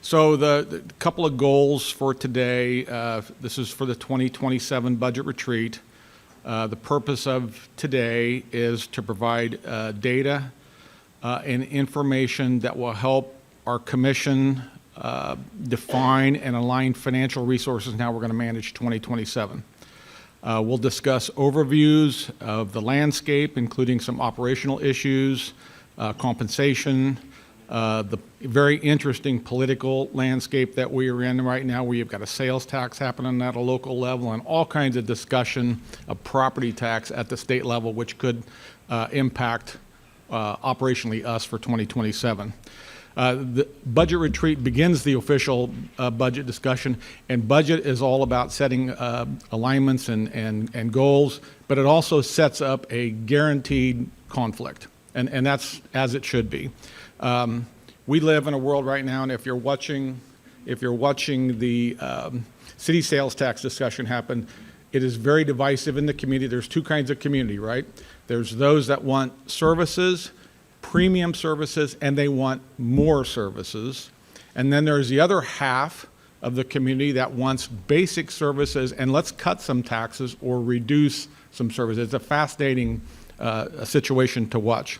So the couple of goals for today, this is for the 2027 budget retreat. The purpose of today is to provide data and information that will help our commission define and align financial resources and how we're going to manage 2027. We'll discuss overviews of the landscape, including some operational issues, compensation, the very interesting political landscape that we are in right now, where you've got a sales tax happening at a local level and all kinds of discussion of property tax at the state level, which could impact operationally us for 2027. The budget retreat begins the official budget discussion, and budget is all about setting alignments and goals, but it also sets up a guaranteed conflict, and that's as it should be. We live in a world right now, and if you're watching the city sales tax discussion happen, it is very divisive in the community. There's two kinds of community, right? There's those that want services, premium services, and they want more services. And then there's the other half of the community that wants basic services and let's cut some taxes or reduce some services. It's a fascinating situation to watch.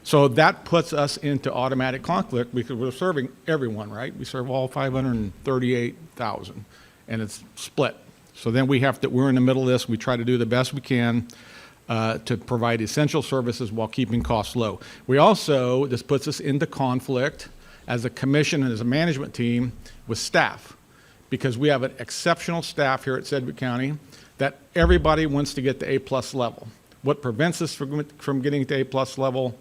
So that puts us into automatic conflict because we're serving everyone, right? We serve all 538,000, and it's split. So then we're in the middle of this. We try to do the best we can to provide essential services while keeping costs low. This puts us into conflict as a commission and as a management team with staff, because we have an exceptional staff here at Sedgwick County that everybody wants to get to A+ level. What prevents us from getting to A+ level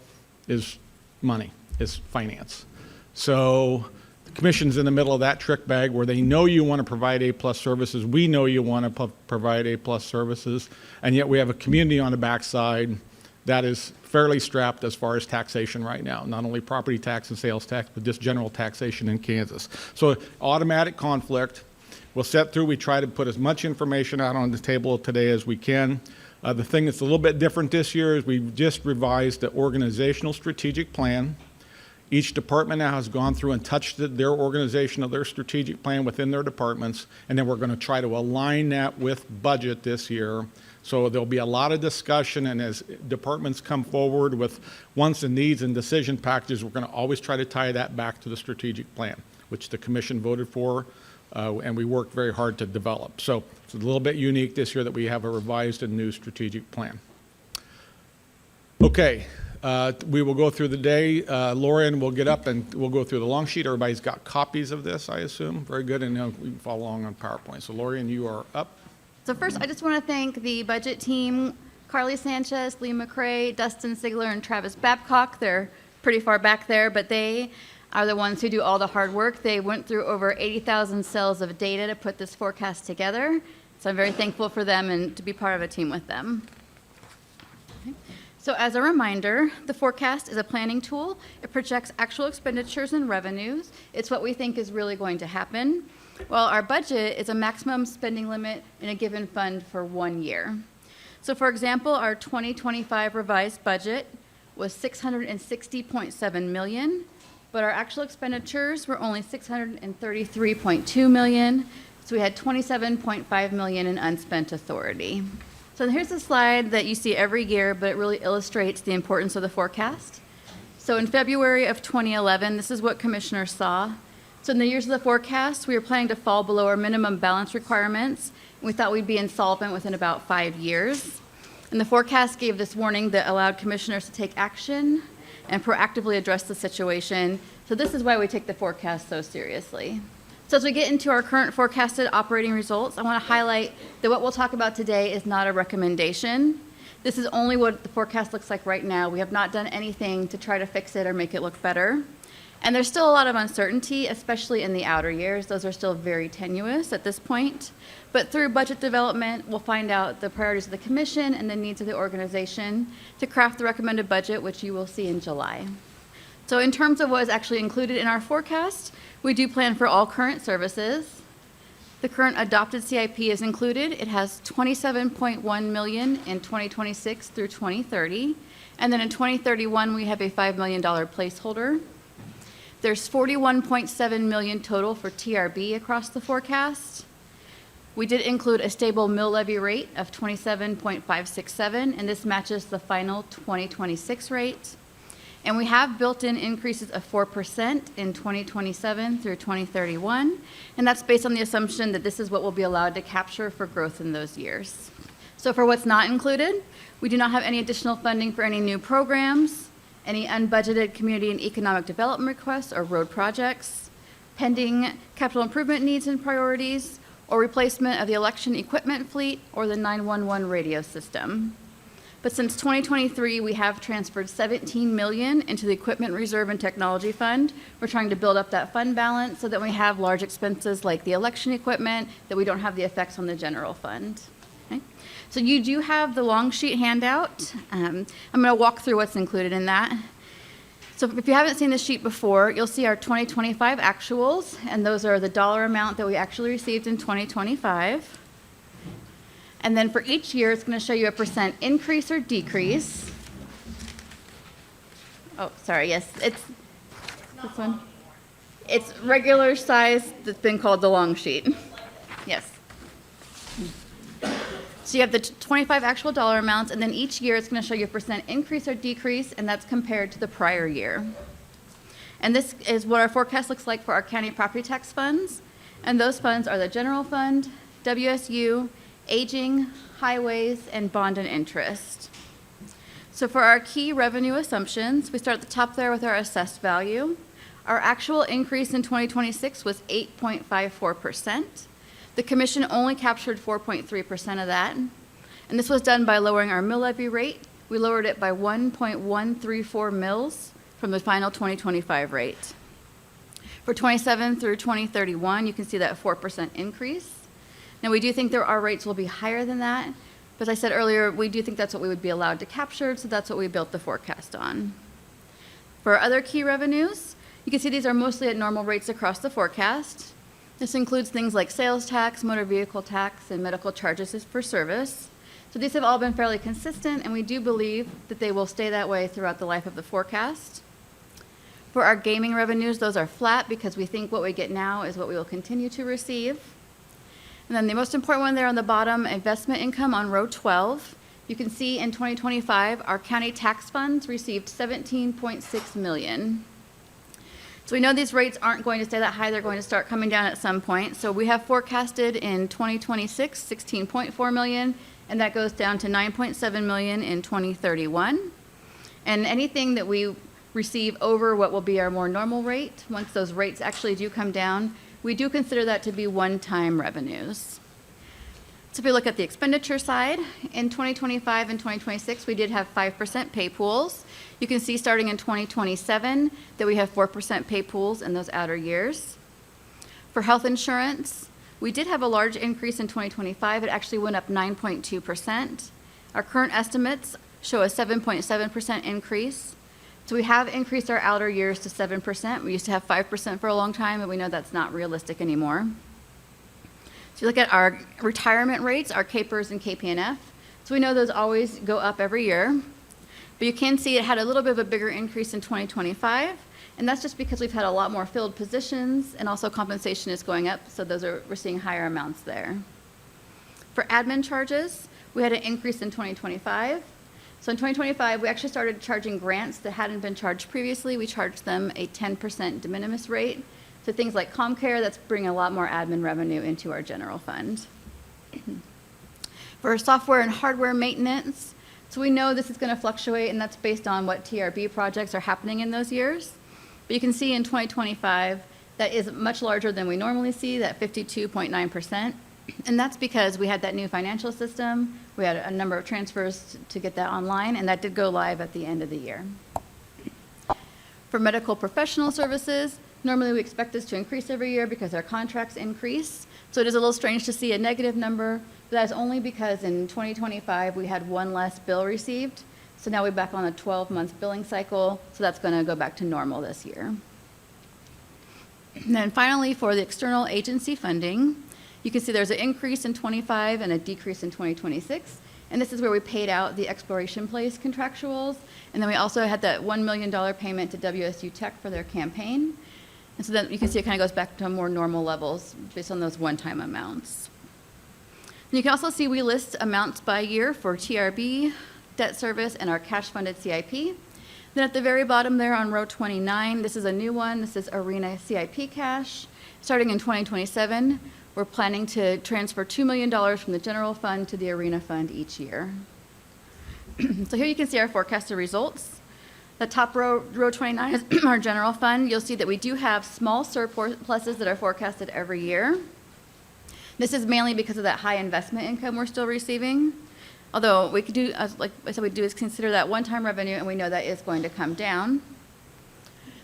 is money, is finance. So the commission's in the middle of that trick bag where they know you want to provide A+ services. We know you want to provide A+ services, and yet we have a community on the backside that is fairly strapped as far as taxation right now, not only property tax and sales tax, but just general taxation in Kansas. So automatic conflict. We'll set through, we try to put as much information out on the table today as we can. The thing that's a little bit different this year is we've just revised the organizational strategic plan. Each department now has gone through and touched their organization of their strategic plan within their departments, and then we're going to try to align that with budget this year. So there'll be a lot of discussion, and as departments come forward with wants and needs and decision packages, we're going to always try to tie that back to the strategic plan, which the commission voted for, and we worked very hard to develop. So it's a little bit unique this year that we have a revised and new strategic plan. Okay. We will go through the day. Lorian will get up and we'll go through the long sheet. Everybody's got copies of this, I assume. Very good, and we can follow along on PowerPoint. So Lorian, you are up. So first, I just want to thank the budget team, Carly Sanchez, Lee McRae, Dustin Sigler, and Travis Babcock. They're pretty far back there, but they are the ones who do all the hard work. They went through over 80,000 cells of data to put this forecast together. So I'm very thankful for them and to be part of a team with them. So as a reminder, the forecast is a planning tool. It projects actual expenditures and revenues. It's what we think is really going to happen. Well, our budget is a maximum spending limit in a given fund for 1 year. So for example, our 2025 revised budget was $660.7 million, but our actual expenditures were only $633.2 million. So we had $27.5 million in unspent authority. So here's a slide that you see every year, but it really illustrates the importance of the forecast. So in February of 2011, this is what commissioners saw. So in the years of the forecast, we were planning to fall below our minimum balance requirements. We thought we'd be insolvent within about 5 years. And the forecast gave this warning that allowed commissioners to take action and proactively address the situation. So this is why we take the forecast so seriously. So as we get into our current forecasted operating results, I want to highlight that what we'll talk about today is not a recommendation. This is only what the forecast looks like right now. We have not done anything to try to fix it or make it look better. And there's still a lot of uncertainty, especially in the outer years. Those are still very tenuous at this point. But through budget development, we'll find out the priorities of the commission and the needs of the organization to craft the recommended budget, which you will see in July. So in terms of what is actually included in our forecast, we do plan for all current services. The current adopted CIP is included. It has $27.1 million in 2026 through 2030. And then in 2031, we have a $5 million placeholder. There's 41.7 million total for TRB across the forecast. We did include a stable mill levy rate of 27.567, and this matches the final 2026 rate. And we have built-in increases of 4% in 2027 through 2031, and that's based on the assumption that this is what we'll be allowed to capture for growth in those years. So for what's not included, we do not have any additional funding for any new programs, any unbudgeted community and economic development requests or road projects, pending capital improvement needs and priorities, or replacement of the election equipment fleet or the 911 radio system. But since 2023, we have transferred $17 million into the Equipment Reserve and Technology Fund. We're trying to build up that fund balance so that we have large expenses like the election equipment, that we don't have the effects on the general fund. Okay? So you do have the long sheet handout. I'm going to walk through what's included in that. So if you haven't seen this sheet before, you'll see our 2025 actuals, and those are the dollar amount that we actually received in 2025. And then for each year, it's going to show you a percent increase or decrease. Oh, sorry, yes, it's this one. It's regular size that's been called the long sheet. Yes. So you have the 25 actual dollar amounts, and then each year it's going to show you a percent increase or decrease, and that's compared to the prior year. And this is what our forecast looks like for our county property tax funds. And those funds are the general fund, WSU, aging, highways, and bond and interest. So for our key revenue assumptions, we start at the top there with our assessed value. Our actual increase in 2026 was 8.54%. The commission only captured 4.3% of that, and this was done by lowering our mill levy rate. We lowered it by 1.134 mills from the final 2025 rate. For 27 through 2031, you can see that 4% increase. Now, we do think our rates will be higher than that, but as I said earlier, we do think that's what we would be allowed to capture, so that's what we built the forecast on. For our other key revenues, you can see these are mostly at normal rates across the forecast. This includes things like sales tax, motor vehicle tax, and medical charges for service. So these have all been fairly consistent, and we do believe that they will stay that way throughout the life of the forecast. For our gaming revenues, those are flat because we think what we get now is what we will continue to receive. And then the most important one there on the bottom, investment income on row 12. You can see in 2025, our county tax funds received $17.6 million. So we know these rates aren't going to stay that high. They're going to start coming down at some point. So we have forecasted in 2026, $16.4 million, and that goes down to $9.7 million in 2031. And anything that we receive over what will be our more normal rate, once those rates actually do come down, we do consider that to be one-time revenues. So if we look at the expenditure side, in 2025 and 2026, we did have 5% pay pools. You can see starting in 2027 that we have 4% pay pools in those outer years. For health insurance, we did have a large increase in 2025. It actually went up 9.2%. Our current estimates show a 7.7% increase. So we have increased our outer years to 7%. We used to have 5% for a long time, and we know that's not realistic anymore. So you look at our retirement rates, our KPERS and KPNF. So we know those always go up every year. But you can see it had a little bit of a bigger increase in 2025, and that's just because we've had a lot more filled positions, and also compensation is going up, so we're seeing higher amounts there. For admin charges, we had an increase in 2025. So in 2025, we actually started charging grants that hadn't been charged previously. We charged them a 10% de minimis rate. So things like ComCare, that's bringing a lot more admin revenue into our general fund. For software and hardware maintenance, so we know this is going to fluctuate, and that's based on what TRB projects are happening in those years. But you can see in 2025, that is much larger than we normally see, that 52.9%. And that's because we had that new financial system. We had a number of transfers to get that online, and that did go live at the end of the year. For medical professional services, normally we expect this to increase every year because our contracts increase. So it is a little strange to see a negative number, but that's only because in 2025 we had one less bill received. So now we're back on a 12-month billing cycle, so that's going to go back to normal this year. And then finally, for the external agency funding, you can see there's an increase in 25 and a decrease in 2026. And this is where we paid out the Exploration Place contractuals. And then we also had that $1 million payment to WSU Tech for their campaign. And so then you can see it kind of goes back to more normal levels based on those one-time amounts. And you can also see we list amounts by year for TRB, debt service, and our cash-funded CIP. Then at the very bottom there on row 29, this is a new one. This is Arena CIP cash. Starting in 2027, we're planning to transfer $2 million from the general fund to the Arena fund each year. So here you can see our forecasted results. The top row 29 is our general fund. You'll see that we do have small surpluses that are forecasted every year. This is mainly because of that high investment income we're still receiving. Although we could do, like I said, we do is consider that one-time revenue, and we know that is going to come down.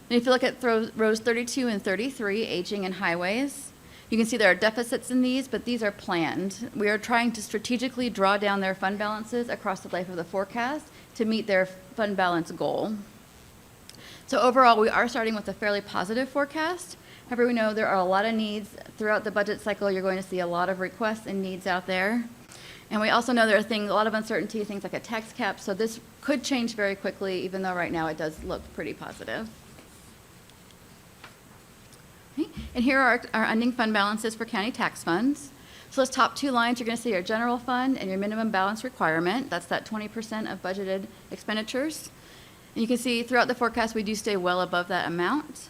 And if you look at rows 32 and 33, aging and highways, you can see there are deficits in these, but these are planned. We are trying to strategically draw down their fund balances across the life of the forecast to meet their fund balance goal. So overall, we are starting with a fairly positive forecast. However, we know there are a lot of needs. Throughout the budget cycle, you're going to see a lot of requests and needs out there. And we also know there are a lot of uncertainty, things like a tax cap, so this could change very quickly, even though right now it does look pretty positive. Okay. And here are our ending fund balances for county tax funds. So those top two lines, you're going to see your general fund and your minimum balance requirement. That's that 20% of budgeted expenditures. And you can see throughout the forecast, we do stay well above that amount.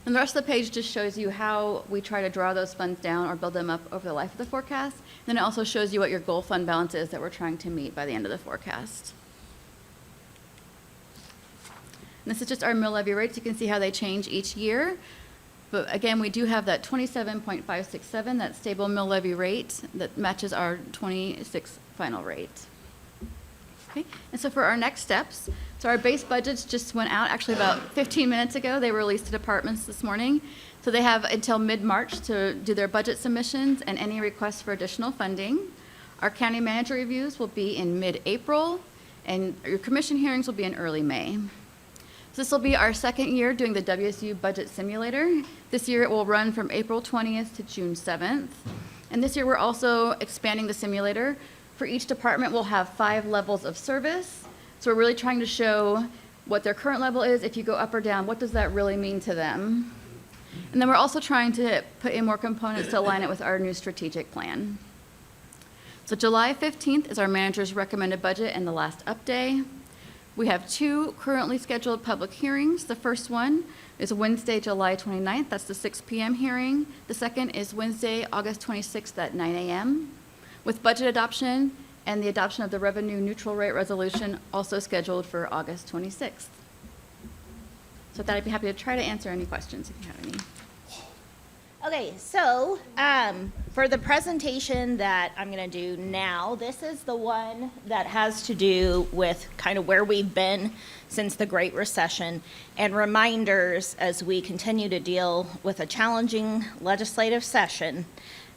And the rest of the page just shows you how we try to draw those funds down or build them up over the life of the forecast. Then it also shows you what your goal fund balance is that we're trying to meet by the end of the forecast. And this is just our mill levy rates. You can see how they change each year. But again, we do have that 27.567, that stable mill levy rate that matches our 26 final rate. Okay. And so for our next steps, so our base budgets just went out actually about 15 minutes ago. They were released to departments this morning. So they have until mid-March to do their budget submissions and any requests for additional funding. Our county manager reviews will be in mid-April, and your commission hearings will be in early May. So this will be our second year doing the WSU budget simulator. This year it will run from April 20th to June 7th. And this year we're also expanding the simulator. For each department, we'll have 5 levels of service. So we're really trying to show what their current level is. If you go up or down, what does that really mean to them? And then we're also trying to put in more components to align it with our new strategic plan. So July 15th is our manager's recommended budget and the last up day. We have 2 currently scheduled public hearings. The first one is Wednesday, July 29th. That's the 6 p.m. hearing. The second is Wednesday, August 26th at 9 a.m. with budget adoption and the adoption of the revenue neutral rate resolution also scheduled for August 26th. So with that, I'd be happy to try to answer any questions if you have any. Okay, so for the presentation that I'm going to do now, this is the one that has to do with kind of where we've been since the Great Recession and reminders as we continue to deal with a challenging legislative session.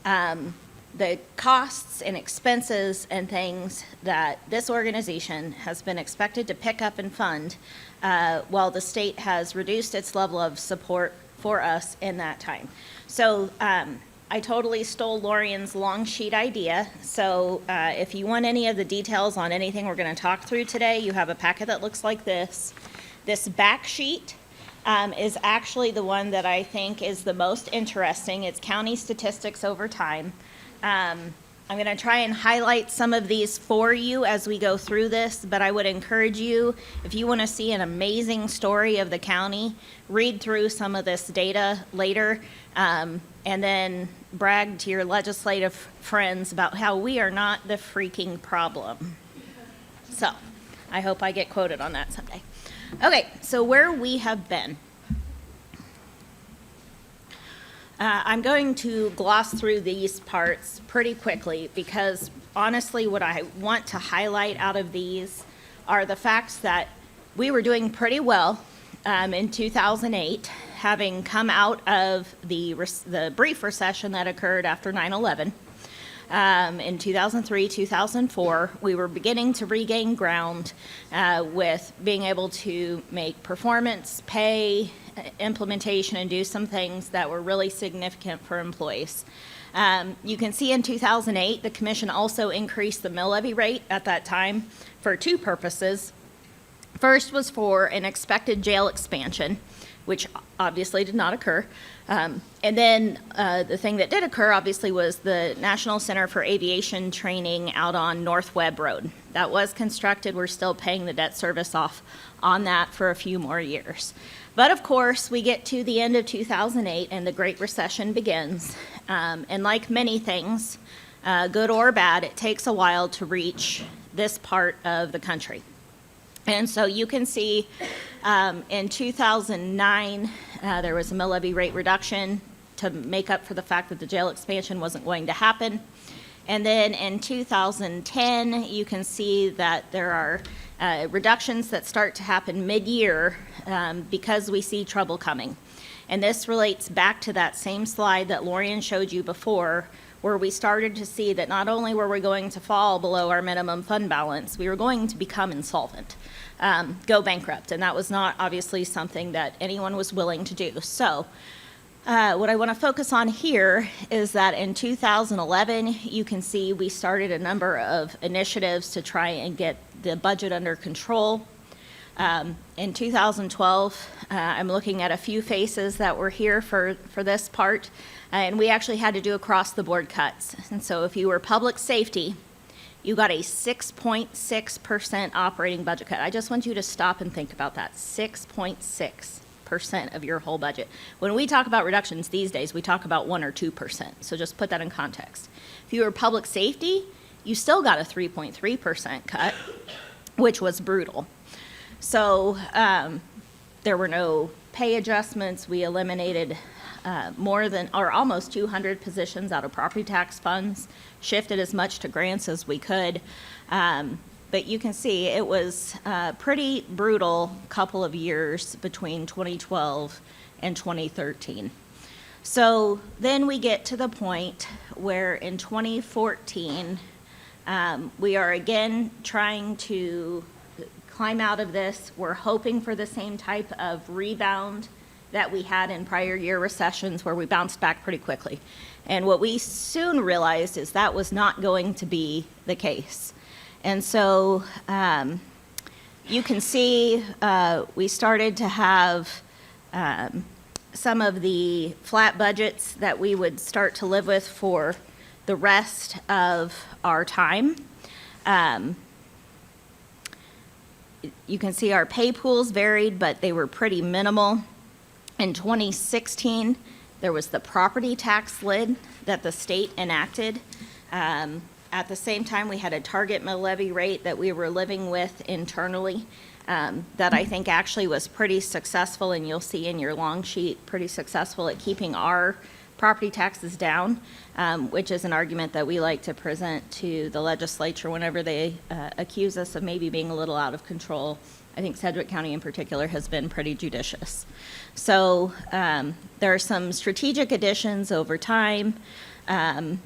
The costs and expenses and things that this organization has been expected to pick up and fund while the state has reduced its level of support for us in that time. So I totally stole Lorian's long sheet idea. So if you want any of the details on anything we're going to talk through today, you have a packet that looks like this. This back sheet is actually the one that I think is the most interesting. It's county statistics over time. I'm going to try and highlight some of these for you as we go through this, but I would encourage you, if you want to see an amazing story of the county, read through some of this data later, and then brag to your legislative friends about how we are not the freaking problem. So I hope I get quoted on that someday. Okay, so where we have been. I'm going to gloss through these parts pretty quickly because honestly what I want to highlight out of these are the facts that we were doing pretty well in 2008, having come out of the brief recession that occurred after 9/11. In 2003, 2004, we were beginning to regain ground with being able to make performance pay, implementation, and do some things that were really significant for employees. You can see in 2008, the commission also increased the mill levy rate at that time for 2 purposes. First was for an expected jail expansion. which obviously did not occur. And then the thing that did occur, obviously, was the National Center for Aviation Training out on North Webb Road. That was constructed. We're still paying the debt service off on that for a few more years. But of course, we get to the end of 2008 and the Great Recession begins. And like many things, good or bad, it takes a while to reach this part of the country. And so you can see in 2009, there was a mill levy rate reduction to make up for the fact that the jail expansion wasn't going to happen. And then in 2010, you can see that there are reductions that start to happen mid-year because we see trouble coming. And this relates back to that same slide that Lorian showed you before, where we started to see that not only were we going to fall below our minimum fund balance, we were going to become insolvent, go bankrupt. And that was not obviously something that anyone was willing to do. So what I want to focus on here is that in 2011, you can see we started a number of initiatives to try and get the budget under control. In 2012, I'm looking at a few faces that were here for this part, and we actually had to do across-the-board cuts. And so if you were public safety, you got a 6.6% operating budget cut. I just want you to stop and think about that, 6.6% of your whole budget. When we talk about reductions these days, we talk about 1 or 2%, so just put that in context. If you were public safety, you still got a 3.3% cut, which was brutal. So there were no pay adjustments. We eliminated more than, or almost 200 positions out of property tax funds, shifted as much to grants as we could. But you can see it was a pretty brutal couple of years between 2012 and 2013. So then we get to the point where in 2014, we are again trying to climb out of this. We're hoping for the same type of rebound that we had in prior year recessions where we bounced back pretty quickly. And what we soon realized is that was not going to be the case. And so you can see we started to have some of the flat budgets that we would start to live with for the rest of our time. You can see our pay pools varied, but they were pretty minimal. In 2016, there was the property tax lid that the state enacted. At the same time, we had a target mill levy rate that we were living with internally that I think actually was pretty successful, and you'll see in your long sheet, pretty successful at keeping our property taxes down, which is an argument that we like to present to the legislature whenever they accuse us of maybe being a little out of control. I think Sedgwick County in particular has been pretty judicious. So there are some strategic additions over time. And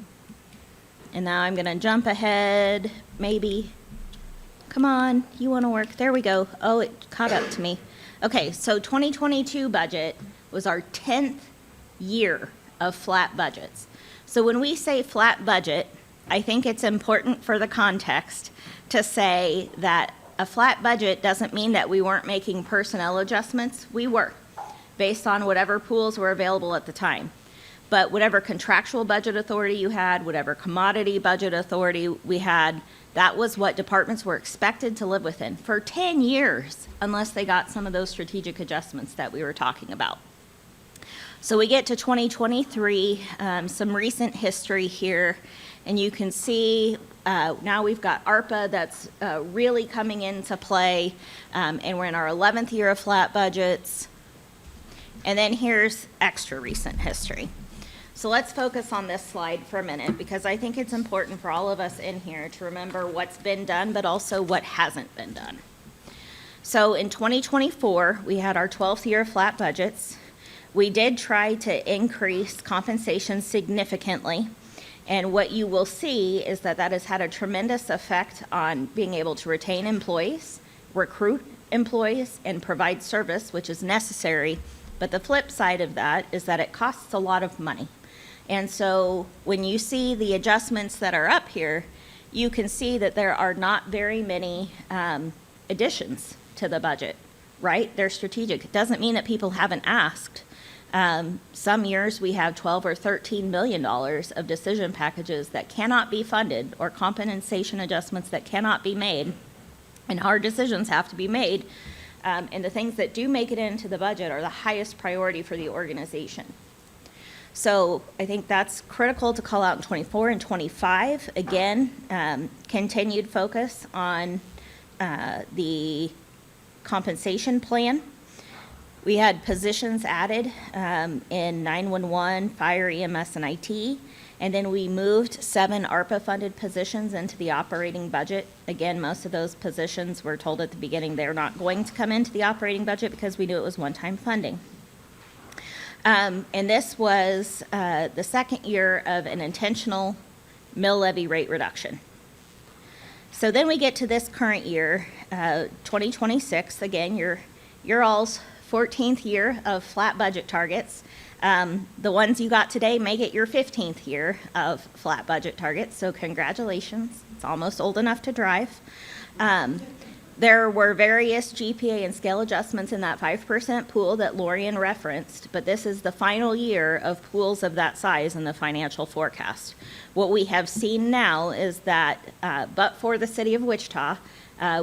now I'm going to jump ahead, maybe. Come on, you want to work? There we go. Oh, it caught up to me. Okay, so 2022 budget was our 10th year of flat budgets. So when we say flat budget, I think it's important for the context to say that a flat budget doesn't mean that we weren't making personnel adjustments. We were, based on whatever pools were available at the time. But whatever contractual budget authority you had, whatever commodity budget authority we had, that was what departments were expected to live within for 10 years, unless they got some of those strategic adjustments that we were talking about. So we get to 2023, some recent history here, and you can see now we've got ARPA that's really coming into play, and we're in our 11th year of flat budgets. And then here's extra recent history. So let's focus on this slide for a minute, because I think it's important for all of us in here to remember what's been done, but also what hasn't been done. So in 2024, we had our 12th year of flat budgets. We did try to increase compensation significantly, and what you will see is that that has had a tremendous effect on being able to retain employees, recruit employees, and provide service, which is necessary. But the flip side of that is that it costs a lot of money. And so when you see the adjustments that are up here, you can see that there are not very many additions to the budget right? They're strategic. It doesn't mean that people haven't asked. Some years we have $12 or $13 million of decision packages that cannot be funded, or compensation adjustments that cannot be made, and hard decisions have to be made. And the things that do make it into the budget are the highest priority for the organization. So I think that's critical to call out in 24 and 25. Again, continued focus on the compensation plan. We had positions added in 911, fire, EMS, and IT. And then we moved 7 ARPA-funded positions into the operating budget. Again, most of those positions were told at the beginning they're not going to come into the operating budget because we knew it was one-time funding. And this was the second year of an intentional mill levy rate reduction. So then we get to this current year, 2026. Again, your all's 14th year of flat budget targets. The ones you got today may get your 15th year of flat budget targets, so congratulations. It's almost old enough to drive. There were various GPA and scale adjustments in that 5% pool that Lorian referenced, but this is the final year of pools of that size in the financial forecast. What we have seen now is that, but for the city of Wichita,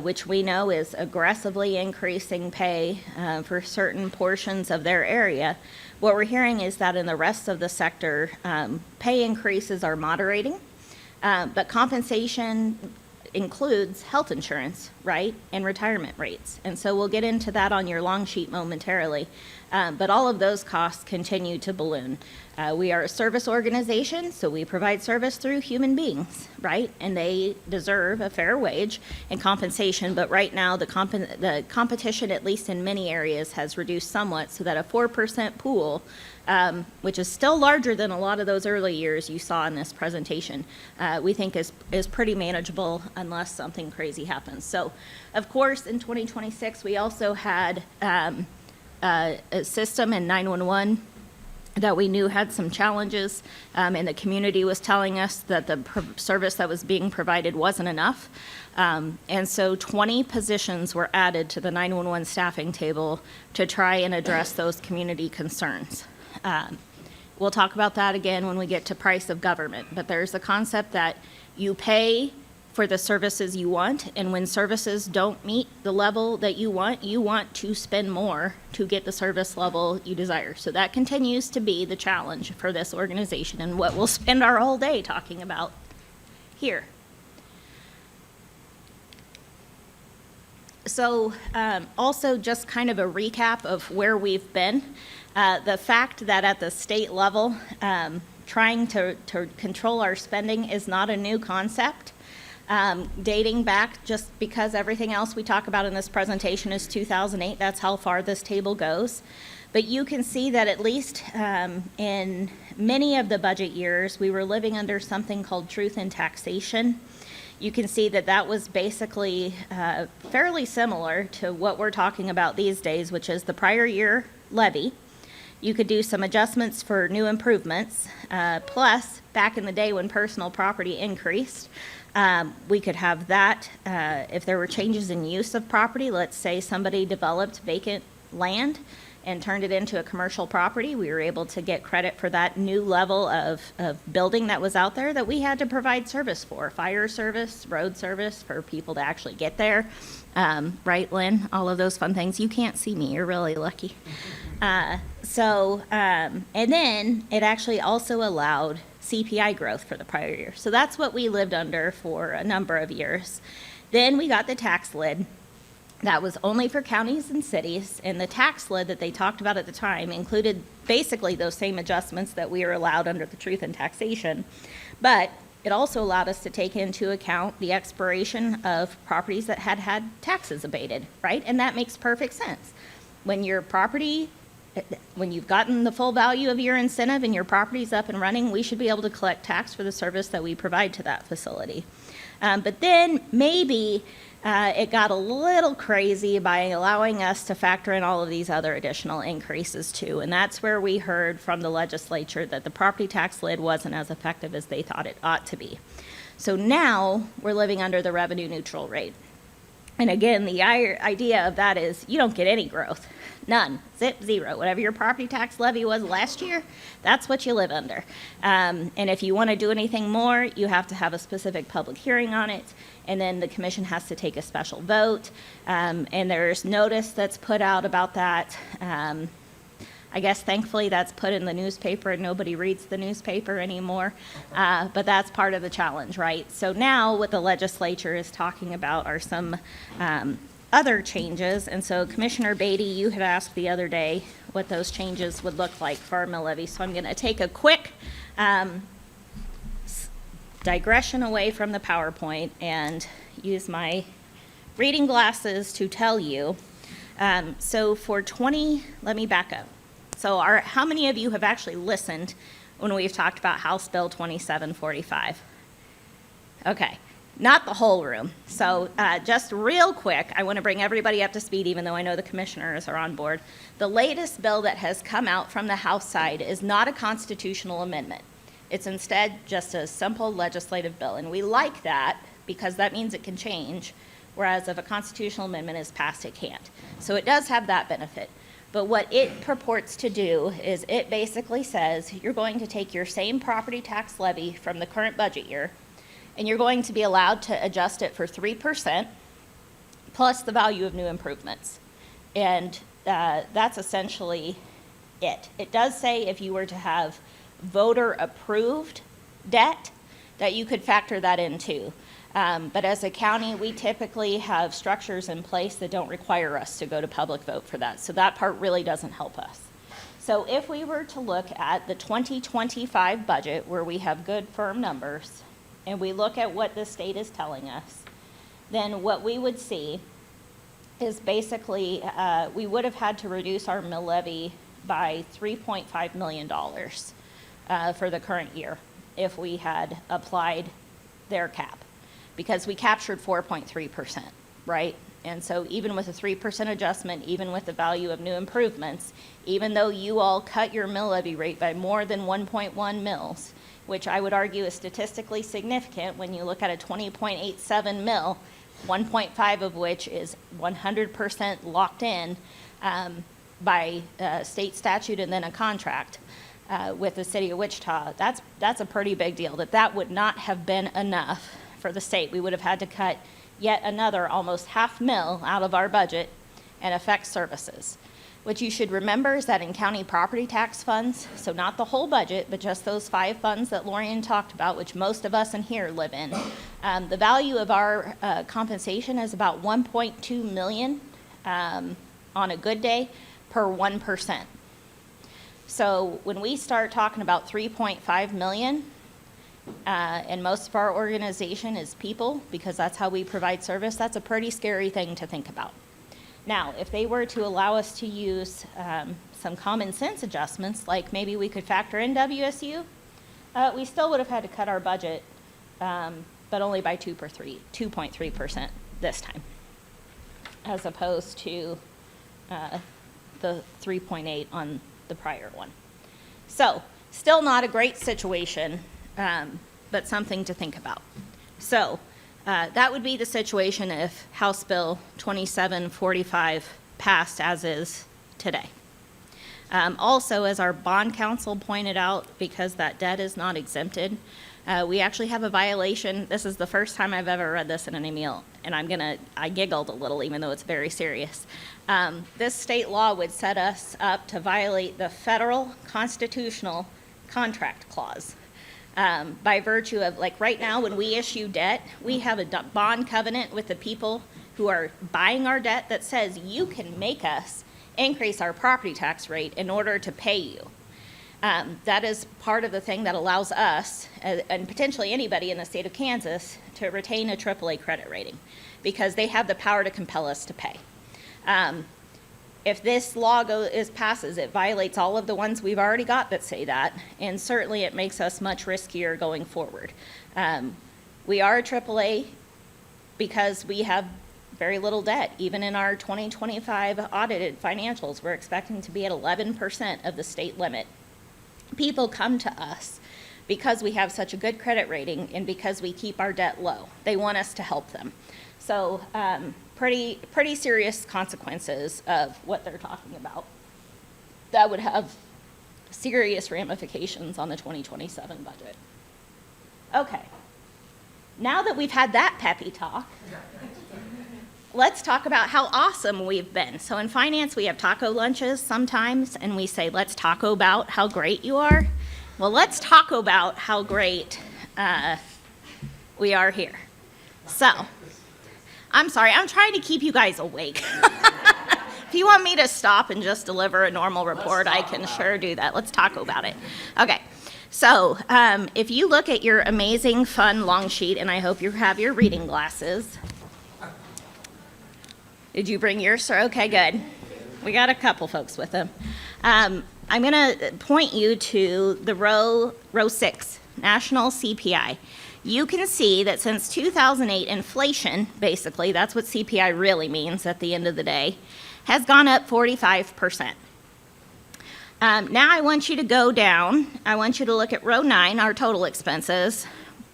which we know is aggressively increasing pay for certain portions of their area, what we're hearing is that in the rest of the sector, pay increases are moderating, but compensation includes health insurance, right, and retirement rates. And so we'll get into that on your long sheet momentarily. But all of those costs continue to balloon. We are a service organization, so we provide service through human beings, right? And they deserve a fair wage and compensation. But right now, the competition, at least in many areas, has reduced somewhat, so that a 4% pool, which is still larger than a lot of those early years you saw in this presentation, we think is pretty manageable unless something crazy happens. So, of course, in 2026, we also had a system in 911 that we knew had some challenges, and the community was telling us that the service that was being provided wasn't enough. And so 20 positions were added to the 911 staffing table to try and address those community concerns. We'll talk about that again when we get to price of government, but there's the concept that you pay for the services you want, and when services don't meet the level that you want to spend more to get the service level you desire. So that continues to be the challenge for this organization, and what we'll spend our whole day talking about here. So also just kind of a recap of where we've been. The fact that at the state level, trying to control our spending is not a new concept. Dating back, just because everything else we talk about in this presentation is 2008, that's how far this table goes. But you can see that at least in many of the budget years, we were living under something called truth in taxation. You can see that that was basically fairly similar to what we're talking about these days, which is the prior year levy. You could do some adjustments for new improvements, plus back in the day when personal property increased, we could have that if there were changes in use of property. Let's say somebody developed vacant land and turned it into a commercial property. We were able to get credit for that new level of building that was out there that we had to provide service for, fire service, road service for people to actually get there. Right, Lynn? All of those fun things. You can't see me. You're really lucky. And then it actually also allowed CPI growth for the prior year. So that's what we lived under for a number of years. Then we got the tax lid. That was only for counties and cities, and the tax lid that they talked about at the time included basically those same adjustments that we were allowed under the truth in taxation, but it also allowed us to take into account the expiration of properties that had had taxes abated, right? And that makes perfect sense. When your property, when you've gotten the full value of your incentive and your property's up and running, we should be able to collect tax for the service that we provide to that facility. But then maybe it got a little crazy by allowing us to factor in all of these other additional increases too. And that's where we heard from the legislature that the property tax lid wasn't as effective as they thought it ought to be. So now we're living under the revenue neutral rate. And again, the idea of that is you don't get any growth. None. Zero. Whatever your property tax levy was last year, that's what you live under. And if you want to do anything more, you have to have a specific public hearing on it, and then the commission has to take a special vote. And there's notice that's put out about that. I guess thankfully that's put in the newspaper and nobody reads the newspaper anymore. But that's part of the challenge, right? So now what the legislature is talking about are some other changes. And so Commissioner Beatty, you had asked the other day what those changes would look like for our mill levy. So I'm going to take a quick digression away from the PowerPoint and use my reading glasses to tell you. So for let me back up. So how many of you have actually listened when we've talked about House Bill 2745? Okay, not the whole room. So just real quick, I want to bring everybody up to speed, even though I know the commissioners are on board. The latest bill that has come out from the House side is not a constitutional amendment. It's instead just a simple legislative bill, and we like that because that means it can change, whereas if a constitutional amendment is passed, it can't. So it does have that benefit. But what it purports to do is it basically says you're going to take your same property tax levy from the current budget year, and you're going to be allowed to adjust it for 3% plus the value of new improvements. And that's essentially it. It does say if you were to have voter-approved debt, that you could factor that in too. But as a county, we typically have structures in place that don't require us to go to public vote for that. So that part really doesn't help us. So if we were to look at the 2025 budget, where we have good firm numbers, and we look at what the state is telling us, then what we would see is basically we would have had to reduce our mill levy by $3.5 million for the current year if we had applied their cap, because we captured 4.3%, right? And so even with a 3% adjustment, even with the value of new improvements, even though you all cut your mill levy rate by more than 1.1 mils, which I would argue is statistically significant when you look at a 20.87 mil, 1.5 of which is 100% locked in by state statute and then a contract with the city of Wichita. That's a pretty big deal. That would not have been enough for the state. We would have had to cut yet another almost $500,000 out of our budget and affect services. What you should remember is that in county property tax funds, so not the whole budget, but just those 5 funds that Lorian talked about, which most of us in here live in, the value of our compensation is about $1.2 million on a good day per 1%. So when we start talking about $3.5 million, and most of our organization is people, because that's how we provide service, that's a pretty scary thing to think about. Now, if they were to allow us to use some common sense adjustments, like maybe we could factor in WSU, we still would have had to cut our budget, but only by 2.3% this time, as opposed to the 3.8 on the prior one. So, still not a great situation, but something to think about. So, that would be the situation if House Bill 2745 passed as is today. Also, as our bond counsel pointed out, because that debt is not exempted, we actually have a violation. This is the first time I've ever read this in an email, and I giggled a little even though it's very serious. This state law would set us up to violate the federal constitutional contract clause. By virtue of, like right now, when we issue debt, we have a bond covenant with the people who are buying our debt that says you can make us increase our property tax rate in order to pay you. That is part of the thing that allows us, and potentially anybody in the state of Kansas, to retain a AAA credit rating, because they have the power to compel us to pay. If this law passes, it violates all of the ones we've already got that say that, and certainly it makes us much riskier going forward. We are a AAA because we have very little debt. Even in our 2025 audited financials, we're expecting to be at 11% of the state limit. People come to us because we have such a good credit rating and because we keep our debt low. They want us to help them. So pretty serious consequences of what they're talking about. That would have serious ramifications on the 2027 budget. Okay. Now that we've had that peppy talk, let's talk about how awesome we've been. So in finance, we have taco lunches sometimes, and we say, let's taco about how great you are. Well, let's talk about how great we are here. So, I'm sorry, I'm trying to keep you guys awake. If you want me to stop and just deliver a normal report, I can sure do that. Let's talk about it. Okay, so if you look at your amazing, fun long sheet, and I hope you have your reading glasses. Did you bring yours, sir? Okay, good. We got a couple folks with them. I'm going to point you to the row 6, National CPI. You can see that since 2008, inflation, basically, that's what CPI really means at the end of the day, has gone up 45%. Now I want you to go down. I want you to look at row 9, our total expenses.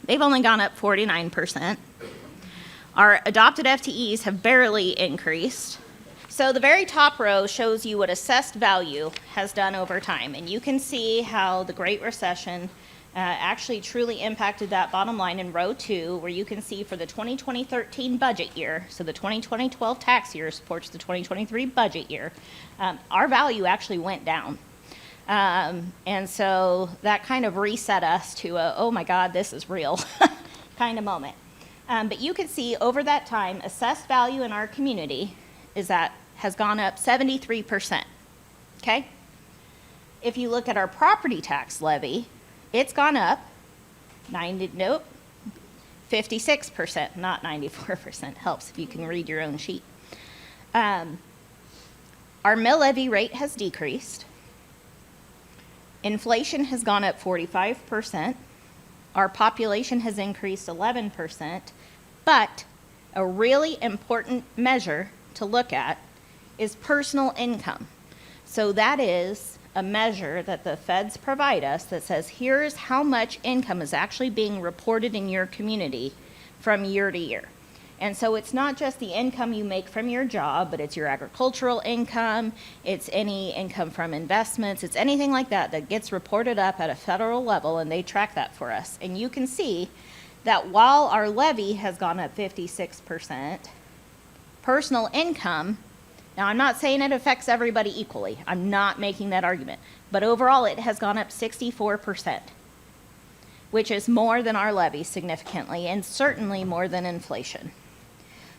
They've only gone up 49%. Our adopted FTEs have barely increased. So the very top row shows you what assessed value has done over time. And you can see how the Great Recession actually truly impacted that bottom line in row 2, where you can see for the 2013 budget year, so the 2012 tax year supports the 2023 budget year, our value actually went down. And so that kind of reset us to a, oh my God, this is real kind of moment. But you can see over that time, assessed value in our community has gone up 73%, okay? If you look at our property tax levy, it's gone up 56%, not 94%. Helps if you can read your own sheet. Our mill levy rate has decreased. Inflation has gone up 45%. Our population has increased 11%. But a really important measure to look at is personal income. So that is a measure that the feds provide us that says here's how much income is actually being reported in your community from year to year. And so it's not just the income you make from your job, but it's your agricultural income, it's any income from investments, it's anything like that that gets reported up at a federal level, and they track that for us. And you can see that while our levy has gone up 56%, personal income, now I'm not saying it affects everybody equally, I'm not making that argument, but overall it has gone up 64%, which is more than our levy significantly, and certainly more than inflation.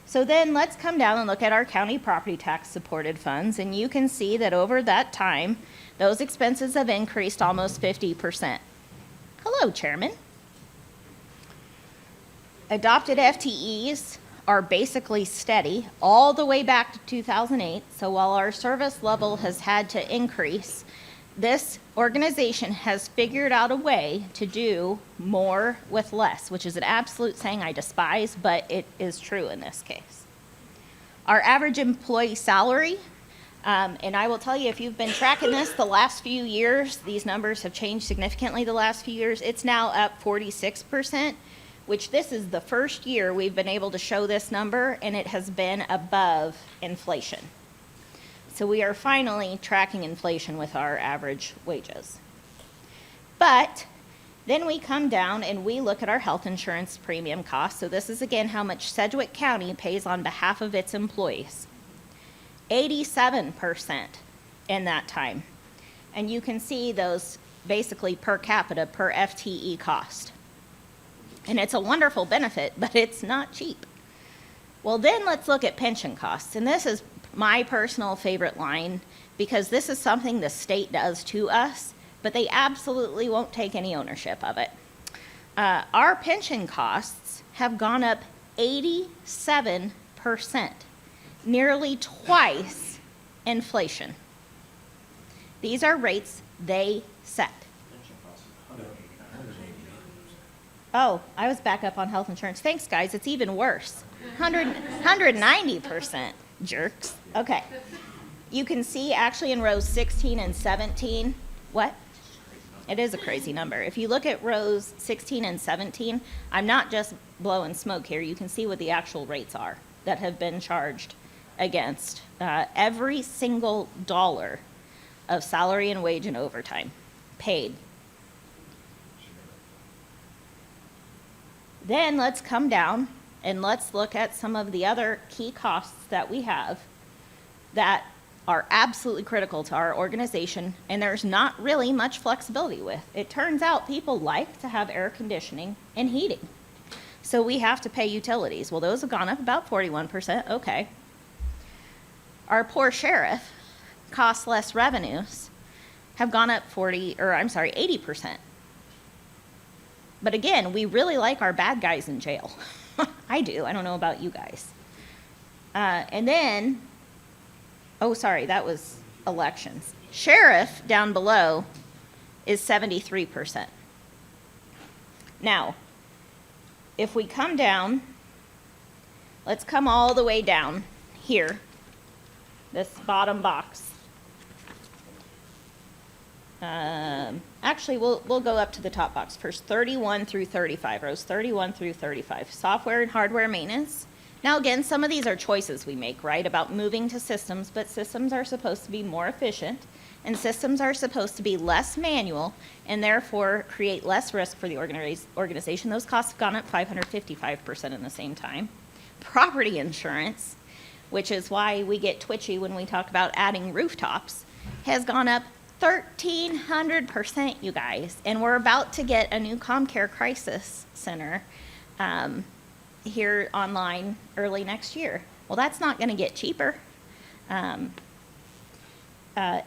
So then let's come down and look at our county property tax supported funds, and you can see that over that time, those expenses have increased almost 50%. Hello, Chairman. Adopted FTEs are basically steady all the way back to 2008. So while our service level has had to increase, this organization has figured out a way to do more with less, which is an absolute saying I despise, but it is true in this case. Our average employee salary, and I will tell you, if you've been tracking this the last few years, these numbers have changed significantly the last few years. It's now up 46%. Which this is the first year we've been able to show this number, and it has been above inflation. So we are finally tracking inflation with our average wages. But then we come down and we look at our health insurance premium costs. So this is again how much Sedgwick County pays on behalf of its employees. 87% in that time. And you can see those basically per capita, per FTE cost. And it's a wonderful benefit, but it's not cheap. Well, then let's look at pension costs. And this is my personal favorite line because this is something the state does to us, but they absolutely won't take any ownership of it. Our pension costs have gone up 87%, nearly twice inflation. These are rates they set. Oh, I was back up on health insurance. Thanks, guys. It's even worse. 190%, jerks. Okay. You can see actually in rows 16 and 17, what? It is a crazy number. If you look at rows 16 and 17, I'm not just blowing smoke here. You can see what the actual rates are that have been charged against every single dollar of salary and wage and overtime paid. Then let's come down and let's look at some of the other key costs that we have that are absolutely critical to our organization, and there's not really much flexibility with. It turns out people like to have air conditioning and heating. So we have to pay utilities. Well, those have gone up about 41%, okay. Our poor sheriff, costs less revenues, have gone up 80%. But again, we really like our bad guys in jail. I do, I don't know about you guys. And then, oh, sorry, that was elections. Sheriff down below is 73%. Now, if we come down, let's come all the way down here, this bottom box. Actually, we'll go up to the top box first, 31 through 35, rows 31 through 35. Software and hardware maintenance. Now again, some of these are choices we make, right, about moving to systems, but systems are supposed to be more efficient, and systems are supposed to be less manual, and therefore create less risk for the organization. Those costs have gone up 555% in the same time. Property insurance, which is why we get twitchy when we talk about adding rooftops, has gone up 1,300%, you guys, and we're about to get a new ComCare crisis center here online early next year. Well, that's not going to get cheaper.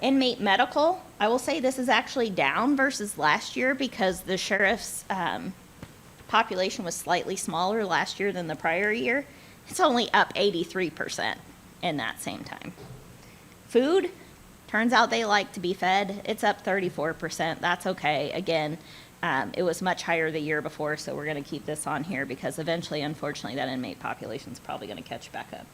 Inmate medical, I will say this is actually down versus last year because the sheriff's population was slightly smaller last year than the prior year. It's only up 83% in that same time. Food, turns out they like to be fed. It's up 34%. That's okay. Again, it was much higher the year before, so we're going to keep this on here because eventually, unfortunately, that inmate population is probably going to catch back up.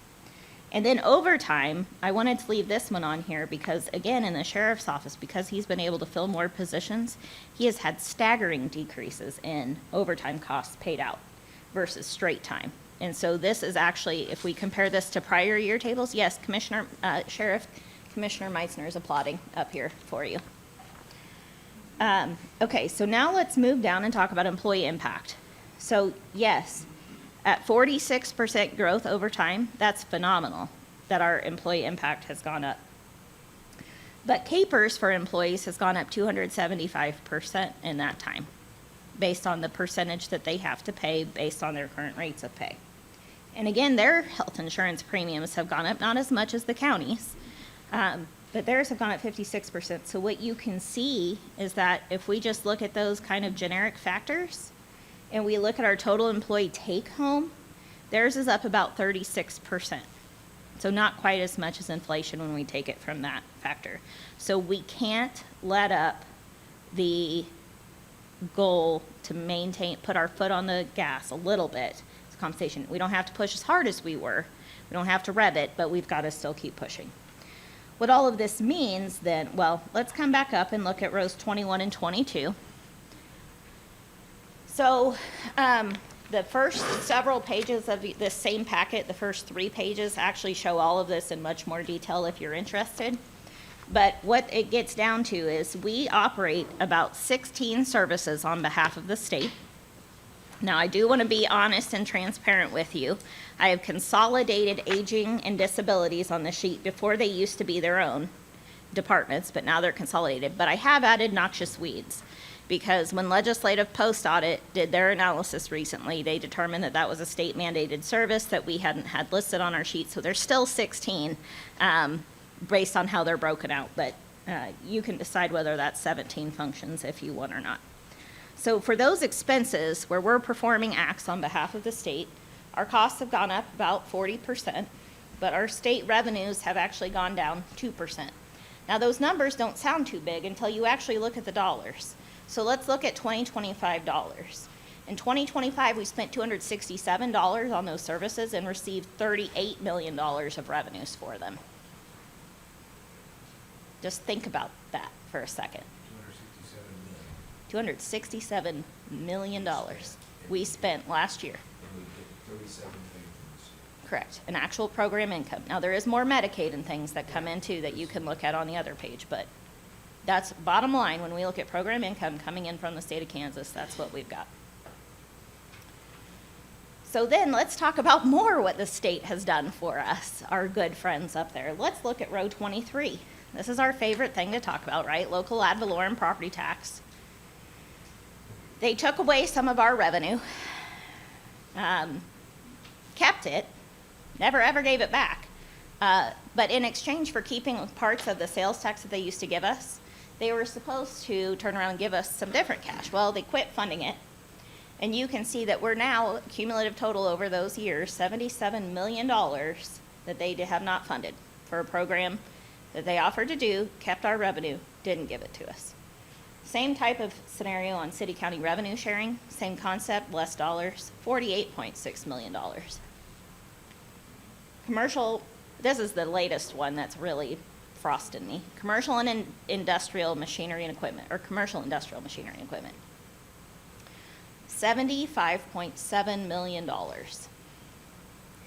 And then overtime, I wanted to leave this one on here because, again, in the sheriff's office, because he's been able to fill more positions, he has had staggering decreases in overtime costs paid out versus straight time. And so this is actually, if we compare this to prior year tables, yes, Sheriff Commissioner Meitzner is applauding up here for you. Okay, so now let's move down and talk about employee impact. So yes, at 46% growth over time, that's phenomenal that our employee impact has gone up. But capers for employees has gone up 275% in that time, based on the percentage that they have to pay based on their current rates of pay. And again, their health insurance premiums have gone up, not as much as the counties, but theirs have gone up 56%. So what you can see is that if we just look at those kind of generic factors and we look at our total employee take home, theirs is up about 36%. So not quite as much as inflation when we take it from that factor. So we can't let up the goal to maintain, put our foot on the gas a little bit. It's compensation. We don't have to push as hard as we were. We don't have to rev it, but we've got to still keep pushing. What all of this means then, well, let's come back up and look at rows 21 and 22. So the first several pages of this same packet, the first 3 pages actually show all of this in much more detail if you're interested. But what it gets down to is we operate about 16 services on behalf of the state. Now, I do want to be honest and transparent with you. I have consolidated aging and disabilities on the sheet. Before they used to be their own departments, but now they're consolidated. But I have added noxious weeds because when Legislative Post Audit did their analysis recently, they determined that that was a state mandated service that we hadn't had listed on our sheet. So there's still 16 based on how they're broken out, but you can decide whether that's 17 functions if you want or not. So for those expenses where we're performing acts on behalf of the state, our costs have gone up about 40%, but our state revenues have actually gone down 2%. Now those numbers don't sound too big until you actually look at the dollars. So let's look at 2025 dollars. In 2025, we spent $267 on those services and received $38 million of revenues for them. Just think about that for a second. $267 million we spent last year. 37 payments. Correct, an actual program income. Now, there is more Medicaid and things that come in too that you can look at on the other page, but that's bottom line. When we look at program income coming in from the state of Kansas, that's what we've got. So then let's talk about more what the state has done for us, our good friends up there. Let's look at row 23. This is our favorite thing to talk about, right? Local ad valorem property tax. They took away some of our revenue, kept it, never ever gave it back. But in exchange for keeping parts of the sales tax that they used to give us, they were supposed to turn around and give us some different cash. Well, they quit funding it. And you can see that we're now, cumulative total over those years, $77 million that they have not funded for a program that they offered to do, kept our revenue, didn't give it to us. Same type of scenario on city-county revenue sharing, same concept, less dollars, $48.6 million. Commercial, this is the latest one that's really frosted me. Commercial and industrial machinery and equipment, or commercial industrial machinery and equipment. $75.7 million.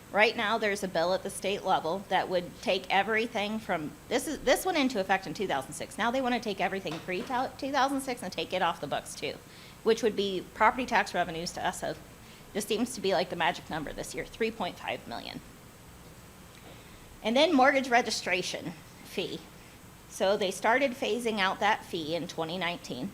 Right now, there's a bill at the state level that would take everything from, this went into effect in 2006. Now they want to take everything pre-2006 and take it off the books too, which would be property tax revenues to us of, this seems to be like the magic number this year, 3.5 million. And then mortgage registration fee. So they started phasing out that fee in 2019.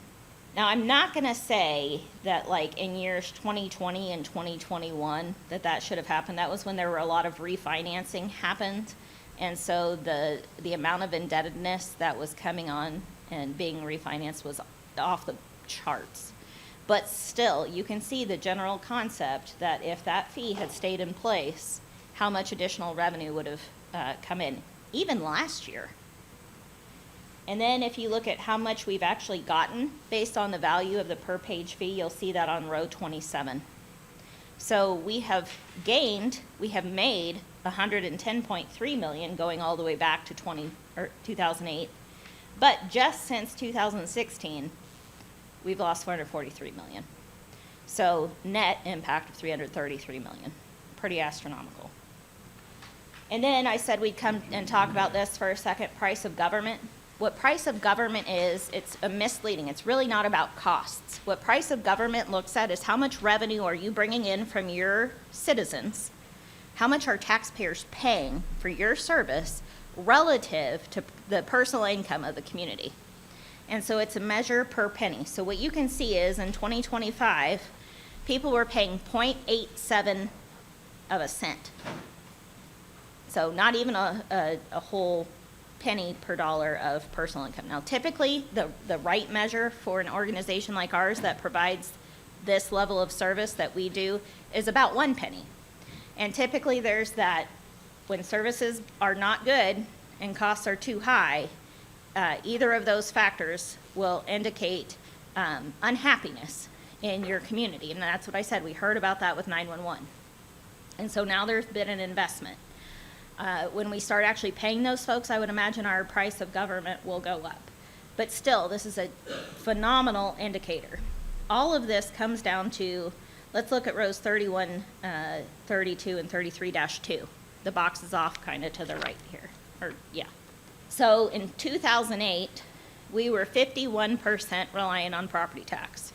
Now, I'm not going to say that like in years 2020 and 2021 that should have happened. That was when there were a lot of refinancing happened. And so the amount of indebtedness that was coming on and being refinanced was off the charts. But still, you can see the general concept that if that fee had stayed in place, how much additional revenue would have come in, even last year. And then if you look at how much we've actually gotten based on the value of the per page fee, you'll see that on row 27. So we have made $110.3 million going all the way back to 2008. But just since 2016, we've lost $443 million. So net impact of $333 million, pretty astronomical. And then I said we'd come and talk about this for a second, price of government. What price of government is, it's misleading. It's really not about costs. What price of government looks at is how much revenue are you bringing in from your citizens, how much are taxpayers paying for your service relative to the personal income of the community. And so it's a measure per penny. So what you can see is in 2025, people were paying 0.87 of a cent. So not even a whole penny per dollar of personal income. Now, typically, the right measure for an organization like ours that provides this level of service that we do is about 1 penny. And typically, there's that when services are not good and costs are too high, either of those factors will indicate unhappiness in your community. And that's what I said. We heard about that with 911. And so now there's been an investment. When we start actually paying those folks, I would imagine our price of government will go up. But still, this is a phenomenal indicator. All of this comes down to, let's look at rows 31, 32, and 33-2. The box is off kind of to the right here, or yeah. So in 2008, we were 51% reliant on property tax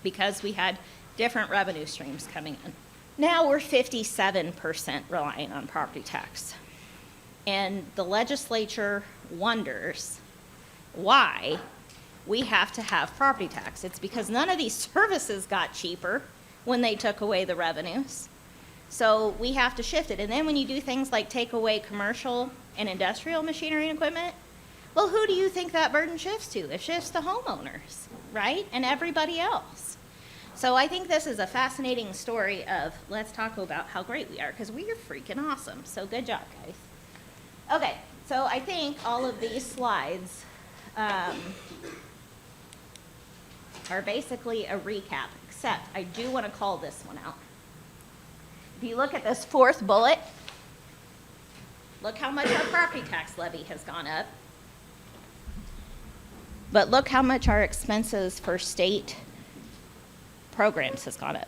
because we had different revenue streams coming in. Now we're 57% reliant on property tax. And the legislature wonders why we have to have property tax. It's because none of these services got cheaper when they took away the revenues. So we have to shift it. And then when you do things like take away commercial and industrial machinery and equipment, well, who do you think that burden shifts to? It shifts to homeowners, right? And everybody else. So I think this is a fascinating story of let's talk about how great we are, because we are freaking awesome. So good job, guys. Okay, so I think all of these slides are basically a recap, except I do want to call this one out. If you look at this fourth bullet, look how much our property tax levy has gone up. But look how much our expenses for state programs has gone up.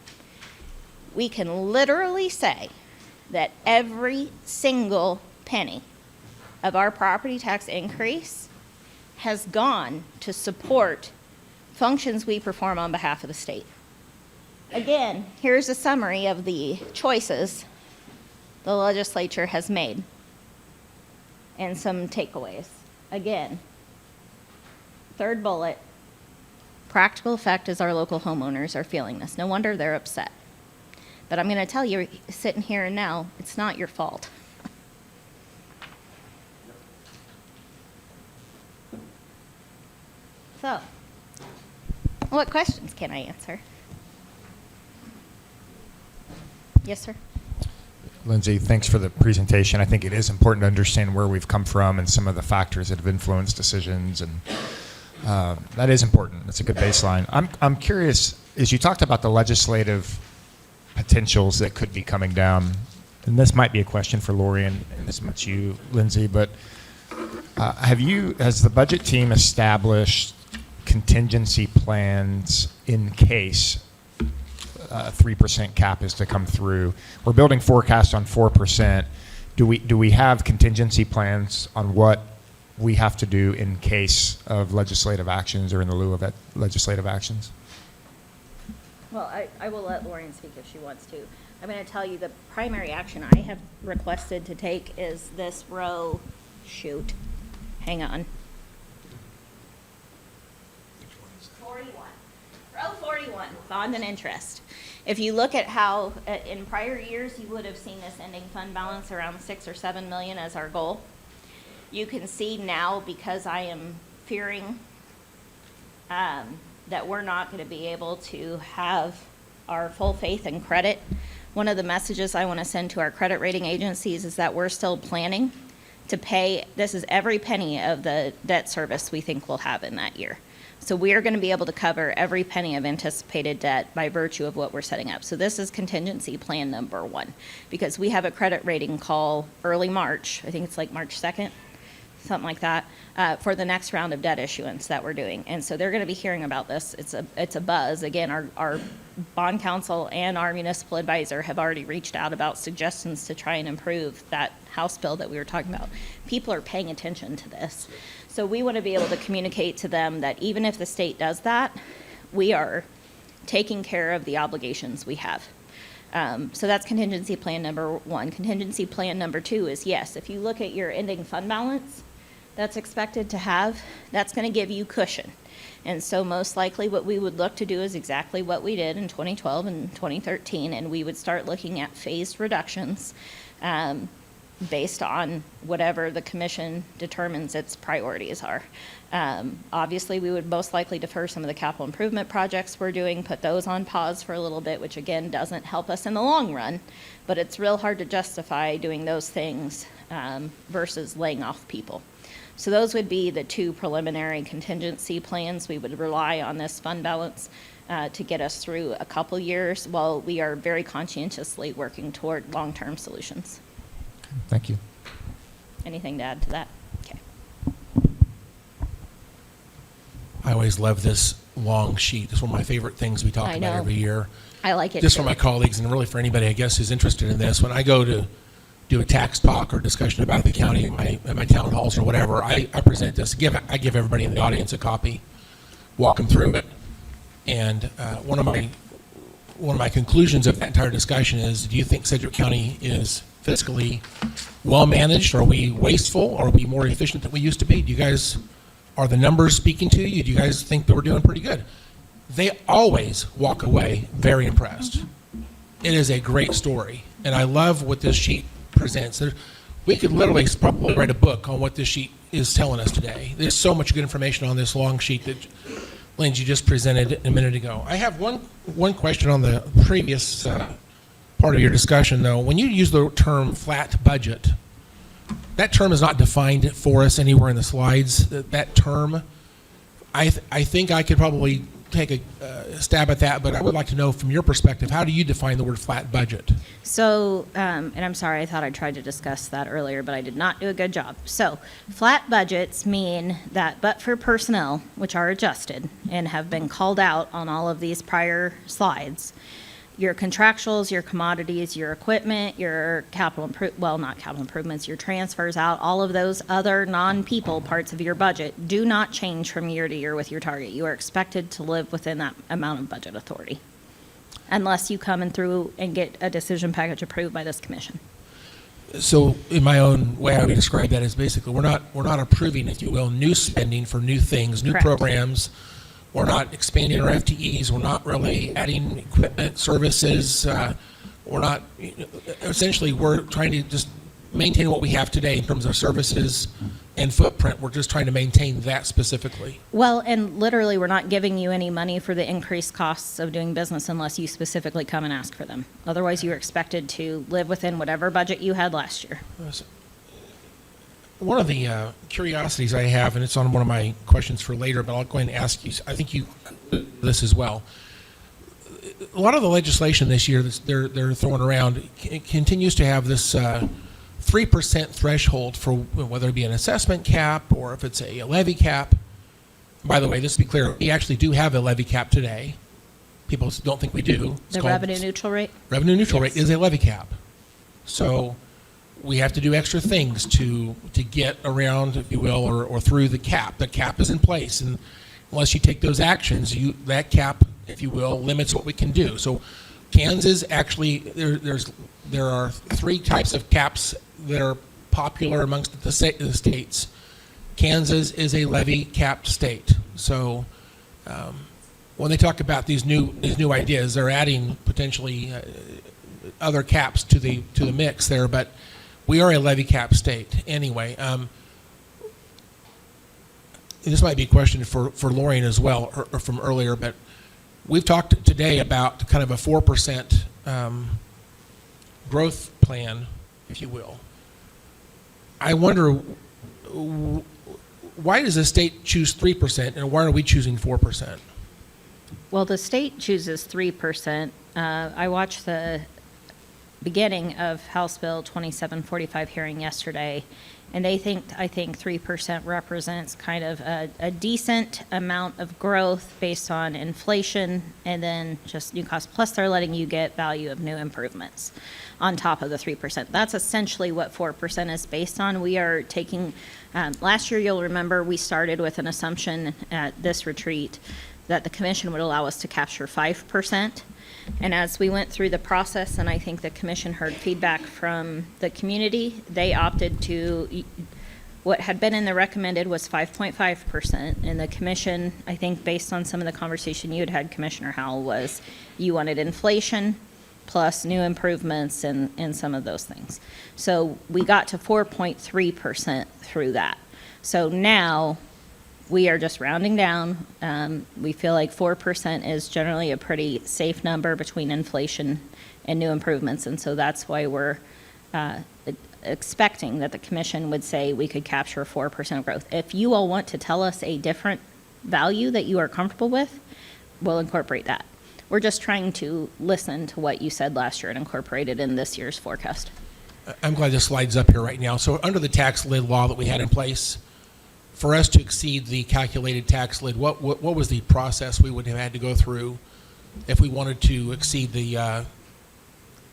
We can literally say that every single penny of our property tax increase has gone to support functions we perform on behalf of the state. Again, here's a summary of the choices the legislature has made and some takeaways. Again, third bullet, practical effect is our local homeowners are feeling this. No wonder they're upset. But I'm going to tell you, sitting here and now, it's not your fault. So, what questions can I answer? Yes, sir. Lindsay, thanks for the presentation. I think it is important to understand where we've come from and some of the factors that have influenced decisions, and that is important. That's a good baseline. I'm curious, as you talked about the legislative potentials that could be coming down, and this might be a question for Lori and as much you, Lindsay, but has the budget team established contingency plans in case 3% cap is to come through? We're building forecasts on 4%. Do we have contingency plans on what we have to do in case of legislative actions or in the lieu of legislative actions? Well, I will let Lauren speak if she wants to. I'm going to tell you the primary action I have requested to take is this row, shoot, hang on. 41. Row 41, bond and interest. If you look at how, in prior years, you would have seen this ending fund balance around 6 or 7 million as our goal. You can see now, because I am fearing that we're not going to be able to have our full faith and credit. One of the messages I want to send to our credit rating agencies is that we're still planning to pay, this is every penny of the debt service we think we'll have in that year. So we are going to be able to cover every penny of anticipated debt by virtue of what we're setting up. So this is contingency plan number 1, because we have a credit rating call early March. I think it's like March 2nd, something like that, for the next round of debt issuance that we're doing. And so they're going to be hearing about this. It's a buzz. Again, our bond counsel and our municipal advisor have already reached out about suggestions to try and improve that House bill that we were talking about. People are paying attention to this. So we want to be able to communicate to them that even if the state does that, we are taking care of the obligations we have. So that's contingency plan number 1. Contingency plan number 2 is, yes, if you look at your ending fund balance that's expected to have, that's going to give you cushion. And so most likely what we would look to do is exactly what we did in 2012 and 2013, and we would start looking at phased reductions based on whatever the commission determines its priorities are. Obviously, we would most likely defer some of the capital improvement projects we're doing, put those on pause for a little bit, which again doesn't help us in the long run, but it's real hard to justify doing those things versus laying off people. So those would be the 2 preliminary contingency plans. We would rely on this fund balance to get us through a couple years while we are very conscientiously working toward long-term solutions. Thank you. Anything to add to that? Okay. I always love this long sheet. It's one of my favorite things we talk I about know. every year. I like it Just too. for my colleagues and really for anybody, I guess, who's interested in this. When I go to do a tax talk or discussion about the county at my town halls or whatever, I present this. I give everybody in the audience a copy, walk them through it. And one of my conclusions of that entire discussion is, do you think Sedgwick County is fiscally well managed? Are we wasteful? Are we more efficient than we used to be? Are the numbers speaking to you? Do you guys think that we're doing pretty good? They always walk away very impressed. It is a great story, and I love what this sheet presents. We could literally probably write a book on what this sheet is telling us today. There's so much good information on this long sheet that Lindsay just presented a minute ago. I have one question on the previous part of your discussion, though. When you use the term flat budget, that term is not defined for us anywhere in the slides. That term, I think I could probably take a stab at that, but I would like to know from your perspective, how do you define the word flat budget? So, and I'm sorry, I thought I tried to discuss that earlier, but I did not do a good job. So, flat budgets mean that but for personnel, which are adjusted and have been called out on all of these prior slides, your contractuals, your commodities, your equipment, your not capital improvements, your transfers out, all of those other non-people parts of your budget do not change from year to year with your target. You are expected to live within that amount of budget authority, unless you come in through and get a decision package approved by this commission. So in my own way, I would describe that as basically we're not approving, if you will, new spending for new things, new Correct. programs. We're not expanding our FTEs. We're not really adding equipment, services. We're not, essentially, we're trying to just maintain what we have today in terms of services and footprint. We're just trying to maintain that specifically. Well, and literally, we're not giving you any money for the increased costs of doing business unless you specifically come and ask for them. Otherwise, you're expected to live within whatever budget you had last year. One of the curiosities I have, and it's on one of my questions for later, but I'll go ahead and ask you, I think you this as well. A lot of the legislation this year that they're throwing around continues to have this 3% threshold for whether it be an assessment cap or if it's a levy cap. By the way, just to be clear, we actually do have a levy cap today. People don't think we do. It's The called revenue neutral rate? Revenue neutral Yes. rate is a levy cap. So we have to do extra things to get around, if you will, or through the cap. The cap is in place, and unless you take those actions, that cap, if you will, limits what we can do. So Kansas actually, there are 3 types of caps that are popular amongst the states. Kansas is a levy capped state. So when they talk about these new ideas, they're adding potentially other caps to the mix there, but we are a levy cap state anyway. This might be a question for Lorraine as well, or from earlier, but we've talked today about kind of a 4% growth plan, if you will. I wonder, why does the state choose 3%, and why are we choosing 4%? Well, the state chooses 3%. I watched the beginning of House Bill 2745 hearing yesterday, and I think 3% represents kind of a decent amount of growth based on inflation and then just new costs. Plus, they're letting you get value of new improvements on top of the 3%. That's essentially what 4% is based on. We are taking, last year, you'll remember, we started with an assumption at this retreat that the commission would allow us to capture 5%. And as we went through the process, and I think the commission heard feedback from the community, they opted to, what had been in the recommended was 5.5%. And the commission, I think based on some of the conversation you had, Commissioner Howell, was you wanted inflation plus new improvements and some of those things. So we got to 4.3% through that. So now we are just rounding down. We feel like 4% is generally a pretty safe number between inflation and new improvements. And so that's why we're expecting that the commission would say we could capture 4% growth. If you all want to tell us a different value that you are comfortable with, we'll incorporate that. We're just trying to listen to what you said last year and incorporate it in this year's forecast. I'm glad this slide's up here right now. So under the tax lid law that we had in place, for us to exceed the calculated tax lid, what was the process we would have had to go through if we wanted to exceed the, and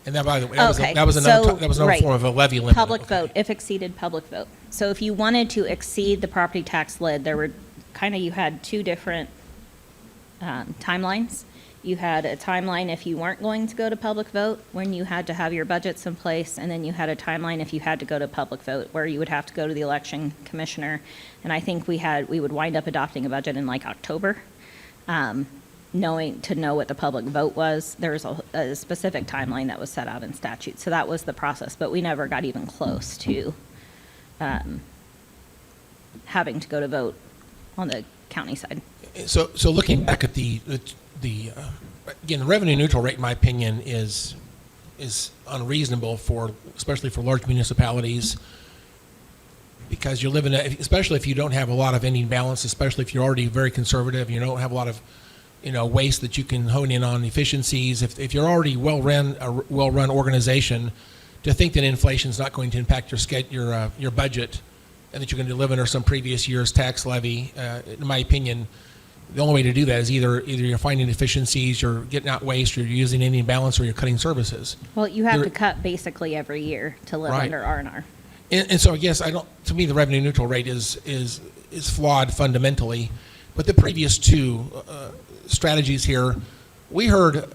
that, by the way, that was another right. form of a levy limit. Public Okay. vote, if exceeded, public vote. So if you wanted to exceed the property tax lid, there were you had 2 different timelines. You had a timeline if you weren't going to go to public vote, when you had to have your budgets in place, and then you had a timeline if you had to go to public vote, where you would have to go to the election commissioner. And I think we would wind up adopting a budget in like October, to know what the public vote was. There was a specific timeline that was set out in statute. So that was the process, but we never got even close to having to go to vote on the county side. So looking back at the again, the revenue neutral rate, in my opinion, is unreasonable especially for large municipalities, because you're living, especially if you don't have a lot of ending balance, especially if you're already very conservative, you don't have a lot of ways that you can hone in on efficiencies. If you're already a well-run organization, to think that inflation is not going to impact your budget, and that you're going to live under some previous year's tax levy, in my opinion, the only way to do that is either you're finding efficiencies, you're getting out waste, or you're using any balance, or you're cutting services. Well, you have There- to cut basically every year to live Right. under R&R. And so I guess to me, the revenue neutral rate is flawed fundamentally. But the previous two strategies here, we heard,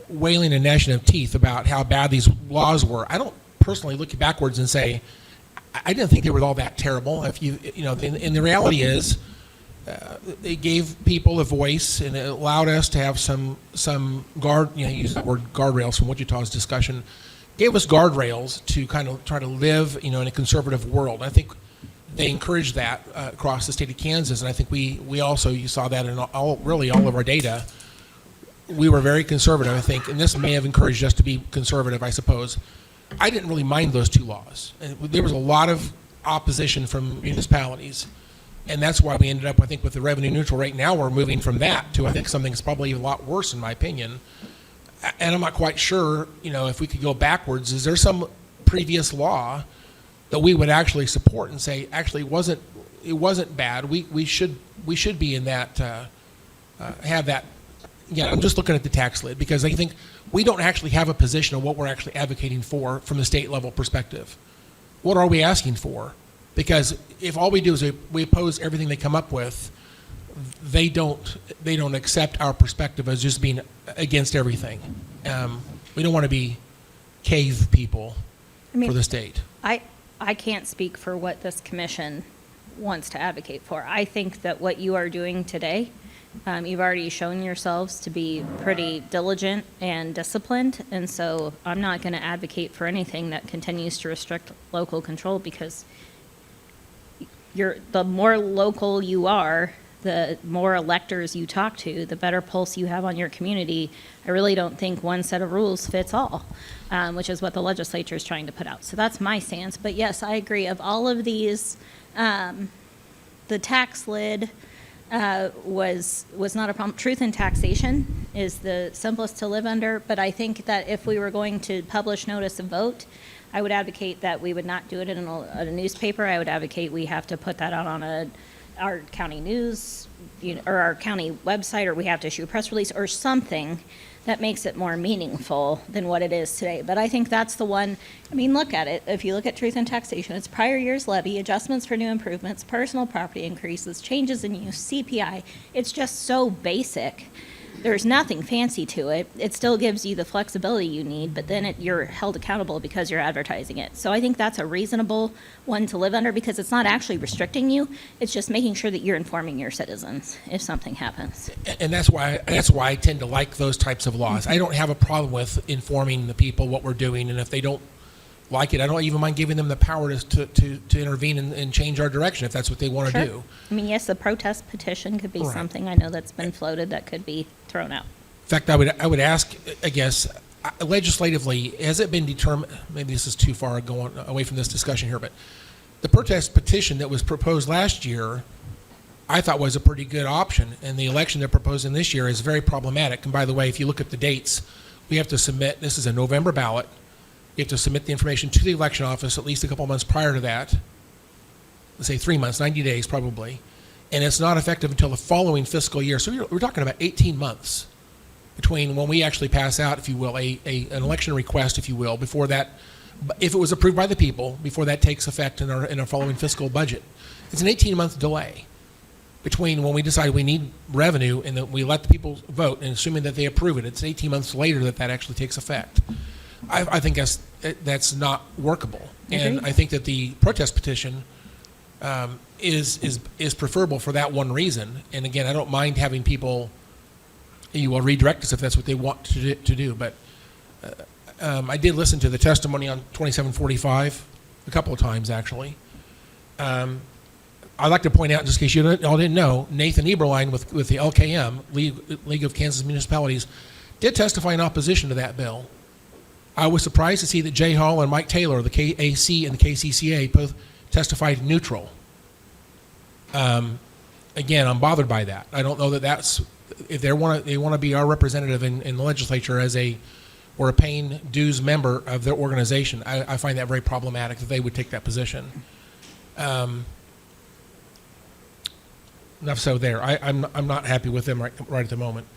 wailing and gnashing of teeth about how bad these laws were. I don't personally look backwards and say, I didn't think they were all that terrible. And the reality is, they gave people a voice, and it allowed us to have some use the word guardrails from Wichita's discussion, gave us guardrails to kind of try to live, in a conservative world. I think they encouraged that across the state of Kansas, and I think we also, you saw that in all of our data. We were very conservative, I think, and this may have encouraged us to be conservative, I suppose. I didn't really mind those two laws. And there was a lot of opposition from municipalities. And that's why we ended up, I think, with the revenue neutral rate. Now we're moving from that to, I think, something that's probably a lot worse, in my opinion. And I'm not quite sure, if we could go backwards. Is there some previous law that we would actually support and say, actually, it wasn't bad. We should be in that, have that. Yeah, I'm just looking at the tax lid, because I think we don't actually have a position of what we're actually advocating for from the state level perspective. What are we asking for? Because if all we do is we oppose everything they come up with, they don't accept our perspective as just being against everything. We don't want to be cave people for the state. I can't speak for what this commission wants to advocate for. I think that what you are doing today, you've already shown yourselves to be pretty diligent and disciplined, and so I'm not going to advocate for anything that continues to restrict local control, because the more local you are, the more electors you talk to, the better pulse you have on your community. I really don't think one set of rules fits all, which is what the legislature is trying to put out. So that's my stance. But yes, I agree. Of all of these, the tax lid was not a problem. Truth in taxation is the simplest to live under. But I think that if we were going to publish notice of vote, I would advocate that we would not do it in a newspaper. I would advocate we have to put that out on our county news, or our county website, or we have to issue a press release or something that makes it more meaningful than what it is today. But I think that's the one. Look at it. If you look at truth in taxation, it's prior year's levy, adjustments for new improvements, personal property increases, changes in use, CPI. It's just so basic. There's nothing fancy to it. It still gives you the flexibility you need, but then you're held accountable because you're advertising it. So I think that's a reasonable one to live under, because it's not actually restricting you. It's just making sure that you're informing your citizens if something happens. And that's why I tend to like those types of laws. I don't have a problem with informing the people what we're doing, and if they don't like it, I don't even mind giving them the power to intervene and change our direction if that's what they want to do. Yes, the protest petition could be Right. something I know that's been floated that could be thrown out. In fact, I would ask, I guess, legislatively, has it been determined, maybe this is too far going away from this discussion here, but the protest petition that was proposed last year, I thought was a pretty good option, and the election they're proposing this year is very problematic. And by the way, if you look at the dates, we have to submit, this is a November ballot, you have to submit the information to the election office at least a couple months prior to that, let's say 3 months, 90 days probably, and it's not effective until the following fiscal year. So we're talking about 18 months between when we actually pass out, if you will, an election request, if you will, before that, if it was approved by the people, before that takes effect in our following fiscal budget. It's an 18-month delay between when we decide we need revenue and that we let the people vote, and assuming that they approve it, it's 18 months later that actually takes effect. I think that's not workable. And Agreed. I think that the protest petition is preferable for that one reason. And again, I don't mind having people, you will redirect us if that's what they want to do. But I did listen to the testimony on 2745 a couple of times, actually. I'd like to point out, just in case you all didn't know, Nathan Eberlein with the LKM, League of Kansas Municipalities, did testify in opposition to that bill. I was surprised to see that Jay Hall and Mike Taylor, the KAC and the KCCA, both testified neutral. Again, I'm bothered by that. I don't know that that's if they want to be our representative in the legislature or a paying dues member of their organization, I find that very problematic that they would take that position. Enough so there. I'm not happy with them right at the moment.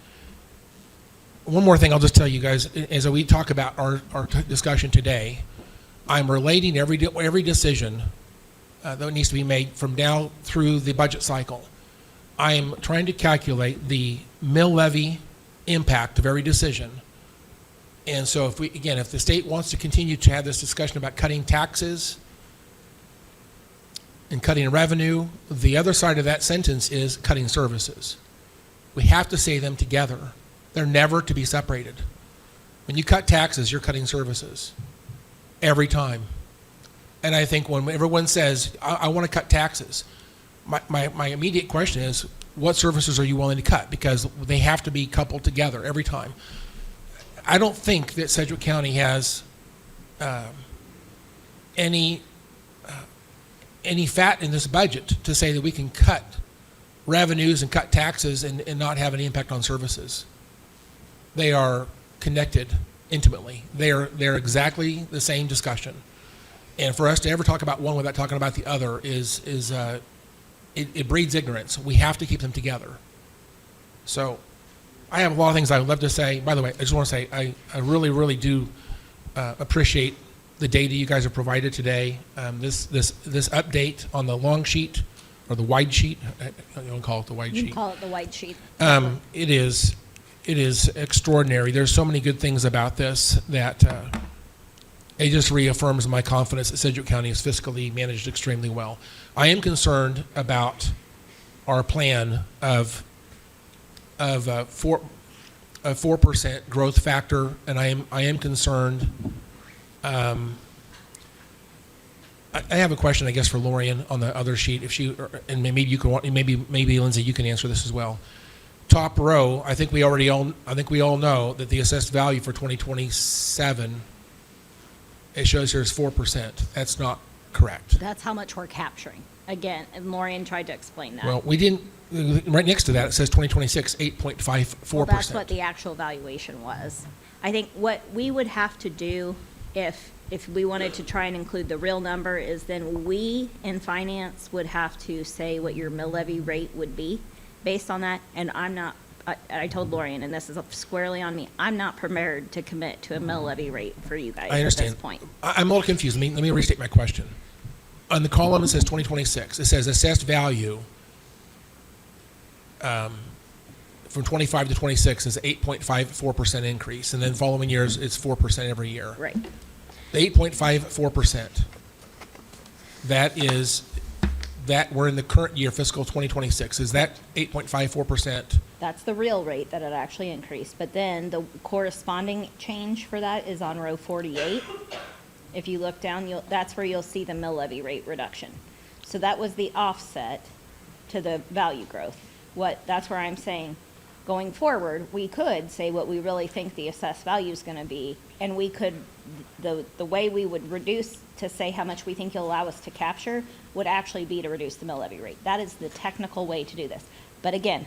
One more thing I'll just tell you guys, as we talk about our discussion today, I'm relating every decision that needs to be made from now through the budget cycle. I'm trying to calculate the mill levy impact of every decision. And so if the state wants to continue to have this discussion about cutting taxes and cutting revenue, the other side of that sentence is cutting services. We have to say them together. They're never to be separated. When you cut taxes, you're cutting services every time. And I think when everyone says, I want to cut taxes, my immediate question is, what services are you willing to cut? Because they have to be coupled together every time. I don't think that Sedgwick County has any fat in this budget to say that we can cut revenues and cut taxes and not have any impact on services. They are connected intimately. They're exactly the same discussion. And for us to ever talk about one without talking about the other it breeds ignorance. We have to keep them together. So I have a lot of things I would love to say. By the way, I just want to say I really, really do appreciate the data you guys have provided today. This update on the long sheet or the wide sheet. You don't call it the wide sheet. You can call it the white sheet. It is extraordinary. There's so many good things about this that it just reaffirms my confidence that Sedgwick County is fiscally managed extremely well. I am concerned about our plan of a 4% growth factor, and I am concerned. I have a question, I guess, for Lorian on the other sheet. And maybe you can, maybe Lindsay, you can answer this as well. Top row, I think we all know that the assessed value for 2027, it shows here is 4%. That's not correct. That's how much we're capturing. Again, and Lorian tried to explain that. Well, we didn't. Right next to that, it says 2026, 8.54%. Well, that's what the actual valuation was. I think what we would have to do if we wanted to try and include the real number is then we in finance would have to say what your mill levy rate would be based on that. And I told Lorian, and this is squarely on me, I'm not prepared to commit to a mill levy rate for you guys I understand. at this point. I'm a little confused. Let me restate my question. On the column, it says 2026. It says assessed value from 25 to 26 is 8.54% increase, and then following years it's 4% every year. Right. The 8.54%, that we're in the current year, fiscal 2026. Is that 8.54%? That's the real rate that it actually increased. But then the corresponding change for that is on row 48. If you look down, that's where you'll see the mill levy rate reduction. So that was the offset to the value growth. That's where I'm saying, going forward, we could say what we really think the assessed value is going to be, and we could, the way we would reduce to say how much we think you'll allow us to capture would actually be to reduce the mill levy rate. That is the technical way to do this. But again,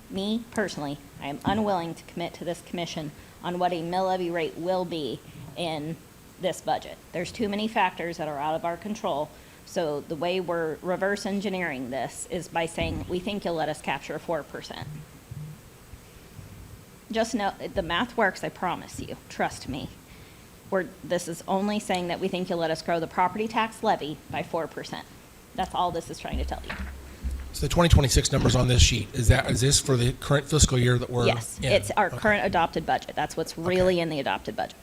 me personally, I am unwilling to commit to this commission on what a mill levy rate will be in this budget. There's too many factors that are out of our control. So the way we're reverse engineering this is by saying, we think you'll let us capture 4%. Just know, the math works, I promise you. Trust me. This is only saying that we think you'll let us grow the property tax levy by 4%. That's all this is trying to tell you. So the 2026 numbers on this sheet, is this for the current fiscal year that we're in? Yes, it's our current adopted budget. That's what's really in the adopted budget.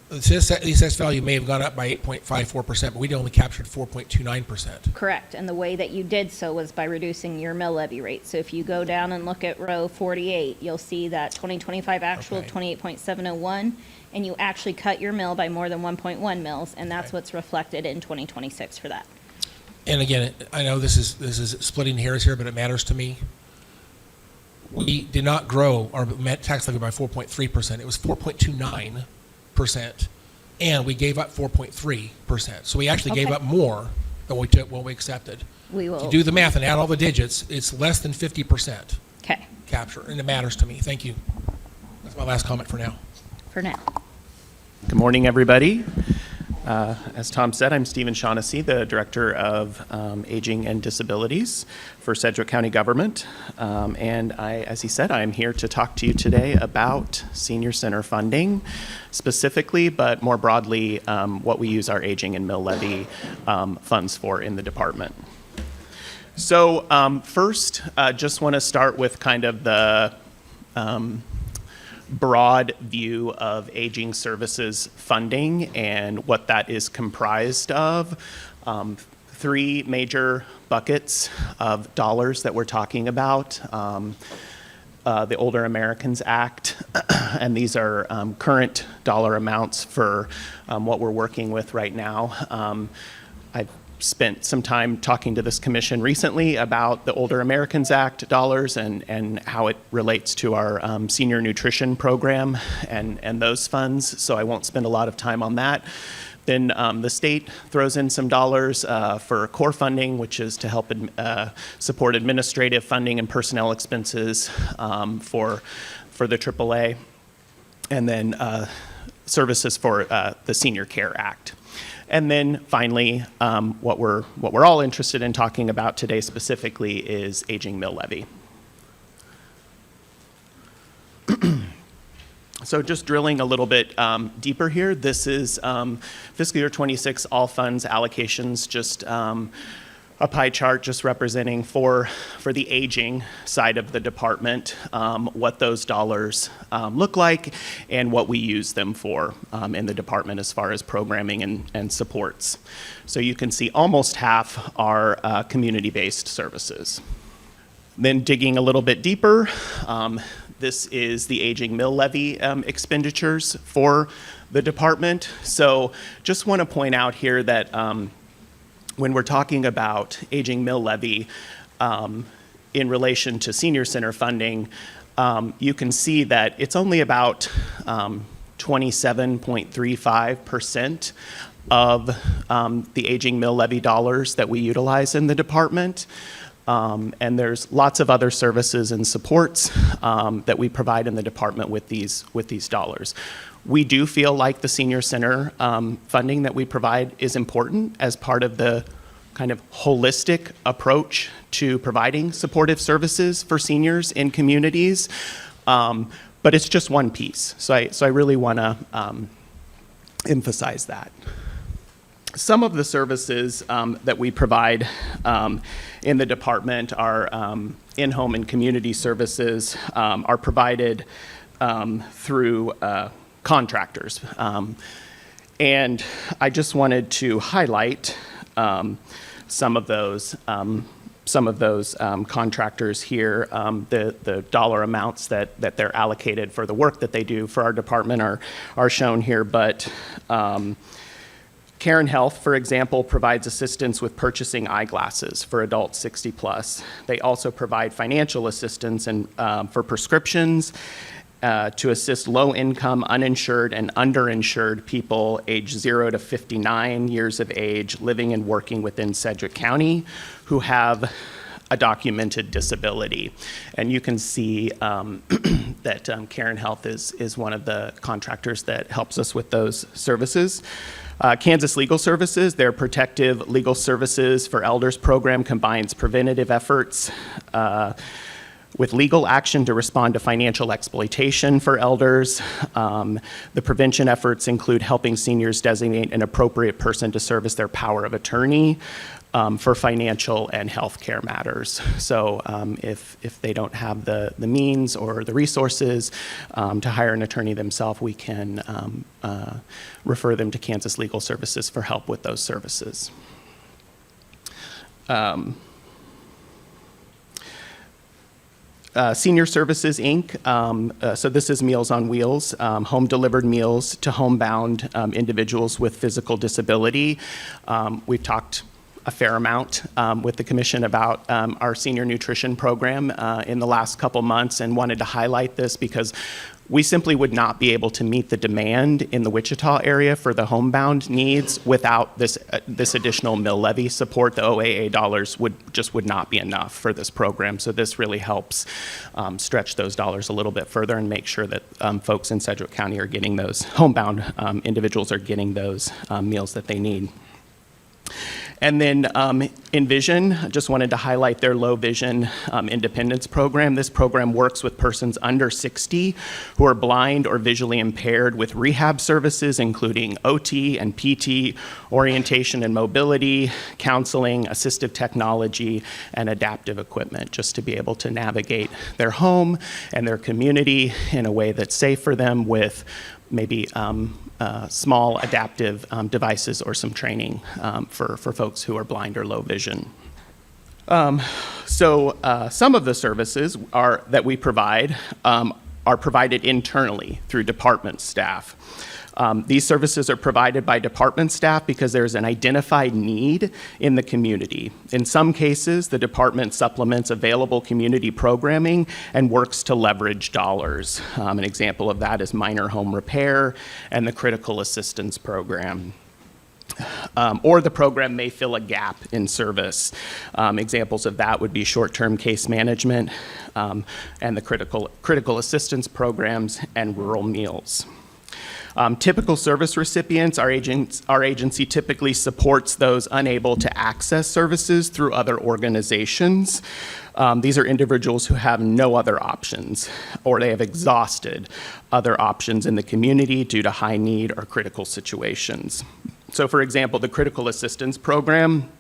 The assessed value may have gone up by 8.54%, but we only captured 4.29%. Correct, and the way that you did so was by reducing your mill levy rate. So if you go down and look at row 48, you'll see that 2025 actual of 28.701, and you actually cut your mill by more than 1.1 mills, and that's what's reflected in 2026 for that. And again, I know this is splitting hairs here, but it matters to me. We did not grow our tax levy by 4.3%. It was 4.29%, and we gave up 4.3%. So we actually gave up more than what we accepted. We will. If you do the math and add all the digits, it's less than 50%. Okay. capture, and it matters to me. Thank you. That's my last comment for now. For now. Good morning, everybody. As Tom said, I'm Stephen Shaughnessy, the Director of Aging and Disabilities for Sedgwick County Government. And as he said, I'm here to talk to you today about senior center funding specifically, but more broadly, what we use our aging and mill levy funds for in the department. So first, just want to start with kind of the broad view of aging services funding and what that is comprised of. Three major buckets of dollars that we're talking about. The Older Americans Act, and these are current dollar amounts for what we're working with right now. I've spent some time talking to this commission recently about the Older Americans Act dollars and how it relates to our senior nutrition program and those funds, so I won't spend a lot of time on that. Then the state throws in some dollars for core funding, which is to help support administrative funding and personnel expenses for the AAA, and then services for the Senior Care Act. And then finally, what we're all interested in talking about today specifically is aging mill levy. So just drilling a little bit deeper here, this is fiscal year 26 all funds allocations, just a pie chart just representing for the aging side of the department, what those dollars look like and what we use them for in the department as far as programming and supports. So you can see almost half are community-based services. Then digging a little bit deeper, this is the aging mill levy expenditures for the department. So just want to point out here that when we're talking about aging mill levy in relation to senior center funding, you can see that it's only about 27.35% of the aging mill levy dollars that we utilize in the department. And there's lots of other services and supports that we provide in the department with these dollars. We do feel like the senior center funding that we provide is important as part of the kind of holistic approach to providing supportive services for seniors in communities, but it's just one piece. So I really want to emphasize that. Some of the services that we provide in the department are in-home and community services are provided through contractors. And I just wanted to highlight some of those contractors here. The dollar amounts that they're allocated for the work that they do for our department are shown here, but Cairn Health, for example, provides assistance with purchasing eyeglasses for adults 60 plus. They also provide financial assistance for prescriptions to assist low-income, uninsured, and underinsured people aged 0 to 59 years of age living and working within Sedgwick County who have a documented disability. And you can see that Cairn Health is one of the contractors that helps us with those services. Kansas Legal Services, their Protective Legal Services for Elders program combines preventative efforts with legal action to respond to financial exploitation for elders. The prevention efforts include helping seniors designate an appropriate person to serve as their power of attorney for financial and health care matters. So if they don't have the means or the resources to hire an attorney themselves, we can refer them to Kansas Legal Services for help with those services. Senior Services, Inc., so this is Meals on Wheels, home-delivered meals to homebound individuals with physical disability. We've talked a fair amount with the commission about our senior nutrition program in the last couple months and wanted to highlight this because we simply would not be able to meet the demand in the Wichita area for the homebound needs without this additional mill levy support. The OAA dollars would not be enough for this program. So this really helps stretch those dollars a little bit further and make sure that folks in Sedgwick County are getting those homebound individuals are getting those meals that they need. And then Envision, I just wanted to highlight their low vision independence program. This program works with persons under 60 who are blind or visually impaired with rehab services, including OT and PT, orientation and mobility, counseling, assistive technology, and adaptive equipment, just to be able to navigate their home and their community in a way that's safe for them with maybe small adaptive devices or some training for folks who are blind or low vision. Some of the services that we provide are provided internally through department staff. These services are provided by department staff because there's an identified need in the community. In some cases, the department supplements available community programming and works to leverage dollars. An example of that is minor home repair and the critical assistance program. Or the program may fill a gap in service. Examples of that would be short-term case management and the critical assistance programs and rural meals. Typical service recipients, our agency typically supports those unable to access services through other organizations. These are individuals who have no other options, or they have exhausted other options in the community due to high need or critical situations. So for example, the critical assistance program,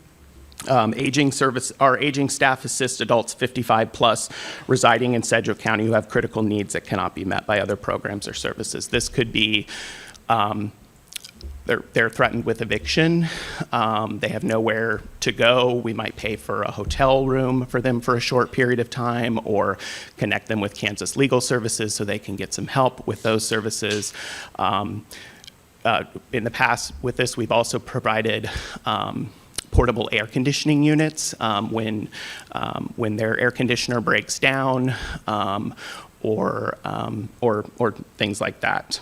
our aging staff assists adults 55 plus residing in Sedgwick County who have critical needs that cannot be met by other programs or services. This could be they're threatened with eviction, they have nowhere to go. We might pay for a hotel room for them for a short period of time, or connect them with Kansas Legal Services so they can get some help with those services. In the past with this, we've also provided portable air conditioning units when their air conditioner breaks down, or things like that.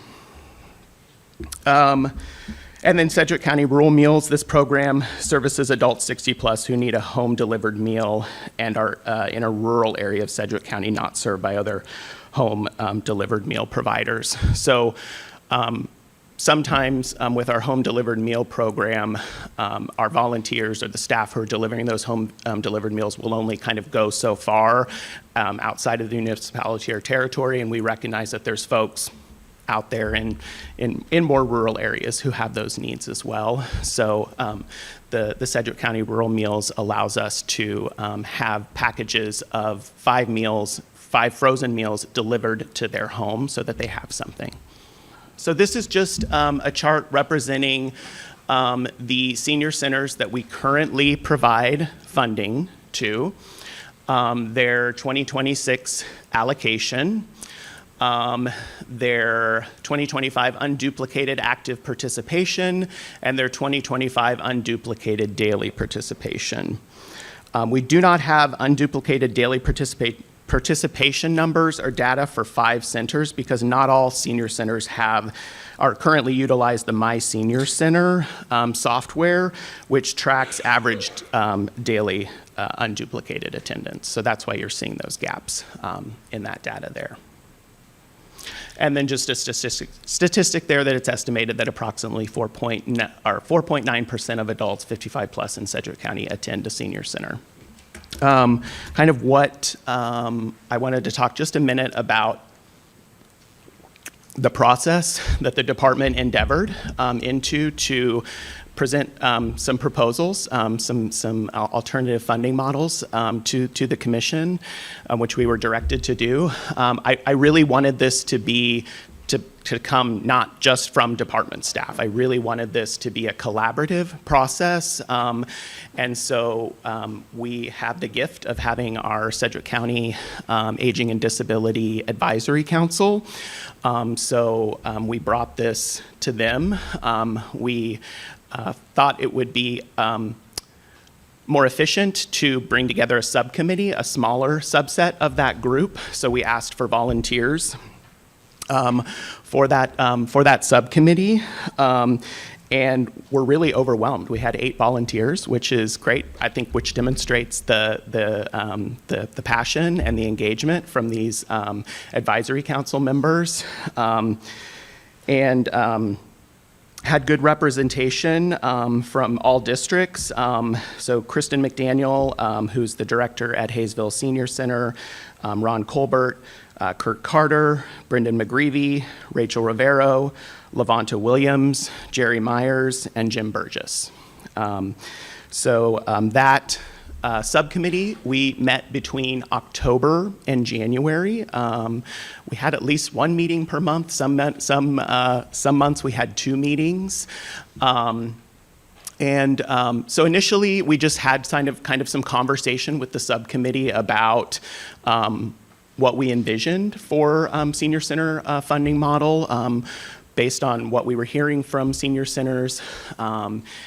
And then Sedgwick County Rural Meals, this program services adults 60 plus who need a home delivered meal and are in a rural area of Sedgwick County not served by other home delivered meal providers. So sometimes with our home delivered meal program, our volunteers or the staff who are delivering those home delivered meals will only kind of go so far outside of the municipality or territory, and we recognize that there's folks out there in more rural areas who have those needs as well. So the Sedgwick County Rural Meals allows us to have packages of 5 frozen meals delivered to their home so that they have something. So this is just a chart representing the senior centers that we currently provide funding to, their 2026 allocation, their 2025 unduplicated active participation, and their 2025 unduplicated daily participation. We do not have unduplicated daily participation numbers or data for 5 centers because not all senior centers are currently utilize the My Senior Center software, which tracks averaged daily unduplicated attendance. So that's why you're seeing those gaps in that data there. And then just a statistic there that it's estimated that approximately 4.9% of adults 55 plus in Sedgwick County attend a senior center. Kind of what I wanted to talk just a minute about the process that the department endeavored into to present some proposals, some alternative funding models to the commission, which we were directed to do. I really wanted this to come not just from department staff. I really wanted this to be a collaborative process. And so we have the gift of having our Sedgwick County Aging and Disability Advisory Council. So we brought this to them. We thought it would be more efficient to bring together a subcommittee, a smaller subset of that group. So we asked for volunteers. for that subcommittee. And we're really overwhelmed. We had 8 volunteers, which is great, I think, which demonstrates the passion and the engagement from these advisory council members. Had good representation from all districts. So Kristen McDaniel, who's the director at Hayesville Senior Center, Ron Colbert, Kurt Carter, Brendan McGreevy, Rachel Rivero, Levanta Williams, Jerry Myers, and Jim Burgess. That subcommittee, we met between October and January. We had at least 1 meeting per month. Some months we had 2 meetings. So initially, we just had kind of some conversation with the subcommittee about what we envisioned for senior center funding model. Based on what we were hearing from senior centers,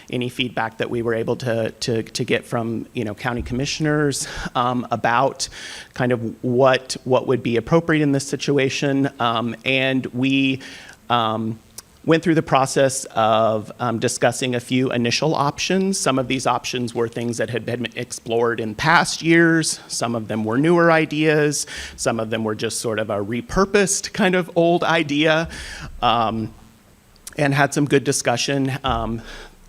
any feedback that we were able to get from county commissioners about kind of what would be appropriate in this situation, and we went through the process of discussing a few initial options. Some of these options were things that had been explored in past years. Some of them were newer ideas. Some of them were just sort of a repurposed kind of old idea, and had some good discussion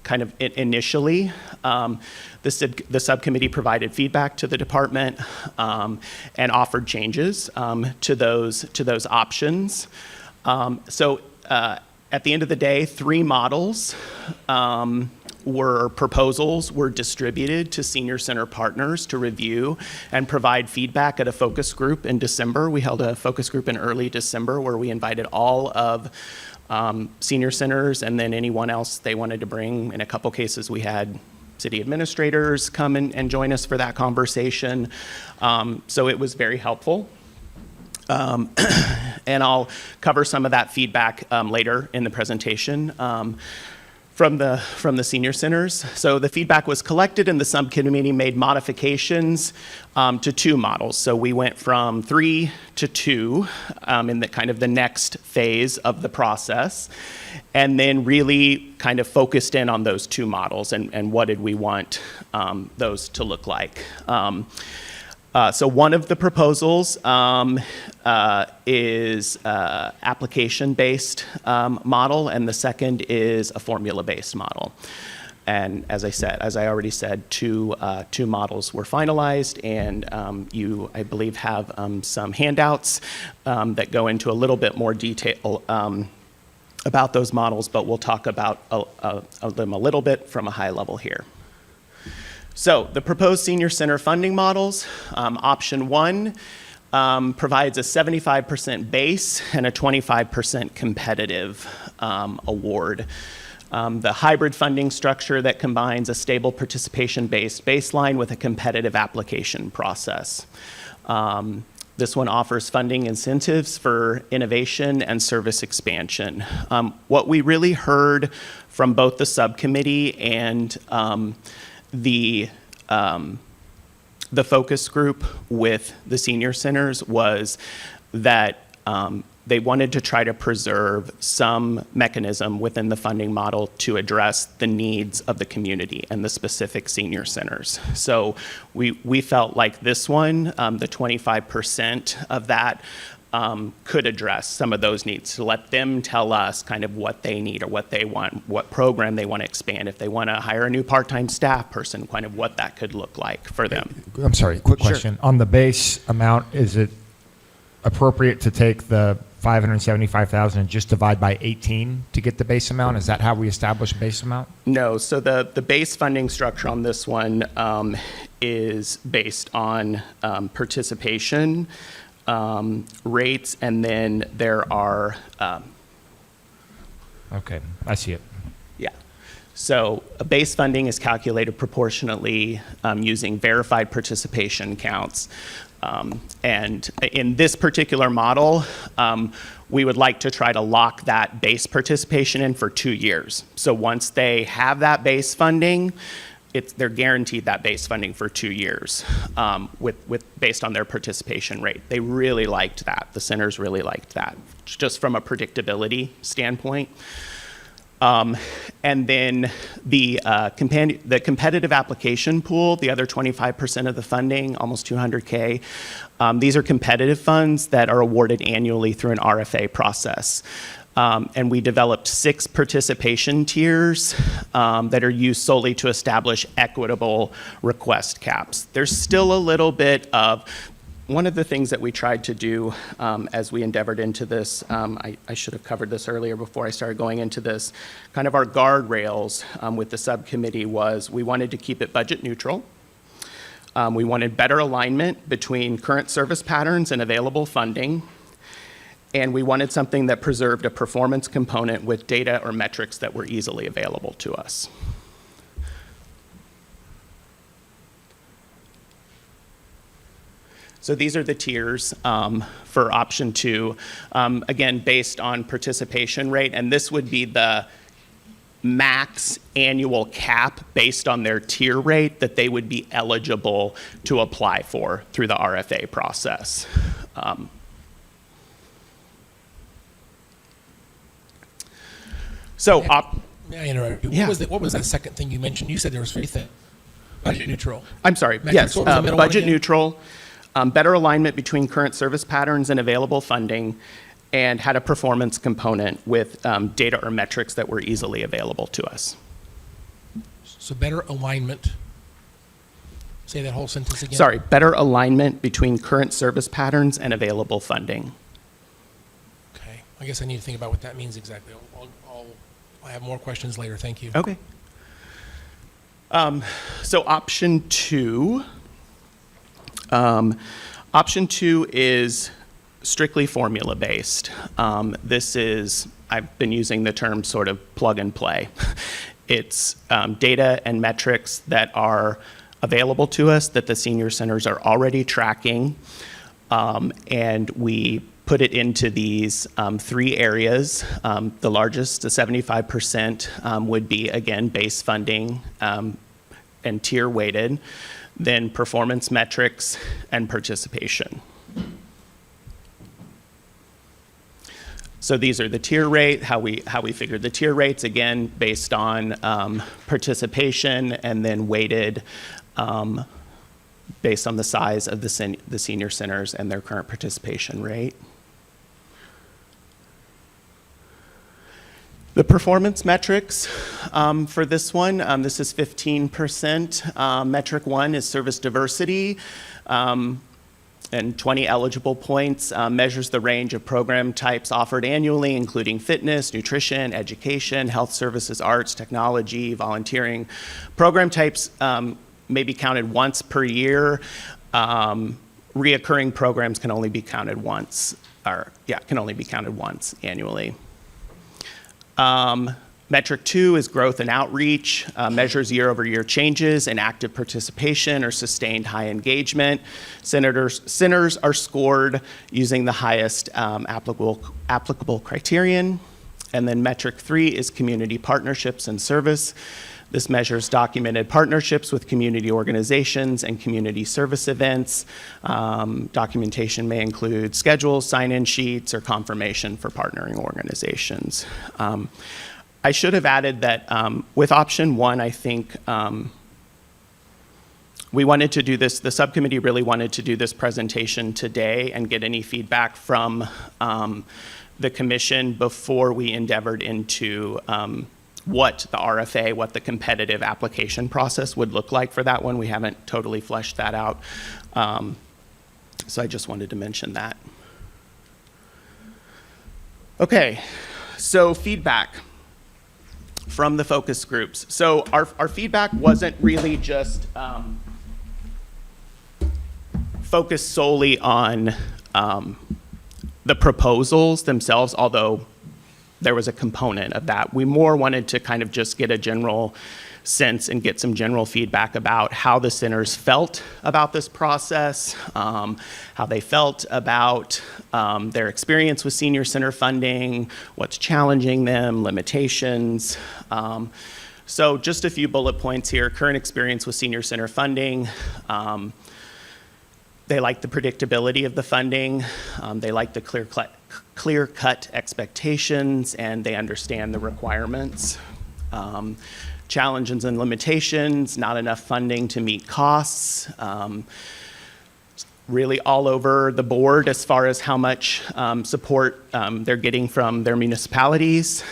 kind of initially. The subcommittee provided feedback to the department and offered changes to those options. At the end of the day, 3 models proposals were distributed to senior center partners to review and provide feedback at a focus group in December. We held a focus group in early December where we invited all of senior centers and then anyone else they wanted to bring. In a couple cases, we had city administrators come and join us for that conversation. So it was very helpful. And I'll cover some of that feedback later in the presentation from the senior centers. So the feedback was collected and the subcommittee made modifications to 2 models. So we went from 3 to 2 in the kind of the next phase of the process, and then really kind of focused in on those 2 models and what did we want those to look like. So one of the proposals is application-based model, and the second is a formula-based model. And as I already said, two models were finalized, and you, I believe, have some handouts that go into a little bit more detail about those models, but we'll talk about them a little bit from a high level here. So the proposed senior center funding models, option 1 provides a 75% base and a 25% competitive award. The hybrid funding structure that combines a stable participation-based baseline with a competitive application process. This one offers funding incentives for innovation and service expansion. What we really heard from both the subcommittee and the focus group with the senior centers was that they wanted to try to preserve some mechanism within the funding model to address the needs of the community and the specific senior centers. So we felt like this one, the 25% of that, could address some of those needs, to let them tell us kind of what they need or what they want, what program they want to expand, if they want to hire a new part-time staff person, kind of what that could look like for them. I'm sorry, quick Sure. question. On the base amount, is it appropriate to take the $575,000 and just divide by 18 to get the base amount? Is that how we establish a base amount? No, so the base funding structure on this one is based on participation rates, and then there are Okay, I see it. yeah. So base funding is calculated proportionately using verified participation counts. And in this particular model, we would like to try to lock that base participation in for 2 years. So once they have that base funding, they're guaranteed that base funding for 2 years based on their participation rate. They really liked that. The centers really liked that, just from a predictability standpoint. And then the competitive application pool, the other 25% of the funding, almost $200K, these are competitive funds that are awarded annually through an RFA process. And we developed 6 participation tiers that are used solely to establish equitable request caps. There's still a little bit of, one of the things that we tried to do as we endeavored into this, I should have covered this earlier before I started going into this, kind of our guardrails with the subcommittee was we wanted to keep it budget neutral. We wanted better alignment between current service patterns and available funding. And we wanted something that preserved a performance component with data or metrics that were easily available to us. So these are the tiers for option 2, again, based on participation rate. And this would be the max annual cap based on their tier rate that they would be eligible to apply for through the RFA process. May I interrupt you? Yeah. What was that second thing you mentioned? You said there was 3 things. Budget neutral. I'm sorry, Metrics, yes, what was the middle one budget again? neutral, better alignment between current service patterns and available funding, and had a performance component with data or metrics that were easily available to us. So better alignment. Say that whole sentence again. Sorry, better alignment between current service patterns and available funding. Okay. I guess I need to think about what that means exactly. I'll have more questions later. Thank you. Okay. So option 2. Option 2 is strictly formula-based. This is, I've been using the term sort of plug and play. It's data and metrics that are available to us that the senior centers are already tracking, and we put it into these 3 areas. The largest, the 75%, would be, again, base funding and tier weighted, then performance metrics and participation. So these are the tier rate, how we figured the tier rates, again, based on participation and then weighted based on the size of the senior centers and their current participation rate. The performance metrics for this one, this is 15%. Metric 1 is service diversity, and 20 eligible points, measures the range of program types offered annually, including fitness, nutrition, education, health services, arts, technology, volunteering. Program types may be counted once per year. Reoccurring programs can only be counted once, annually. Metric 2 is growth and outreach, measures year-over-year changes in active participation or sustained high engagement. Centers are scored using the highest applicable criterion. And then metric 3 is community partnerships and service. This measures documented partnerships with community organizations and community service events. Documentation may include schedules, sign-in sheets, or confirmation for partnering organizations. I should have added that with option 1, I think we wanted to do this, the subcommittee really wanted to do this presentation today and get any feedback from the commission before we endeavored into what the RFA, what the competitive application process would look like for that one. We haven't totally fleshed that out. So I just wanted to mention that. Okay, so feedback from the focus groups. So our feedback wasn't really just focused solely on the proposals themselves, although there was a component of that. We more wanted to kind of just get a general sense and get some general feedback about how the centers felt about this process, how they felt about their experience with senior center funding, what's challenging them, limitations. So just a few bullet points here. Current experience with senior center funding. They like the predictability of the funding. They like the clear-cut expectations, and they understand the requirements. Challenges and limitations, not enough funding to meet costs. Really all over the board as far as how much support they're getting from their municipalities.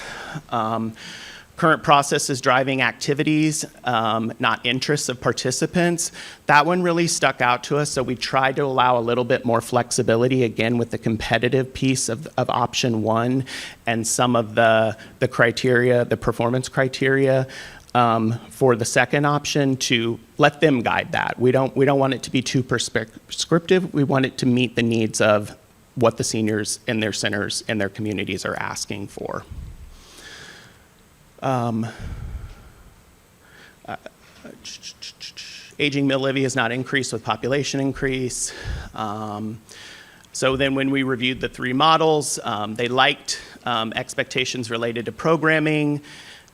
Current process is driving activities, not interests of participants. That one really stuck out to us, so we tried to allow a little bit more flexibility, again, with the competitive piece of option one and some of the criteria, the performance criteria for the second option, to let them guide that. We don't want it to be too prescriptive. We want it to meet the needs of what the seniors in their centers and their communities are asking for. Aging mill levy has not increased with population increase. So then when we reviewed the three models, they liked expectations related to programming.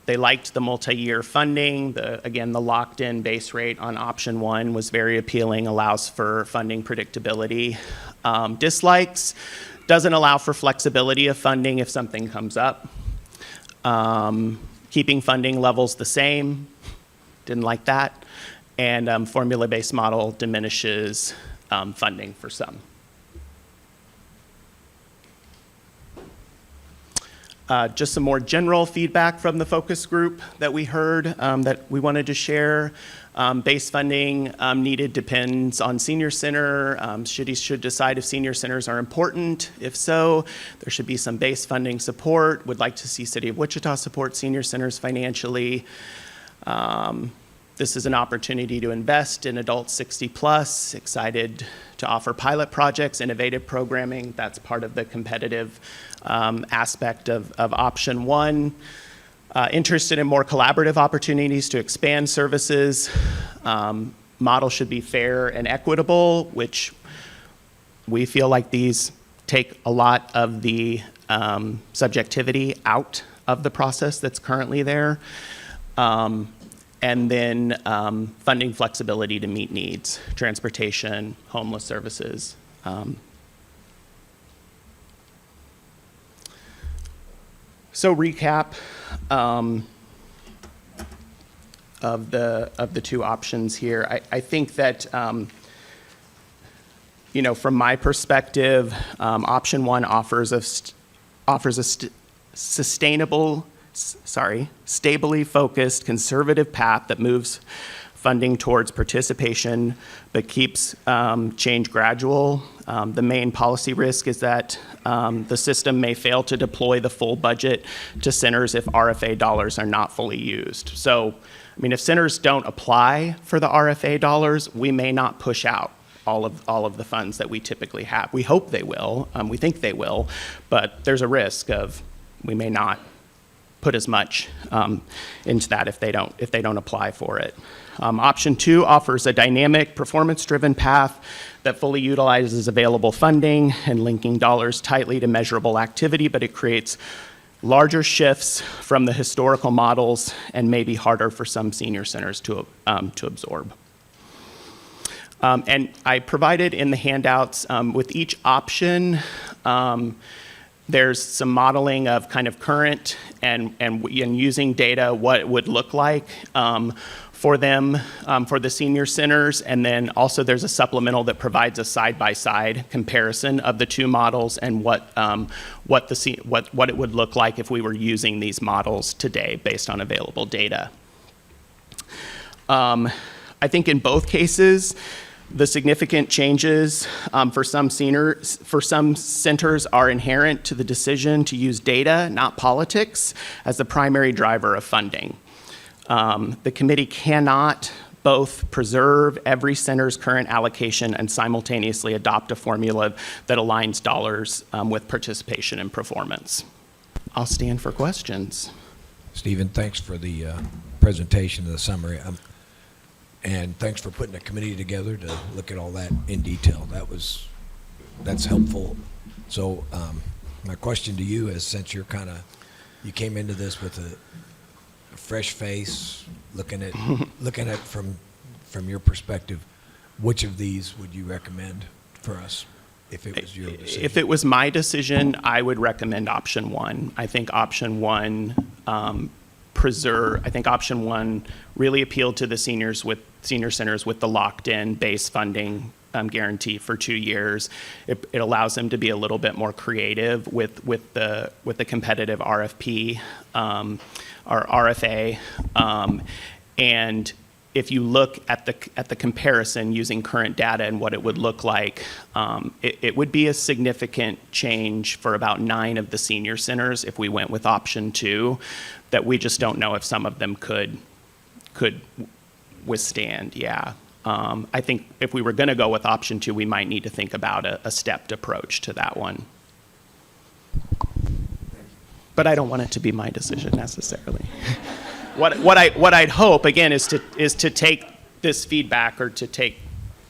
They liked the multi-year funding. Again, the locked-in base rate on option one was very appealing, allows for funding predictability. Dislikes, doesn't allow for flexibility of funding if something comes up. Keeping funding levels the same, didn't like that. And formula-based model diminishes funding for some. Just some more general feedback from the focus group that we heard that we wanted to share. Base funding needed depends on senior center. Should decide if senior centers are important. If so, there should be some base funding support. Would like to see City of Wichita support senior centers financially. This is an opportunity to invest in adults 60 plus. Excited to offer pilot projects, innovative programming. That's part of the competitive aspect of option one. Interested in more collaborative opportunities to expand services. Model should be fair and equitable, which we feel like these take a lot of the subjectivity out of the process that's currently there. And then funding flexibility to meet needs, transportation, homeless services. So recap of the two options here. I think that you know, from my perspective, option one offers a stably focused conservative path that moves funding towards participation, but keeps change gradual. The main policy risk is that the system may fail to deploy the full budget to centers if RFA dollars are not fully used. So, I mean, if centers don't apply for the RFA dollars, we may not push out all of the funds that we typically have. We hope they will, we think they will, but there's a risk of we may not put as much into that if they don't apply for it. Option two offers a dynamic, performance-driven path that fully utilizes available funding and linking dollars tightly to measurable activity, but it creates larger shifts from the historical models and may be harder for some senior centers to absorb. And I provided in the handouts with each option, there's some modeling of kind of current and using data, what it would look like for them, for the senior centers. And then also there's a supplemental that provides a side-by-side comparison of the two models and what it would look like if we were using these models today based on available data. I think in both cases, the significant changes for some centers are inherent to the decision to use data, not politics, as the primary driver of funding. The committee cannot both preserve every center's current allocation and simultaneously adopt a formula that aligns dollars with participation and performance. I'll stand for questions. Stephen, thanks for the presentation and the summary. And thanks for putting a committee together to look at all that in detail. That's helpful. So my question to you is, since you came into this with a fresh face, looking at from your perspective, which of these would you recommend for us if it was your decision? If it was my decision, I would recommend option one. I think option one option one really appealed to the senior centers with the locked-in base funding guarantee for 2 years. It allows them to be a little bit more creative with the competitive RFP or RFA, and if you look at the comparison using current data and what it would look like, it would be a significant change for about 9 of the senior centers if we went with option 2, that we just don't know if some of them could withstand. Yeah. I think if we were going to go with option 2, we might need to think about a stepped approach to that one. But I don't want it to be my decision necessarily. What I'd hope again is to take this feedback, or to take,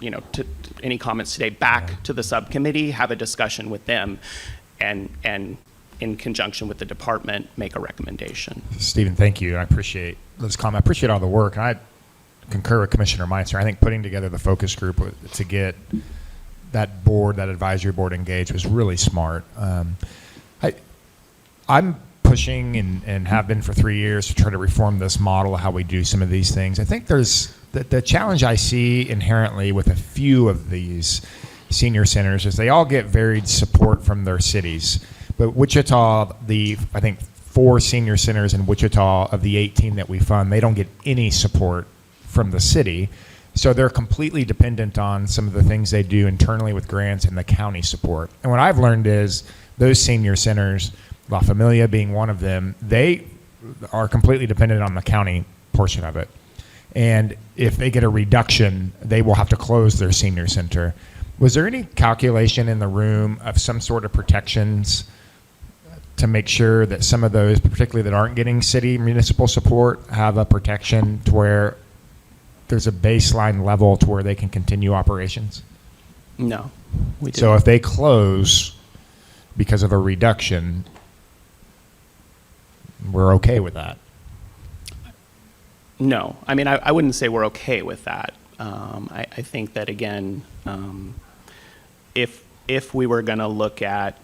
to any comments today back to the subcommittee, have a discussion with them, and in conjunction with the department, make a recommendation. Stephen, thank you. I appreciate those comments. I appreciate all the work, and I concur with Commissioner Meitzer. I think putting together the focus group to get that board, that advisory board engaged, was really smart. I'm pushing and have been for 3 years to try to reform this model of how we do some of these things. I think there's the challenge I see inherently with a few of these senior centers is they all get varied support from their cities. But Wichita, I think 4 senior centers in Wichita of the 18 that we fund, they don't get any support from the city. So they're completely dependent on some of the things they do internally with grants and the county support. And what I've learned is those senior centers, La Familia being one of them, they are completely dependent on the county portion of it. And if they get a reduction, they will have to close their senior center. Was there any calculation in the room of some sort of protections to make sure that some of those, particularly that aren't getting city municipal support, have a protection to where there's a baseline level to where they can continue operations? No, we didn't. So if they close because of a reduction, we're okay with that? No, I mean, I wouldn't say we're okay with that. I think that, again, if we were going to look at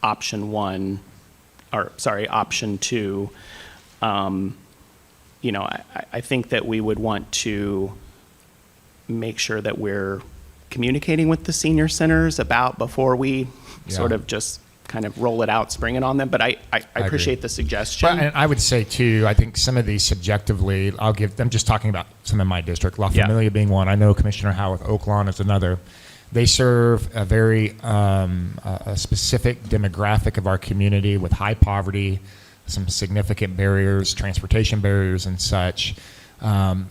option 2, I think that we would want to make sure that we're communicating with the senior centers about before we sort of just kind of roll it out, spring it on them. But I appreciate the suggestion. Well, and I would say too, I think some of these subjectively, I'm just talking about some in my district, La Familia being one. I know Commissioner Howe with Oaklawn is another. They serve a very a specific demographic of our community with high poverty, some significant barriers, transportation barriers and such.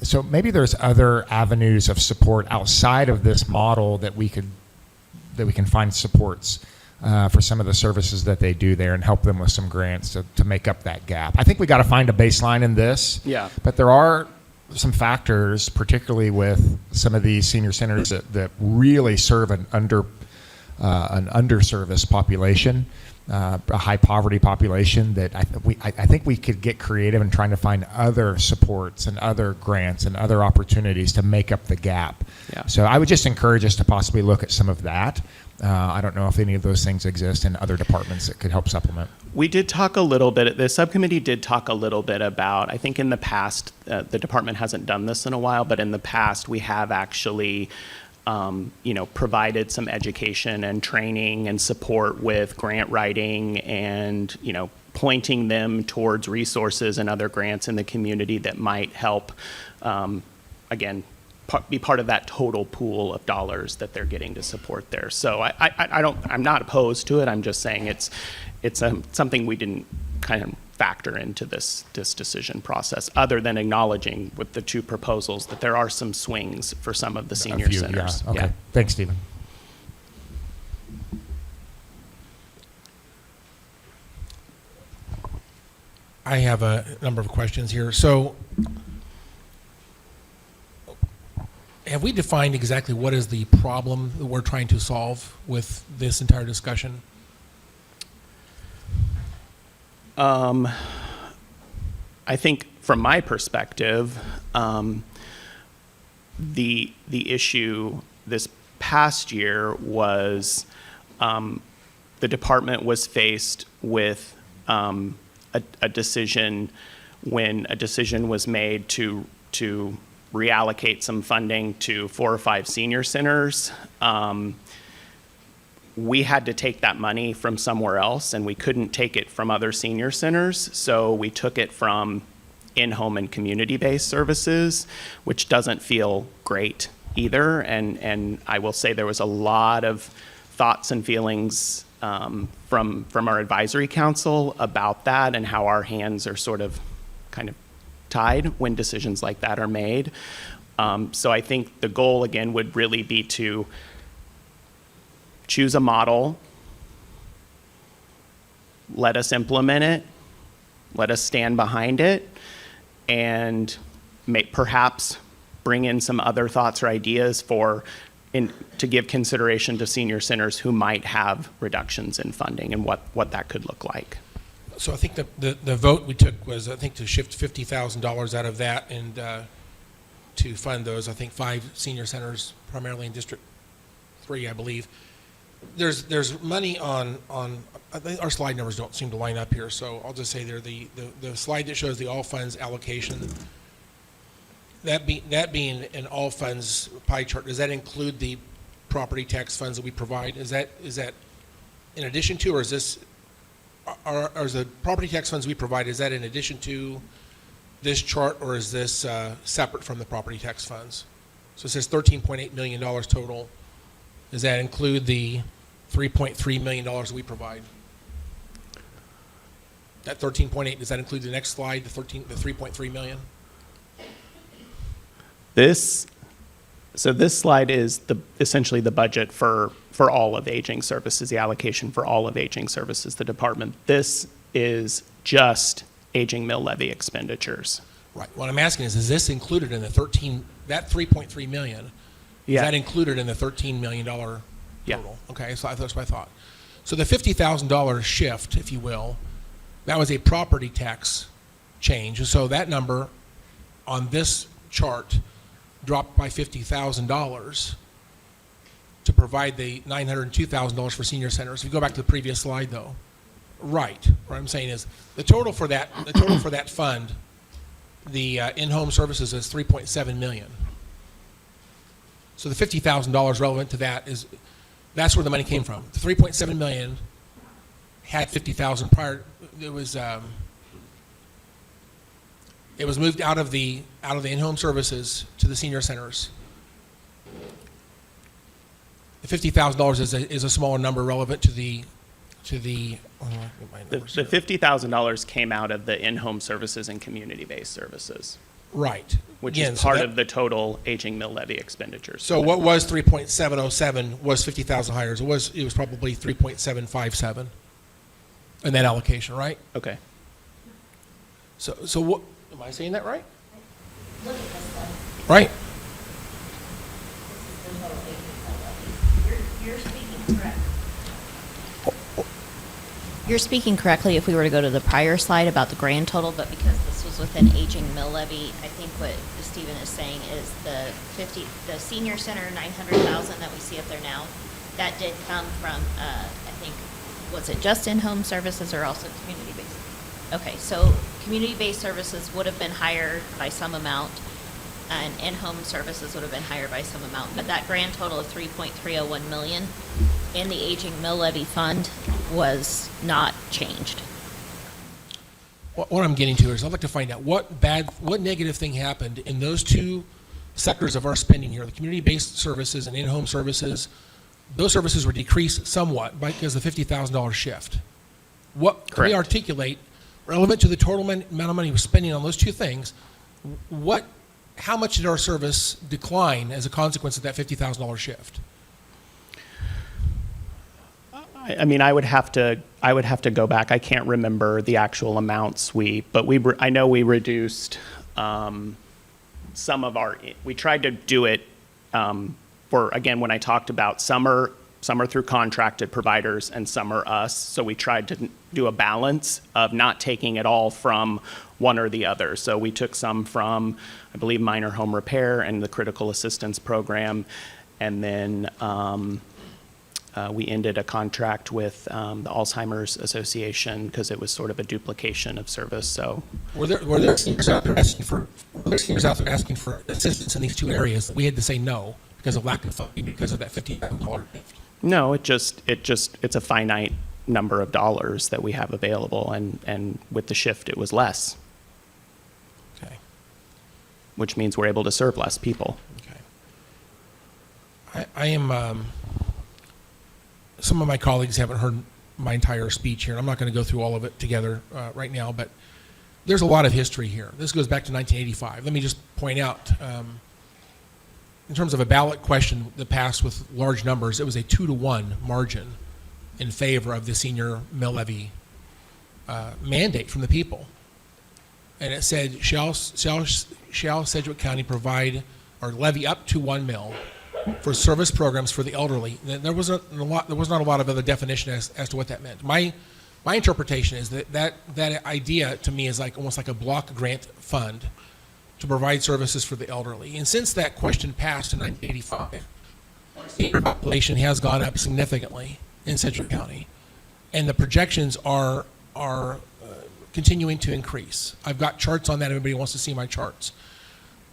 So maybe there's other avenues of support outside of this model that we can find supports for some of the services that they do there and help them with some grants to make up that gap. I think we got to find a baseline in this. Yeah. But there are some factors, particularly with some of these senior centers that really serve an underserviced population, a high poverty population, that I think we could get creative in trying to find other supports and other grants and other opportunities to make up the gap. Yeah. So I would just encourage us to possibly look at some of that. I don't know if any of those things exist in other departments that could help supplement. We did talk a little bit, the subcommittee did talk a little bit about, I think in the past, the department hasn't done this in a while, but in the past we have actually provided some education and training and support with grant writing and, pointing them towards resources and other grants in the community that might help, again, be part of that total pool of dollars that they're getting to support there. So I'm not opposed to it. I'm just saying it's something we didn't kind of factor into this decision process, other than acknowledging with the 2 proposals that there are some swings for some of the senior centers. Yeah. Okay. Yeah. Thanks, Stephen. I have a number of questions here. So, have we defined exactly what is the problem that we're trying to solve with this entire discussion? I think from my perspective, the issue this past year was the department was faced with a decision when a decision was made to reallocate some funding to 4 or 5 senior centers. We had to take that money from somewhere else, and we couldn't take it from other senior centers, so we took it from in-home and community-based services, which doesn't feel great either. And I will say there was a lot of thoughts and feelings from our advisory council about that and how our hands are sort of kind of tied when decisions like that are made. So I think the goal, again, would really be to choose a model, let us implement it, let us stand behind it, and perhaps bring in some other thoughts or ideas to give consideration to senior centers who might have reductions in funding and what that could look like. So I think the vote we took was, I think, to shift $50,000 out of that and to fund those, I think, 5 senior centers, primarily in District 3, I believe. There's money on I think our slide numbers don't seem to line up here, so I'll just say there, the slide that shows the all funds allocation, that being an all funds pie chart, does that include the property tax funds that we provide? Is that in addition to, or is this, or is the property tax funds we provide, is that in addition to this chart, or is this separate from the property tax funds? So it says $13.8 million total. Does that include the $3.3 million we provide? That 13.8, does that include the next slide, the 3.3 million? This slide is essentially the budget for all of aging services, the allocation for all of aging services, the department. This is just aging mill levy expenditures. Right. What I'm asking is this included in the 3.3 million? Is Yeah. that included in the $13 million total? Yeah. Okay, so that's what I thought. So the $50,000 shift, if you will, that was a property tax change. So that number on this chart dropped by $50,000 to provide the $902,000 for senior centers. If you go back to the previous slide, though, right. What I'm saying is the total for that fund, the in-home services, is $3.7 million. So the $50,000 relevant to that that's where the money came from. The $3.7 million had $50,000 prior. It was moved out of the in-home services to the senior centers. The $50,000 is a smaller number relevant to the. The $50,000 came out of the in-home services and community-based services, Right. which Again, is so part that- of the total aging mill levy expenditures. So what was 3.707 was 50,000 higher. It was probably 3.757 in that allocation, right? Okay. So what, am I saying that right? Look at this one. Right. This is the total aging mill levy. You're speaking correct. You're speaking correctly if we were to go to the prior slide about the grand total, but because this was within aging mill levy, I think what Stephen is saying is the senior center 900,000 that we see up there now, that did come from, I think, was it just in-home services or also community-based? Okay, so community-based services would have been higher by some amount, and in-home services would have been higher by some amount, but that grand total of 3.301 million in the aging mill levy fund was not changed. What I'm getting to is I'd like to find out what negative thing happened in those two sectors of our spending here, the community-based services and in-home services. Those services were decreased somewhat because of the $50,000 shift. What can we Correct. articulate relevant to the total amount of money we're spending on those two things? How much did our service decline as a consequence of that $50,000 shift? I mean, I would have to go back. I can't remember the actual amounts I know we reduced some of we tried to do it for, again, when I talked about summer Some are through contracted providers and some are us. So we tried to do a balance of not taking it all from one or the other. So we took some from, I believe, minor home repair and the critical assistance program. And then we ended a contract with the Alzheimer's Association because it was sort of a duplication of service. So Were there seniors out there asking for assistance in these two areas that we had to say no because of lack of funding because of that $50,000 gift? no, it's a finite number of dollars that we have available. And with the shift, it was less, Okay. which means we're able to serve less people. Okay. I am, some of my colleagues haven't heard my entire speech here, and I'm not going to go through all of it together right now, but there's a lot of history here. This goes back to 1985. Let me just point out, in terms of a ballot question that passed with large numbers, it was a 2-to-1 margin in favor of the senior mill levy mandate from the people. And it said, shall Sedgwick County provide or levy up to 1 mill for service programs for the elderly? There was not a lot of other definition as to what that meant. My interpretation is that idea to me is like almost like a block grant fund to provide services for the elderly. And since that question passed in 1985, the senior population has gone up significantly in Sedgwick County, and the projections are continuing to increase. I've got charts on that. Everybody wants to see my charts.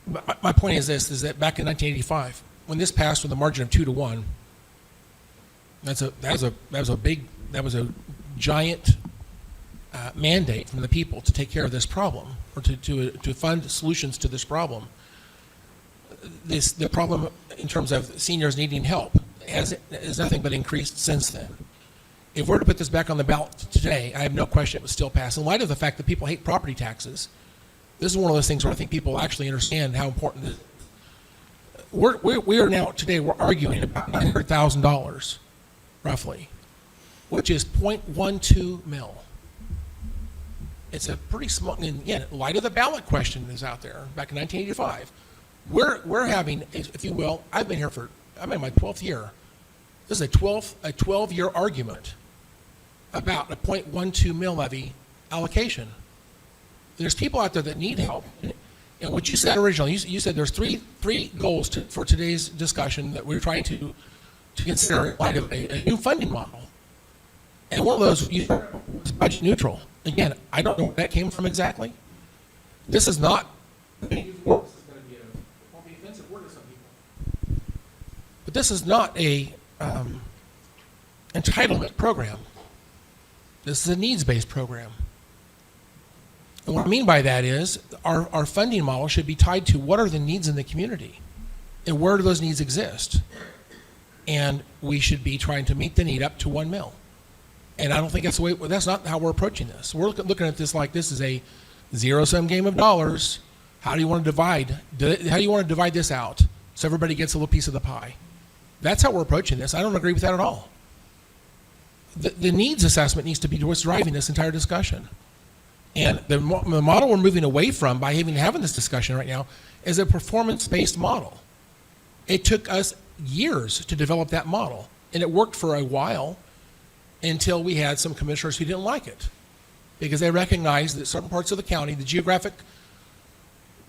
But my point is this: is that back in 1985, when this passed with a margin of 2-to-1, that was a giant mandate from the people to take care of this problem, or to fund solutions to this problem. The problem in terms of seniors needing help has nothing but increased since then. If we're to put this back on the ballot today, I have no question it would still pass. In light of the fact that people hate property taxes, this is one of those things where I think people actually understand how important it is. We are now today, we're arguing about $900,000 roughly, which is 0.12 mil. It's a pretty small, and again, in light of the ballot question is out there back in 1985, we're having, if you will, I'm in my 12th year. This is a 12-year argument about a 0.12 mil levy allocation. There's people out there that need help. And what you said originally, you said there's three goals for today's discussion that we're trying to consider in light of a new funding model. And one of those is budget neutral. Again, I don't know where that came from exactly. This is not, this is going to be an offensive word to some people. But this is not a entitlement program. This is a needs-based program. And what I mean by that is our funding model should be tied to what are the needs in the community and where do those needs exist. And we should be trying to meet the need up to 1 mil. And I don't think that's not how we're approaching this. We're looking at this like this is a zero-sum game of dollars. How do you want to divide this out so everybody gets a little piece of the pie? That's how we're approaching this. I don't agree with that at all. The needs assessment needs to be what's driving this entire discussion. And the model we're moving away from by even having this discussion right now is a performance-based model. It took us years to develop that model, and it worked for a while until we had some commissioners who didn't like it because they recognized that certain parts of the county, the geographic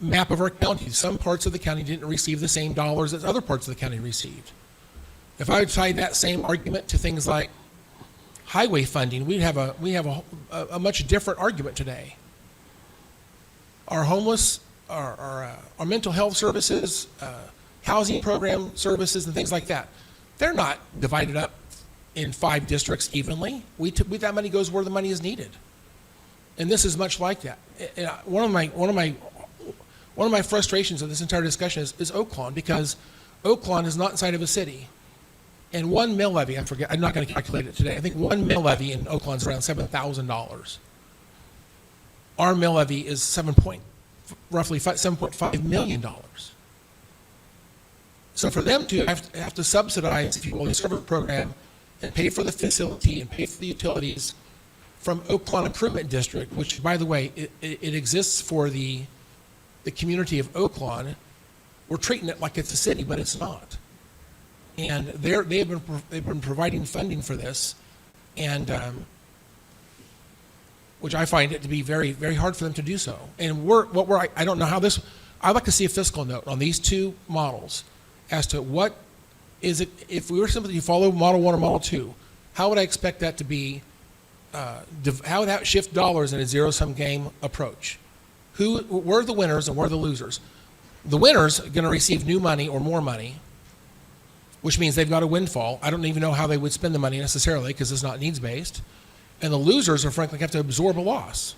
map of our county, some parts of the county didn't receive the same dollars as other parts of the county received. If I tied that same argument to things like highway funding, we have a much different argument today. Our homeless, our mental health services, housing program services, and things like that, they're not divided up in 5 districts evenly. That money goes where the money is needed, and this is much like that. And one of my frustrations of this entire discussion is Oaklawn, because Oaklawn is not inside of a city. And 1 mill levy, I'm not going to calculate it today. I think 1 mill levy in Oaklawn is around $7,000. Our mill levy is roughly $7.5 million. So for them to have to subsidize, if you will, the service program and pay for the facility and pay for the utilities from Oaklawn Improvement District, which, by the way, it exists for the community of Oaklawn. We're treating it like it's a city, but it's not. And they've been providing funding for this, and which I find it to be very, very hard for them to do so. And I don't know how this, I'd like to see a fiscal note on these two models as to what is it, if we were simply to follow Model 1 or Model 2, how would I expect that to be, how would that shift dollars in a zero-sum game approach? Where are the winners and where are the losers? The winners are going to receive new money or more money, which means they've got a windfall. I don't even know how they would spend the money necessarily because it's not needs-based. And the losers are frankly have to absorb a loss.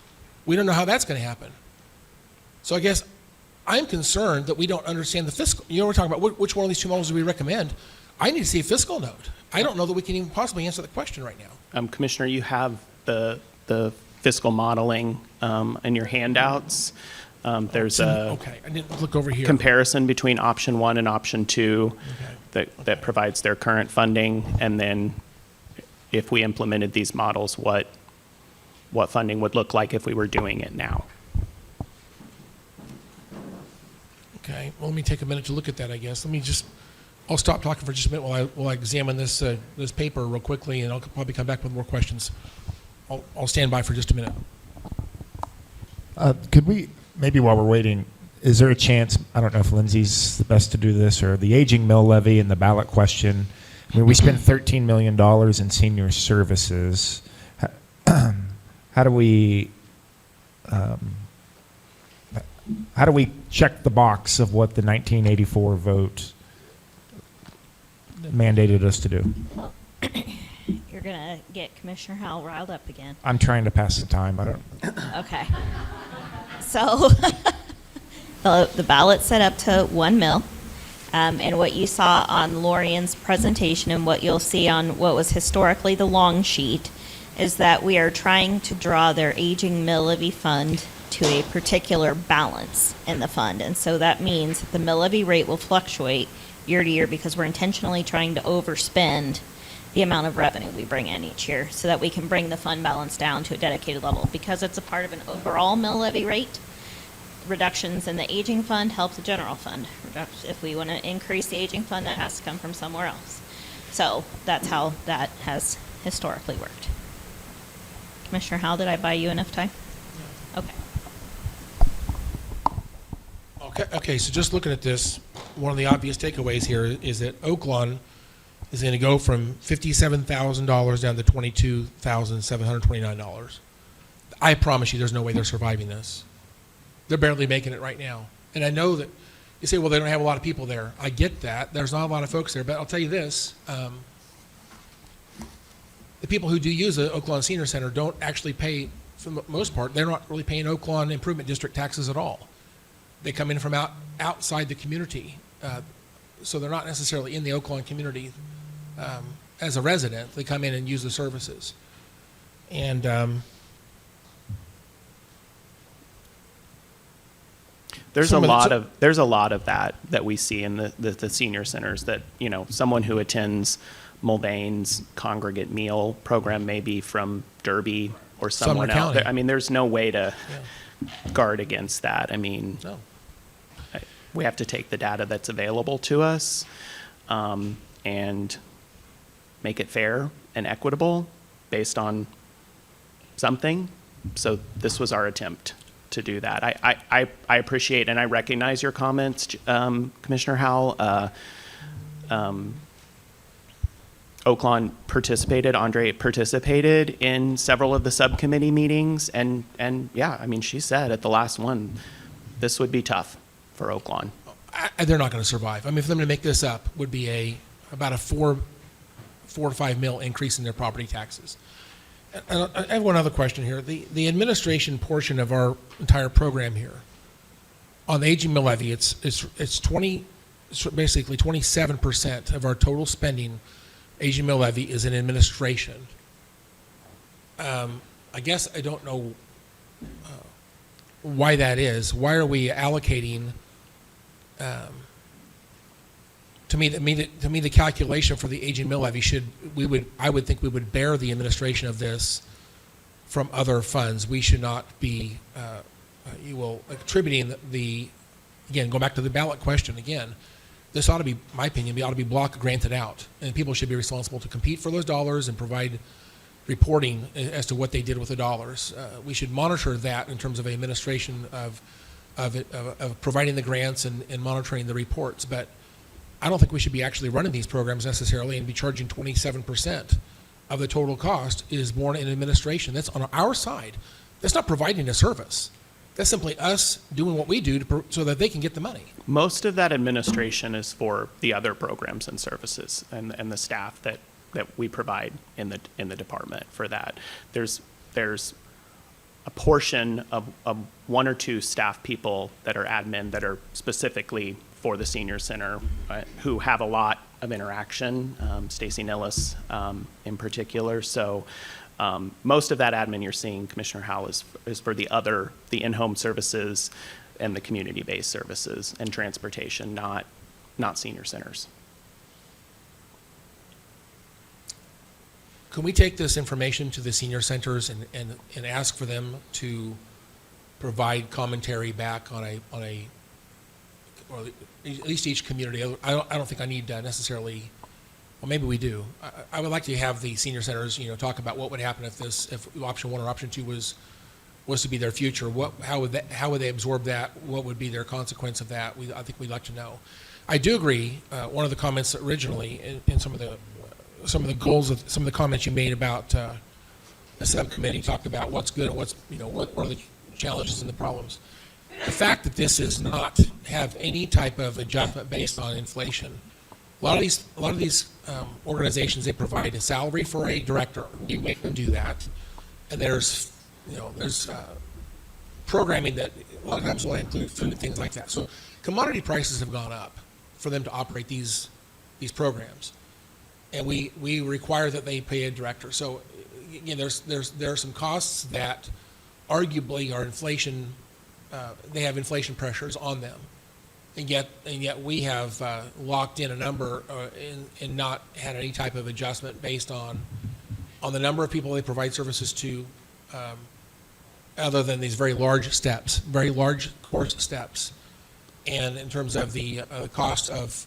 We don't know how that's going to happen. So I guess I'm concerned that we don't understand the fiscal. You know, we're talking about which one of these two models do we recommend. I need to see a fiscal note. I don't know that we can even possibly answer the question right now. Commissioner, you have the fiscal modeling in your handouts. There's a Okay, I didn't look over here. comparison between option 1 and option 2 that provides their current funding, and then if we implemented these models, what funding would look like if we were doing it now. Okay, well, let me take a minute to look at that, I guess. I'll stop talking for just a minute while I examine this paper real quickly, and I'll probably come back with more questions. I'll stand by for just a minute. Could we, maybe while we're waiting, is there a chance, I don't know if Lindsay's the best to do this, or the aging mill levy and the ballot question? I mean, we spend $13 million in senior services. How do we check the box of what the 1984 vote mandated us to do? You're going to get Commissioner Howell riled up again. I'm trying to pass the time. I don't. Okay. So the ballot's set up to 1 mil. And what you saw on Lorian's presentation and what you'll see on what was historically the long sheet is that we are trying to draw their aging mill levy fund to a particular balance in the fund. And so that means the mill levy rate will fluctuate year to year because we're intentionally trying to overspend the amount of revenue we bring in each year so that we can bring the fund balance down to a dedicated level. Because it's a part of an overall mill levy rate, reductions in the aging fund help the general fund. If we want to increase the aging fund, that has to come from somewhere else. So that's how that has historically worked. Commissioner Howell, did I buy you enough time? Okay. Okay, so just looking at this, one of the obvious takeaways here is that Oaklawn is going to go from $57,000 down to $22,729. I promise you there's no way they're surviving this. They're barely making it right now. And I know that you say, well, they don't have a lot of people there. I get that. There's not a lot of folks there. But I'll tell you this. The people who do use the Oaklawn Senior Center don't actually pay, for the most part, they're not really paying Oaklawn Improvement District taxes at all. They come in from outside the community. So they're not necessarily in the Oaklawn community as a resident. They come in and use the services. And There's a lot of that we see in the senior centers, that, you know, someone who attends Mulvane's congregate meal program may be from Derby or someone Sumner else. County. I mean, there's no way to guard against that. I mean, no. we have to take the data that's available to us and make it fair and equitable based on something. So this was our attempt to do that. I appreciate and I recognize your comments, Commissioner Howell. Oaklawn participated, Andre participated in several of the subcommittee meetings, and yeah, I mean, she said at the last one, this would be tough for Oaklawn. They're not going to survive. I mean, for them to make this up would be about a $4 to $5 mil increase in their property taxes. And I have one other question here. The administration portion of our entire program here, on the aging mill levy, it's basically 27% of our total spending. Aging mill levy is in administration. I guess I don't know why that is. Why are we allocating? To me, the calculation for the aging mill levy I would think we would bear the administration of this from other funds. We should not be, attributing again, going back to the ballot question again, this ought to be, my opinion, ought to be block granted out, and people should be responsible to compete for those dollars and provide reporting as to what they did with the dollars. We should monitor that in terms of administration of providing the grants and monitoring the reports. But I don't think we should be actually running these programs necessarily and be charging 27% of the total cost is borne in administration. That's on our side. That's not providing a service. That's simply us doing what we do so that they can get the money. Most of that administration is for the other programs and services and the staff that we provide in the department for that. There's a portion of one or two staff people that are admin that are specifically for the senior center who have a lot of interaction, Stacy Nillis in particular. So most of that admin you're seeing, Commissioner Howell, is for the in-home services and the community-based services and transportation, not senior centers. Can we take this information to the senior centers and ask for them to provide commentary back on a, or at least each community? I don't think I need necessarily, well, maybe we do. I would like to have the senior centers, talk about what would happen if option 1 or option 2 was to be their future. How would they absorb that? What would be their consequence of that? I think we'd like to know. I do agree. One of the comments originally in some of the goals of some of the comments you made about the subcommittee talked about what's good and what's what are the challenges and the problems. The fact that this does not have any type of adjustment based on inflation. A lot of these organizations, they provide a salary for a director. You make them do that, and there's programming that a lot of times will include food and things like that. So commodity prices have gone up for them to operate these programs. And we require that they pay a director. So, there are some costs that arguably are inflation. They have inflation pressures on them, and yet we have locked in a number and not had any type of adjustment based on the number of people they provide services to, other than these very large course steps. And in terms of the cost of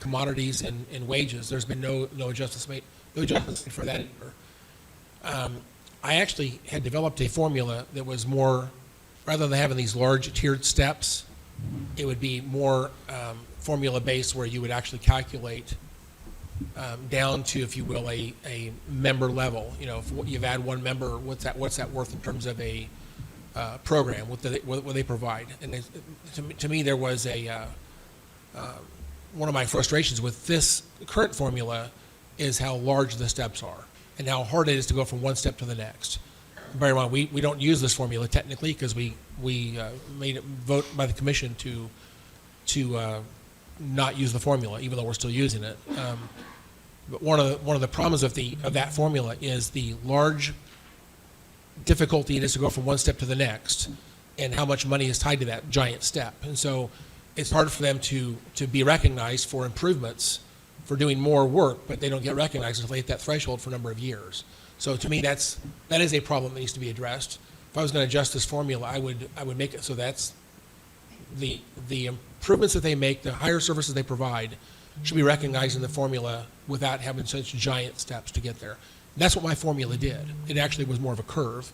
commodities and wages, there's been no adjustments made for that either. I actually had developed a formula that was more, rather than having these large tiered steps, it would be more formula based where you would actually calculate down to, if you will, a member level. If you've had one member, what's that worth in terms of a program, what they provide. And to me, there was one of my frustrations with this current formula is how large the steps are and how hard it is to go from one step to the next. Bear in mind, we don't use this formula technically because we made it vote by the commission to not use the formula, even though we're still using it. But one of the problems of that formula is the large difficulty it is to go from one step to the next, and how much money is tied to that giant step. And so it's hard for them to be recognized for improvements for doing more work, but they don't get recognized until they hit that threshold for a number of years. So to me, that is a problem that needs to be addressed. If I was going to adjust this formula, I would make it so that's the improvements that they make, the higher services they provide, should be recognized in the formula without having such giant steps to get there. That's what my formula did. It actually was more of a curve,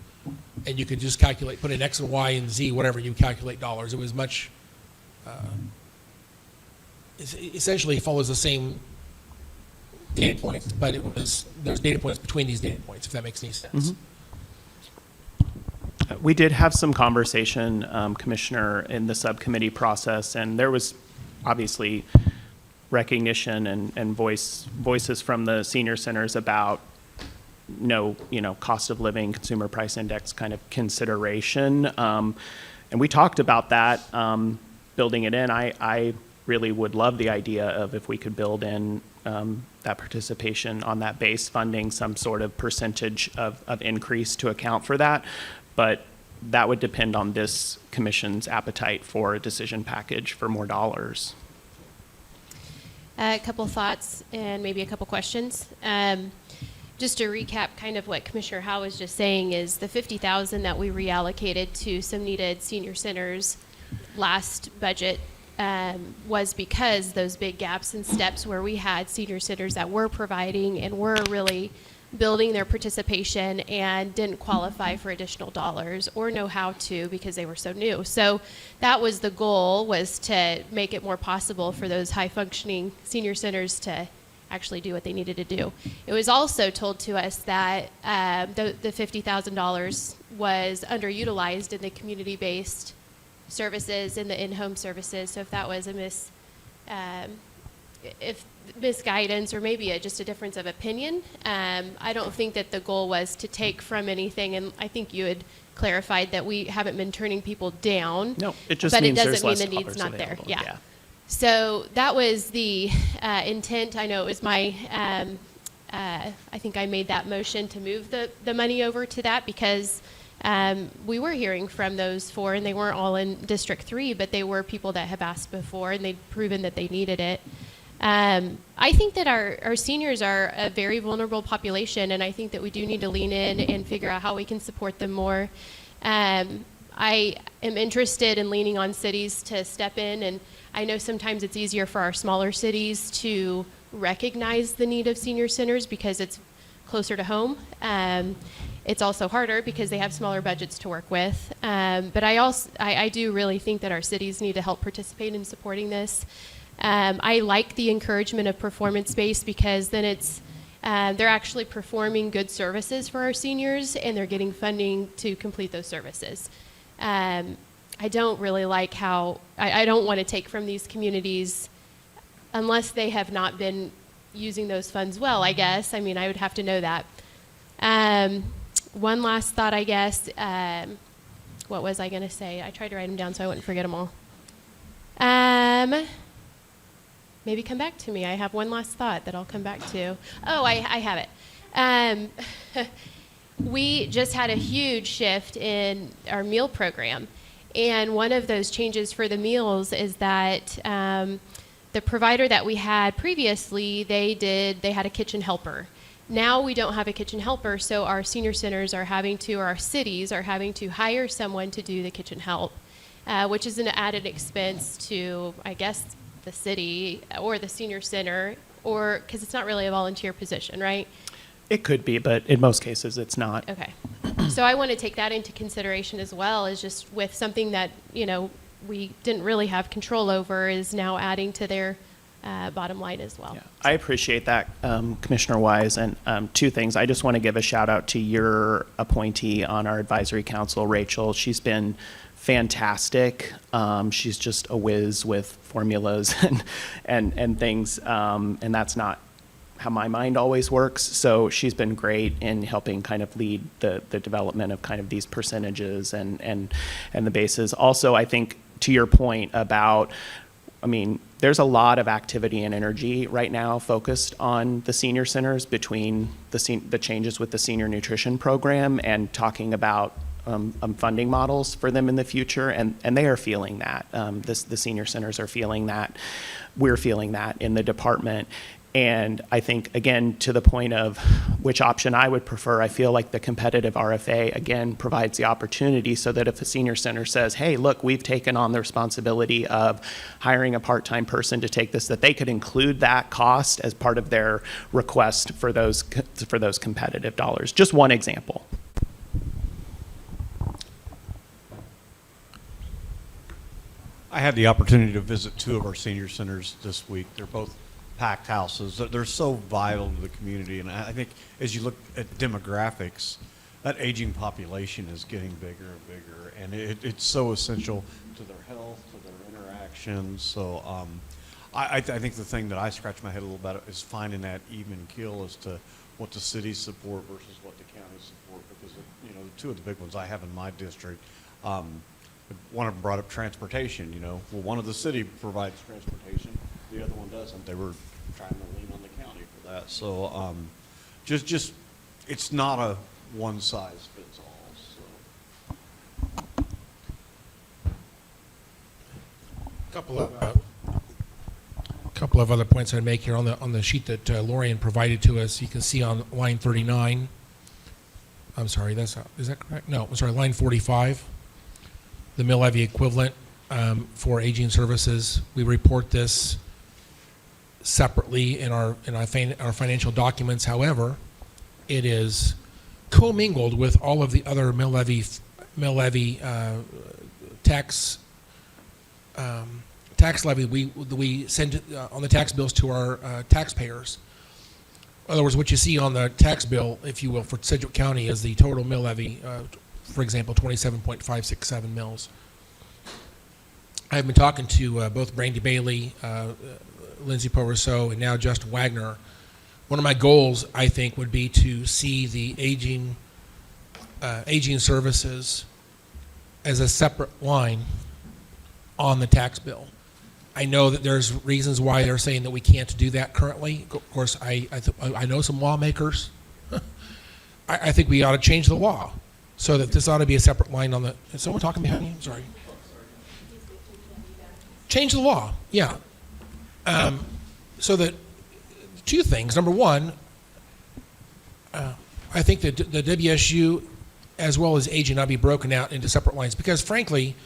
and you could just calculate, put in X and Y and Z, whatever you calculate dollars. It was much, essentially follows the same data points, but there's data points between these data points, if that makes any sense. Mm-hmm. We did have some conversation, Commissioner, in the subcommittee process, and there was obviously recognition and voices from the senior centers about cost of living, consumer price index kind of consideration. And we talked about that, building it in. I really would love the idea of if we could build in that participation on that base funding, some sort of percentage of increase to account for that. But that would depend on this commission's appetite for a decision package for more dollars. A couple thoughts and maybe a couple questions. Just to recap kind of what Commissioner Howe was just saying is the $50,000 that we reallocated to some needed senior centers last budget was because those big gaps and steps where we had senior centers that were providing and were really building their participation and didn't qualify for additional dollars or know how to because they were so new. So that was the goal, was to make it more possible for those high functioning senior centers to actually do what they needed to do. It was also told to us that the $50,000 was underutilized in the community-based services and the in-home services. So if that was a misguidance or maybe just a difference of opinion, I don't think that the goal was to take from anything. And I think you had clarified that we haven't been turning people down. No, it just but means it there's doesn't mean less the need's dollars not there. available. Yeah. So that was the intent. I know it was my, I think I made that motion to move the money over to that because we were hearing from those four, and they weren't all in District 3, but they were people that have asked before, and they'd proven that they needed it. I think that our seniors are a very vulnerable population, and I think that we do need to lean in and figure out how we can support them more. I am interested in leaning on cities to step in, and I know sometimes it's easier for our smaller cities to recognize the need of senior centers because it's closer to home. It's also harder because they have smaller budgets to work with. But I do really think that our cities need to help participate in supporting this. I like the encouragement of performance-based because then they're actually performing good services for our seniors, and they're getting funding to complete those services. I don't really like how, I don't want to take from these communities unless they have not been using those funds well, I guess. I mean, I would have to know that. One last thought, I guess. What was I going to say? I tried to write them down so I wouldn't forget them all. Maybe come back to me. I have one last thought that I'll come back to. Oh, I have it. We just had a huge shift in our meal program. And one of those changes for the meals is that the provider that we had previously, they had a kitchen helper. Now we don't have a kitchen helper, so our senior centers are having to, or our cities are having to hire someone to do the kitchen help, which is an added expense to, I guess, the city or the senior center, or because it's not really a volunteer position, right? It could be, but in most cases it's not. Okay. So I want to take that into consideration as well, as just with something that, we didn't really have control over is now adding to their bottom line as well. Yeah, I appreciate that, Commissioner Wise. And two things. I just want to give a shout out to your appointee on our advisory council, Rachel. She's been fantastic. She's just a whiz with formulas and things, and that's not how my mind always works. So she's been great in helping kind of lead the development of kind of these percentages and the bases. Also, I think to your point about, there's a lot of activity and energy right now focused on the senior centers between the changes with the senior nutrition program and talking about funding models for them in the future, and they are feeling that. The senior centers are feeling that. We're feeling that in the department. And I think, again, to the point of which option I would prefer, I feel like the competitive RFA, again, provides the opportunity so that if a senior center says, hey, look, we've taken on the responsibility of hiring a part-time person to take this, that they could include that cost as part of their request for those competitive dollars. Just one example. I had the opportunity to visit 2 of our senior centers this week. They're both packed houses. They're so vital to the community, and I think as you look at demographics, that aging population is getting bigger and bigger, and it's so essential to their health, to their interactions. So I think the thing that I scratch my head a little about is finding that even keel as to what the city support versus what the county support, because the 2 of the big ones I have in my district, one of them brought up transportation. Well, one of the city provides transportation, the other one doesn't. They were trying to lean on the county for that. So just it's not a one size fits all. So. Couple of other points I'd make here on the sheet that Lorian provided to us. You can see on line 39. I'm sorry, is that correct? No, I'm sorry, line 45. The mill levy equivalent for aging services. We report this separately in our financial documents. However, it is commingled with all of the other mill levy tax levy we send on the tax bills to our taxpayers. In other words, what you see on the tax bill, if you will, for Sedgwick County is the total mill levy, for example, 27.567 mills. I've been talking to both Brandy Bailey, Lindsay Poverso, and now Justin Wagner. One of my goals, I think, would be to see the aging services as a separate line on the tax bill. I know that there's reasons why they're saying that we can't do that currently. Of course, I know some lawmakers. I think we ought to change the law so that this ought to be a separate line on the. Is someone talking behind me? I'm sorry. Change the law, yeah. So that two things. Number one, I think that the WSU as well as aging ought to be broken out into separate lines because, frankly,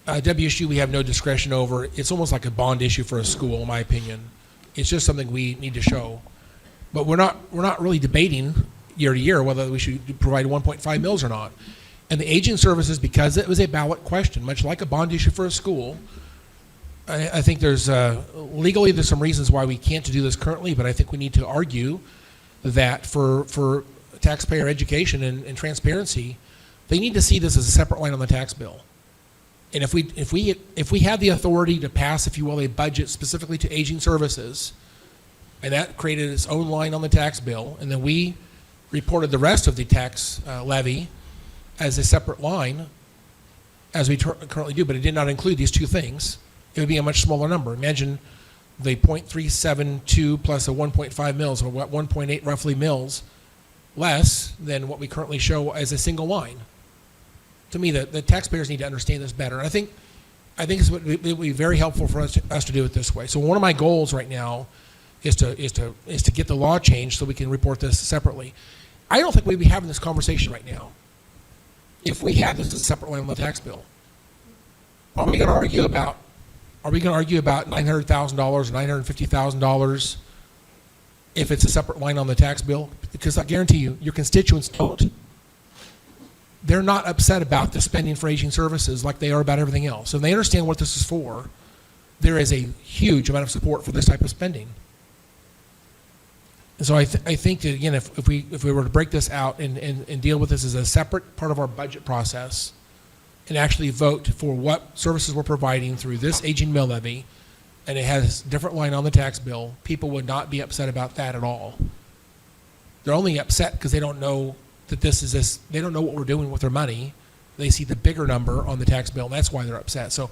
WSU we have no discretion over. It's almost like a bond issue for a school, in my opinion. It's just something we need to show. But we're not really debating year to year whether we should provide 1.5 mils or not. And the aging services, because it was a ballot question, much like a bond issue for a school, I think there's legally there's some reasons why we can't do this currently, but I think we need to argue that for taxpayer education and transparency, they need to see this as a separate line on the tax bill. And if we had the authority to pass, if you will, a budget specifically to aging services, and that created its own line on the tax bill, and then we reported the rest of the tax levy as a separate line, as we currently do, but it did not include these two things, it would be a much smaller number. Imagine the 0.372 plus a 1.5 mils, or 1.8 roughly mils, less than what we currently show as a single line. To me, the taxpayers need to understand this better. And I think it would be very helpful for us to do it this way. So one of my goals right now is to get the law changed so we can report this separately. I don't think we'd be having this conversation right now if we had this as a separate line on the tax bill. Are we going to argue about $900,000 or $950,000 if it's a separate line on the tax bill? Because I guarantee you, your constituents don't. They're not upset about the spending for aging services like they are about everything else. And they understand what this is for. There is a huge amount of support for this type of spending. And so I think that, again, if we were to break this out and deal with this as a separate part of our budget process and actually vote for what services we're providing through this aging mill levy, and it has a different line on the tax bill, people would not be upset about that at all. They're only upset because they don't know that they don't know what we're doing with their money. They see the bigger number on the tax bill, and that's why they're upset. So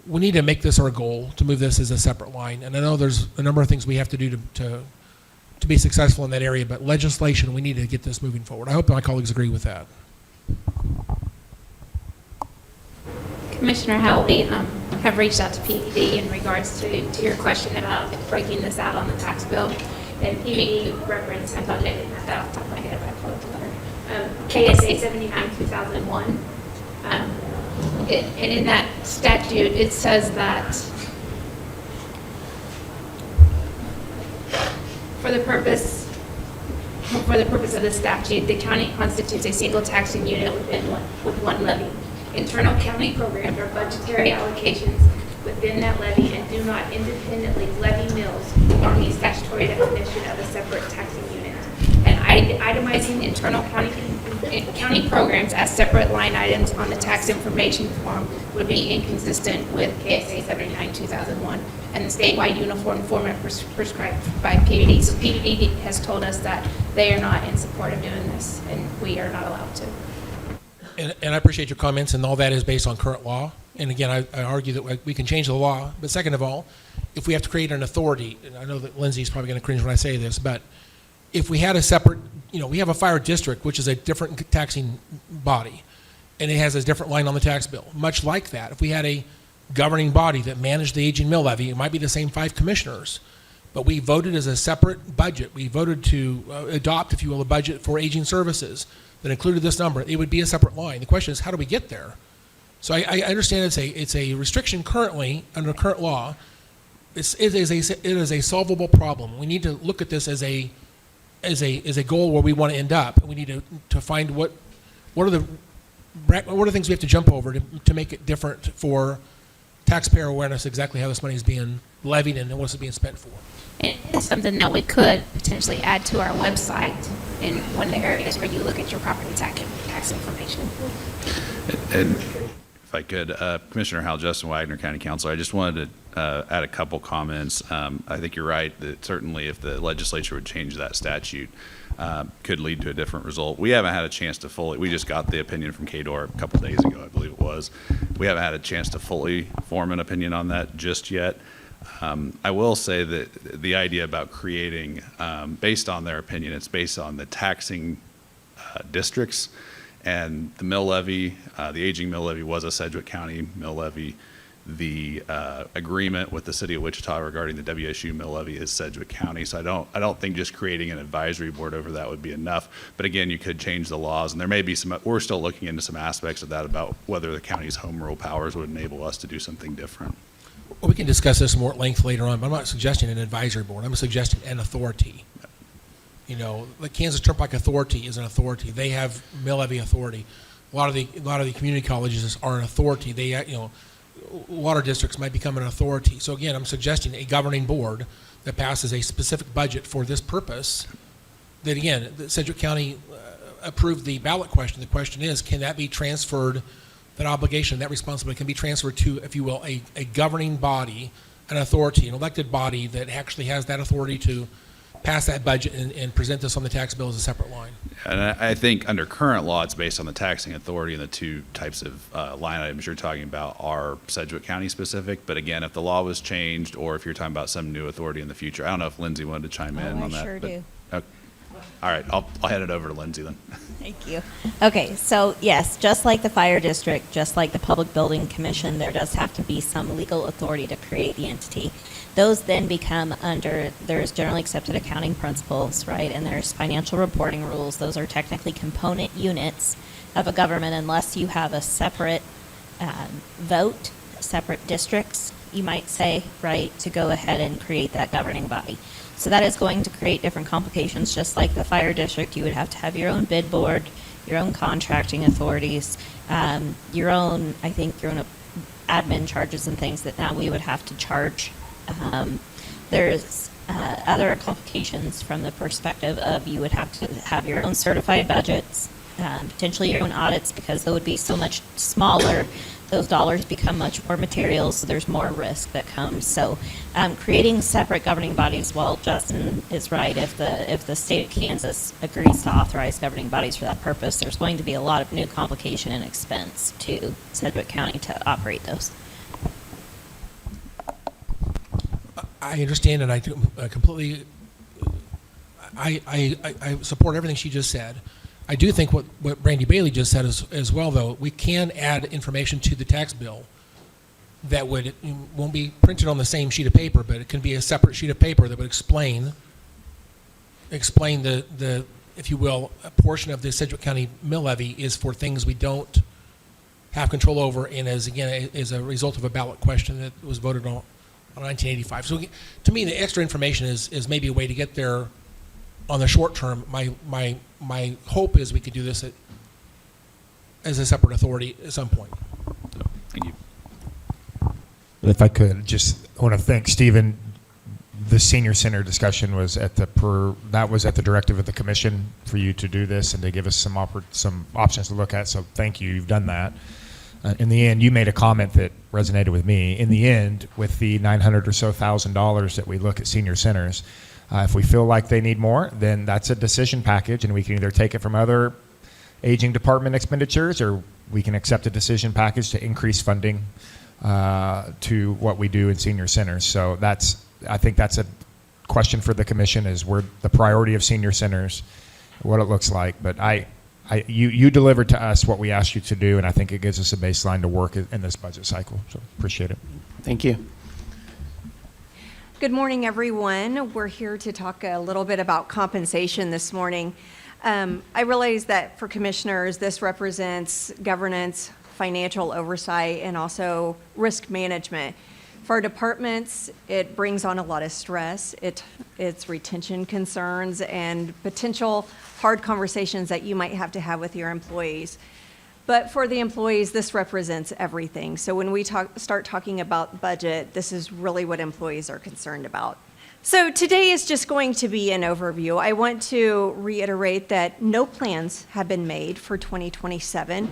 we need to make this our goal, to move this as a separate line. And I know there's a number of things we have to do to be successful in that area, but legislation, we need to get this moving forward. I hope my colleagues agree with that. Commissioner Howley, have reached out to PVD in regards to your question about breaking this out on the tax bill. And PVD reference, I thought I didn't have that off the top of my head, but I pulled it together. KSA 79/2001. And in that statute, it says that for the purpose of the statute, the county constitutes a single taxing unit with one levy. Internal county programs are budgetary allocations within that levy and do not independently levy mills or meet statutory definition of a separate taxing unit. And itemizing internal county programs as separate line items on the tax information form would be inconsistent with KSA 79/2001 and the statewide uniform format prescribed by PVD. So PVD has told us that they are not in support of doing this, and we are not allowed to. And I appreciate your comments, and all that is based on current law. And again, I argue that we can change the law. But second of all, if we have to create an authority, and I know that Lindsay's probably going to cringe when I say this, but if we had a separate, we have a fire district, which is a different taxing body, and it has a different line on the tax bill. Much like that, if we had a governing body that managed the aging mill levy, it might be the same 5 commissioners, but we voted as a separate budget. We voted to adopt, if you will, a budget for aging services that included this number. It would be a separate line. The question is, how do we get there? So I understand it's a restriction currently, under current law. It is a solvable problem. We need to look at this as a goal where we want to end up. We need to find what are the things we have to jump over to make it different for taxpayer awareness, exactly how this money is being levied and what's it being spent for. And it's something that we could potentially add to our website in one of the areas where you look at your property tax information. And if I could, Commissioner Hal, Justin Wagner, County Council, I just wanted to add a couple comments. I think you're right that certainly if the legislature would change that statute, could lead to a different result. We haven't had a chance to fully, we just got the opinion from KDOR a couple days ago, I believe it was. We haven't had a chance to fully form an opinion on that just yet. I will say that the idea about creating, based on their opinion, it's based on the taxing districts. And the mill levy, the aging mill levy was a Sedgwick County mill levy. The agreement with the city of Wichita regarding the WSU mill levy is Sedgwick County. So I don't think just creating an advisory board over that would be enough. But again, you could change the laws, and there may be we're still looking into some aspects of that about whether the county's home rule powers would enable us to do something different. Well, we can discuss this more at length later on, but I'm not suggesting an advisory board. I'm suggesting an authority. You know, the Kansas Turnpike Authority is an authority. They have mill levy authority. A lot of the community colleges are an authority. They, water districts might become an authority. So again, I'm suggesting a governing board that passes a specific budget for this purpose. That again, the Sedgwick County approved the ballot question. The question is, can that be transferred? That obligation, that responsibility can be transferred to, if you will, a governing body, an authority, an elected body that actually has that authority to pass that budget and present this on the tax bill as a separate line. And I think under current law, it's based on the taxing authority, and the two types of line items you're talking about are Sedgwick County specific. But again, if the law was changed, or if you're talking about some new authority in the future, I don't know if Lindsay wanted to chime in on that. I sure do. Okay. All right, I'll hand it over to Lindsay then. Thank you. Okay, so yes, just like the fire district, just like the public building commission, there does have to be some legal authority to create the entity. Those then become there's generally accepted accounting principles, right? And there's financial reporting rules. Those are technically component units of a government unless you have a separate vote, separate districts, you might say, right, to go ahead and create that governing body. So that is going to create different complications. Just like the fire district, you would have to have your own bid board, your own contracting authorities, your own admin charges and things that now we would have to charge. There's other complications from the perspective of you would have to have your own certified budgets, potentially your own audits, because they would be so much smaller. Those dollars become much more material, so there's more risk that comes. So creating separate governing bodies, while Justin is right, if the state of Kansas agrees to authorize governing bodies for that purpose, there's going to be a lot of new complication and expense to Sedgwick County to operate those. I understand, and I completely, I support everything she just said. I do think what Brandy Bailey just said as well, though, we can add information to the tax bill that won't be printed on the same sheet of paper, but it can be a separate sheet of paper that would explain the, if you will, a portion of the Sedgwick County mill levy is for things we don't have control over, and is a result of a ballot question that was voted on 1985. So to me, the extra information is maybe a way to get there on the short term. My hope is we could do this as a separate authority at some point. Thank you. If I could, I want to thank Stephen. The senior center discussion was at the directive of the commission for you to do this and to give us some options to look at. So thank you. You've done that. In the end, you made a comment that resonated with me. In the end, with the $900,000 or so that we look at senior centers, if we feel like they need more, then that's a decision package, and we can either take it from other aging department expenditures, or we can accept a decision package to increase funding to what we do in senior centers. So I think that's a question for the commission, is where the priority of senior centers, what it looks like. But you delivered to us what we asked you to do, and I think it gives us a baseline to work in this budget cycle. So appreciate it. Thank you. Good morning, everyone. We're here to talk a little bit about compensation this morning. I realize that for commissioners, this represents governance financial oversight and also risk management. For our departments, it brings on a lot of stress. It's retention concerns and potential hard conversations that you might have to have with your employees. But for the employees, this represents everything. So when we start talking about budget, this is really what employees are concerned about. So today is just going to be an overview. I want to reiterate that no plans have been made for 2027.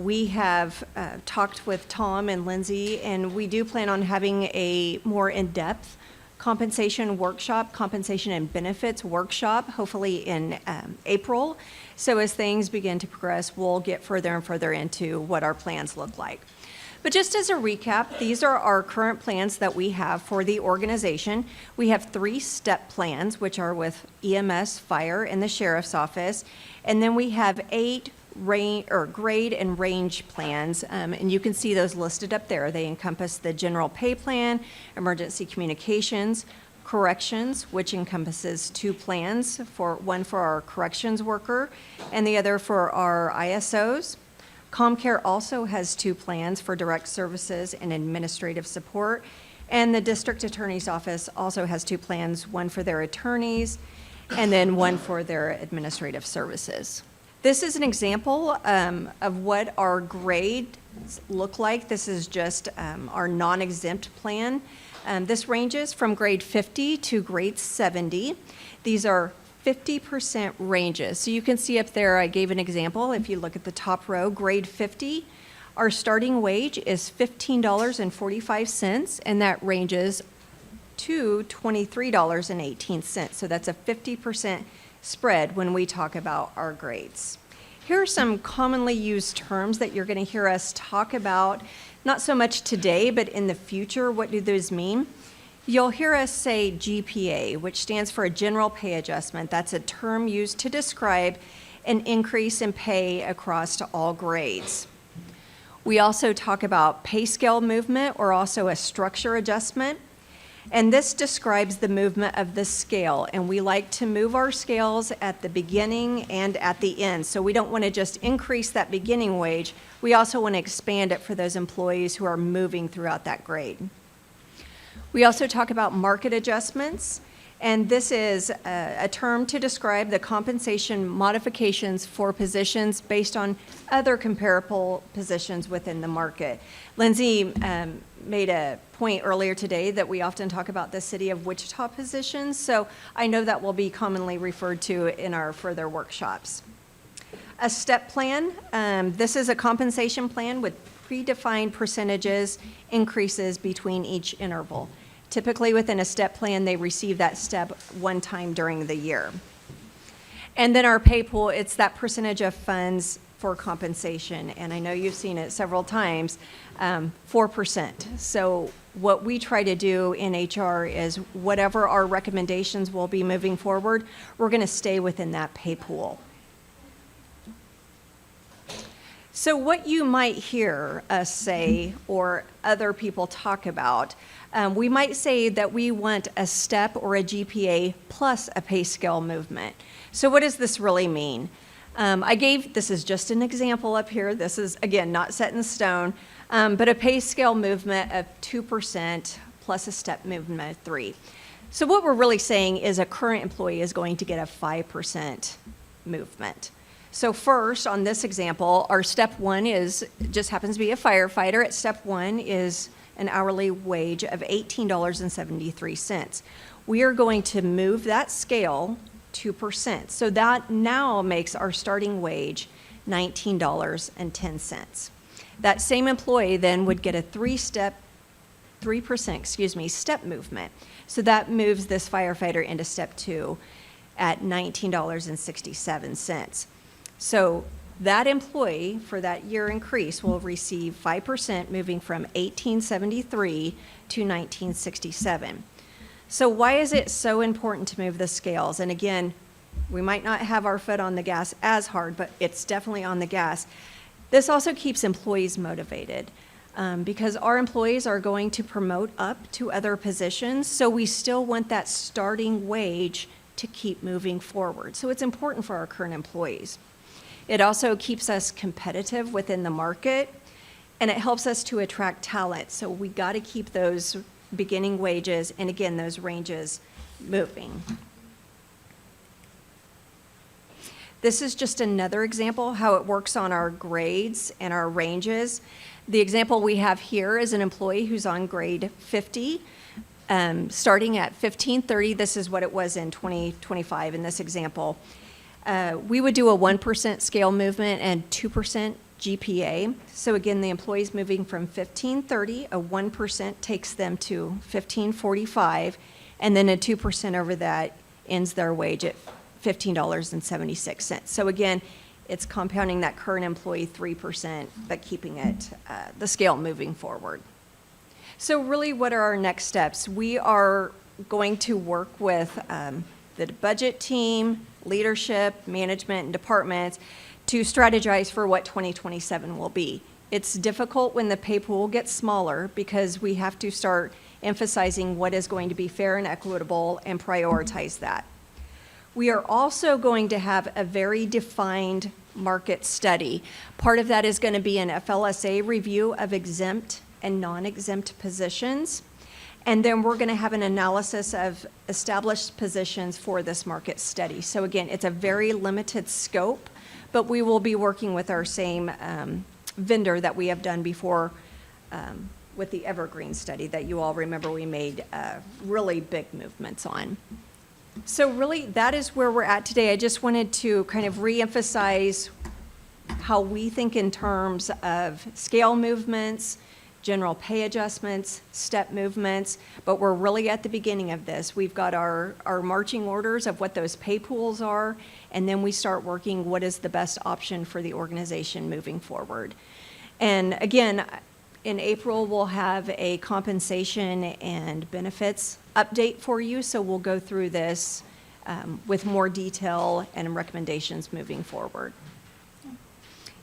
We have talked with Tom and Lindsay, and we do plan on having a more in-depth compensation workshop, compensation and benefits workshop, hopefully in April. So as things begin to progress, we'll get further and further into what our plans look like. But just as a recap, these are our current plans that we have for the organization. We have 3 step plans, which are with EMS, fire, and the sheriff's office. And then we have 8 grade and range plans, and you can see those listed up there. They encompass the general pay plan, emergency communications, corrections, which encompasses 2 plans, one for our corrections worker and the other for our ISOs. ComCare also has 2 plans for direct services and administrative support, and the district attorney's office also has 2 plans, one for their attorneys and then one for their administrative services. This is an example of what our grades look like. This is just our non-exempt plan. This ranges from grade 50 to grade 70. These are 50% ranges. So you can see up there, I gave an example. If you look at the top row, grade 50, our starting wage is $15.45, and that ranges to $23.18. So that's a 50% spread when we talk about our grades. Here are some commonly used terms that you're going to hear us talk about, not so much today, but in the future. What do those mean? You'll hear us say GPA, which stands for a general pay adjustment. That's a term used to describe an increase in pay across to all grades. We also talk about pay scale movement, or also a structure adjustment. And this describes the movement of the scale, and we like to move our scales at the beginning and at the end. So we don't want to just increase that beginning wage. We also want to expand it for those employees who are moving throughout that grade. We also talk about market adjustments, and this is a term to describe the compensation modifications for positions based on other comparable positions within the market. Lindsay made a point earlier today that we often talk about the city of Wichita positions, so I know that will be commonly referred to in our further workshops. A step plan, this is a compensation plan with predefined percentages increases between each interval. Typically within a step plan, they receive that step one time during the year. And then our pay pool, it's that percentage of funds for compensation. And I know you've seen it several times, 4%. So what we try to do in HR is whatever our recommendations will be moving forward, we're going to stay within that pay pool. So what you might hear us say or other people talk about, we might say that we want a step or a GPA plus a pay scale movement. So what does this really mean? This is just an example up here. This is, again, not set in stone, but a pay scale movement of 2% plus a step movement of 3%. So what we're really saying is a current employee is going to get a 5% movement. So first, on this example, our step 1 just happens to be a firefighter. At step 1 is an hourly wage of $18.73. We are going to move that scale 2%. So that now makes our starting wage $19.10. That same employee then would get a 3% step movement. So that moves this firefighter into step 2 at $19.67. So that employee for that year increase will receive 5%, moving from $18.73 to $19.67. So why is it so important to move the scales? And again, we might not have our foot on the gas as hard, but it's definitely on the gas. This also keeps employees motivated because our employees are going to promote up to other positions, so we still want that starting wage to keep moving forward. So it's important for our current employees. It also keeps us competitive within the market, and it helps us to attract talent. So we got to keep those beginning wages and, again, those ranges moving. This is just another example how it works on our grades and our ranges. The example we have here is an employee who's on grade 50, starting at 1530. This is what it was in 2025 in this example. We would do a 1% scale movement and 2% GPA. So again, the employee's moving from 1530, a 1% takes them to 1545, and then a 2% over that ends their wage at $15.76. So again, it's compounding that current employee 3%, but keeping it, the scale moving forward. So really, what are our next steps? We are going to work with the budget team, leadership, management, and departments to strategize for what 2027 will be. It's difficult when the pay pool gets smaller because we have to start emphasizing what is going to be fair and equitable and prioritize that. We are also going to have a very defined market study. Part of that is going to be an FLSA review of exempt and non-exempt positions. And then we're going to have an analysis of established positions for this market study. So again, it's a very limited scope, but we will be working with our same vendor that we have done before with the Evergreen study that you all remember we made really big movements on. So really, that is where we're at today. I just wanted to kind of reemphasize how we think in terms of scale movements, general pay adjustments, step movements, but we're really at the beginning of this. We've got our marching orders of what those pay pools are, and then we start working what is the best option for the organization moving forward. And again, in April, we'll have a compensation and benefits update for you, so we'll go through this with more detail and recommendations moving forward.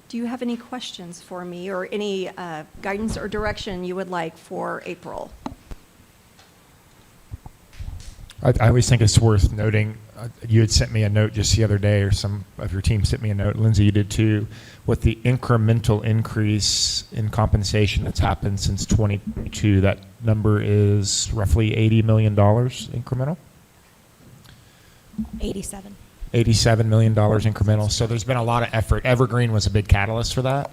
Do you have any questions for me or any guidance or direction you would like for April? I always think it's worth noting, you had sent me a note just the other day, or some of your team sent me a note, Lindsay, you did too, with the incremental increase in compensation that's happened since 2022. That number is roughly $80 million incremental? 87. $87 million incremental. So there's been a lot of effort. Evergreen was a big catalyst for that.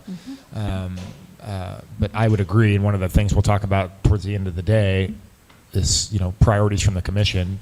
But I would agree, and one of the things we'll talk about towards the end of the day is, priorities from the commission.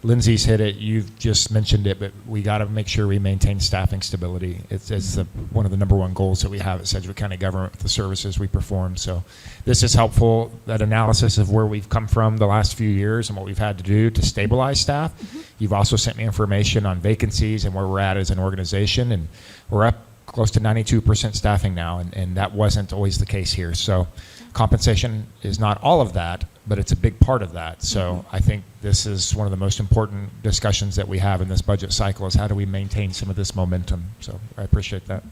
Lindsay's hit it. You've just mentioned it, but we got to make sure we maintain staffing stability. It's one of the number one goals that we have at Sedgwick County government with the services we perform. So this is helpful, that analysis of where we've come from the last few years and what we've had to do to stabilize staff. You've also sent me information on vacancies and where we're at as an organization, and we're up close to 92% staffing now, and that wasn't always the case here. So compensation is not all of that, but it's a big part of that. So I think this is one of the most important discussions that we have in this budget cycle, is how do we maintain some of this momentum. So I appreciate that.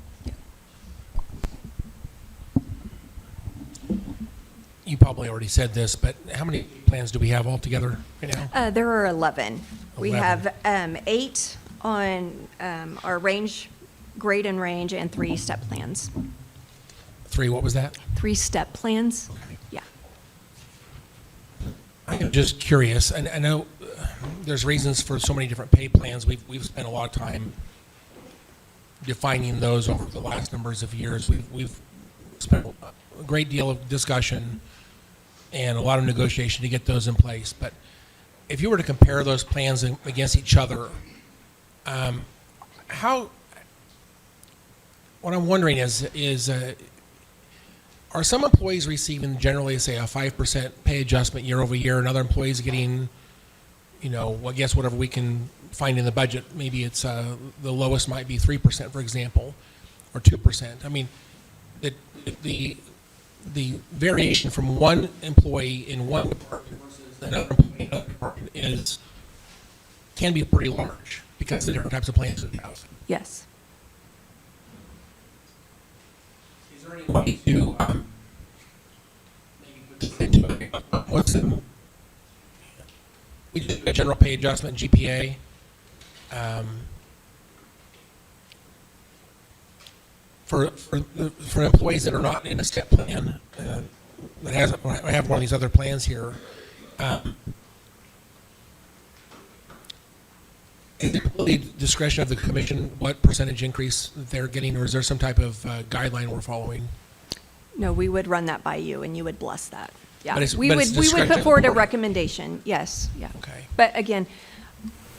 You probably already said this, but how many plans do we have altogether right now? There are 11. We 11. have 8 on our range, grade and range, and 3 step plans. 3, what was that? 3 step plans? Yeah. I'm just curious, and I know there's reasons for so many different pay plans. We've spent a lot of time defining those over the last numbers of years. We've spent a great deal of discussion and a lot of negotiation to get those in place. But if you were to compare those plans against each other, what I'm wondering is are some employees receiving generally, say, a 5% pay adjustment year over year, and other employees getting, I guess whatever we can find in the budget? Maybe it's the lowest might be 3%, for example, or 2%. I mean, the variation from one employee in one department versus another employee in another department can be pretty large because of the different types of plans that we have. Yes. Is there any way to we did a general pay adjustment, GPA. for employees that are not in a step plan, that have one of these other plans here, is it completely discretion of the commission what percentage increase they're getting, or is there some type of guideline we're following? No, we would run that by you, and you would bless that. Yeah, But it's- we but would it's we would discretion of put the forward a board. recommendation. Yes, yeah. Okay. But again,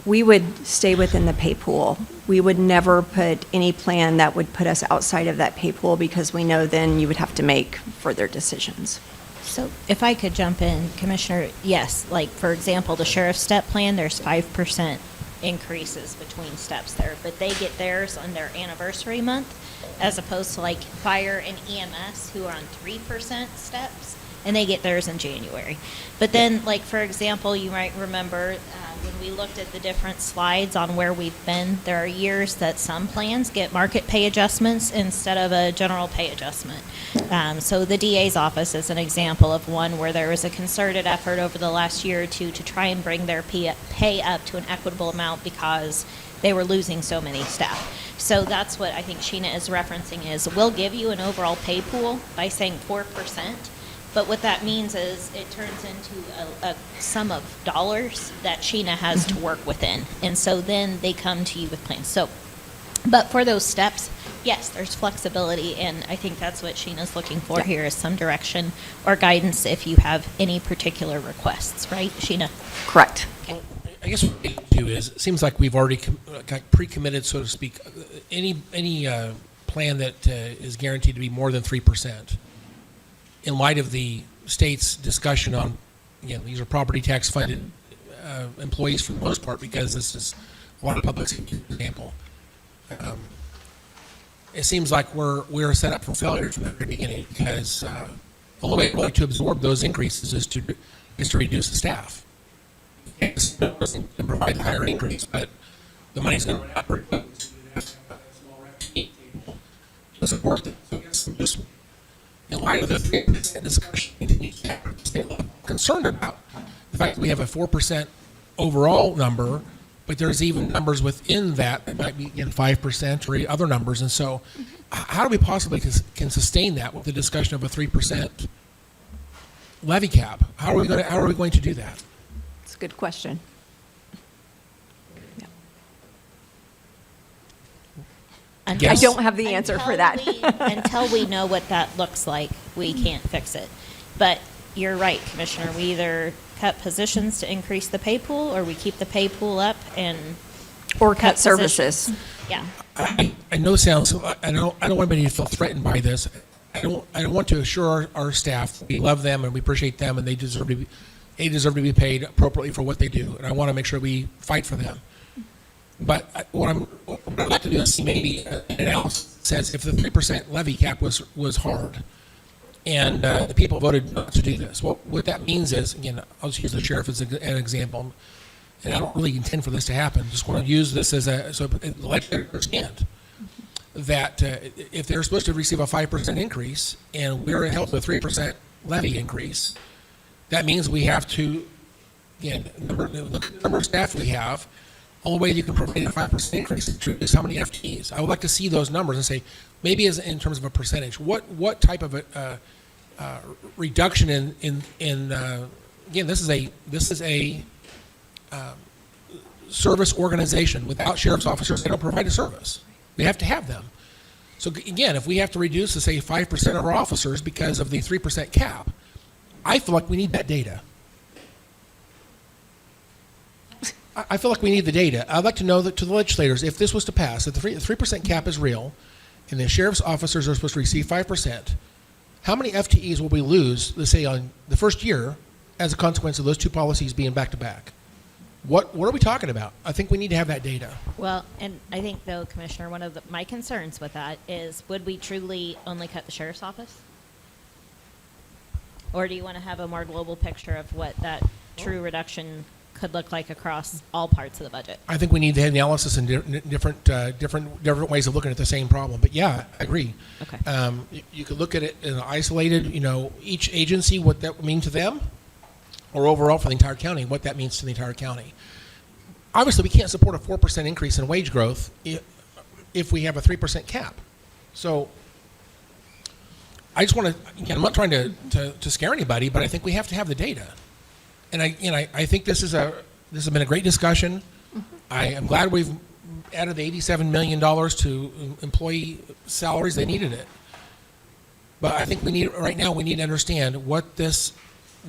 we would stay within the pay pool. We would never put any plan that would put us outside of that pay pool, because we know then you would have to make further decisions. So if I could jump in, Commissioner, yes, like, for example, the sheriff's step plan, there's 5% increases between steps there, but they get theirs on their anniversary month, as opposed to like fire and EMS, who are on 3% steps, and they get theirs in January. But then, like, for example, you might remember when we looked at the different slides on where we've been, there are years that some plans get market pay adjustments instead of a general pay adjustment. So the DA's office is an example of one where there was a concerted effort over the last year or two to try and bring their pay up to an equitable amount because they were losing so many staff. So that's what I think Sheena is referencing is we'll give you an overall pay pool by saying 4%. But what that means is it turns into a sum of dollars that Sheena has to work within. And so then they come to you with plans. So, but for those steps, yes, there's flexibility. And I think that's what Sheena's looking for here is some direction or guidance if you have any particular requests, right, Sheena? Correct. I guess what we do is, it seems like we've already got pre-committed, so to speak, any plan that is guaranteed to be more than 3%. In light of the state's discussion on, again, these are property tax funded employees for the most part, because this is a lot of public safety example. It seems like we're set up for failure from the very beginning, because the only way really to absorb those increases is to reduce the staff. Yes, to provide the higher increase, but the money's going to run out pretty quick. So we have to have a small reckoning table to support it. So I guess I'm just, in light of the 3% discussion, I'm concerned about the fact that we have a 4% overall number, but there's even numbers within that that might be in 5% or other numbers. And so how do we possibly can sustain that with the discussion of a 3% levy cap? How are we going to do that? It's a good question. I Yes. don't have the answer for that. Until we know what that looks like, we can't fix it. But you're right, Commissioner. We either cut positions to increase the pay pool, or we keep the pay pool up and Or cut positions. services. Yeah. I know it sounds, I don't want anybody to feel threatened by this. I don't want to assure our staff, we love them and we appreciate them, and they deserve to be paid appropriately for what they do. And I want to make sure we fight for them. But what I'd like to do is see maybe an analysis that says if the 3% levy cap was hard, and the people voted not to do this, what that means is, again, I'll just use the sheriff as an example, and I don't really intend for this to happen. Just want to use this as so the legislature understand that if they're supposed to receive a 5% increase and we're held to a 3% levy increase, that means we have to, again, look at the number of staff we have. Only way you can provide a 5% increase is how many FTEs. I would like to see those numbers and say, maybe as in terms of a percentage, what type of a reduction in again, this is a service organization. Without sheriff's officers, they don't provide a service. We have to have them. So again, if we have to reduce to say 5% of our officers because of the 3% cap, I feel like we need that data. I feel like we need the data. I'd like to know that to the legislators, if this was to pass, that the 3% cap is real, and the sheriff's officers are supposed to receive 5%, how many FTEs will we lose, let's say, on the first year as a consequence of those two policies being back to back? What are we talking about? I think we need to have that data. Well, and I think, though, Commissioner, one of my concerns with that is, would we truly only cut the sheriff's office? Or do you want to have a more global picture of what that true reduction could look like across all parts of the budget? I think we need to have analysis in different ways of looking at the same problem. But yeah, I agree. Okay. You could look at it in an isolated, each agency, what that would mean to them, or overall for the entire county, what that means to the entire county. Obviously, we can't support a 4% increase in wage growth if we have a 3% cap. So I just want to, again, I'm not trying to scare anybody, but I think we have to have the data. And I think this has been a great discussion. I am glad we've added the $87 million to employee salaries. They needed it. But I think right now we need to understand what this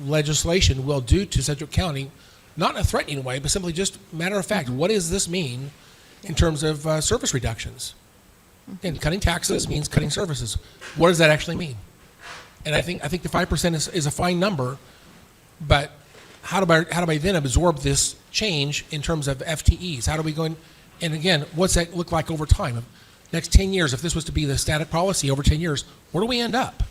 legislation will do to Sedgwick County, not in a threatening way, but simply just matter of fact, what does this mean in terms of service reductions? And cutting taxes means cutting services. What does that actually mean? And I think the 5% is a fine number, but how do I then absorb this change in terms of FTEs? How do we go in? And again, what's that look like over time? Next 10 years, if this was to be the static policy over 10 years, where do we end up?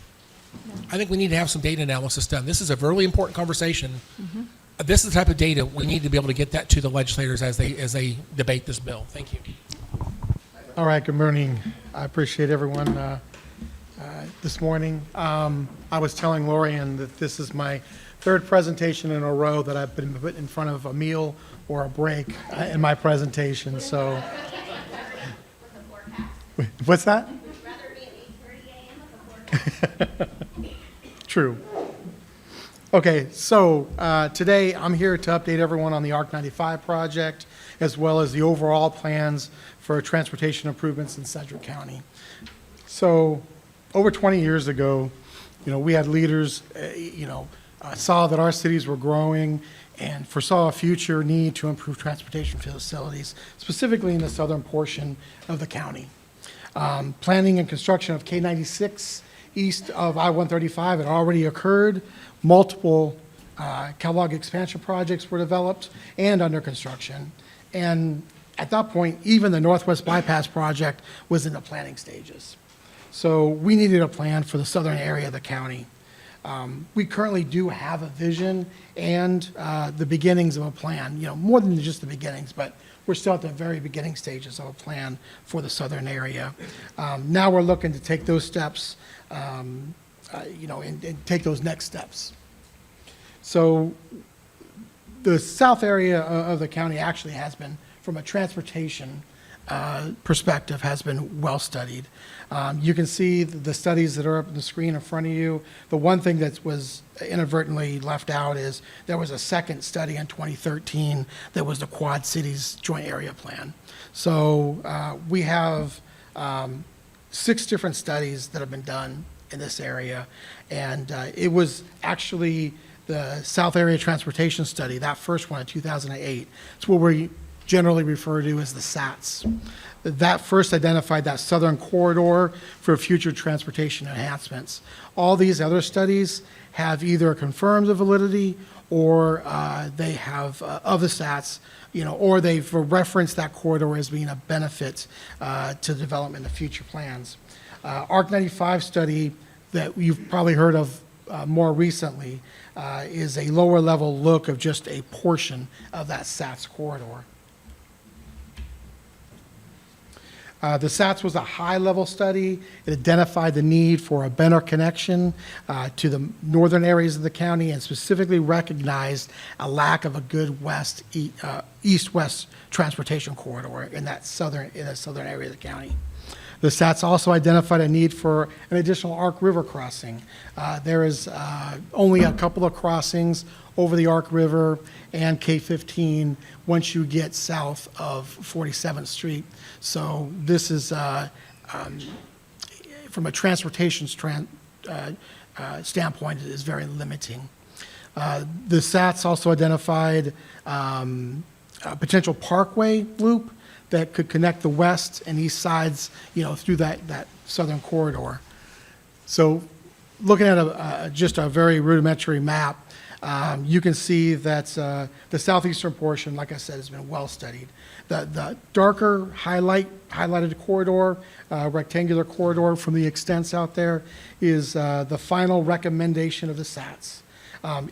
I think we need to have some data analysis done. This is a really important conversation. This is the type of data we need to be able to get that to the legislators as they debate this bill. Thank you. All right, good morning. I appreciate everyone this morning. I was telling Lorian that this is my third presentation in a row that I've been put in front of a meal or a break in my presentation, so. Wait, what's that? True. Okay, so today I'm here to update everyone on the ARC 95 project, as well as the overall plans for transportation improvements in Sedgwick County. So over 20 years ago, we had leaders, saw that our cities were growing and foresaw a future need to improve transportation facilities, specifically in the southern portion of the county. Planning and construction of K-96 east of I-135 had already occurred. Multiple Kellogg expansion projects were developed and under construction. And at that point, even the Northwest Bypass project was in the planning stages. So we needed a plan for the southern area of the county. We currently do have a vision and the beginnings of a plan, more than just the beginnings, but we're still at the very beginning stages of a plan for the southern area. Now we're looking to take those steps, and take those next steps. So the south area of the county actually has been, from a transportation perspective, has been well studied. You can see the studies that are up on the screen in front of you. The one thing that was inadvertently left out is there was a second study in 2013 that was the Quad Cities Joint Area Plan. So we have 6 different studies that have been done in this area, and it was actually the South Area Transportation Study, that first one in 2008. It's what we generally refer to as the SATs. That first identified that southern corridor for future transportation enhancements. All these other studies have either confirmed the validity or they have of the SATs, or they've referenced that corridor as being a benefit to development of future plans. ARC 95 study that you've probably heard of more recently is a lower level look of just a portion of that SATs corridor. The SATs was a high-level study. It identified the need for a better connection to the northern areas of the county and specifically recognized a lack of a good east-west transportation corridor in that southern area of the county. The SATs also identified a need for an additional Ark River crossing. There is only a couple of crossings over the Ark River and K-15 once you get south of 47th Street. So this is, from a transportation standpoint, it is very limiting. The SATs also identified a potential parkway loop that could connect the west and east sides, through that southern corridor. So looking at just a very rudimentary map, you can see that the southeastern portion, like I said, has been well studied. The darker highlighted corridor, rectangular corridor from the extents out there is the final recommendation of the SATs.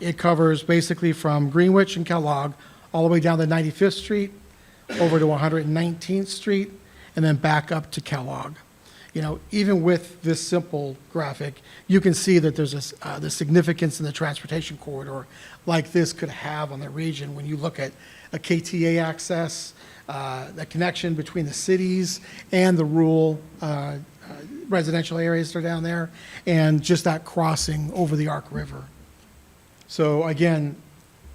It covers basically from Greenwich and Kellogg all the way down to 95th Street, over to 119th Street, and then back up to Kellogg. Even with this simple graphic, you can see that there's the significance in the transportation corridor like this could have on the region when you look at a KTA access, the connection between the cities and the rural residential areas that are down there, and just that crossing over the Ark River. So again,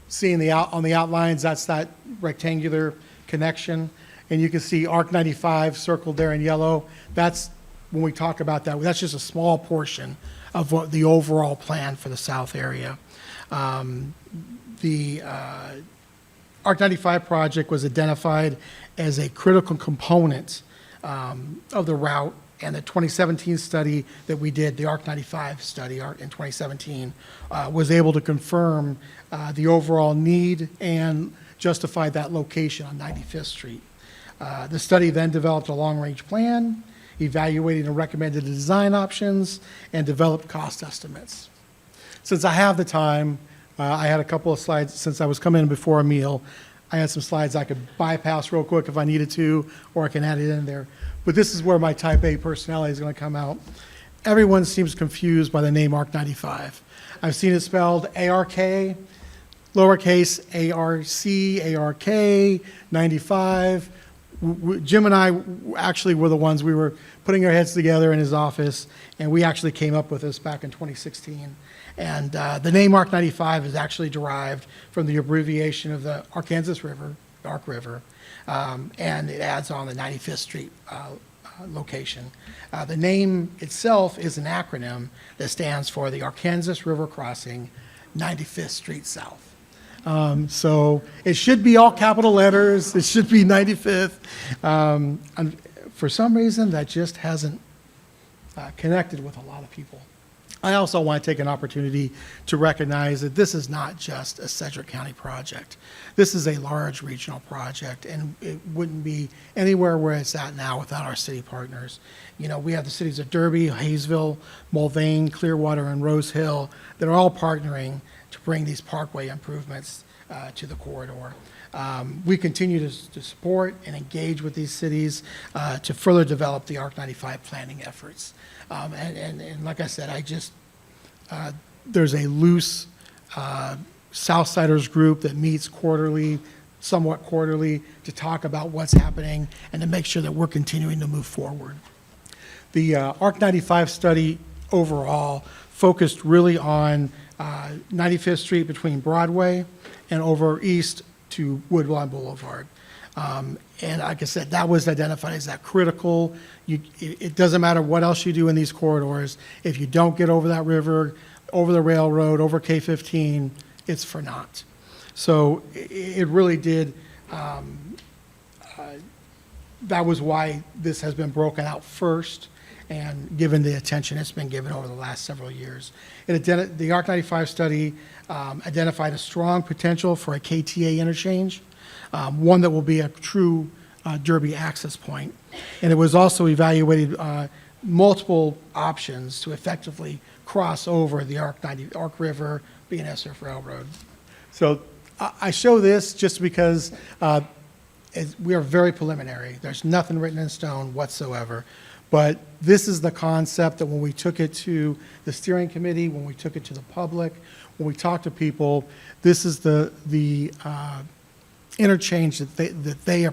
seeing on the outlines, that's that rectangular connection, and you can see Arc 95 circled there in yellow. That's, when we talk about that, that's just a small portion of what the overall plan for the south area. The Arc 95 project was identified as a critical component of the route, and the 2017 study that we did, the Arc 95 study in 2017, was able to confirm the overall need and justified that location on 95th Street. The study then developed a long-range plan, evaluated and recommended the design options, and developed cost estimates. Since I have the time, I had a couple of slides, since I was coming in before a meal, I had some slides I could bypass real quick if I needed to, or I can add it in there. But this is where my type A personality is going to come out. Everyone seems confused by the name Arc 95. I've seen it spelled ARK, lowercase ARC, ARK, 95. Jim and I actually were the ones, we were putting our heads together in his office, and we actually came up with this back in 2016. And the name Arc 95 is actually derived from the abbreviation of the Arkansas River, the Ark River, and it adds on the 95th Street location. The name itself is an acronym that stands for the Arkansas River Crossing, 95th Street South. So it should be all capital letters. It should be 95th. And for some reason, that just hasn't connected with a lot of people. I also want to take an opportunity to recognize that this is not just a Sedgwick County project. This is a large regional project, and it wouldn't be anywhere where it's at now without our city partners. You know, we have the cities of Derby, Hayesville, Mulvane, Clearwater, and Rose Hill that are all partnering to bring these parkway improvements to the corridor. We continue to support and engage with these cities to further develop the Arc 95 planning efforts. And like I said, there's a loose Southsiders group that meets somewhat quarterly, to talk about what's happening and to make sure that we're continuing to move forward. The Arc 95 study overall focused really on 95th Street between Broadway and over east to Woodlawn Boulevard. And like I said, that was identified as that critical. It doesn't matter what else you do in these corridors. If you don't get over that river, over the railroad, over K-15, it's for naught. So it really did, that was why this has been broken out first and given the attention it's been given over the last several years. The Arc 95 study identified a strong potential for a KTA interchange, one that will be a true Derby access point. And it was also evaluated multiple options to effectively cross over the Ark River BNSF Railroad. So I show this just because we are very preliminary. There's nothing written in stone whatsoever. But this is the concept that when we took it to the steering committee, when we took it to the public, when we talked to people, this is the interchange that they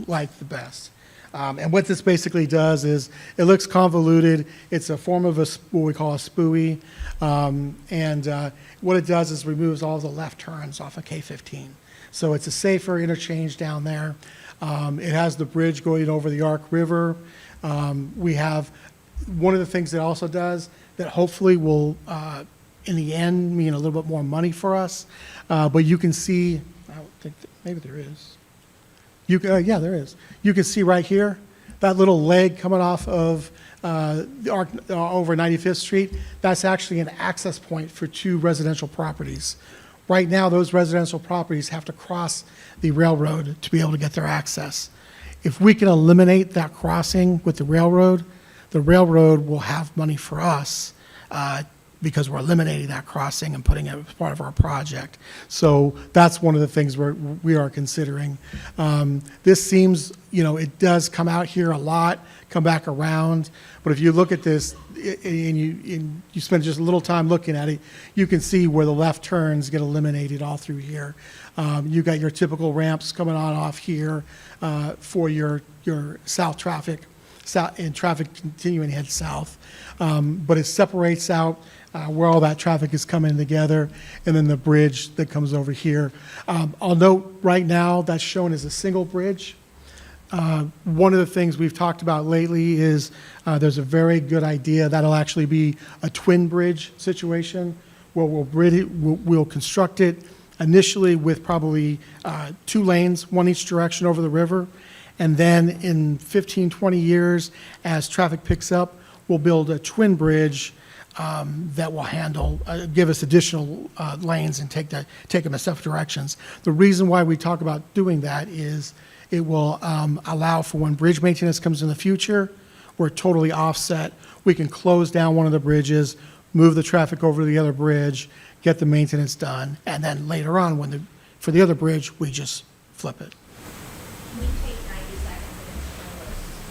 like the best. And what this basically does is it looks convoluted. It's a form of what we call a spooey. And what it does is removes all the left turns off of K-15. So it's a safer interchange down there. It has the bridge going over the Ark River. We have one of the things that also does that hopefully will, in the end, mean a little bit more money for us. But you can see, I don't think maybe there is. Yeah, there is. You can see right here, that little leg coming off of the Arc over 95th Street. That's actually an access point for 2 residential properties. Right now, those residential properties have to cross the railroad to be able to get their access. If we can eliminate that crossing with the railroad will have money for us because we're eliminating that crossing and putting it as part of our project. So that's one of the things we are considering. This seems, it does come out here a lot, come back around, but if you look at this and you spend just a little time looking at it, you can see where the left turns get eliminated all through here. You got your typical ramps coming on off here for your south traffic. and traffic continuing to head south. But it separates out where all that traffic is coming together, and then the bridge that comes over here. I'll note right now that's shown as a single bridge. One of the things we've talked about lately is there's a very good idea that'll actually be a twin bridge situation where we'll construct it initially with probably 2 lanes, one each direction over the river. And then in 15, 20 years, as traffic picks up, we'll build a twin bridge that will handle, give us additional lanes and take them in separate directions. The reason why we talk about doing that is it will allow for when bridge maintenance comes in the future, we're totally offset. We can close down one of the bridges, move the traffic over to the other bridge, get the maintenance done, and then later on, for the other bridge, we just flip it. Can you take 90 seconds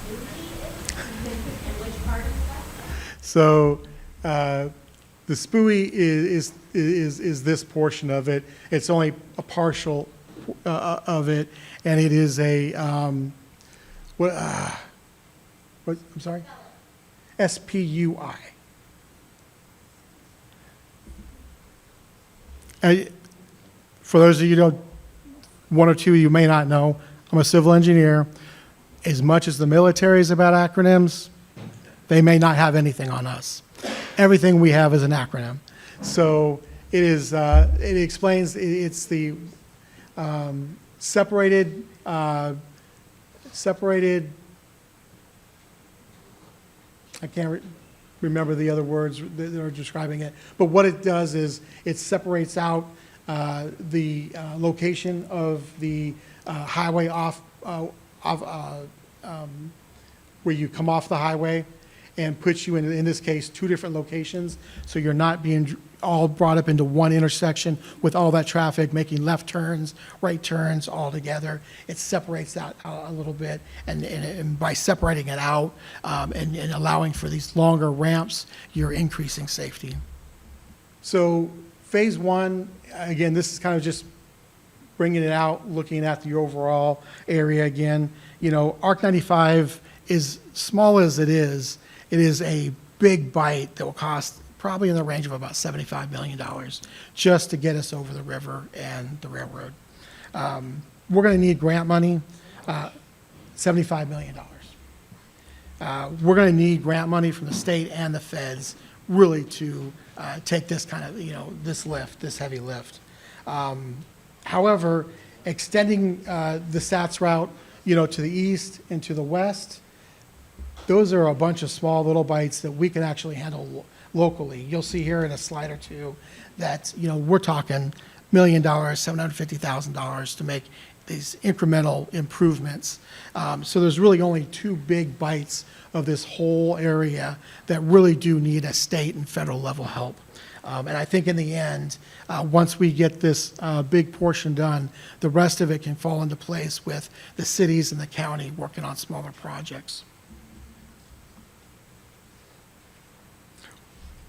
and explain what a SPUI is and which part is that? So the SPUI is this portion of it. It's only a partial of it, and it is a what? I'm sorry. SPUI. For those of you one or two of you may not know, I'm a civil engineer. As much as the military is about acronyms, they may not have anything on us. Everything we have is an acronym. So it is. It explains. It's the separated. I can't remember the other words that are describing it. But what it does is it separates out the location of the highway off where you come off the highway, and puts you in this case, 2 different locations. So you're not being all brought up into one intersection with all that traffic, making left turns, right turns all together. It separates that out a little bit. And by separating it out and allowing for these longer ramps, you're increasing safety. So phase 1, again, this is kind of just bringing it out, looking at the overall area again. You know, ARC 95, as small as it is a big bite that will cost probably in the range of about $75 million just to get us over the river and the railroad. We're going to need grant money, $75 million. We're going to need grant money from the state and the feds really to take this kind of, this heavy lift. However, extending the SATS route, to the east and to the west, those are a bunch of small little bites that we can actually handle locally. You'll see here in a slide or two that, we're talking $1 million, $750,000 to make these incremental improvements. So there's really only 2 big bites of this whole area that really do need a state and federal level help. And I think in the end, once we get this big portion done, the rest of it can fall into place with the cities and the county working on smaller projects.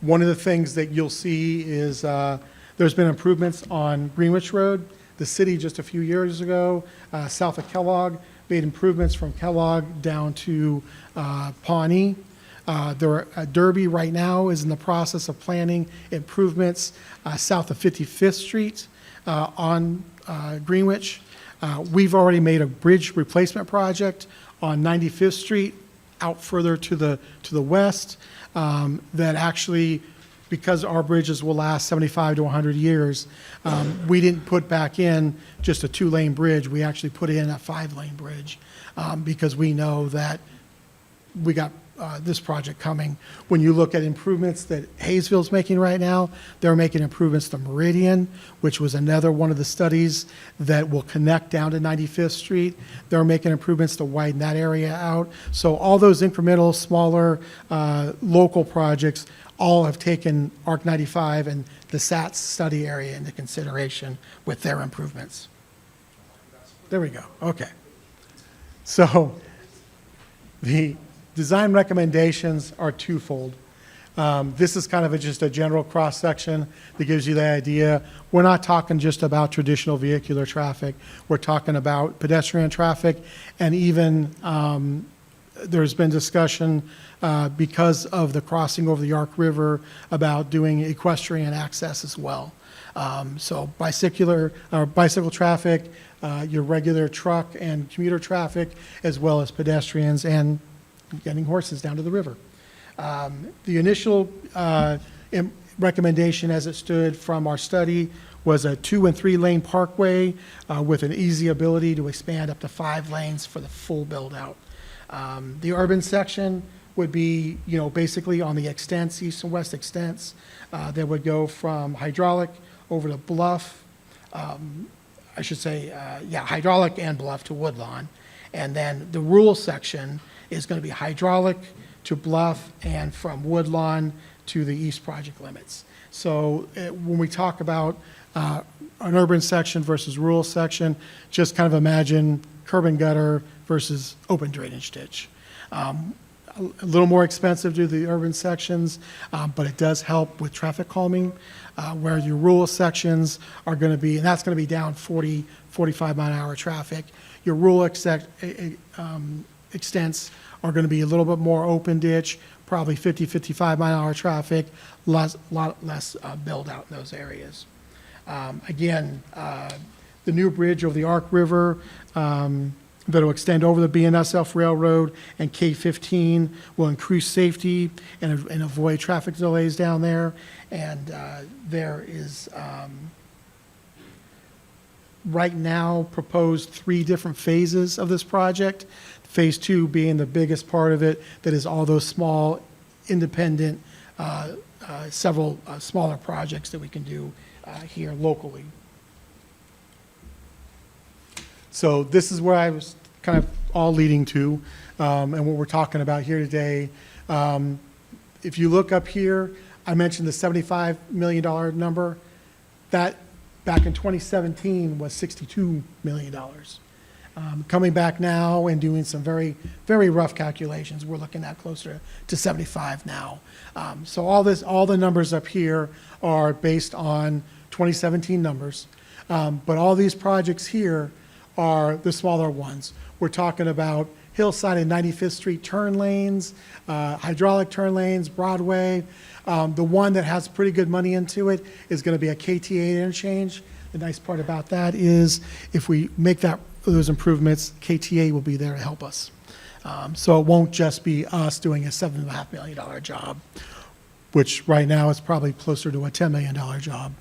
One of the things that you'll see is there's been improvements on Greenwich Road. The city just a few years ago, south of Kellogg, made improvements from Kellogg down to Pawnee. Derby right now is in the process of planning improvements south of 55th Street on Greenwich. We've already made a bridge replacement project on 95th Street out further to the west that actually, because our bridges will last 75 to 100 years, we didn't put back in just a 2-lane bridge. We actually put in a 5-lane bridge because we know that we got this project coming. When you look at improvements that Hayesville's making right now, they're making improvements to Meridian, which was another one of the studies that will connect down to 95th Street. They're making improvements to widen that area out. So all those incremental, smaller, local projects all have taken ARC 95 and the SATS study area into consideration with their improvements. There we go. Okay. So the design recommendations are twofold. This is kind of just a general cross-section that gives you the idea. We're not talking just about traditional vehicular traffic. We're talking about pedestrian traffic and even there's been discussion because of the crossing over the Ark River about doing equestrian access as well. So bicycle traffic, your regular truck and commuter traffic, as well as pedestrians and getting horses down to the river. The initial recommendation as it stood from our study was a 2 and 3 lane parkway with an easy ability to expand up to 5 lanes for the full build out. The urban section would be, basically on the extents, east and west extents, that would go from hydraulic over to Bluff, hydraulic and Bluff to Woodlawn. And then the rural section is going to be hydraulic to Bluff and from Woodlawn to the east project limits. So when we talk about an urban section versus rural section, just kind of imagine curb and gutter versus open drainage ditch. A little more expensive to the urban sections, but it does help with traffic calming, where your rural sections are going to be, and that's going to be down 40, 45 mile an hour traffic. Your rural extents are going to be a little bit more open ditch, probably 50, 55 mile an hour traffic, lot less build out in those areas. Again, the new bridge over the Ark River that will extend over the BNSF Railroad and K-15 will increase safety and avoid traffic delays down there. And there is right now proposed 3 different phases of this project. Phase 2 being the biggest part of it, that is all those small, independent, several smaller projects that we can do here locally. So this is where I was kind of all leading to, and what we're talking about here today. If you look up here, I mentioned the $75 million number. That back in 2017 was $62 million. Coming back now and doing some very, very rough calculations, we're looking at closer to 75 now. So all the numbers up here are based on 2017 numbers, but all these projects here are the smaller ones. We're talking about Hillside and 95th Street turn lanes, hydraulic turn lanes, Broadway. The one that has pretty good money into it is going to be a KTA interchange. The nice part about that is if we make those improvements, KTA will be there to help us. So it won't just be us doing a $7.5 million job, which right now is probably closer to a $10 million job.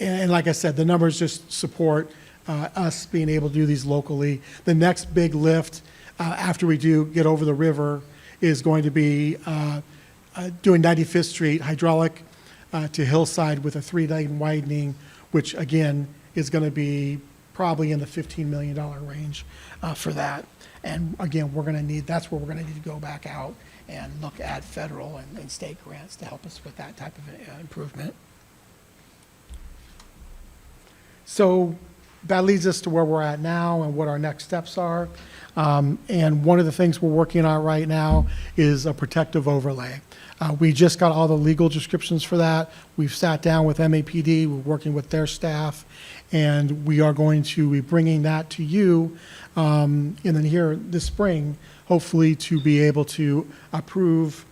And like I said, the numbers just support us being able to do these locally. The next big lift after we do get over the river is going to be doing 95th Street hydraulic to Hillside with a 3-lane widening, which again is going to be probably in the $15 million range for that. And again, that's where we're going to need to go back out and look at federal and state grants to help us with that type of improvement. So that leads us to where we're at now and what our next steps are. And one of the things we're working on right now is a protective overlay. We just got all the legal descriptions for that. We've sat down with MAPD, we're working with their staff, and we are going to be bringing that to you and then here this spring, hopefully to be able to approve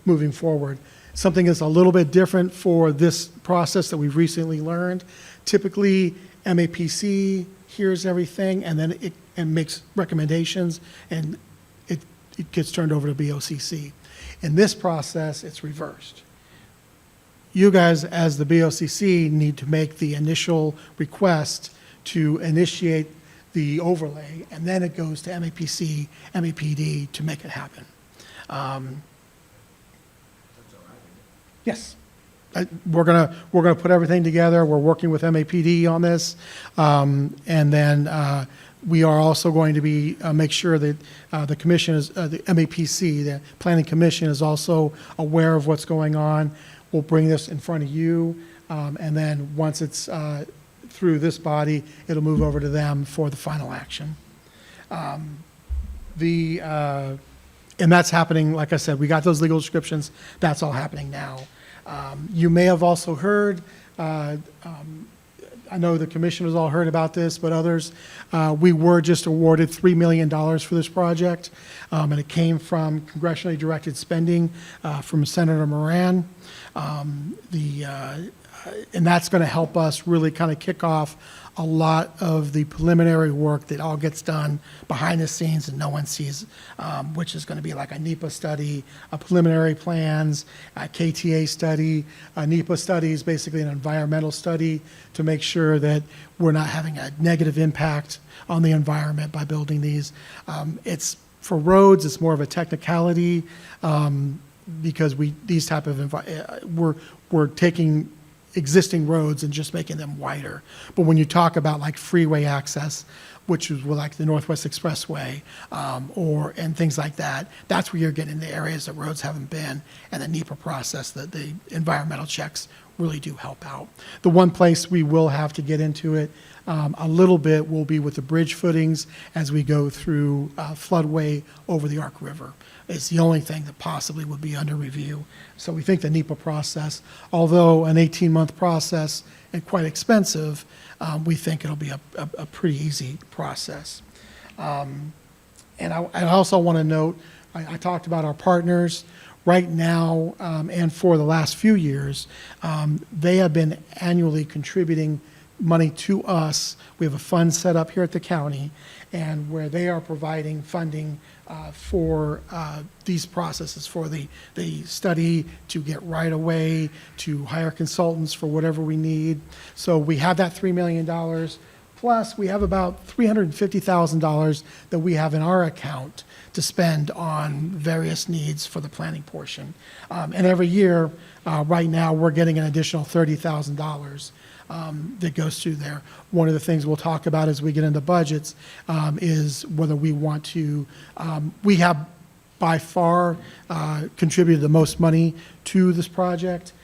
moving forward. Something that's a little bit different for this process that we've recently learned. Typically, MAPC hears everything and then it makes recommendations, and it gets turned over to BoCC. In this process, it's reversed. You guys, as the BoCC, need to make the initial request to initiate the overlay, and then it goes to MAPC, MAPD to make it happen. Yes. We're gonna put everything together. We're working with MAPD on this, and then we are also going to be make sure that the commission is the MAPC, the Planning Commission, is also aware of what's going on. We'll bring this in front of you, and then once it's through this body, it'll move over to them for the final action. And that's happening. Like I said, we got those legal descriptions. That's all happening now. You may have also heard I know the commissioners all heard about this, but others, we were just awarded $3 million for this project, and it came from congressionally directed spending from Senator Moran. And that's going to help us really kind of kick off a lot of the preliminary work that all gets done behind the scenes and no one sees, which is going to be like a NEPA study, a preliminary plans, a KTA study. A NEPA study is basically an environmental study to make sure that we're not having a negative impact on the environment by building these. It's for roads, it's more of a technicality because we're taking existing roads and just making them wider. But when you talk about like freeway access, which is like the Northwest Expressway and things like that, that's where you're getting the areas that roads haven't been, and the NEPA process, the environmental checks really do help out. The one place we will have to get into it a little bit will be with the bridge footings as we go through floodway over the Ark River. It's the only thing that possibly would be under review. So we think the NEPA process, although an 18-month process and quite expensive, we think it'll be a pretty easy process. And I also want to note, I talked about our partners. Right now, and for the last few years, they have been annually contributing money to us. We have a fund set up here at the county, and where they are providing funding for these processes, for the study, to get right away, to hire consultants for whatever we need. So we have that $3 million. Plus, we have about $350,000 that we have in our account to spend on various needs for the planning portion. And every year, right now, we're getting an additional $30,000 that goes through there. One of the things we'll talk about as we get into budgets is whether we want to, we have by far contributed the most money to this project.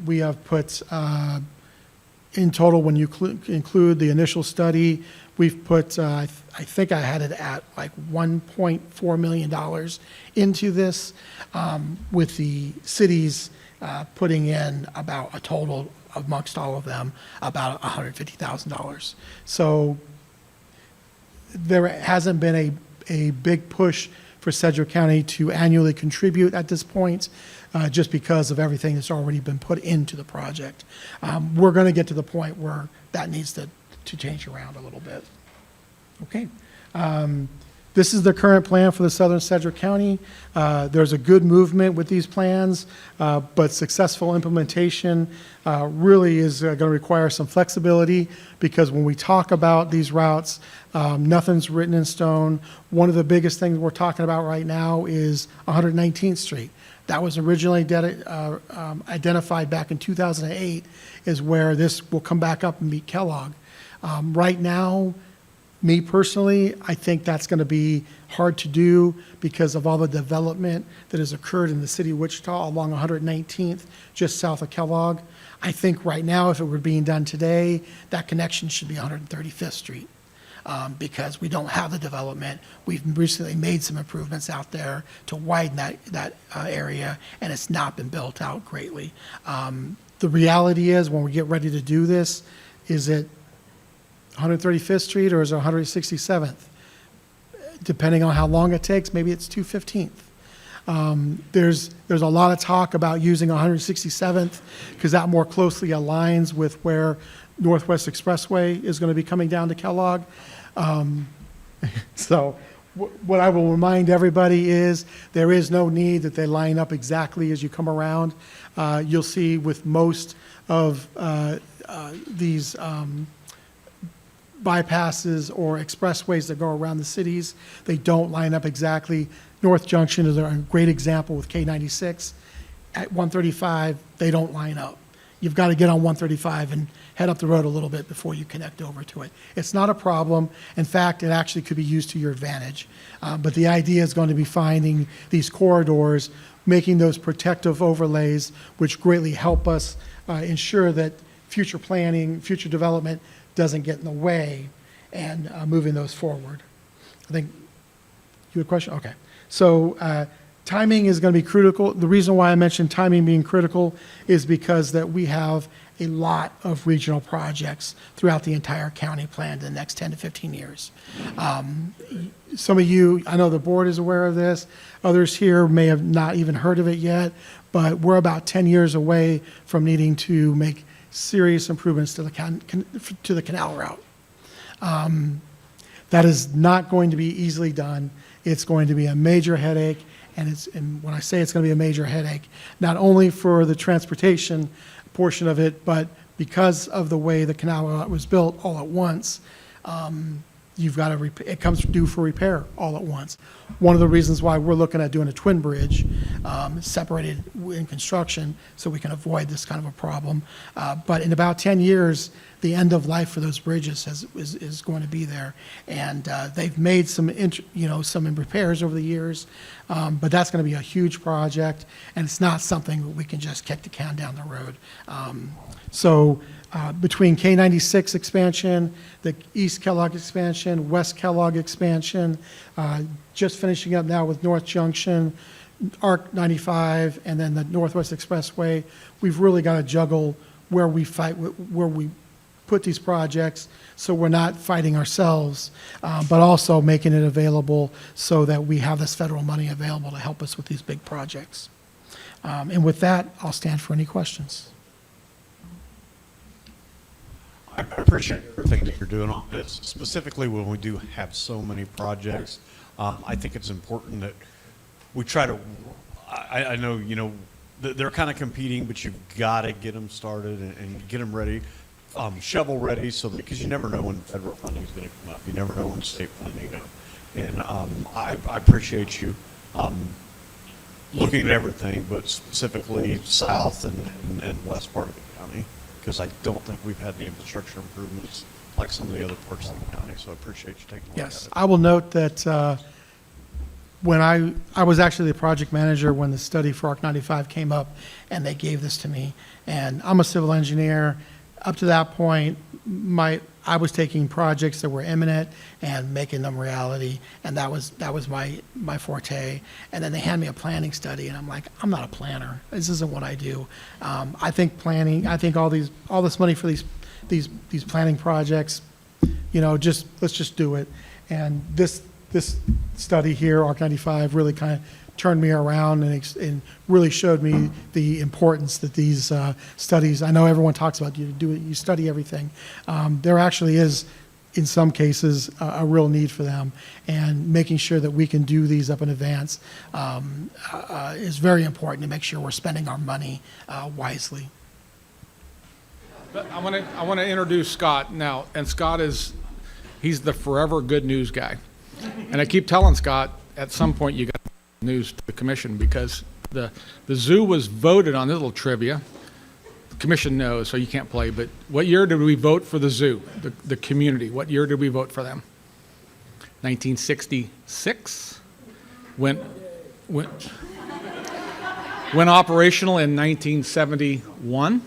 We have put, in total, when you include the initial study, we've put, I think I had it at like $1.4 million into this, with the cities putting in about a total amongst all of them, about $150,000. So there hasn't been a big push for Sedgwick County to annually contribute at this point, just because of everything that's already been put into the project. We're going to get to the point where that needs to change around a little bit. Okay. This is the current plan for the Southern Sedgwick County. There's a good movement with these plans, but successful implementation really is going to require some flexibility, because when we talk about these routes, nothing's written in stone. One of the biggest things we're talking about right now is 119th Street. That was originally identified back in 2008 is where this will come back up and meet Kellogg. Right now, me personally, I think that's going to be hard to do because of all the development that has occurred in the city of Wichita along 119th, just south of Kellogg. I think right now, if it were being done today, that connection should be 135th Street. Because we don't have the development. We've recently made some improvements out there to widen that area, and it's not been built out greatly. The reality is, when we get ready to do this, is it 135th Street or is it 167th? Depending on how long it takes, maybe it's 215th. There's a lot of talk about using 167th because that more closely aligns with where Northwest Expressway is going to be coming down to Kellogg. So what I will remind everybody is there is no need that they line up exactly as you come around. You'll see with most of these bypasses or expressways that go around the cities, they don't line up exactly. North Junction is a great example with K96. At 135, they don't line up. You've got to get on 135 and head up the road a little bit before you connect over to it. It's not a problem. In fact, it actually could be used to your advantage. But the idea is going to be finding these corridors, making those protective overlays, which greatly help us ensure that future planning, future development doesn't get in the way, and moving those forward. I think you had a question? Okay. So timing is going to be critical. The reason why I mentioned timing being critical is because that we have a lot of regional projects throughout the entire county planned in the next 10 to 15 years. Some of you, I know the board is aware of this. Others here may have not even heard of it yet, but we're about 10 years away from needing to make serious improvements to the canal route. That is not going to be easily done. It's going to be a major headache, and when I say it's going to be a major headache, not only for the transportation portion of it, but because of the way the canal route was built all at once, you've got to, it comes due for repair all at once. One of the reasons why we're looking at doing a twin bridge, separated in construction, so we can avoid this kind of a problem. But in about 10 years, the end of life for those bridges is going to be there. And they've made some repairs over the years, but that's going to be a huge project, and it's not something that we can just kick the can down the road. Between K96 expansion, the East Kellogg expansion, West Kellogg expansion, just finishing up now with North Junction, ARC 95, and then the Northwest Expressway, we've really got to juggle where we put these projects so we're not fighting ourselves, but also making it available so that we have this federal money available to help us with these big projects. And with that, I'll stand for any questions. I appreciate everything that you're doing on this, specifically when we do have so many projects. I think it's important that we try to, I know, they're kind of competing, but you've got to get them started and get them ready, shovel ready, so that, because you never know when federal funding is going to come up. You never know when state funding is. And I appreciate you looking at everything, but specifically south and west part of the county, because I don't think we've had the infrastructure improvements like some of the other parts of the county. So I appreciate you taking a look at it. Yes, I will note that when I was actually the project manager when the study for ARC 95 came up, and they gave this to me. And I'm a civil engineer. Up to that point, I was taking projects that were imminent and making them reality, and that was my forte. And then they hand me a planning study, and I'm like, I'm not a planner. This isn't what I do. I think planning. I think all this money for these planning projects, let's just do it. And this study here, ARC 95, really kind of turned me around and really showed me the importance that these studies, I know everyone talks about you study everything. There actually is, in some cases, a real need for them. And making sure that we can do these up in advance is very important to make sure we're spending our money wisely. But I want to introduce Scott now, and Scott he's the forever good news guy. And I keep telling Scott, at some point you got news to the commission, because the zoo was voted on. This little trivia. The commission knows, so you can't play, but what year did we vote for the zoo, the community? What year did we vote for them? 1966. Went operational in 1971.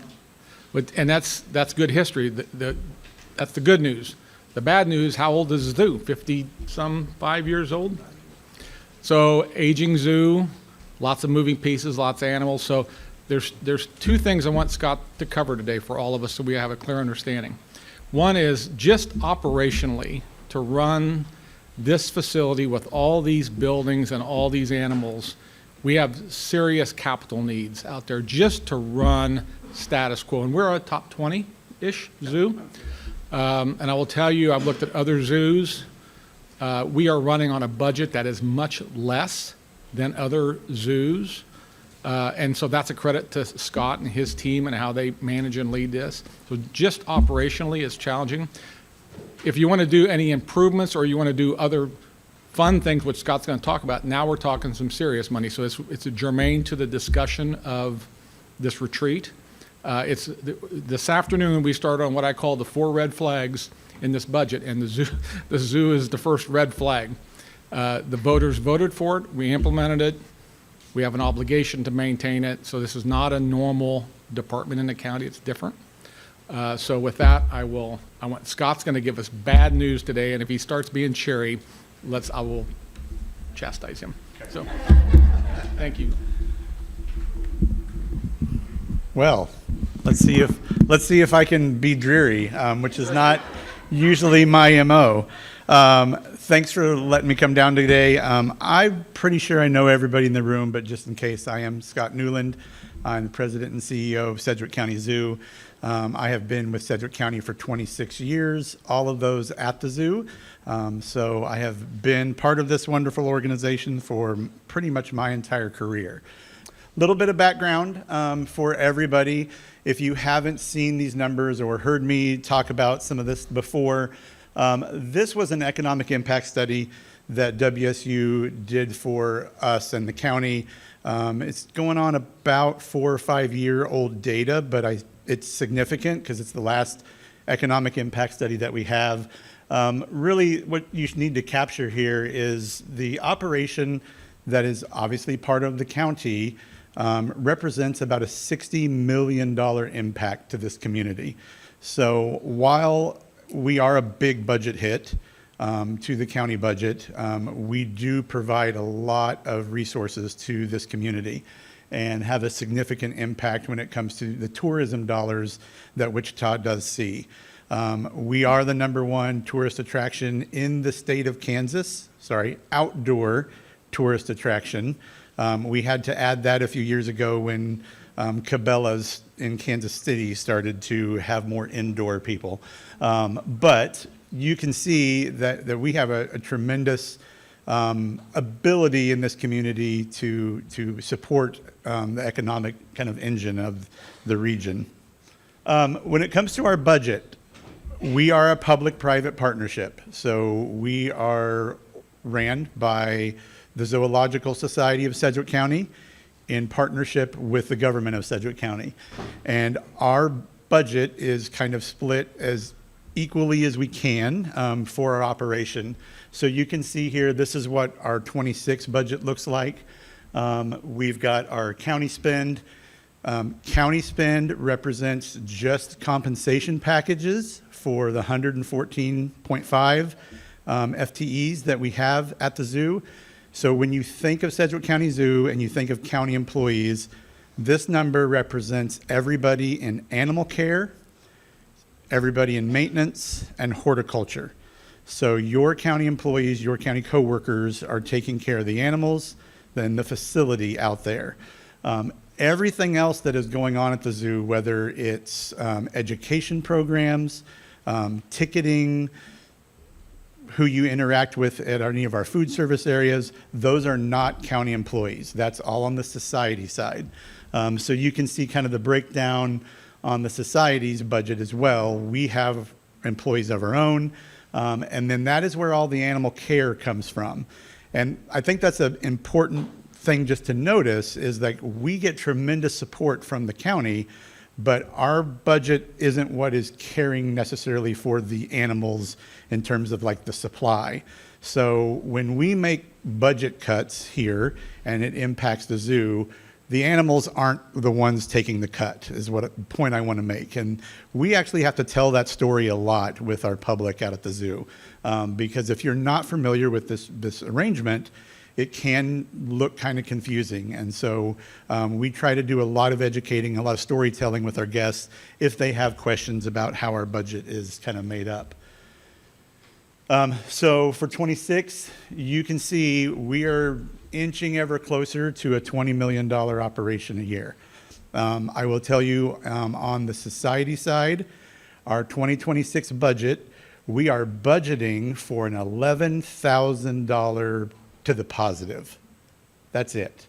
And that's good history. That's the good news. The bad news, how old is the zoo? 50-some-5 years old? So aging zoo, lots of moving pieces, lots of animals. So there's two things I want Scott to cover today for all of us so we have a clear understanding. One is just operationally to run this facility with all these buildings and all these animals. We have serious capital needs out there just to run status quo. And we're a top 20-ish zoo. And I will tell you, I've looked at other zoos. We are running on a budget that is much less than other zoos. And so that's a credit to Scott and his team and how they manage and lead this. So just operationally, it's challenging. If you want to do any improvements or you want to do other fun things, which Scott's going to talk about, now we're talking some serious money. So it's a germane to the discussion of this retreat. This afternoon we started on what I call the 4 red flags in this budget, and the zoo is the first red flag. The voters voted for it. We implemented it. We have an obligation to maintain it. So this is not a normal department in the county. It's different. So with that, Scott's going to give us bad news today, and if he starts being cheery, I will chastise him. So. Thank you. Well, let's see if I can be dreary, which is not usually my MO. Thanks for letting me come down today. I'm pretty sure I know everybody in the room, but just in case, I am Scott Newland. I'm the president and CEO of Sedgwick County Zoo. I have been with Sedgwick County for 26 years, all of those at the zoo. So I have been part of this wonderful organization for pretty much my entire career. Little bit of background for everybody. If you haven't seen these numbers or heard me talk about some of this before, this was an economic impact study that WSU did for us and the county. It's going on about 4 or 5 year old data, but it's significant because it's the last economic impact study that we have. Really, what you need to capture here is the operation that is obviously part of the county represents about a $60 million impact to this community. So while we are a big budget hit to the county budget, we do provide a lot of resources to this community and have a significant impact when it comes to the tourism dollars that Wichita does see. We are the #1 tourist attraction in the state of Kansas, outdoor tourist attraction. We had to add that a few years ago when Cabela's in Kansas City started to have more indoor people. But you can see that we have a tremendous ability in this community to support the economic kind of engine of the region. When it comes to our budget, we are a public-private partnership. So we are ran by the Zoological Society of Sedgwick County in partnership with the government of Sedgwick County. And our budget is kind of split as equally as we can for our operation. So you can see here, this is what our 26 budget looks like. We've got our county spend. County spend represents just compensation packages for the 114.5 FTEs that we have at the zoo. So when you think of Sedgwick County Zoo and you think of county employees, this number represents everybody in animal care, everybody in maintenance, and horticulture. So your county employees, your county coworkers are taking care of the animals, then the facility out there. Everything else that is going on at the zoo, whether it's education programs, ticketing, who you interact with at any of our food service areas, those are not county employees. That's all on the society side. So you can see kind of the breakdown on the society's budget as well. We have employees of our own, and then that is where all the animal care comes from. And I think that's an important thing just to notice is that we get tremendous support from the county, but our budget isn't what is caring necessarily for the animals in terms of like the supply. So when we make budget cuts here and it impacts the zoo, the animals aren't the ones taking the cut, is what point I want to make. And we actually have to tell that story a lot with our public out at the zoo. Because if you're not familiar with this arrangement, it can look kind of confusing. And so we try to do a lot of educating, a lot of storytelling with our guests if they have questions about how our budget is kind of made up. So for 26, you can see we are inching ever closer to a $20 million operation a year. I will tell you on the society side, our 2026 budget, we are budgeting for an $11,000 to the positive. That's it.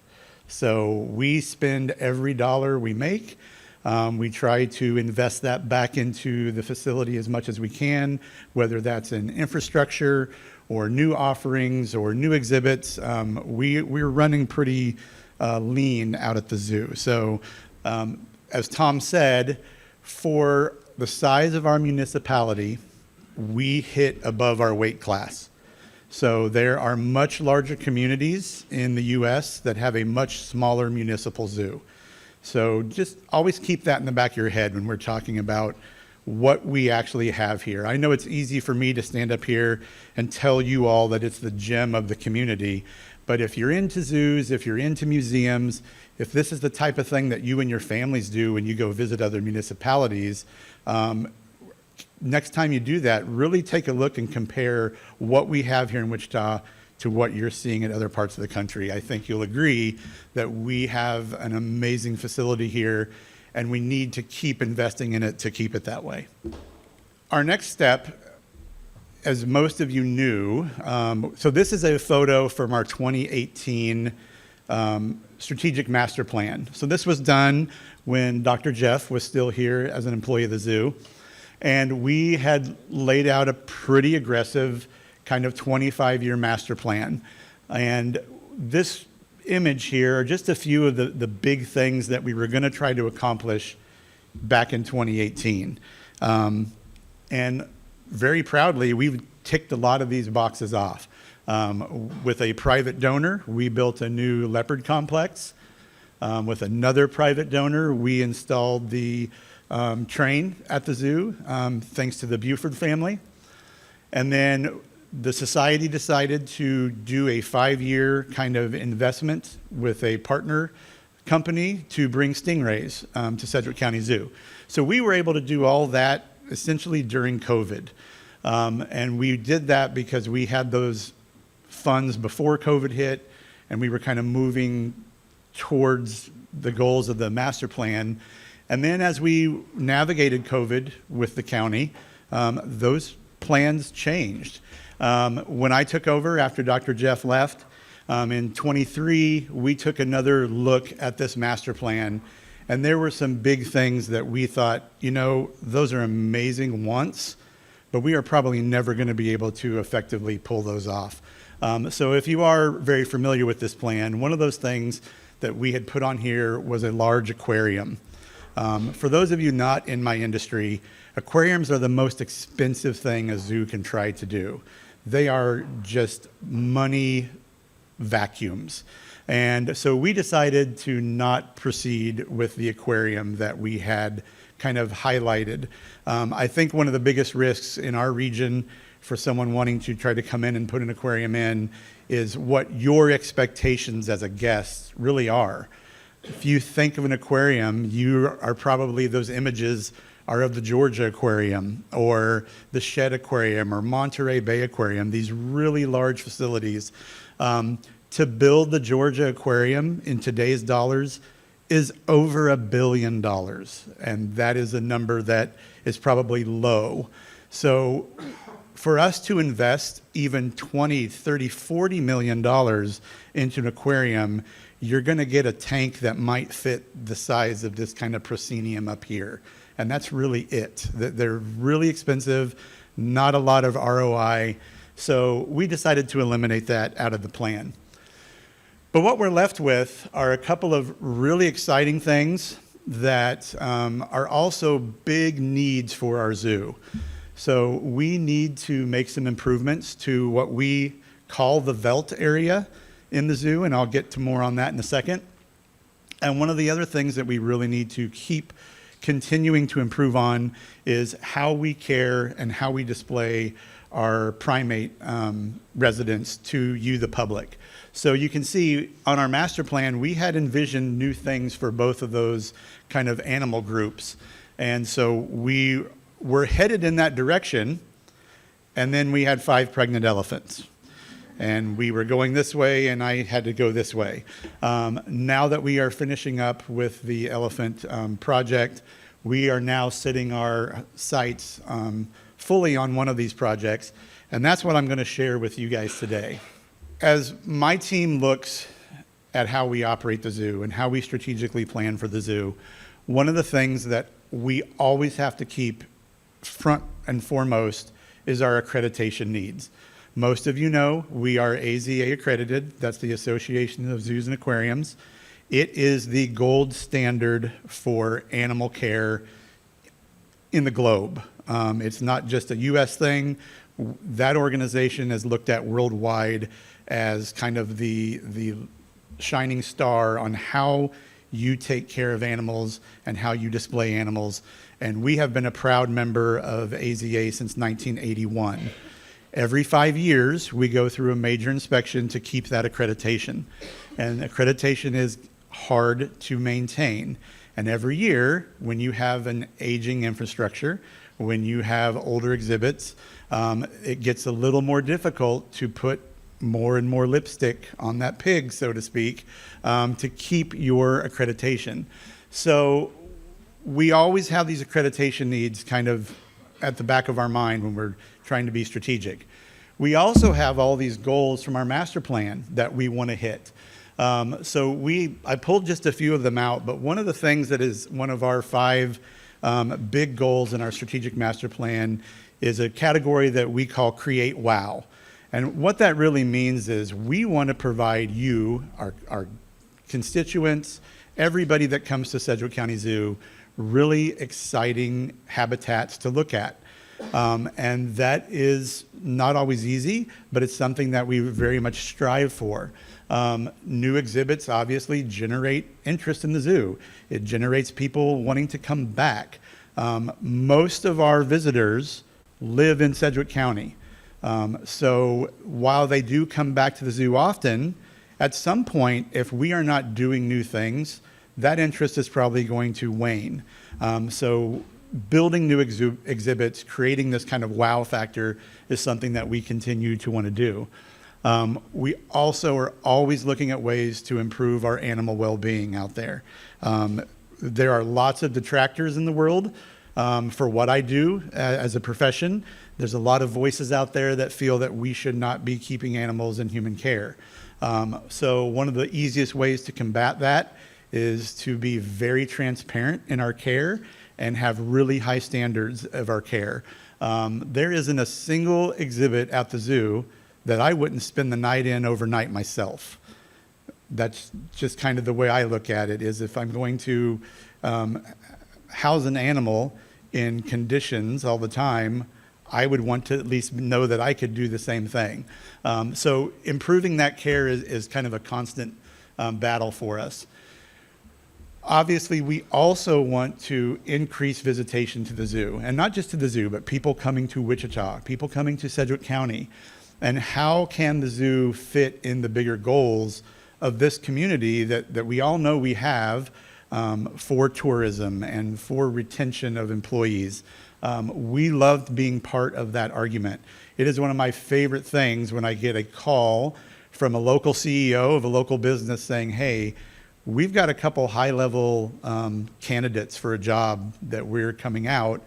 So we spend every dollar we make. We try to invest that back into the facility as much as we can, whether that's in infrastructure or new offerings or new exhibits. We're running pretty lean out at the zoo. So as Tom said, for the size of our municipality, we hit above our weight class. So there are much larger communities in the U.S. that have a much smaller municipal zoo. So just always keep that in the back of your head when we're talking about what we actually have here. I know it's easy for me to stand up here and tell you all that it's the gem of the community, But if you're into zoos, if you're into museums, if this is the type of thing that you and your families do when you go visit other municipalities, next time you do that, really take a look and compare what we have here in Wichita to what you're seeing in other parts of the country. I think you'll agree that we have an amazing facility here, and we need to keep investing in it to keep it that way. Our next step, as most of you knew, so this is a photo from our 2018 strategic master plan. So this was done when Dr. Jeff was still here as an employee of the zoo. And we had laid out a pretty aggressive kind of 25-year master plan. And this image here are just a few of the big things that we were going to try to accomplish back in 2018. And very proudly, we've ticked a lot of these boxes off. With a private donor, we built a new leopard complex. With another private donor, we installed the train at the zoo, thanks to the Buford family. And then the society decided to do a 5-year kind of investment with a partner company to bring stingrays to Sedgwick County Zoo. So we were able to do all that essentially during COVID. And we did that because we had those funds before COVID hit, and we were kind of moving towards the goals of the master plan. And then as we navigated COVID with the county, those plans changed. When I took over after Dr. Jeff left, in 23, we took another look at this master plan, and there were some big things that we thought, you know, those are amazing once, but we are probably never going to be able to effectively pull those off. So if you are very familiar with this plan, one of those things that we had put on here was a large aquarium. For those of you not in my industry, aquariums are the most expensive thing a zoo can try to do. They are just money vacuums. And so we decided to not proceed with the aquarium that we had kind of highlighted. I think one of the biggest risks in our region for someone wanting to try to come in and put an aquarium in is what your expectations as a guest really are. If you think of an aquarium, you are probably, those images are of the Georgia Aquarium or the Shed Aquarium or Monterey Bay Aquarium, these really large facilities. To build the Georgia Aquarium in today's dollars is over $1 billion, and that is a number that is probably low. So for us to invest even $20, $30, $40 million into an aquarium, you're going to get a tank that might fit the size of this kind of proscenium up here. And that's really it. They're really expensive, not a lot of ROI. So we decided to eliminate that out of the plan. But what we're left with are a couple of really exciting things that are also big needs for our zoo. So we need to make some improvements to what we call the Velt area in the zoo, and I'll get to more on that in a second. And one of the other things that we really need to keep continuing to improve on is how we care and how we display our primate residents to you, the public. So you can see on our master plan, we had envisioned new things for both of those kind of animal groups. And so we were headed in that direction, and then we had 5 pregnant elephants. And we were going this way, and I had to go this way. Now that we are finishing up with the elephant project, we are now setting our sights fully on one of these projects, and that's what I'm going to share with you guys today. As my team looks at how we operate the zoo and how we strategically plan for the zoo, one of the things that we always have to keep front and foremost is our accreditation needs. Most of you know we are AZA accredited. That's the Association of Zoos and Aquariums. It is the gold standard for animal care in the globe. It's not just a US thing. That organization is looked at worldwide as kind of the shining star on how you take care of animals and how you display animals. And we have been a proud member of AZA since 1981. Every 5 years, we go through a major inspection to keep that accreditation. And accreditation is hard to maintain. And every year, when you have an aging infrastructure, when you have older exhibits, it gets a little more difficult to put more and more lipstick on that pig, so to speak, to keep your accreditation. So we always have these accreditation needs kind of at the back of our mind when we're trying to be strategic. We also have all these goals from our master plan that we want to hit. I pulled just a few of them out, but one of the things that is one of our 5 big goals in our strategic master plan is a category that we call Create Wow. And what that really means is we want to provide you, our constituents, everybody that comes to Sedgwick County Zoo, really exciting habitats to look at. And that is not always easy, but it's something that we very much strive for. New exhibits obviously generate interest in the zoo. It generates people wanting to come back. Most of our visitors live in Sedgwick County. So while they do come back to the zoo often, at some point, if we are not doing new things, that interest is probably going to wane. So building new exhibits, creating this kind of wow factor is something that we continue to want to do. We also are always looking at ways to improve our animal well-being out there. There are lots of detractors in the world for what I do as a profession. There's a lot of voices out there that feel that we should not be keeping animals in human care. So one of the easiest ways to combat that is to be very transparent in our care and have really high standards of our care. There isn't a single exhibit at the zoo that I wouldn't spend the night in overnight myself. That's just kind of the way I look at it, is if I'm going to house an animal in conditions all the time, I would want to at least know that I could do the same thing. So improving that care is kind of a constant battle for us. Obviously, we also want to increase visitation to the zoo, and not just to the zoo, but people coming to Wichita, people coming to Sedgwick County. And how can the zoo fit in the bigger goals of this community that we all know we have for tourism and for retention of employees? We loved being part of that argument. It is one of my favorite things when I get a call from a local CEO of a local business saying, hey, we've got a couple high-level candidates for a job that we're coming out.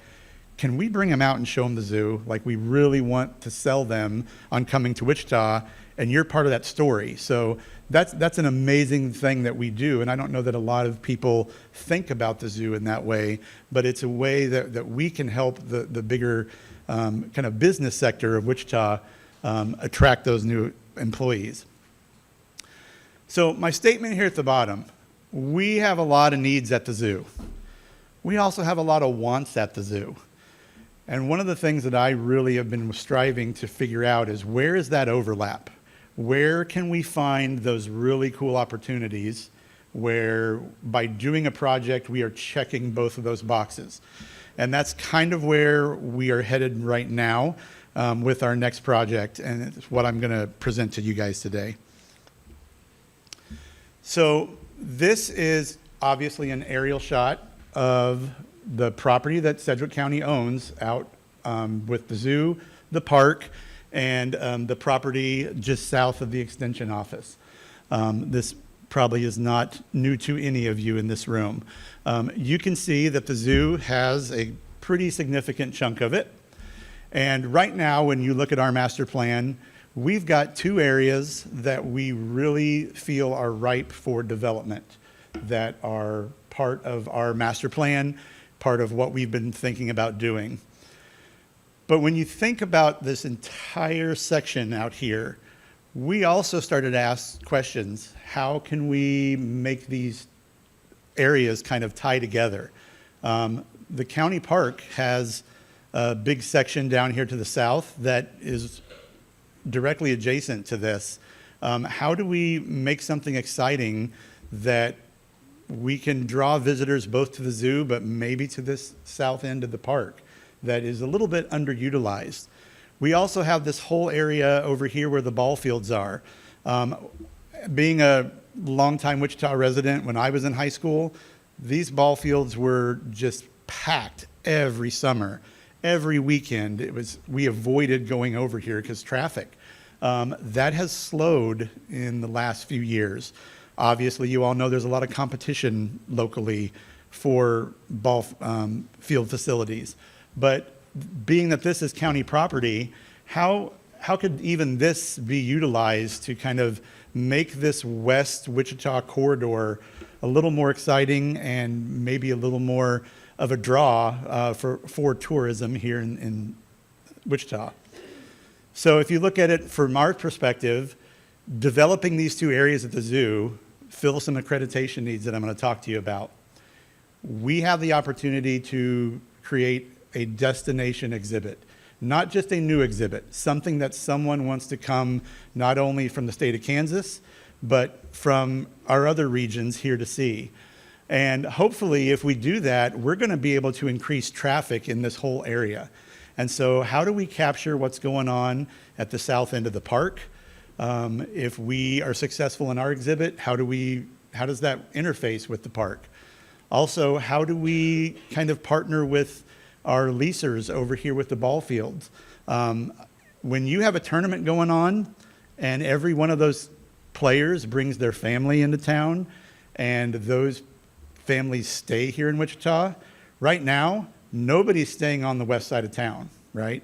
Can we bring them out and show them the zoo? Like, we really want to sell them on coming to Wichita, and you're part of that story. So that's an amazing thing that we do, and I don't know that a lot of people think about the zoo in that way, but it's a way that we can help the bigger kind of business sector of Wichita attract those new employees. So my statement here at the bottom, we have a lot of needs at the zoo. We also have a lot of wants at the zoo. And one of the things that I really have been striving to figure out is, where is that overlap? Where can we find those really cool opportunities where by doing a project, we are checking both of those boxes? And that's kind of where we are headed right now with our next project, and it's what I'm going to present to you guys today. So this is obviously an aerial shot of the property that Sedgwick County owns out with the zoo, the park, and the property just south of the extension office. This probably is not new to any of you in this room. You can see that the zoo has a pretty significant chunk of it. And right now, when you look at our master plan, we've got 2 areas that we really feel are ripe for development, that are part of our master plan, part of what we've been thinking about doing. But when you think about this entire section out here, we also started to ask questions. How can we make these areas kind of tie together? The county park has a big section down here to the south that is directly adjacent to this. How do we make something exciting that we can draw visitors both to the zoo, but maybe to this south end of the park that is a little bit underutilized? We also have this whole area over here where the ball fields are. Being a longtime Wichita resident, when I was in high school, these ball fields were just packed every summer. Every weekend, we avoided going over here because traffic. That has slowed in the last few years. Obviously, you all know there's a lot of competition locally for ball field facilities. But being that this is county property, how could even this be utilized to kind of make this West Wichita corridor a little more exciting and maybe a little more of a draw for tourism here in Wichita? So if you look at it from our perspective, developing these two areas at the zoo fill some accreditation needs that I'm going to talk to you about. We have the opportunity to create a destination exhibit, not just a new exhibit, something that someone wants to come not only from the state of Kansas, but from our other regions here to see. And hopefully, if we do that, we're going to be able to increase traffic in this whole area. And so how do we capture what's going on at the south end of the park? If we are successful in our exhibit, how does that interface with the park? Also, how do we kind of partner with our leasers over here with the ball fields? When you have a tournament going on and every one of those players brings their family into town and those families stay here in Wichita, right now, nobody's staying on the west side of town, right?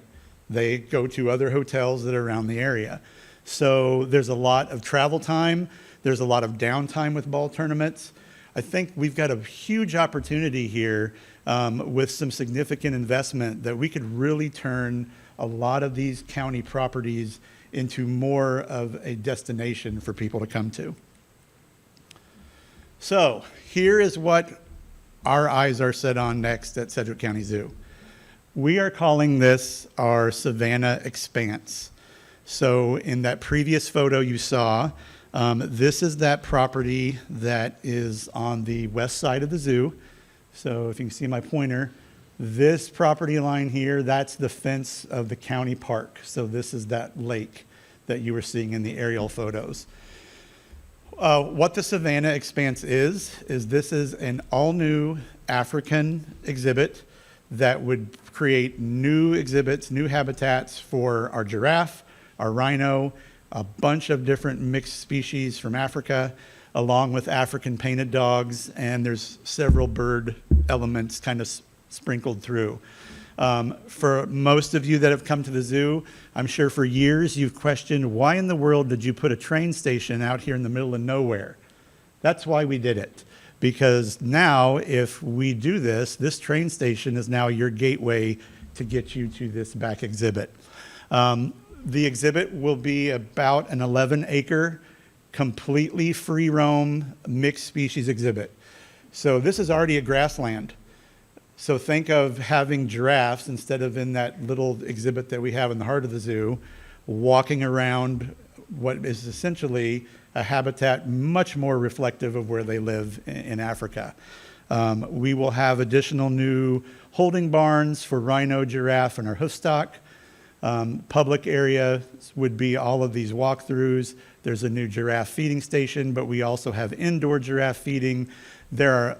They go to other hotels that are around the area. So there's a lot of travel time. There's a lot of downtime with ball tournaments. I think we've got a huge opportunity here with some significant investment that we could really turn a lot of these county properties into more of a destination for people to come to. So here is what our eyes are set on next at Sedgwick County Zoo. We are calling this our Savannah Expanse. So in that previous photo you saw, this is that property that is on the west side of the zoo. So if you can see my pointer, this property line here, that's the fence of the county park. So this is that lake that you were seeing in the aerial photos. What the Savannah Expanse is this is an all-new African exhibit that would create new exhibits, new habitats for our giraffe, our rhino, a bunch of different mixed species from Africa, along with African painted dogs, and there's several bird elements kind of sprinkled through. For most of you that have come to the zoo, I'm sure for years you've questioned, why in the world did you put a train station out here in the middle of nowhere? That's why we did it. Because now, if we do this, this train station is now your gateway to get you to this back exhibit. The exhibit will be about an 11-acre, completely free-roam, mixed species exhibit. So this is already a grassland. So think of having giraffes instead of in that little exhibit that we have in the heart of the zoo, walking around what is essentially a habitat much more reflective of where they live in Africa. We will have additional new holding barns for rhino, giraffe, and our hoofstock. Public area would be all of these walkthroughs. There's a new giraffe feeding station, but we also have indoor giraffe feeding. There are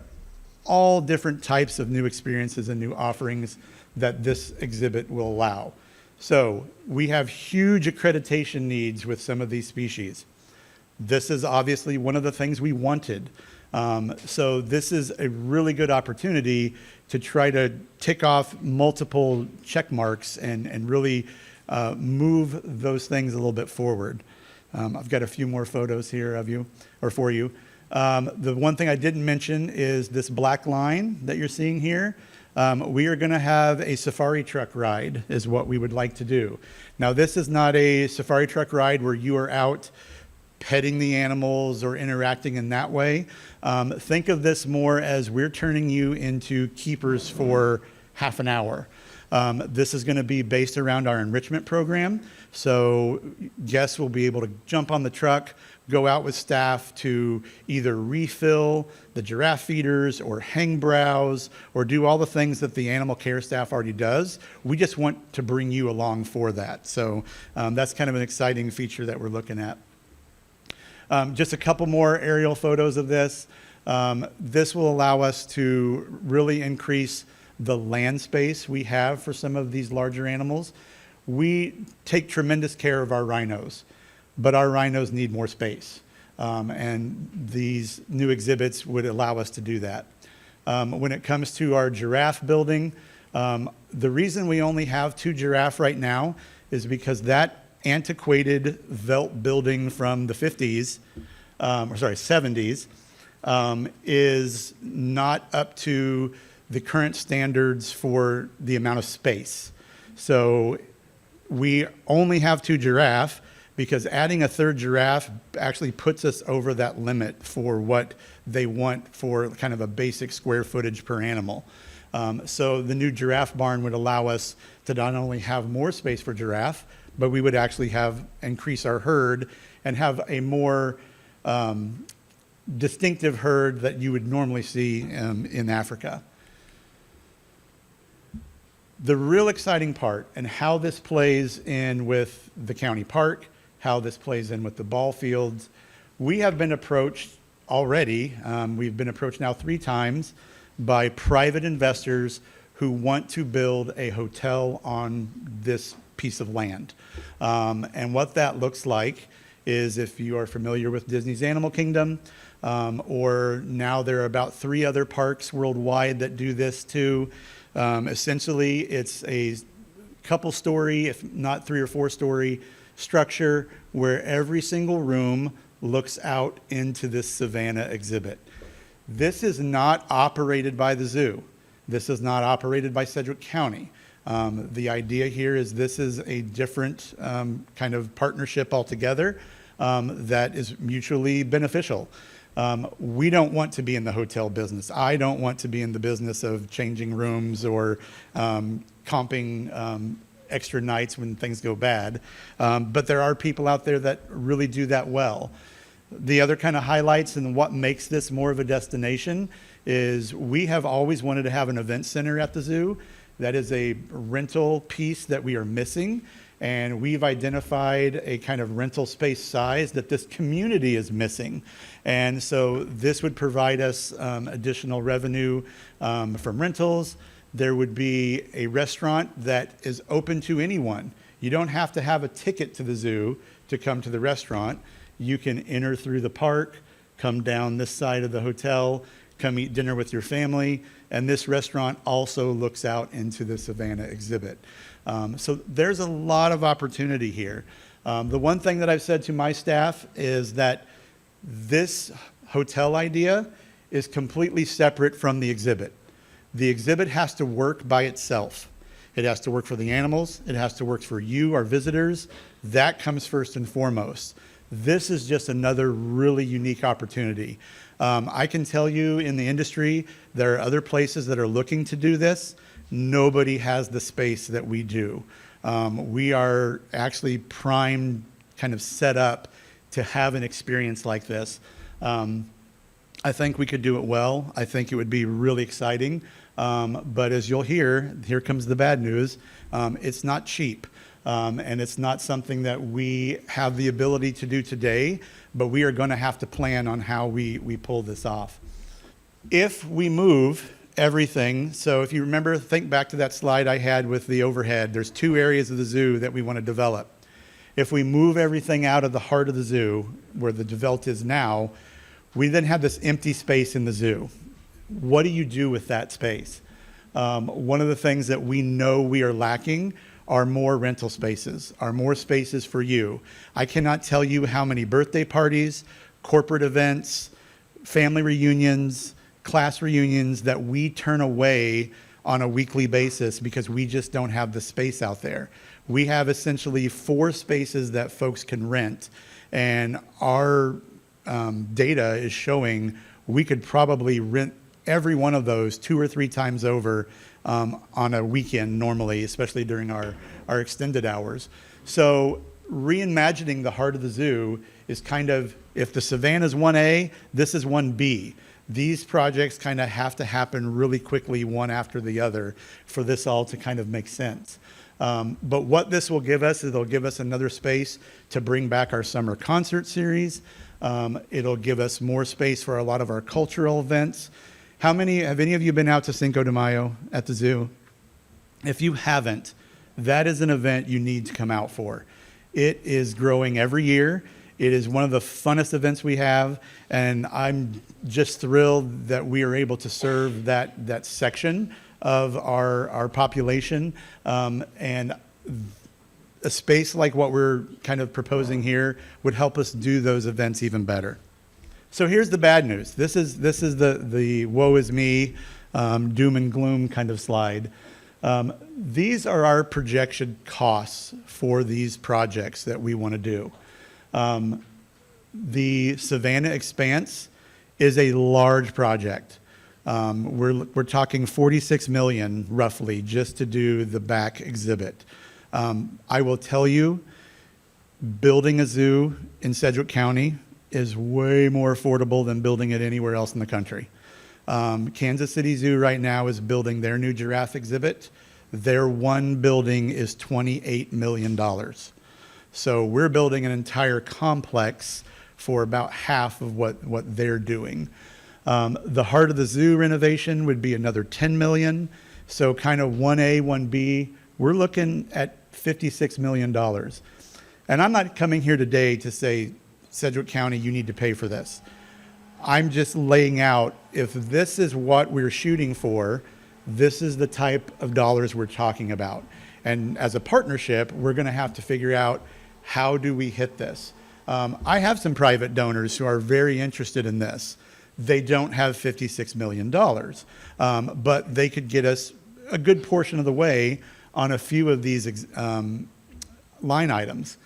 all different types of new experiences and new offerings that this exhibit will allow. So we have huge accreditation needs with some of these species. This is obviously one of the things we wanted. So this is a really good opportunity to try to tick off multiple check marks and really move those things a little bit forward. I've got a few more photos here of you, or for you. The one thing I didn't mention is this black line that you're seeing here. We are going to have a safari truck ride is what we would like to do. Now, this is not a safari truck ride where you are out petting the animals or interacting in that way. Think of this more as we're turning you into keepers for half an hour. This is going to be based around our enrichment program. So guests will be able to jump on the truck, go out with staff to either refill the giraffe feeders or hang browse or do all the things that the animal care staff already does. We just want to bring you along for that. So that's kind of an exciting feature that we're looking at. Just a couple more aerial photos of this. This will allow us to really increase the land space we have for some of these larger animals. We take tremendous care of our rhinos, but our rhinos need more space. And these new exhibits would allow us to do that. When it comes to our giraffe building, the reason we only have 2 giraffe right now is because that antiquated Velt building from the 50s, 70s, is not up to the current standards for the amount of space. So we only have 2 giraffe because adding a 3rd giraffe actually puts us over that limit for what they want for kind of a basic square footage per animal. So the new giraffe barn would allow us to not only have more space for giraffe, but we would actually increase our herd and have a more distinctive herd that you would normally see in Africa. The real exciting part and how this plays in with the county park, how this plays in with the ball fields, we have been approached already. We've been approached now 3 times by private investors who want to build a hotel on this piece of land. And what that looks like is, if you are familiar with Disney's Animal Kingdom, or now there are about 3 other parks worldwide that do this too. Essentially, it's a couple story, if not 3 or 4 story structure where every single room looks out into this Savannah exhibit. This is not operated by the zoo. This is not operated by Sedgwick County. The idea here is this is a different kind of partnership altogether that is mutually beneficial. We don't want to be in the hotel business. I don't want to be in the business of changing rooms or comping extra nights when things go bad. But there are people out there that really do that well. The other kind of highlights and what makes this more of a destination is we have always wanted to have an event center at the zoo. That is a rental piece that we are missing. And we've identified a kind of rental space size that this community is missing. And so this would provide us additional revenue from rentals. There would be a restaurant that is open to anyone. You don't have to have a ticket to the zoo to come to the restaurant. You can enter through the park, come down this side of the hotel, come eat dinner with your family. And this restaurant also looks out into the Savannah exhibit. So there's a lot of opportunity here. The one thing that I've said to my staff is that this hotel idea is completely separate from the exhibit. The exhibit has to work by itself. It has to work for the animals. It has to work for you, our visitors. That comes first and foremost. This is just another really unique opportunity. I can tell you in the industry, there are other places that are looking to do this. Nobody has the space that we do. We are actually primed, kind of set up to have an experience like this. I think we could do it well. I think it would be really exciting. But as you'll hear, here comes the bad news. It's not cheap. And it's not something that we have the ability to do today, but we are going to have to plan on how we pull this off. If we move everything, so if you remember, think back to that slide I had with the overhead. There's 2 areas of the zoo that we want to develop. If we move everything out of the heart of the zoo, where the Develt is now, we then have this empty space in the zoo. What do you do with that space? One of the things that we know we are lacking are more rental spaces, are more spaces for you. I cannot tell you how many birthday parties, corporate events, family reunions, class reunions that we turn away on a weekly basis because we just don't have the space out there. We have essentially 4 spaces that folks can rent, and our data is showing we could probably rent every one of those 2 or 3 times over on a weekend normally, especially during our extended hours. So reimagining the heart of the zoo is kind of, if the Savannah's 1A, this is 1B. These projects kind of have to happen really quickly, one after the other, for this all to kind of make sense. But what this will give us is it'll give us another space to bring back our summer concert series. It'll give us more space for a lot of our cultural events. Have any of you been out to Cinco de Mayo at the zoo? If you haven't, that is an event you need to come out for. It is growing every year. It is one of the funnest events we have, and I'm just thrilled that we are able to serve that section of our population. And a space like what we're kind of proposing here would help us do those events even better. So here's the bad news. This is the woe is me, doom and gloom kind of slide. These are our projection costs for these projects that we want to do. The Savannah Expanse is a large project. We're talking 46 million roughly just to do the back exhibit. I will tell you, building a zoo in Sedgwick County is way more affordable than building it anywhere else in the country. Kansas City Zoo right now is building their new giraffe exhibit. Their one building is $28 million. So we're building an entire complex for about half of what they're doing. The Heart of the Zoo renovation would be another $10 million. So kind of 1A, 1B, we're looking at $56 million. And I'm not coming here today to say, Sedgwick County, you need to pay for this. I'm just laying out, if this is what we're shooting for, this is the type of dollars we're talking about. And as a partnership, we're going to have to figure out, how do we hit this? I have some private donors who are very interested in this. They don't have $56 million, but they could get us a good portion of the way on a few of these line items.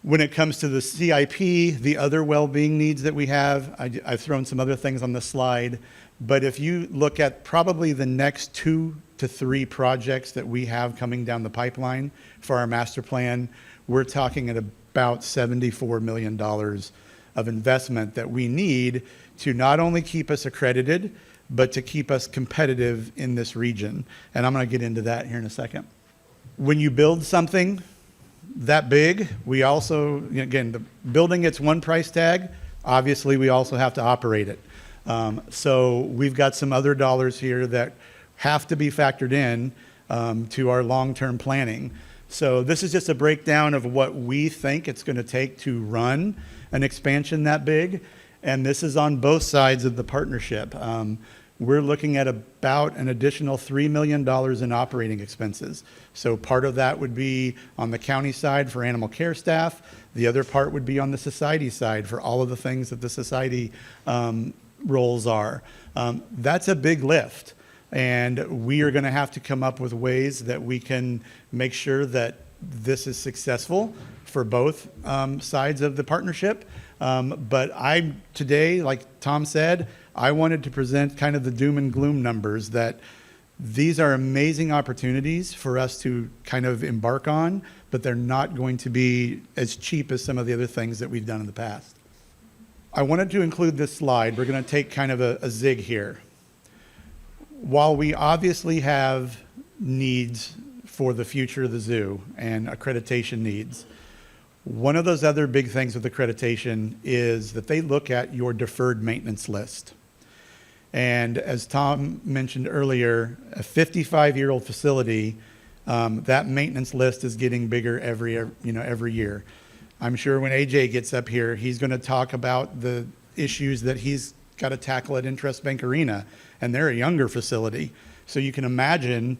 When it comes to the CIP, the other well-being needs that we have, I've thrown some other things on the slide, but if you look at probably the next 2 to 3 projects that we have coming down the pipeline for our master plan, we're talking at about $74 million of investment that we need to not only keep us accredited, but to keep us competitive in this region. And I'm going to get into that here in a second. When you build something that big, we also, again, the building gets one price tag. Obviously, we also have to operate it. So we've got some other dollars here that have to be factored in to our long-term planning. So this is just a breakdown of what we think it's going to take to run an expansion that big. And this is on both sides of the partnership. We're looking at about an additional $3 million in operating expenses. So part of that would be on the county side for animal care staff. The other part would be on the society side for all of the things that the society roles are. That's a big lift. And we are going to have to come up with ways that we can make sure that this is successful for both sides of the partnership. But today, like Tom said, I wanted to present kind of the doom and gloom numbers, that these are amazing opportunities for us to kind of embark on, but they're not going to be as cheap as some of the other things that we've done in the past. I wanted to include this slide. We're going to take kind of a zig here. While we obviously have needs for the future of the zoo and accreditation needs, one of those other big things with accreditation is that they look at your deferred maintenance list. And as Tom mentioned earlier, a 55-year-old facility, that maintenance list is getting bigger every year. I'm sure when AJ gets up here, he's going to talk about the issues that he's got to tackle at Interest Bank Arena, and they're a younger facility. So you can imagine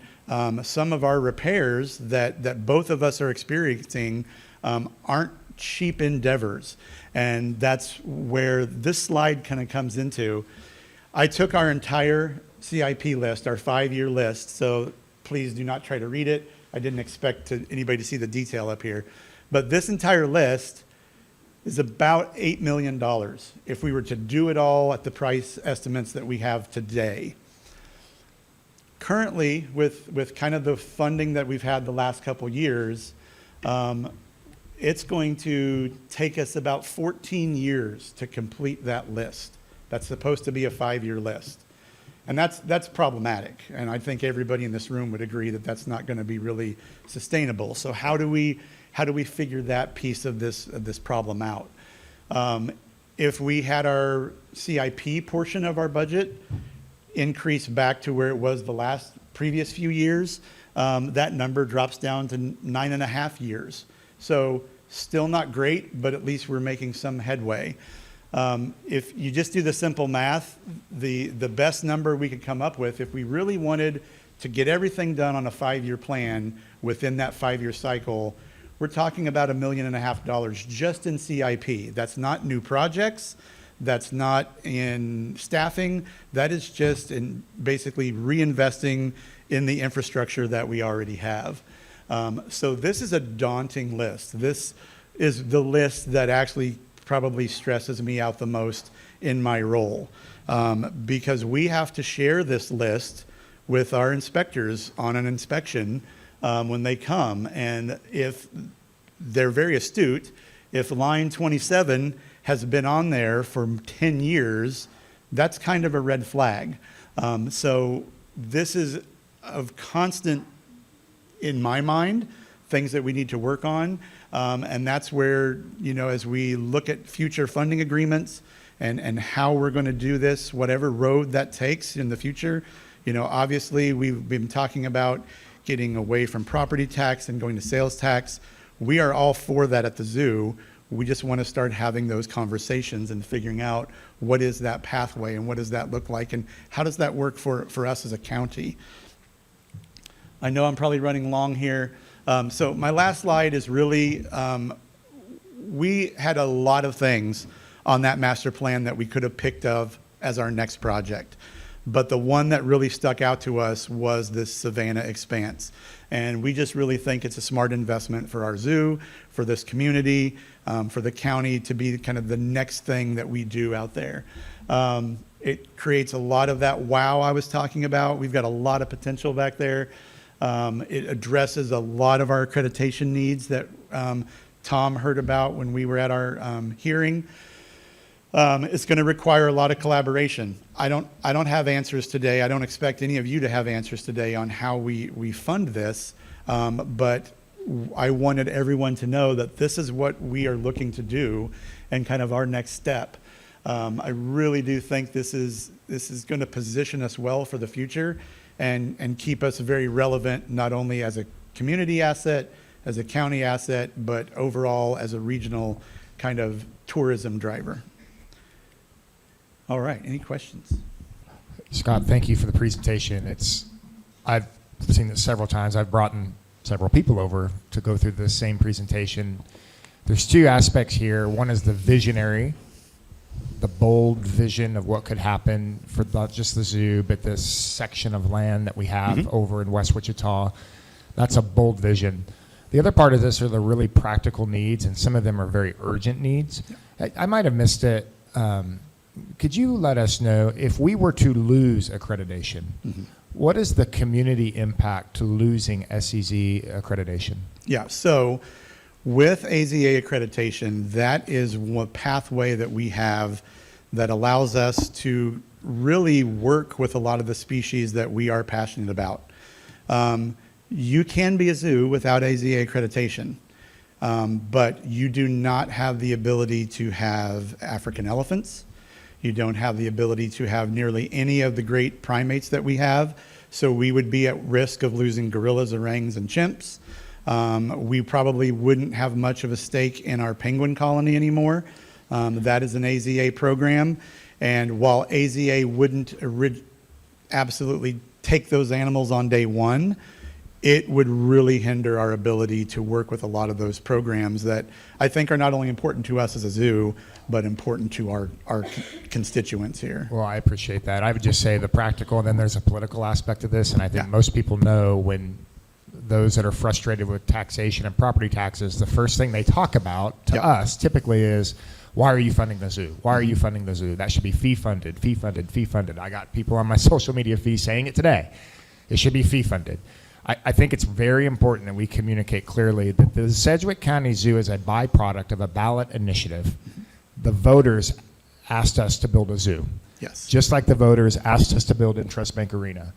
some of our repairs that both of us are experiencing aren't cheap endeavors. And that's where this slide kind of comes into. I took our entire CIP list, our 5-year list, so please do not try to read it. I didn't expect anybody to see the detail up here. But this entire list is about $8 million if we were to do it all at the price estimates that we have today. Currently, with kind of the funding that we've had the last couple years, it's going to take us about 14 years to complete that list. That's supposed to be a 5-year list. And that's problematic. And I think everybody in this room would agree that that's not going to be really sustainable. So how do we figure that piece of this problem out? If we had our CIP portion of our budget increase back to where it was the previous few years, that number drops down to 9.5 years. So still not great, but at least we're making some headway. If you just do the simple math, the best number we could come up with, if we really wanted to get everything done on a 5-year plan within that 5-year cycle, we're talking about $1.5 million just in CIP. That's not new projects. That's not in staffing. That is just in basically reinvesting in the infrastructure that we already have. So this is a daunting list. This is the list that actually probably stresses me out the most in my role, because we have to share this list with our inspectors on an inspection when they come. And if they're very astute, if line 27 has been on there for 10 years, that's kind of a red flag. So this is of constant, in my mind, things that we need to work on. And that's where, as we look at future funding agreements and how we're going to do this, whatever road that takes in the future, obviously we've been talking about getting away from property tax and going to sales tax. We are all for that at the zoo. We just want to start having those conversations and figuring out what is that pathway and what does that look like and how does that work for us as a county. I know I'm probably running long here. So my last slide is really, we had a lot of things on that master plan that we could have picked up as our next project. But the one that really stuck out to us was this Savannah expanse. And we just really think it's a smart investment for our zoo, for this community, for the county to be kind of the next thing that we do out there. It creates a lot of that wow I was talking about. We've got a lot of potential back there. It addresses a lot of our accreditation needs that Tom heard about when we were at our hearing. It's going to require a lot of collaboration. I don't have answers today. I don't expect any of you to have answers today on how we fund this, but I wanted everyone to know that this is what we are looking to do and kind of our next step. I really do think this is going to position us well for the future and keep us very relevant, not only as a community asset, as a county asset, but overall as a regional kind of tourism driver. All right, any questions? Scott, thank you for the presentation. I've seen this several times. I've brought in several people over to go through the same presentation. There's two aspects here. One is the visionary, the bold vision of what could happen for not just the zoo, but this section of land that we have over in West Wichita. That's a bold vision. The other part of this are the really practical needs, and some of them are very urgent needs. I might have missed it. Could you let us know if we were to lose accreditation, what is the community impact to losing SEZ accreditation? Yeah, so with AZA accreditation, that is one pathway that we have that allows us to really work with a lot of the species that we are passionate about. You can be a zoo without AZA accreditation, but you do not have the ability to have African elephants. You don't have the ability to have nearly any of the great primates that we have. So we would be at risk of losing gorillas, orangs, and chimps. We probably wouldn't have much of a stake in our penguin colony anymore. That is an AZA program. And while AZA wouldn't absolutely take those animals on day one, it would really hinder our ability to work with a lot of those programs that I think are not only important to us as a zoo, but important to our constituents here. Well, I appreciate that. I would just say the practical, and then there's a political aspect of this, and I think most people know when those that are frustrated with taxation and property taxes, the first thing they talk about to us typically is, why are you funding the zoo? Why are you funding the zoo? That should be fee funded, fee funded, fee funded. I got people on my social media feed saying it today. It should be fee funded. I think it's very important that we communicate clearly that the Sedgwick County Zoo is a byproduct of a ballot initiative. The voters asked us to build a zoo. Yes. Just like the voters asked us to build in Trust Bank Arena.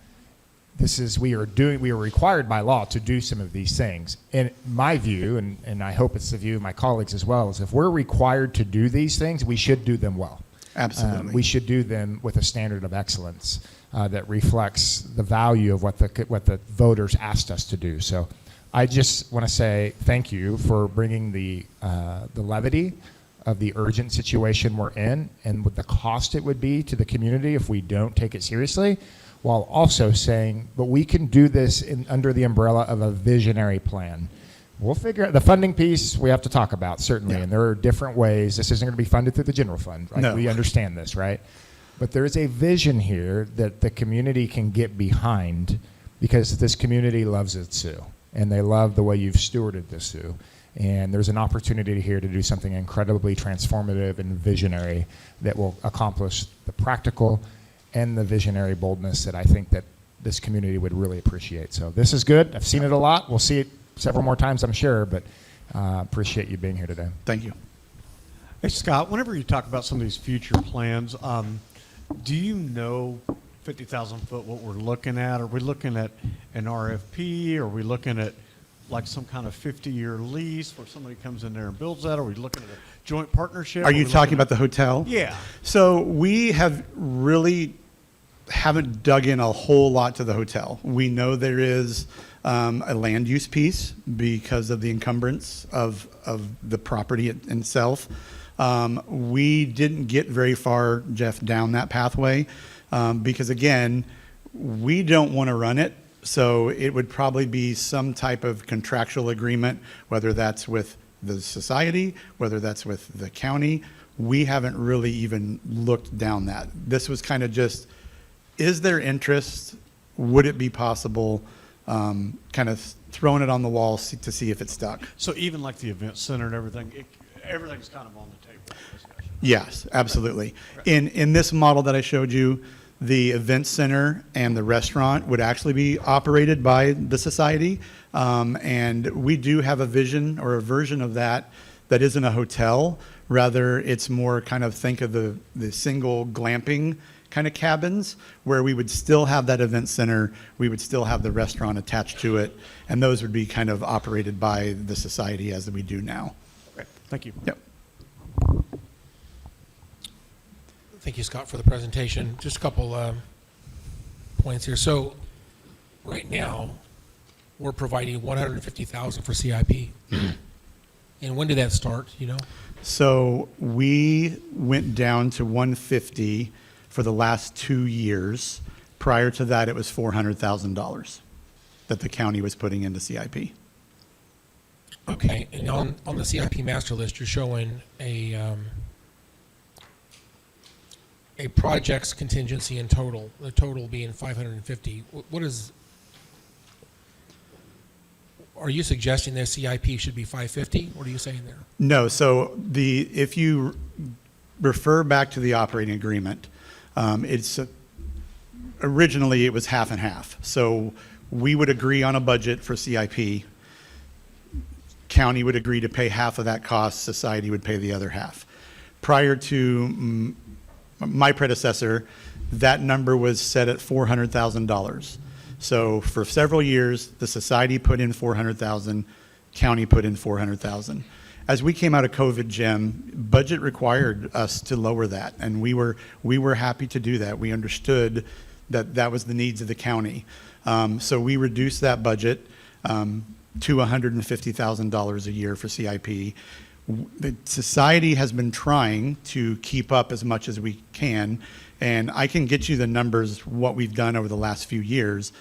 We are required by law to do some of these things. In my view, and I hope it's the view of my colleagues as well, is if we're required to do these things, we should do them well. Absolutely. We should do them with a standard of excellence that reflects the value of what the voters asked us to do. So I just want to say thank you for bringing the levity of the urgent situation we're in and what the cost it would be to the community if we don't take it seriously, while also saying, but we can do this under the umbrella of a visionary plan. We'll figure out the funding piece we have to talk about, certainly, and there are different ways. This isn't going to be funded through the general fund, right? No. We understand this, right? But there is a vision here that the community can get behind because this community loves its zoo, and they love the way you've stewarded this zoo. And there's an opportunity here to do something incredibly transformative and visionary that will accomplish the practical and the visionary boldness that I think that this community would really appreciate. So this is good. I've seen it a lot. We'll see it several more times, I'm sure, but appreciate you being here today. Thank you. Hey, Scott, whenever you talk about some of these future plans, do you know 50,000 foot what we're looking at? Are we looking at an RFP? Are we looking at like some kind of 50-year lease where somebody comes in there and builds that? Are we looking at a joint partnership? Are you talking about the hotel? Yeah. So we haven't dug in a whole lot to the hotel. We know there is a land use piece because of the encumbrance of the property itself. We didn't get very far, Jeff, down that pathway because, again, we don't want to run it. So it would probably be some type of contractual agreement, whether that's with the society, whether that's with the county. We haven't really even looked down that. This was kind of just, is there interest? Would it be possible? Kind of throwing it on the wall to see if it stuck. So even like the event center and everything, everything's kind of on the table for discussion. Yes, absolutely. In this model that I showed you, the event center and the restaurant would actually be operated by the society. And we do have a vision or a version of that that isn't a hotel. Rather, it's more kind of think of the single glamping kind of cabins where we would still have that event center, we would still have the restaurant attached to it, and those would be kind of operated by the society as we do now. Great. Thank you. Yep. Thank you, Scott, for the presentation. Just a couple points here. So right now, we're providing $150,000 for CIP. And when did that start, you know? So we went down to 150 for the last 2 years. Prior to that, it was $400,000 that the county was putting into CIP. Okay, and on the CIP master list, you're showing a project's contingency in total, the total being 550. What is, are you suggesting that CIP should be 550? What are you saying there? No, so if you refer back to the operating agreement, originally it was half and half. So we would agree on a budget for CIP. County would agree to pay half of that cost. Society would pay the other half. Prior to my predecessor, that number was set at $400,000. So for several years, the society put in $400,000, county put in $400,000. As we came out of COVID, Jim, budget required us to lower that, and we were happy to do that. We understood that that was the needs of the county. So we reduced that budget to $150,000 a year for CIP. The society has been trying to keep up as much as we can, and I can get you the numbers, what we've done over the last few years.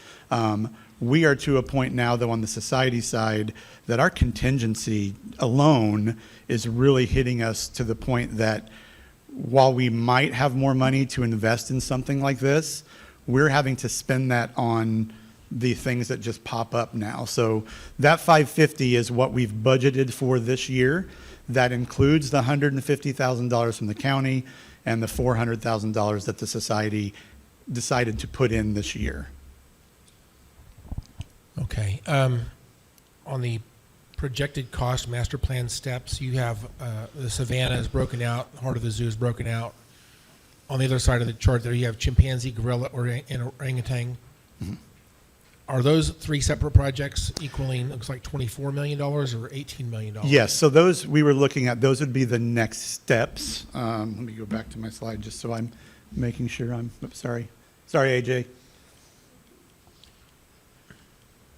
We are to a point now, though, on the society side, that our contingency alone is really hitting us to the point that while we might have more money to invest in something like this, we're having to spend that on the things that just pop up now. So that 550 is what we've budgeted for this year. That includes the $150,000 from the county and the $400,000 that the society decided to put in this year. Okay. On the projected cost master plan steps, you have the savanna is broken out, heart of the zoo is broken out. On the other side of the chart there, you have chimpanzee, gorilla, and orangutan. Are those three separate projects equaling, looks like $24 million or $18 million? Yes, so those, we were looking at, those would be the next steps. Let me go back to my slide just so I'm making sure oops, sorry, AJ.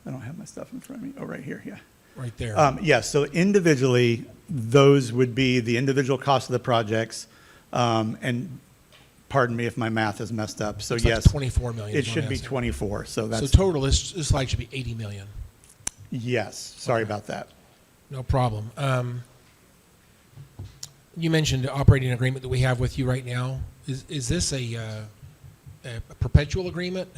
I don't have my stuff in front of me. Oh, right here, yeah. Right there. Yes, so individually, those would be the individual cost of the projects. And pardon me if my math is messed up. So Looks like yes. 24 million It is what should I'm be asking. 24, so that's. So total, this slide should be 80 million. Yes, sorry about that. No problem. You mentioned the operating agreement that we have with you right now. Is this a perpetual agreement?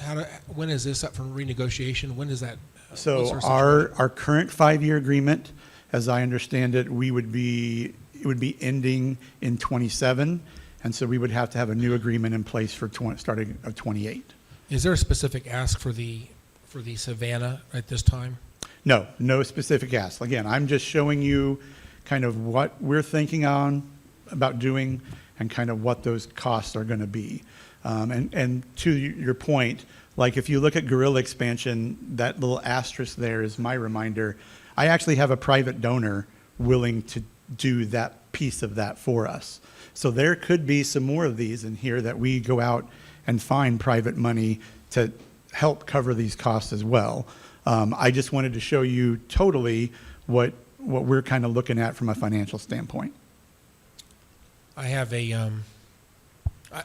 When is this up for renegotiation? When is that? what's So our our current 5-year agreement, as I understand it, it would be ending in 27, and so we would have to have a new agreement in place for starting of 28. Is there a specific ask for the Savannah at this time? No, no specific ask. Again, I'm just showing you kind of what we're thinking about doing and kind of what those costs are going to be. And to your point, like if you look at gorilla expansion, that little asterisk there is my reminder. I actually have a private donor willing to do that piece of that for us. So there could be some more of these in here that we go out and find private money to help cover these costs as well. I just wanted to show you totally what we're kind of looking at from a financial standpoint. I have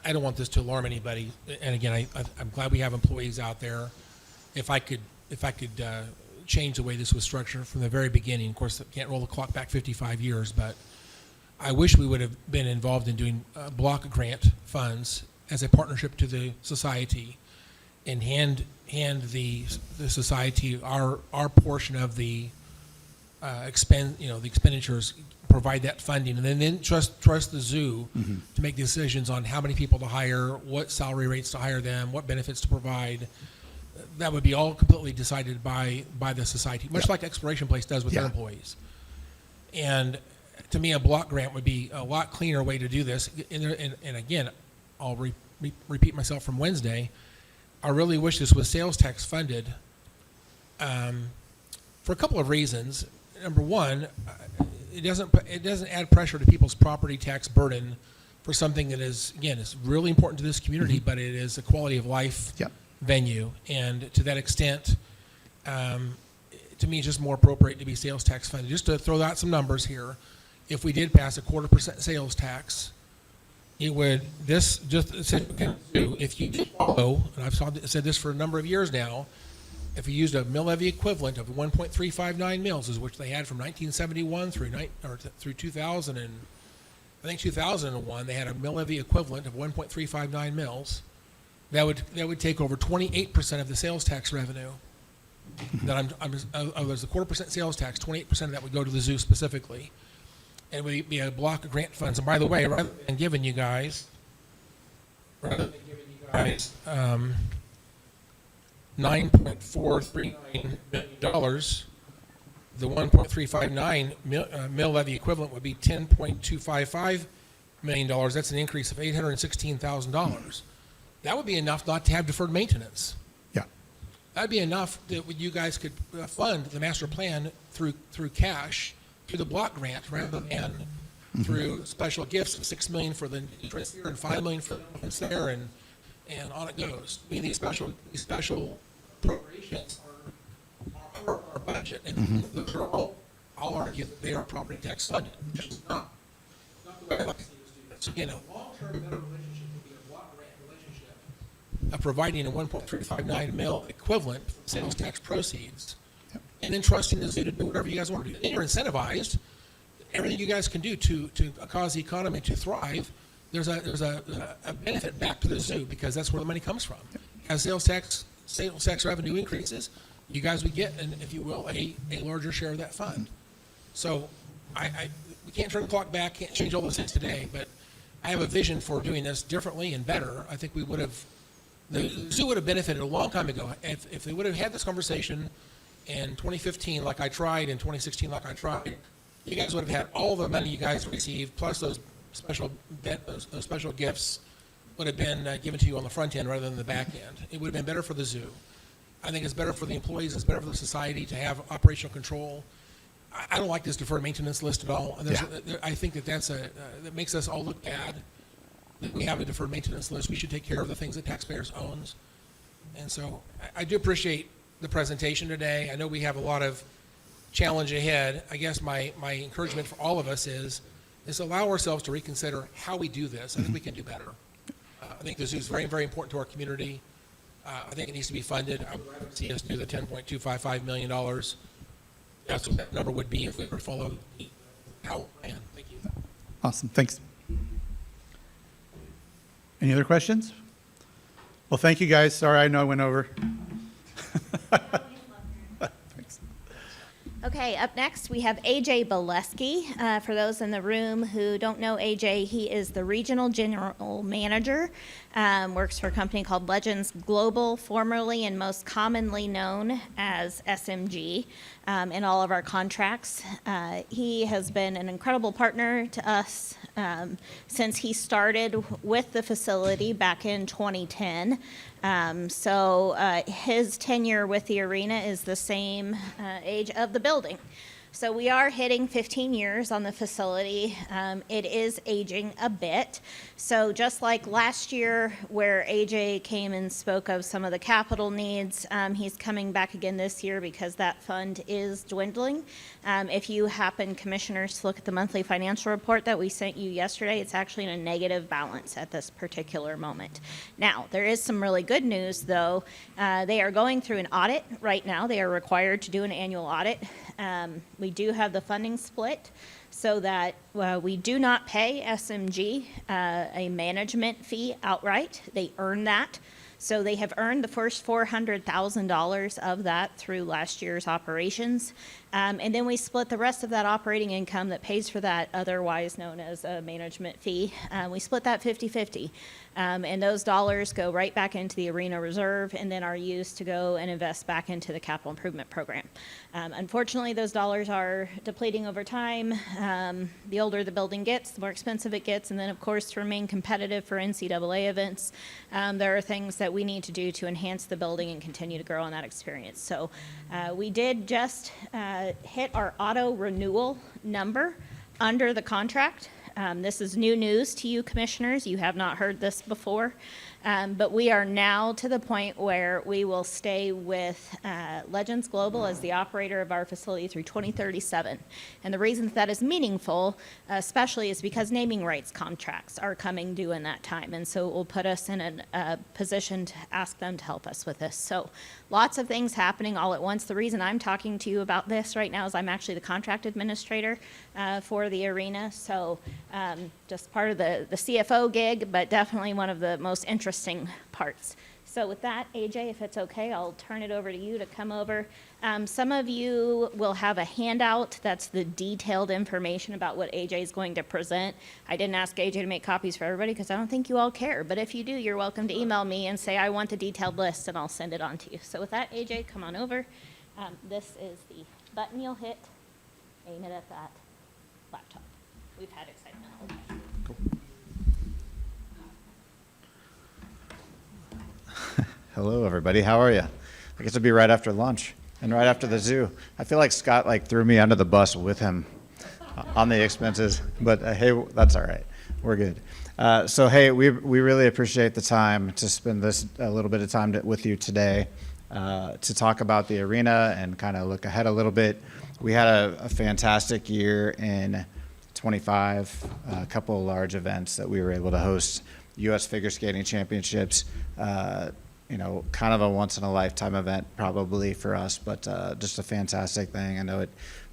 I don't want this to alarm anybody, and again, I'm glad we have employees out there. If I could change the way this was structured from the very beginning, of course, I can't roll the clock back 55 years, but I wish we would have been involved in doing block grant funds as a partnership to the society and hand the society our portion of the the expenditures, provide that funding, and then trust the zoo to make decisions on how many people to hire, what salary rates to hire them, what benefits to provide. That would be all completely decided by the society, much like Exploration Place does with their employees. And to me, a block grant would be a lot cleaner way to do this. And again, I'll repeat myself from Wednesday. I really wish this was sales tax funded for a couple of reasons. Number one, it doesn't add pressure to people's property tax burden for something that is really important to this community, but it is a quality of life venue. And to that extent, to me, it's just more appropriate to be sales tax funded. Just to throw out some numbers here, if we did pass a 0.25% sales tax, it would, if you did follow, and I've said this for a number of years now, if you used a mill levy equivalent of 1.359 mills, is which they had from 1971 through 2000, and I think 2001, they had a mill levy equivalent of 1.359 mills. That would take over 28% of the sales tax revenue. That there's a 0.25% sales tax, 28% of that would go to the zoo specifically, and it would be a block of grant funds. And by the way, rather than giving you guys $9.439 million, the 1.359 mill levy equivalent would be $10.255 million. That's an increase of $816,000. That would be enough not to have deferred maintenance. Yeah. That'd be enough that you guys could fund the master plan through cash, through the block grant, rather than through special gifts of $6 million for the entrance here and $5 million for the entrance there, and on it goes. I mean, these special appropriations are our budget, and they're all, I'll argue that they are property tax funded, which is not the way I like to see us do this. Again, a long-term better relationship would be a block grant relationship of providing a 1.359 mil equivalent sales tax proceeds, and then trusting the zoo to do whatever you guys want to do. And you're incentivized. Everything you guys can do to cause the economy to thrive, there's a benefit back to the zoo, because that's where the money comes from. As sales tax revenue increases, you guys would get, if you will, a larger share of that fund. So we can't turn the clock back, can't change all those things today, but I have a vision for doing this differently and better. I think the zoo would have benefited a long time ago if they would have had this conversation in 2015 like I tried, in 2016 like I tried, you guys would have had all the money you guys received, plus those special gifts would have been given to you on the front end rather than the back end. It would have been better for the zoo. I think it's better for the employees, it's better for the society to have operational control. I don't like this deferred maintenance list at all. And I think that makes us all look bad that we have a deferred maintenance list. We should take care of the things that taxpayers owns. And so I do appreciate the presentation today. I know we have a lot of challenge ahead. I guess my encouragement for all of us is allow ourselves to reconsider how we do this. I think we can do better. I think the zoo is very, very important to our community. I think it needs to be funded. I would rather see us do the $10.255 million. That's what that number would be if we were to follow the Powell plan. Thank you. Awesome, thanks. Any other questions? Well, thank you guys. Sorry, I know I went over. Thanks. Okay, up next, we have AJ Boleski. For those in the room who don't know AJ, he is the Regional General Manager, works for a company called Legends Global, formerly and most commonly known as SMG, in all of our contracts. He has been an incredible partner to us since he started with the facility back in 2010. His tenure with the arena is the same age of the building. So we are hitting 15 years on the facility. It is aging a bit. So just like last year where AJ came and spoke of some of the capital needs, he's coming back again this year because that fund is dwindling. If you happen, commissioners, to look at the monthly financial report that we sent you yesterday, it's actually in a negative balance at this particular moment. Now, there is some really good news though. They are going through an audit right now. They are required to do an annual audit. We do have the funding split so that we do not pay SMG a management fee outright. They earn that. So they have earned the first $400,000 of that through last year's operations. And then we split the rest of that operating income that pays for that, otherwise known as a management fee. We split that 50-50. And those dollars go right back into the arena reserve and then are used to go and invest back into the capital improvement program. Unfortunately, those dollars are depleting over time. The older the building gets, the more expensive it gets. And then, of course, to remain competitive for NCAA events, there are things that we need to do to enhance the building and continue to grow on that experience. So we did just hit our auto renewal number under the contract. This is new news to you, commissioners. You have not heard this before. But we are now to the point where we will stay with Legends Global as the operator of our facility through 2037. And the reason that is meaningful, especially, is because naming rights contracts are coming due in that time. And so it will put us in a position to ask them to help us with this. So lots of things happening all at once. The reason I'm talking to you about this right now is I'm actually the contract administrator for the arena. So just part of the CFO gig, but definitely one of the most interesting parts. So with that, AJ, if it's okay, I'll turn it over to you to come over. Some of you will have a handout that's the detailed information about what AJ is going to present. I didn't ask AJ to make copies for everybody because I don't think you all care, but if you do, you're welcome to email me and say, I want the detailed list, and I'll send it on to you. So with that, AJ, come on over. This is the button you'll hit, aim it at that laptop. We've had excitement all day. Hello, everybody. How are you? I guess it'll be right after lunch and right after the zoo. I feel like Scott threw me under the bus with him on the expenses, but hey, that's all right. We're good. So hey, we really appreciate the time to spend a little bit of time with you today to talk about the arena and kind of look ahead a little bit. We had a fantastic year in 25, a couple of large events that we were able to host. U.S. Figure Skating Championships, kind of a once-in-a-lifetime event probably for us, but just a fantastic thing. I know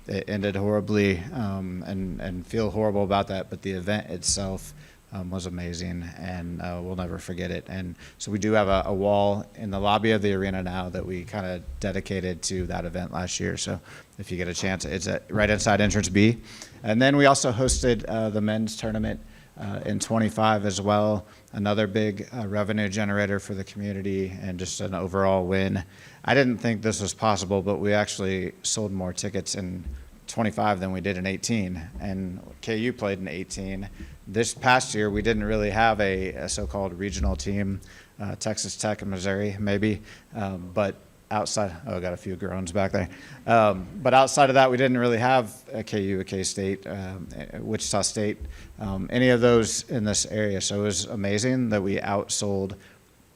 it ended horribly and feel horrible about that, but the event itself was amazing, and we'll never forget it. And so we do have a wall in the lobby of the arena now that we kind of dedicated to that event last year. So if you get a chance, it's right inside entrance B. And then we also hosted the men's tournament in 25 as well. Another big revenue generator for the community and just an overall win. I didn't think this was possible, but we actually sold more tickets in 25 than we did in 18, and KU played in 18. This past year, we didn't really have a so-called regional team, Texas Tech and Missouri, maybe, but outside, oh, I got a few groans back there. But outside of that, we didn't really have a KU, a K-State, Wichita State, any of those in this area. So it was amazing that we outsold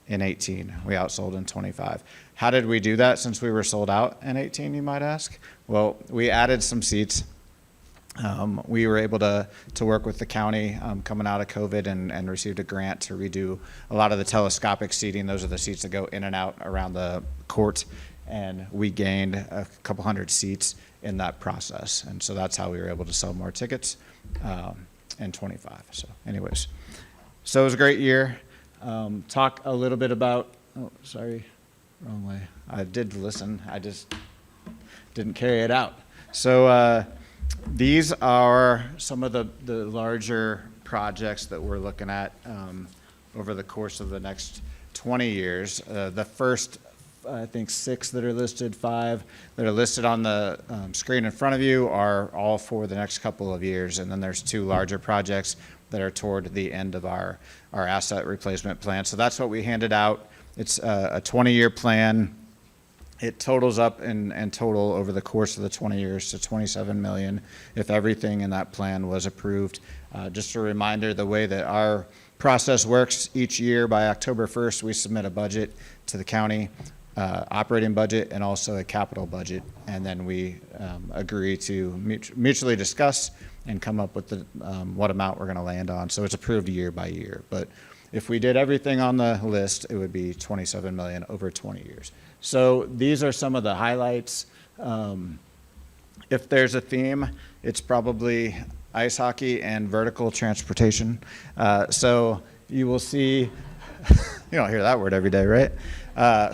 in 18. We outsold in 25. How did we do that since we were sold out in 18, you might ask? Well, we added some seats. We were able to work with the county coming out of COVID and received a grant to redo a lot of the telescopic seating. Those are the seats that go in and out around the court. And we gained a couple hundred seats in that process. And so that's how we were able to sell more tickets in 25. So anyways, so it was a great year. Talk a little bit about, oh, sorry, wrong way. I did listen, I just didn't carry it out. So these are some of the larger projects that we're looking at over the course of the next 20 years. The first, I think, 6 that are listed, 5 that are listed on the screen in front of you are all for the next couple of years. And then there's 2 larger projects that are toward the end of our asset replacement plan. So that's what we handed out. It's a 20-year plan. It totals up in total over the course of the 20 years to $27 million if everything in that plan was approved. Just a reminder, the way that our process works, each year by October 1st, we submit a budget to the county, operating budget and also a capital budget, and then we agree to mutually discuss and come up with the, what amount we're going to land on. So it's approved year by year. But if we did everything on the list, it would be $27 million over 20 years. So these are some of the highlights. If there's a theme, it's probably ice hockey and vertical transportation. So you will see, you don't hear that word every day, right?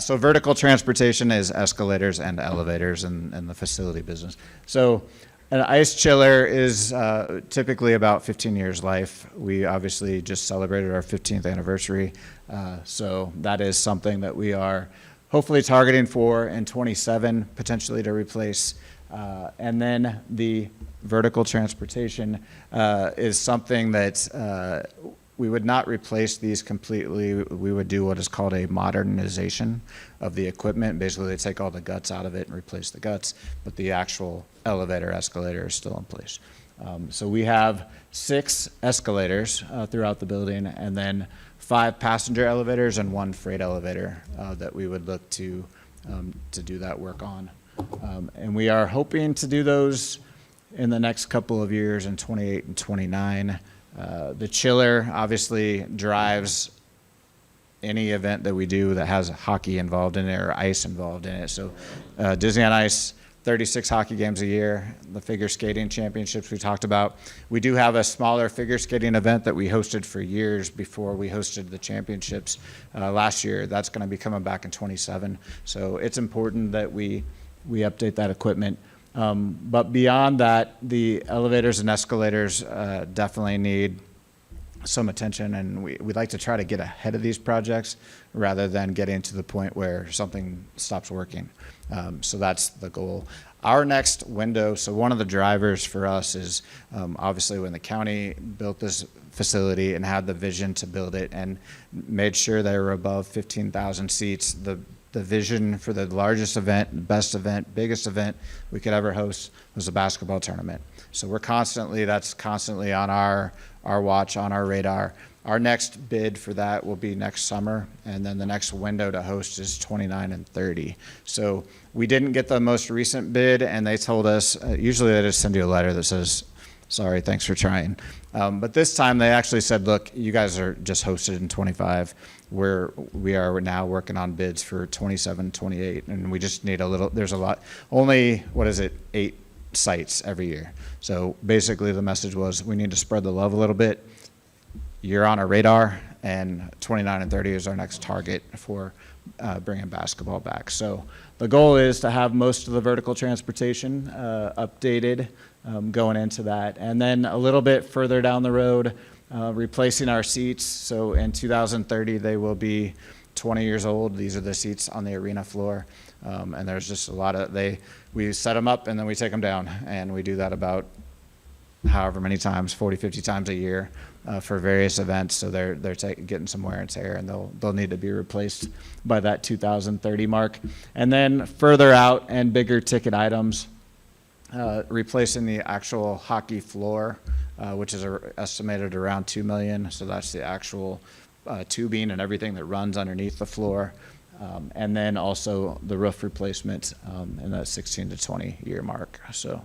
So vertical transportation is escalators and elevators in the facility business. So an ice chiller is typically about 15 years life. We obviously just celebrated our 15th anniversary. So that is something that we are hopefully targeting for in 27, potentially to replace. And then the vertical transportation is something that we would not replace these completely. We would do what is called a modernization of the equipment. Basically, they take all the guts out of it and replace the guts, but the actual elevator, escalator is still in place. So we have 6 escalators throughout the building, and then 5 passenger elevators and 1 freight elevator that we would look to do that work on. And we are hoping to do those in the next couple of years in 28 and 29. The chiller obviously drives any event that we do that has hockey involved in it or ice involved in it. So Disney on Ice, 36 hockey games a year, the figure skating championships we talked about. We do have a smaller figure skating event that we hosted for years before we hosted the championships last year. That's going to be coming back in 27. So it's important that we update that equipment. But beyond that, the elevators and escalators definitely need some attention, and we'd like to try to get ahead of these projects rather than getting to the point where something stops working. So that's the goal. Our next window, so one of the drivers for us is obviously when the county built this facility and had the vision to build it and made sure they were above 15,000 seats, the vision for the largest event, best event, biggest event we could ever host was a basketball tournament. So that's constantly on our watch, on our radar. Our next bid for that will be next summer, and then the next window to host is 29 and 30. So we didn't get the most recent bid, and they told us, usually they just send you a letter that says, sorry, thanks for trying. But this time they actually said, look, you guys are just hosted in 25. We are now working on bids for 27, 28, and we just need there's a lot, only, 8 sites every year. So basically the message was we need to spread the love a little bit. You're on our radar, and 29 and 30 is our next target for bringing basketball back. So the goal is to have most of the vertical transportation updated going into that. And then a little bit further down the road, replacing our seats. So in 2030, they will be 20 years old. These are the seats on the arena floor. And there's just a lot of, we set them up and then we take them down. And we do that about however many times, 40, 50 times a year for various events. So they're getting some wear and tear, and they'll need to be replaced by that 2030 mark. And then further out and bigger ticket items, replacing the actual hockey floor, which is estimated around $2 million. So that's the actual tubing and everything that runs underneath the floor. And then also the roof replacement in that 16 to 20 year mark. So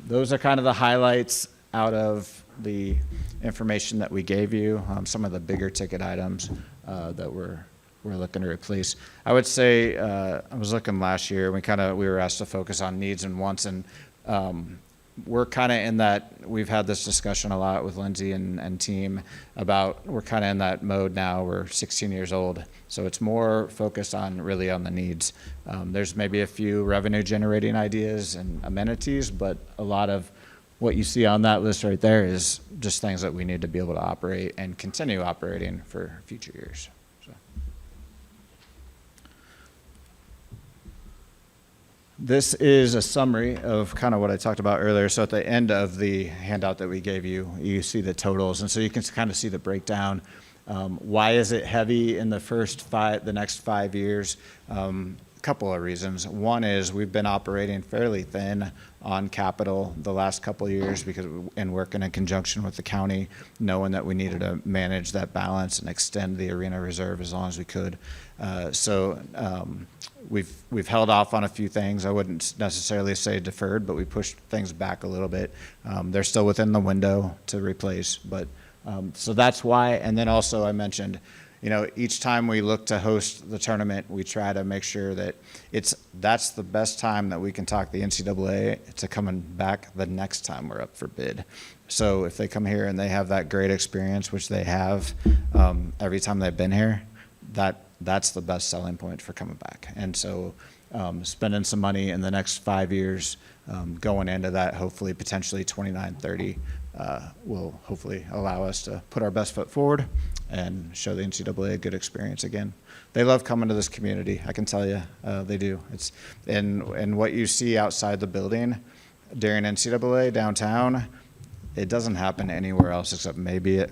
those are kind of the highlights out of the information that we gave you, some of the bigger ticket items that we're looking to replace. I would say, I was looking last year, we were asked to focus on needs and wants, and we're kind of in that, we've had this discussion a lot with Lindsay and team about, we're kind of in that mode now. We're 16 years old, so it's more focused on really on the needs. There's maybe a few revenue generating ideas and amenities, but a lot of what you see on that list right there is just things that we need to be able to operate and continue operating for future years. So. This is a summary of kind of what I talked about earlier. So at the end of the handout that we gave you, you see the totals. And so you can kind of see the breakdown. Why is it heavy in the next 5 years? Couple of reasons. One is we've been operating fairly thin on capital the last couple of years and working in conjunction with the county, knowing that we needed to manage that balance and extend the arena reserve as long as we could. We've held off on a few things. I wouldn't necessarily say deferred, but we pushed things back a little bit. They're still within the window to replace, but so that's why. And then also I mentioned, each time we look to host the tournament, we try to make sure that that's the best time that we can talk the NCAA to coming back the next time we're up for bid. So if they come here and they have that great experience, which they have every time they've been here, that's the best selling point for coming back. And so spending some money in the next 5 years going into that, hopefully potentially 29-30, will hopefully allow us to put our best foot forward and show the NCAA a good experience again. They love coming to this community, I can tell you, they do. It's and what you see outside the building during NCAA downtown, it doesn't happen anywhere else except maybe it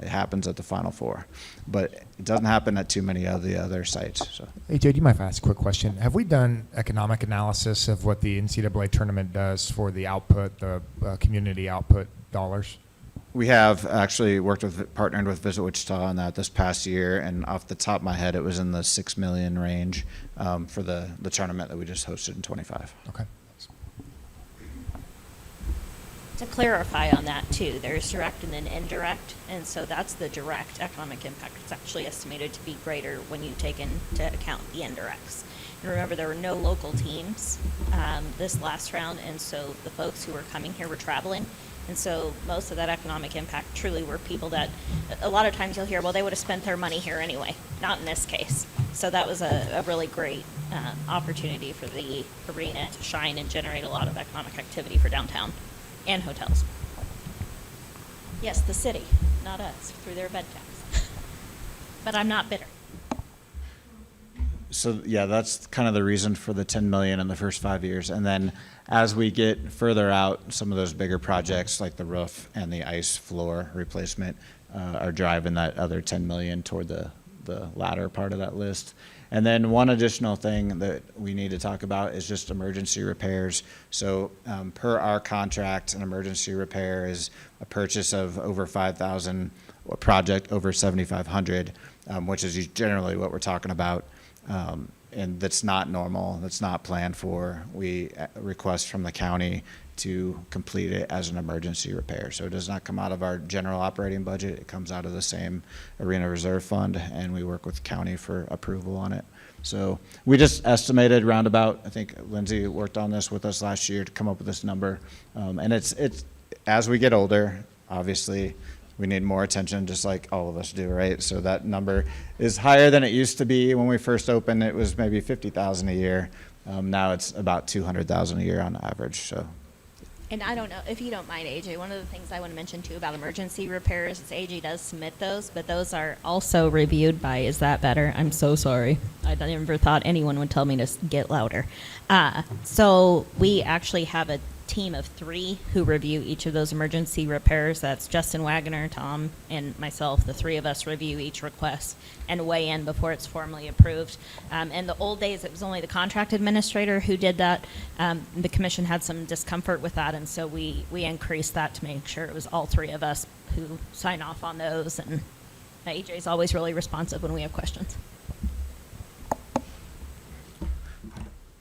happens at the Final Four, but it doesn't happen at too many of the other sites. So. Hey, Jay, do you mind if I ask a quick question? Have we done economic analysis of what the NCAA tournament does for the output, the community output dollars? We have actually partnered with Visit Wichita on that this past year, and off the top of my head, it was in the $6 million range for the tournament that we just hosted in 25. Okay. To clarify on that too, there's direct and then indirect, and so that's the direct economic impact. It's actually estimated to be greater when you take into account the indirects. And remember, there were no local teams this last round, and so the folks who were coming here were traveling. And so most of that economic impact truly were people that a lot of times you'll hear, well, they would have spent their money here anyway. Not in this case. So that was a really great opportunity for the arena to shine and generate a lot of economic activity for downtown and hotels. Yes, the city, not us, through their bed tax. But I'm not bitter. So yeah, that's kind of the reason for the 10 million in the first 5 years. And then as we get further out, some of those bigger projects like the roof and the ice floor replacement are driving that other 10 million toward the latter part of that list. And then one additional thing that we need to talk about is just emergency repairs. So per our contract, an emergency repair is a purchase of over 5,000, a project over 7,500, which is generally what we're talking about. And that's not normal, that's not planned for. We request from the county to complete it as an emergency repair. So it does not come out of our general operating budget, it comes out of the same Arena Reserve Fund, and we work with the county for approval on it. So we just estimated roundabout, I think Lindsay worked on this with us last year to come up with this number. And it's as we get older, obviously, we need more attention, just like all of us do, right? So that number is higher than it used to be. When we first opened, it was maybe 50,000 a year. Now it's about 200,000 a year on average. So And I don't know, if you don't mind, AJ, one of the things I want to mention too about emergency repairs is AJ does submit those, but those are also reviewed by, is that better? I'm so sorry. I never thought anyone would tell me to get louder. So we actually have a team of 3 who review each of those emergency repairs. That's Justin Wagner, Tom, and myself. The 3 of us review each request and weigh in before it's formally approved. In the old days, it was only the contract administrator who did that. The commission had some discomfort with that, and so we increased that to make sure it was all 3 of us who sign off on those. And AJ is always really responsive when we have questions.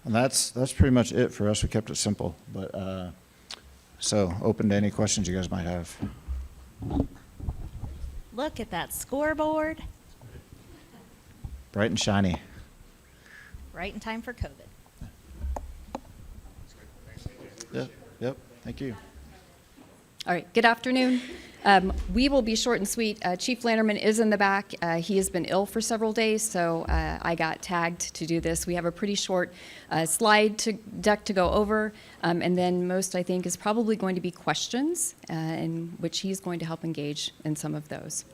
And that's pretty much it for us. We kept it simple, but so open to any questions you guys might have. Look at that scoreboard. Bright and shiny. Right in time for COVID. Yep. Thank you. All right, good afternoon. We will be short and sweet. Chief Lanterman is in the back. He has been ill for several days, so I got tagged to do this. We have a pretty short slide deck to go over, and then most, I think, is probably going to be questions, in which he's going to help engage in some of those.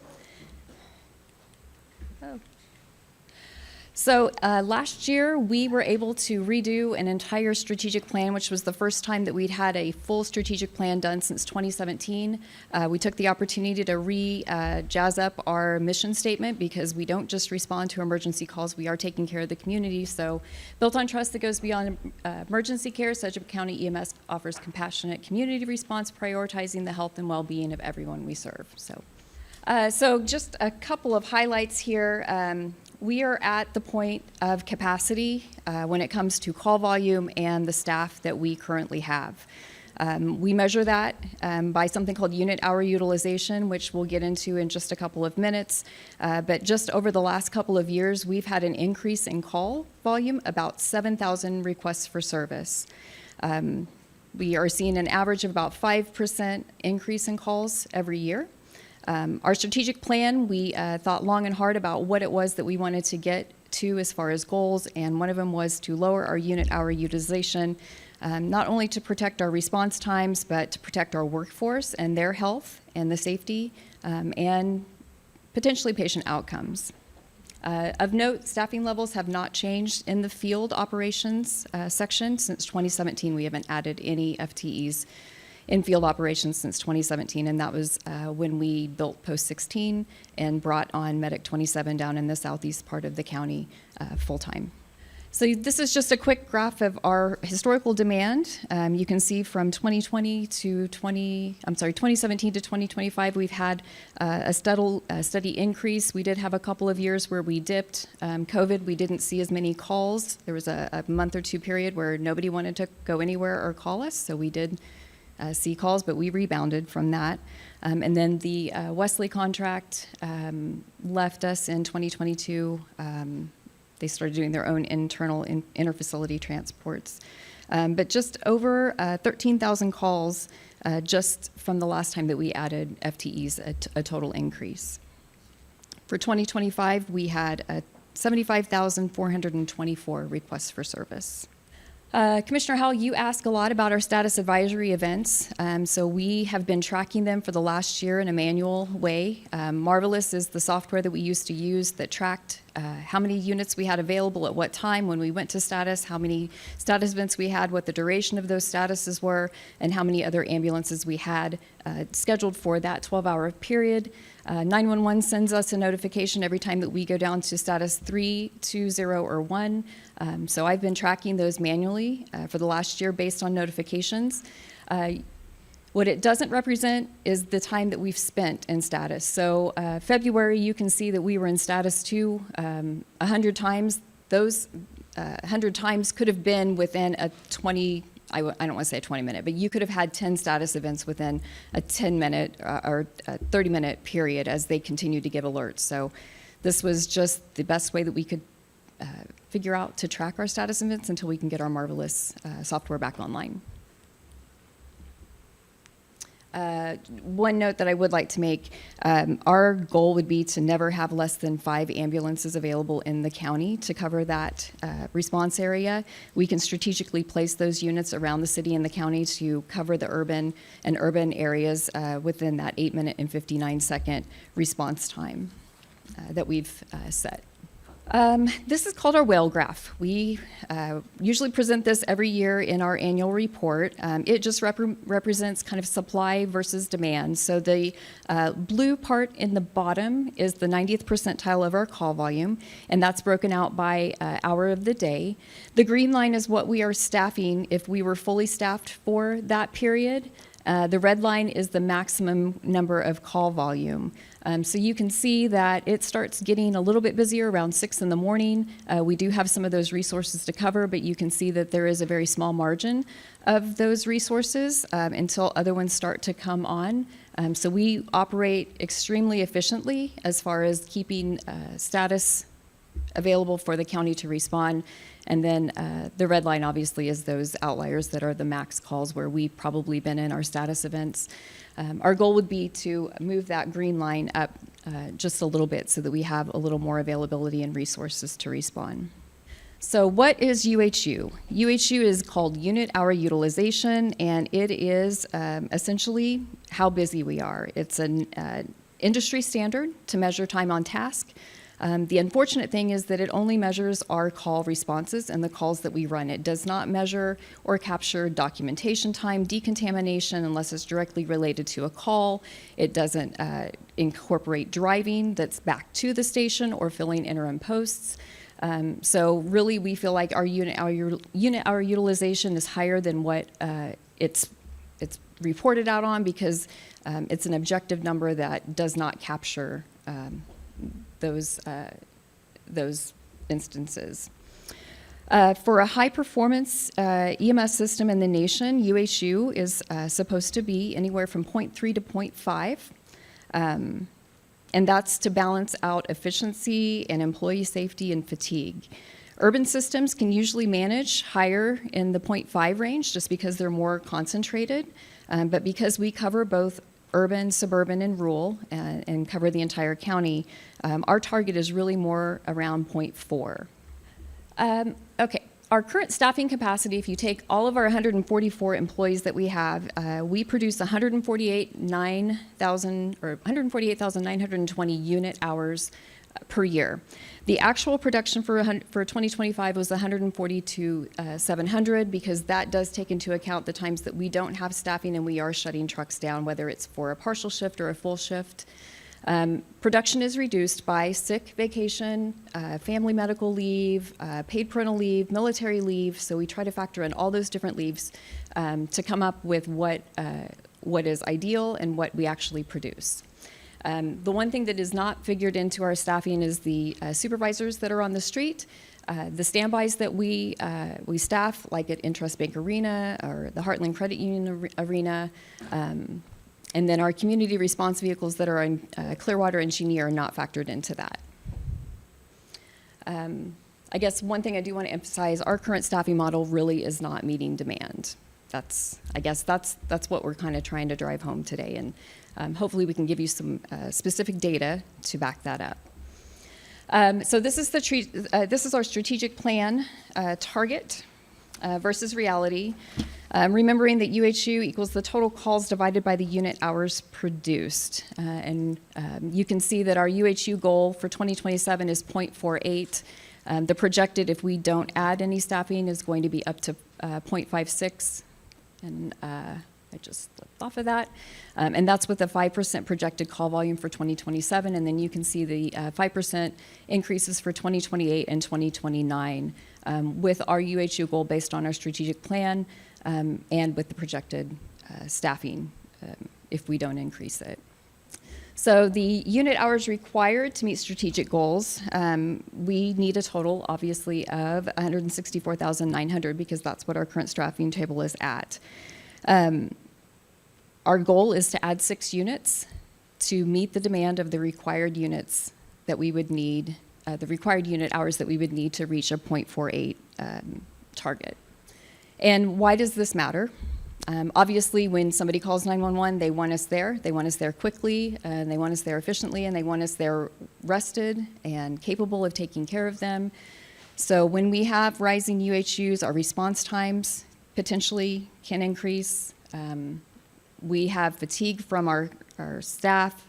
So last year, we were able to redo an entire strategic plan, which was the first time that we'd had a full strategic plan done since 2017. We took the opportunity to jazz up our mission statement, because we don't just respond to emergency calls, we are taking care of the community. So built on trust that goes beyond emergency care, Sedgwick County EMS offers compassionate community response, prioritizing the health and well-being of everyone we serve. So just a couple of highlights here. We are at the point of capacity when it comes to call volume and the staff that we currently have. We measure that by something called unit hour utilization, which we'll get into in just a couple of minutes. But just over the last couple of years, we've had an increase in call volume, about 7,000 requests for service. We are seeing an average of about 5% increase in calls every year. Our strategic plan, we thought long and hard about what it was that we wanted to get to as far as goals, and one of them was to lower our unit hour utilization, not only to protect our response times, but to protect our workforce and their health and the safety, and potentially patient outcomes. Of note, staffing levels have not changed in the field operations section since 2017. We haven't added any FTEs in field operations since 2017, and that was when we built Post 16 and brought on Medic 27 down in the southeast part of the county full-time. So this is just a quick graph of our historical demand. You can see from 2017 to 2025, we've had a steady increase. We did have a couple of years where we dipped. COVID, we didn't see as many calls. There was a month or 2 period where nobody wanted to go anywhere or call us, so we did see calls, but we rebounded from that. And then the Wesley contract left us in 2022. They started doing their own internal interfacility transports. But just over 13,000 calls just from the last time that we added FTEs, a total increase. For 2025, we had 75,424 requests for service. Commissioner Howell, you ask a lot about our status advisory events. So we have been tracking them for the last year in a manual way. Marvelous is the software that we used to use that tracked how many units we had available at what time when we went to status, how many status events we had, what the duration of those statuses were, and how many other ambulances we had scheduled for that 12-hour period. 911 sends us a notification every time that we go down to status 3, 2, 0, or 1. So I've been tracking those manually for the last year based on notifications. What it doesn't represent is the time that we've spent in status. So February, you can see that we were in status 2 100 times. Those 100 times could have been within a 20, I don't want to say a 20-minute, but you could have had 10 status events within a 10-minute or a 30-minute period as they continue to give alerts. So this was just the best way that we could figure out to track our status events until we can get our Marvelous software back online. One note that I would like to make, our goal would be to never have less than 5 ambulances available in the county to cover that response area. We can strategically place those units around the city and the county to cover the urban areas within that 8-minute and 59-second response time that we've set. This is called our whale graph. We usually present this every year in our annual report. It just represents kind of supply versus demand. So the blue part in the bottom is the 90th percentile of our call volume, and that's broken out by hour of the day. The green line is what we are staffing if we were fully staffed for that period. The red line is the maximum number of call volume. So you can see that it starts getting a little bit busier around 6 in the morning. We do have some of those resources to cover, but you can see that there is a very small margin of those resources until other ones start to come on. So we operate extremely efficiently as far as keeping status available for the county to respond. And then the red line obviously is those outliers that are the max calls where we've probably been in our status events. Our goal would be to move that green line up just a little bit so that we have a little more availability and resources to respond. So what is UHU? UHU is called Unit Hour Utilization, and it is essentially how busy we are. It's an industry standard to measure time on task. The unfortunate thing is that it only measures our call responses and the calls that we run. It does not measure or capture documentation time, decontamination, unless it's directly related to a call. It doesn't incorporate driving that's back to the station or filling interim posts. So really, we feel like our unit hour utilization is higher than what it's reported out on, because it's an objective number that does not capture those instances. For a high performance EMS system in the nation, UHU is supposed to be anywhere from 0.3 to 0.5. And that's to balance out efficiency and employee safety and fatigue. Urban systems can usually manage higher in the 0.5 range just because they're more concentrated. But because we cover both urban, suburban, and rural, and cover the entire county, our target is really more around 0.4. Okay, our current staffing capacity, if you take all of our 144 employees that we have, we produce 148,920 unit hours per year. The actual production for 2025 was 142,700, because that does take into account the times that we don't have staffing and we are shutting trucks down, whether it's for a partial shift or a full shift. Production is reduced by sick, vacation, family medical leave, paid parental leave, military leave. So we try to factor in all those different leaves to come up with what is ideal and what we actually produce. The one thing that is not figured into our staffing is the supervisors that are on the street, the standbys that we staff, like at Interest Bank Arena or the Heartland Credit Union Arena, and then our community response vehicles that are in Clearwater and Cheney are not factored into that. I guess one thing I do want to emphasize, our current staffing model really is not meeting demand. I guess that's what we're kind of trying to drive home today, and hopefully we can give you some specific data to back that up. So this is our strategic plan target versus reality. Remembering that UHU equals the total calls divided by the unit hours produced. And you can see that our UHU goal for 2027 is 0.48. The projected, if we don't add any staffing, is going to be up to 0.56. And I just flipped off of that. And that's with a 5% projected call volume for 2027. And then you can see the 5% increases for 2028 and 2029 with our UHU goal based on our strategic plan and with the projected staffing if we don't increase it. So the unit hours required to meet strategic goals, we need a total, obviously, of 164,900, because that's what our current staffing table is at. Our goal is to add 6 units to meet the demand of the required units that we would need, the required unit hours that we would need to reach a 0.48 target. And why does this matter? Obviously, when somebody calls 911, they want us there. They want us there quickly, and they want us there efficiently, and they want us there rested and capable of taking care of them. So when we have rising UHUs, our response times potentially can increase. We have fatigue from our staff.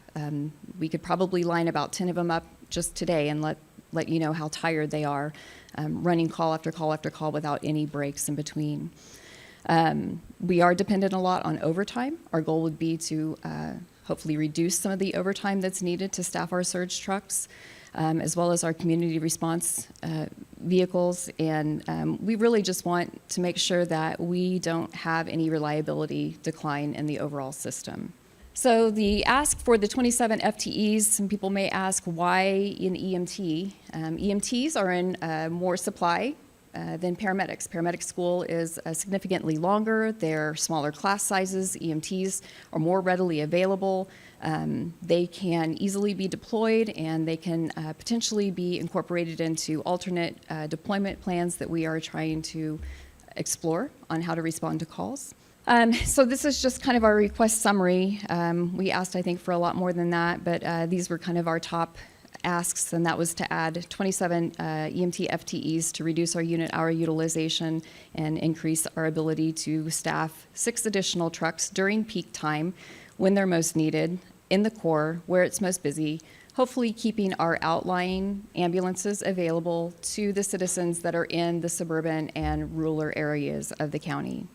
We could probably line about 10 of them up just today and let you know how tired they are, running call after call after call without any breaks in between. We are dependent a lot on overtime. Our goal would be to hopefully reduce some of the overtime that's needed to staff our surge trucks, as well as our community response vehicles. And we really just want to make sure that we don't have any reliability decline in the overall system. So the ask for the 27 FTEs, some people may ask why in EMT. EMTs are in more supply than paramedics. Paramedic school is significantly longer. They're smaller class sizes. EMTs are more readily available. They can easily be deployed, and they can potentially be incorporated into alternate deployment plans that we are trying to explore on how to respond to calls. So this is just kind of our request summary. We asked, I think, for a lot more than that, but these were kind of our top asks, and that was to add 27 EMT FTEs to reduce our unit hour utilization and increase our ability to staff 6 additional trucks during peak time when they're most needed in the core where it's most busy, hopefully keeping our outlying ambulances available to the citizens that are in the suburban and rural areas of the county.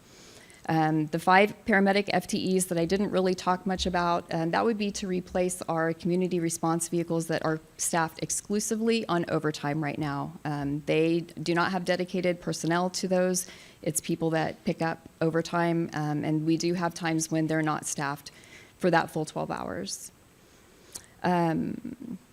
The 5 paramedic FTEs that I didn't really talk much about, that would be to replace our community response vehicles that are staffed exclusively on overtime right now. They do not have dedicated personnel to those. It's people that pick up overtime, and we do have times when they're not staffed for that full 12 hours.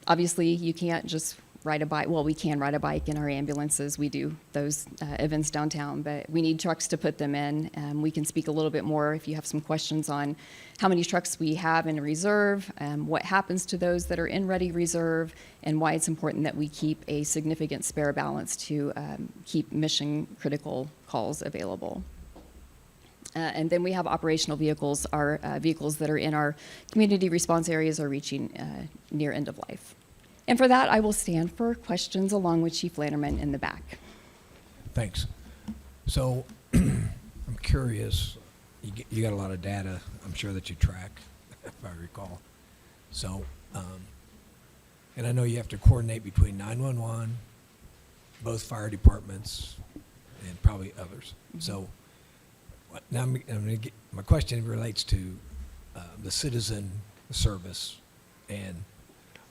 Obviously, you can't just ride a bike. Well, we can ride a bike in our ambulances. We do those events downtown, but we need trucks to put them in. We can speak a little bit more if you have some questions on how many trucks we have in reserve, what happens to those that are in ready reserve, and why it's important that we keep a significant spare balance to keep mission critical calls available. And then we have operational vehicles. Our vehicles that are in our community response areas are reaching near end of life. And for that, I will stand for questions along with Chief Lanterman in the back. Thanks. So I'm curious, you got a lot of data, I'm sure, that you track, if I recall. So, and I know you have to coordinate between 911, both fire departments, and probably others. Mm-hmm. So now I'm gonna get, my question relates to the citizen service and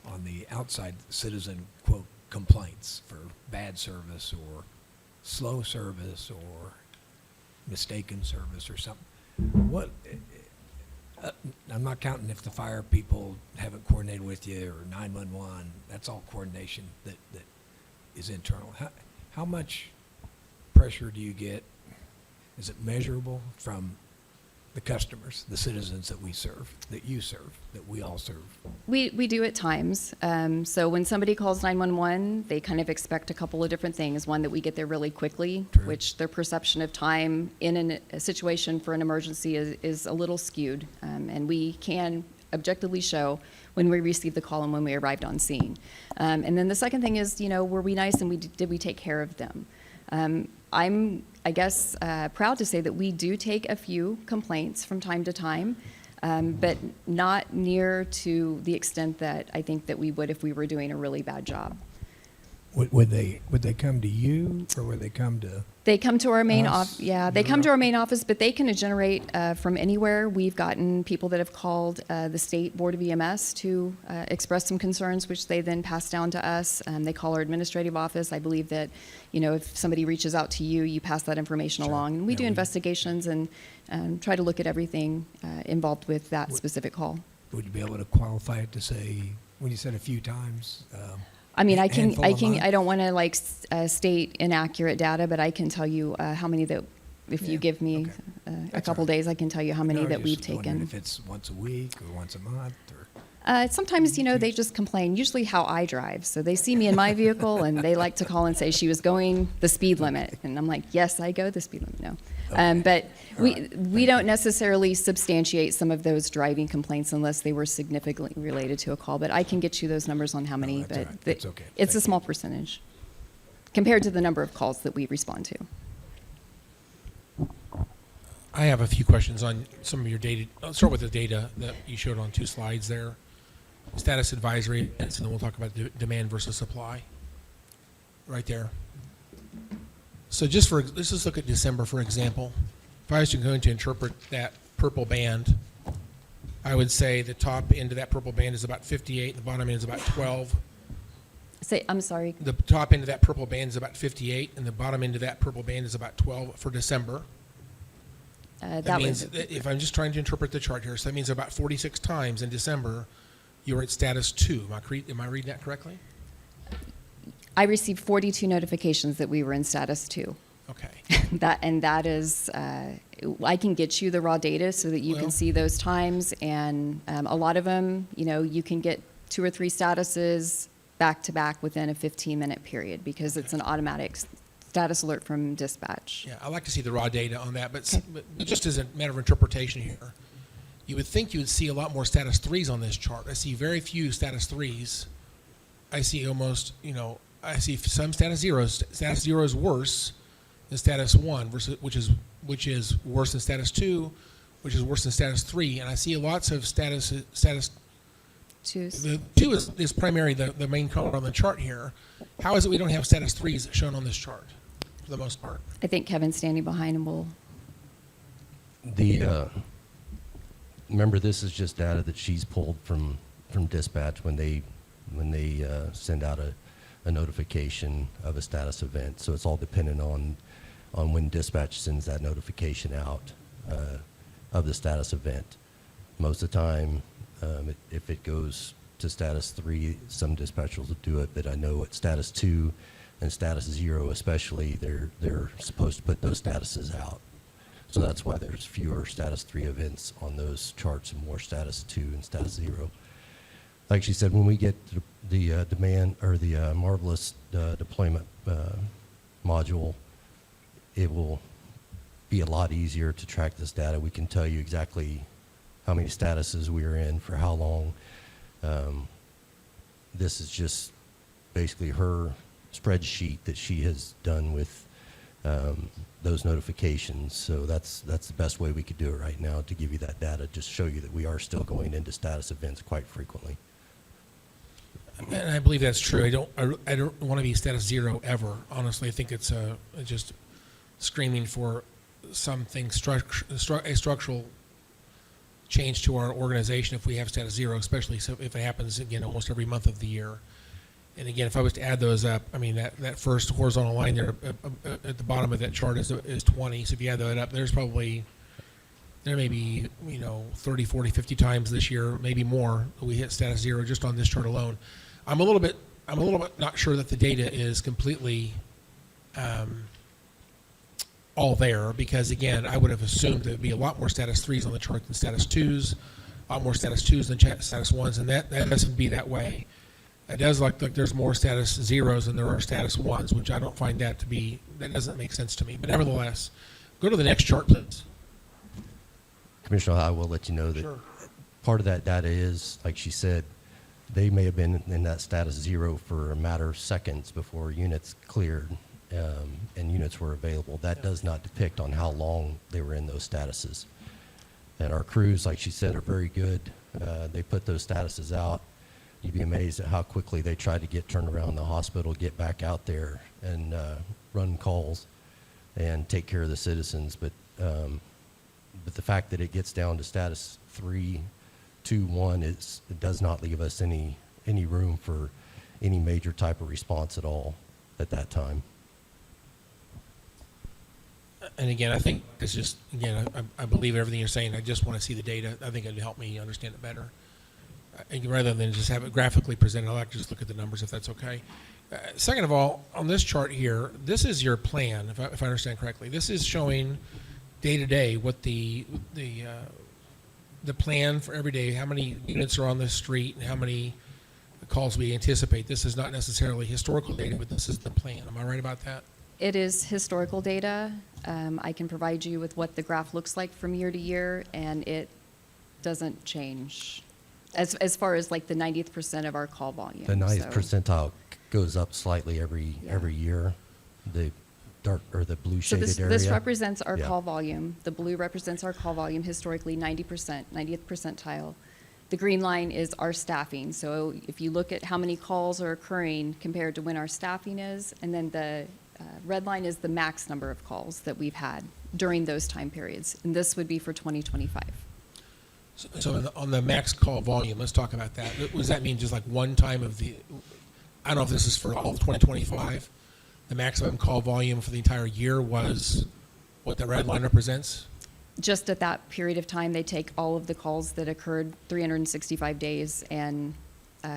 on the outside citizen, quote, complaints for bad service or slow service or mistaken service or something. What, I'm not counting if the fire people haven't coordinated with you or 911, that's all coordination that is internal. How much pressure do you get? Is it measurable from the customers, the citizens that we serve, that you serve, that we all serve? We do at times. So when somebody calls 911, they kind of expect a couple of different things. One, that we get there really quickly, True. which their perception of time in a situation for an emergency is a little skewed. And we can objectively show when we received the call and when we arrived on scene. And then the second thing is, were we nice and did we take care of them? I'm, I guess, proud to say that we do take a few complaints from time to time, but not near to the extent that I think that we would if we were doing a really bad job. Would they come to you, or would they come to? They come to our main us? office. Yeah, they come to our main office, but they can generate from anywhere. We've gotten people that have called the state board of EMS to express some concerns, which they then pass down to us. They call our administrative office. I believe that, if somebody reaches out to you, you pass that information Sure. along. And we do investigations and try to look at everything involved with that specific call. Would you be able to qualify it to say, when you said a few times? I mean, I handful a month? don't want to state inaccurate data, but I can tell you how many that, if you give me a couple days, I can tell you how many No, that we've just wondering taken. if it's once a week or once a month, or Sometimes, they just complain, usually how I drive. So they see me in my vehicle and they like to call and say she was going the speed limit. And I'm like, yes, I go the speed limit. No. But we don't necessarily substantiate some of those driving complaints unless they were significantly related to a call. But I can get you those numbers on how many, that's all but right. That's okay. it's a Thank small percentage compared to the number of calls that we respond to. I have a few questions on some of your data. I'll start with the data that you showed on 2 slides there. Status advisory, and then we'll talk about demand versus supply. Right there. So let's just look at December, for example. If I was going to interpret that purple band, I would say the top end of that purple band is about 58, the bottom end is about 12. I'm sorry. The top end of that purple band is about 58, and the bottom end of that purple band is about 12 for December. That means, if I'm just trying to interpret the chart here, so that means about 46 times in December you were at status 2. Am I reading that correctly? I received 42 notifications that we were in status 2. Okay. That is, I can get you the raw data so that you can see those times, and a lot of them, you can get 2 or 3 statuses back to back within a 15-minute period because it's an automatic status alert from dispatch. Yeah, I'd like to see the raw data on that, but just as a matter of interpretation here, you would think you would see a lot more status 3s on this chart. I see very few status 3s. I see almost, I see some status 0s. Status 0 is worse than status 1, which is worse than status 2, which is worse than status 3, and I see lots of status 2s. The 2 is primarily the main color on the chart here. How is it we don't have status 3s shown on this chart for the most part? I think Kevin's standing behind and will. Remember, this is just data that she's pulled from dispatch when they send out a notification of a status event. So it's all dependent on when dispatch sends that notification out of the status event. Most of the time, if it goes to status 3, some dispatchers will do it, but I know at status 2 and status 0 especially, they're supposed to put those statuses out. So that's why there's fewer status 3 events on those charts and more status 2 and status 0. Like she said, when we get the demand or the Marvelous deployment module, it will be a lot easier to track this data. We can tell you exactly how many statuses we are in for how long. This is just basically her spreadsheet that she has done with those notifications. So that's the best way we could do it right now, to give you that data, just show you that we are still going into status events quite frequently. And I believe that's true. I don't want to be status 0 ever. Honestly, I think it's just screaming for something a structural change to our organization if we have status 0, especially so if it happens again almost every month of the year. And again, if I was to add those up, I mean that first horizontal line there at the bottom of that chart is 20. So if you add that up, there may be 30, 40, 50 times this year, maybe more, that we hit status 0 just on this chart alone. I'm a little bit not sure that the data is completely all there, because again, I would have assumed there'd be a lot more status 3s on the chart than status 2s, a lot more status 2s than status 1s, and that doesn't be that way. It does look like there's more status 0s than there are status 1s, which I don't find that doesn't make sense to me. But nevertheless, go to the next chart, please. Commissioner, I will let you know that part of that data is, like she said, they may have been in that status 0 for a matter of seconds before units cleared and units were available. That does not depict on how long they were in those statuses. And our crews, like she said, are very good. They put those statuses out. You'd be amazed at how quickly they try to get turned around in the hospital, get back out there and run calls and take care of the citizens. But the fact that it gets down to status 3, 2, 1, it does not leave us any room for any major type of response at all at that time. And again, I think it's just, again, I believe everything you're saying. I just want to see the data. I think it'd help me understand it better. Rather than just have it graphically presented, I'd like to just look at the numbers, if that's okay. Second of all, on this chart here, this is your plan, if I understand correctly. This is showing day to day what the the plan for every day, how many units are on the street and how many calls we anticipate. This is not necessarily historical data, but this is the plan. Am I right about that? It is historical data. I can provide you with what the graph looks like from year to year, and it doesn't change as far as like the 90th percent of our call volume. The 90th So- percentile goes up slightly every year. The dark or the blue So shaded area. this represents our Yeah. call volume. The blue represents our call volume historically, 90%, 90th percentile. The green line is our staffing. So if you look at how many calls are occurring compared to when our staffing is, and then the red line is the max number of calls that we've had during those time periods. And this would be for 2025. So on the max call volume, let's talk about that. What does that mean, just like one time of the, I don't know if this is for all of 2025, the maximum call volume for the entire year was what the red line represents? Just at that period of time, they take all of the calls that occurred 365 days and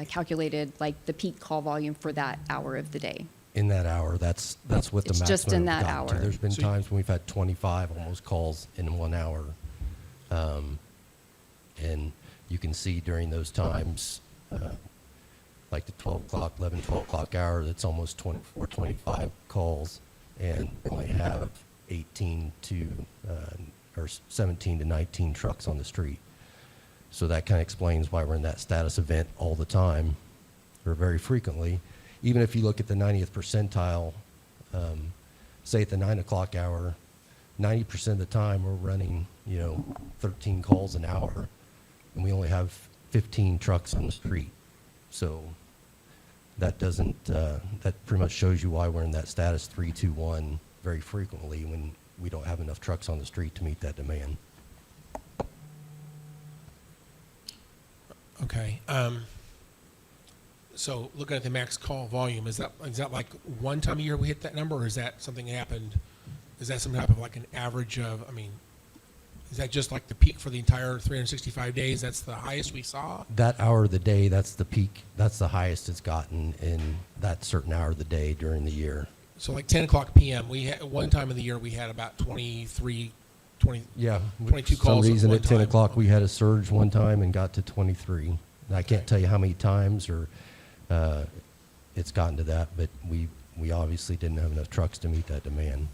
calculated like the peak call volume for that hour of the day. In that hour, that's what the It's maximum. just in that we've gotten to. hour. There's been times when we've had 25 almost calls in 1 hour. And you can see during those times, like the 12 o'clock, 11, 12 o'clock hour, that's almost 24, 25 calls. And we only have 18 to, or 17 to 19 trucks on the street. So that kind of explains why we're in that status event all the time, or very frequently. Even if you look at the 90th percentile, say at the 9 o'clock hour, 90% of the time we're running, 13 calls an hour, and we only have 15 trucks on the street. So that doesn't, that pretty much shows you why we're in that status 3-2-1 very frequently when we don't have enough trucks on the street to meet that demand. Okay. So looking at the max call volume, is that like one time a year we hit that number, or is that something happened? Is that some type of like an average of, is that just like the peak for the entire 365 days? That's the highest we saw? That hour of the day, that's the peak, that's the highest it's gotten in that certain hour of the day during the year. So like 10 o'clock PM, we had, one time of the year we had about 22 For calls some reason one at 10 time. o'clock, we had a surge one time and got to 23. And I can't tell you how many times or it's gotten to that, but we obviously didn't have enough trucks to meet that demand.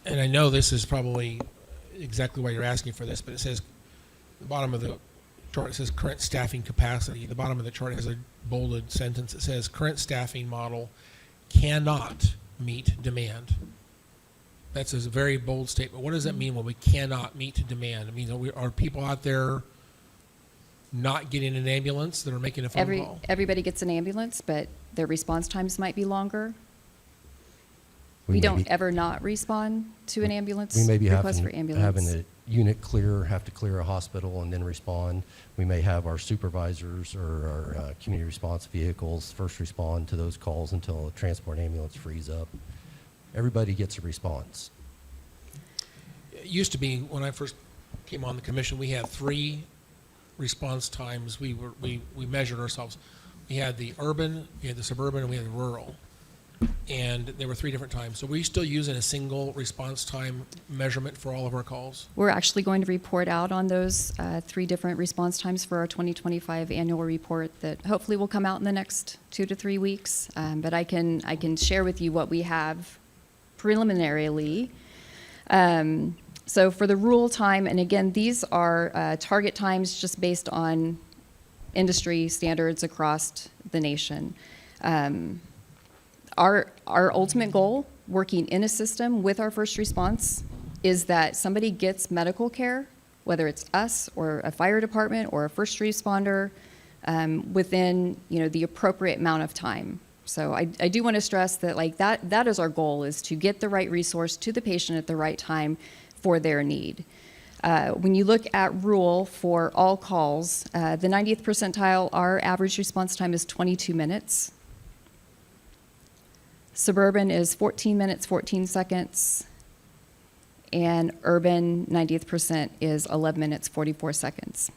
And I know this is probably exactly why you're asking for this, but it says, the bottom of the chart, it says current staffing capacity. The bottom of the chart has a bolded sentence that says current staffing model cannot meet demand. That's a very bold statement. What does that mean when we cannot meet demand? It means are people out there not getting an ambulance that are making a phone call? Everybody gets an ambulance, but their response times might be longer. We We may don't be- ever not respond to an ambulance We may be request for having ambulance. a unit have to clear a hospital and then respond. We may have our supervisors or our community response vehicles first respond to those calls until a transport ambulance frees up. Everybody gets a response. It used to be, when I first came on the commission, we had 3 response times. We measured ourselves. We had the urban, we had the suburban, and we had the rural. And there were 3 different times. So we're still using a single response time measurement for all of our calls? We're actually going to report out on those 3 different response times for our 2025 annual report that hopefully will come out in the next 2 to 3 weeks. But I can share with you what we have preliminarily. So for the rural time, and again, these are target times just based on industry standards across the nation. Our ultimate goal, working in a system with our first response, is that somebody gets medical care, whether it's us or a fire department or a first responder, within the appropriate amount of time. So I do want to stress that that is our goal, is to get the right resource to the patient at the right time for their need. When you look at rural for all calls, the 90th percentile, our average response time is 22 minutes. Suburban is 14 minutes, 14 seconds. And urban 90th percent is 11 minutes, 44 seconds.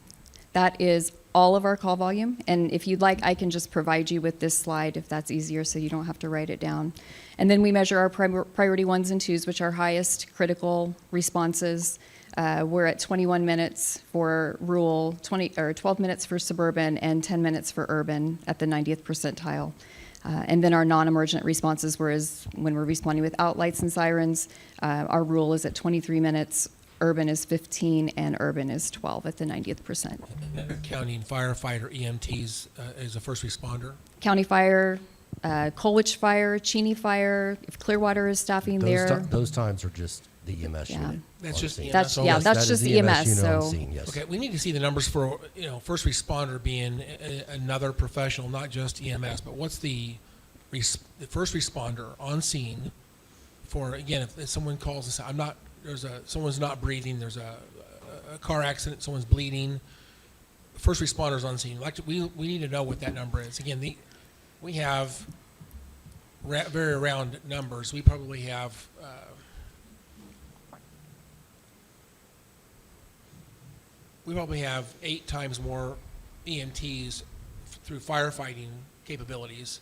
That is all of our call volume. And if you'd like, I can just provide you with this slide if that's easier so you don't have to write it down. And then we measure our priority 1s and 2s, which are highest critical responses. We're at 21 minutes for rural, 12 minutes for suburban, and 10 minutes for urban at the 90th percentile. And then our non-emergent responses, whereas when we're responding without lights and sirens, our rural is at 23 minutes, urban is 15, and urban is 12 at the 90th percent. County firefighter, EMTs as a first responder. County fire, Colwich fire, Cheney fire, if Clearwater is staffing there. Those times are just the EMS Yeah. unit. That's on just scene. EMS. That's That just is the EMS, unit on so. scene, yes. Okay, we need to see the numbers for, first responder being another professional, not just EMS, but what's the first responder on scene for, again, if someone calls and says, someone's not breathing, there's a car accident, someone's bleeding, first responders on scene. We need to know what that number is. Again, we have very round numbers. We probably have, we probably have 8 times more EMTs through firefighting capabilities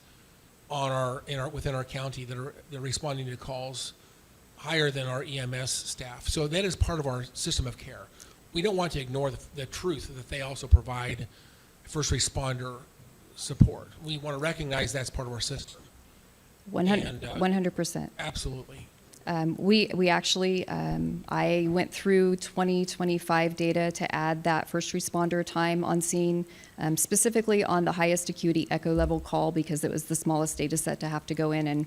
within our county that are responding to calls higher than our EMS staff. So that is part of our system of care. We don't want to ignore the truth that they also provide first responder support. We want to recognize that's part of our system. 100%. Absolutely. We actually, I went through 2025 data to add that first responder time on scene, specifically on the highest acuity echo level call because it was the smallest data set to have to go in and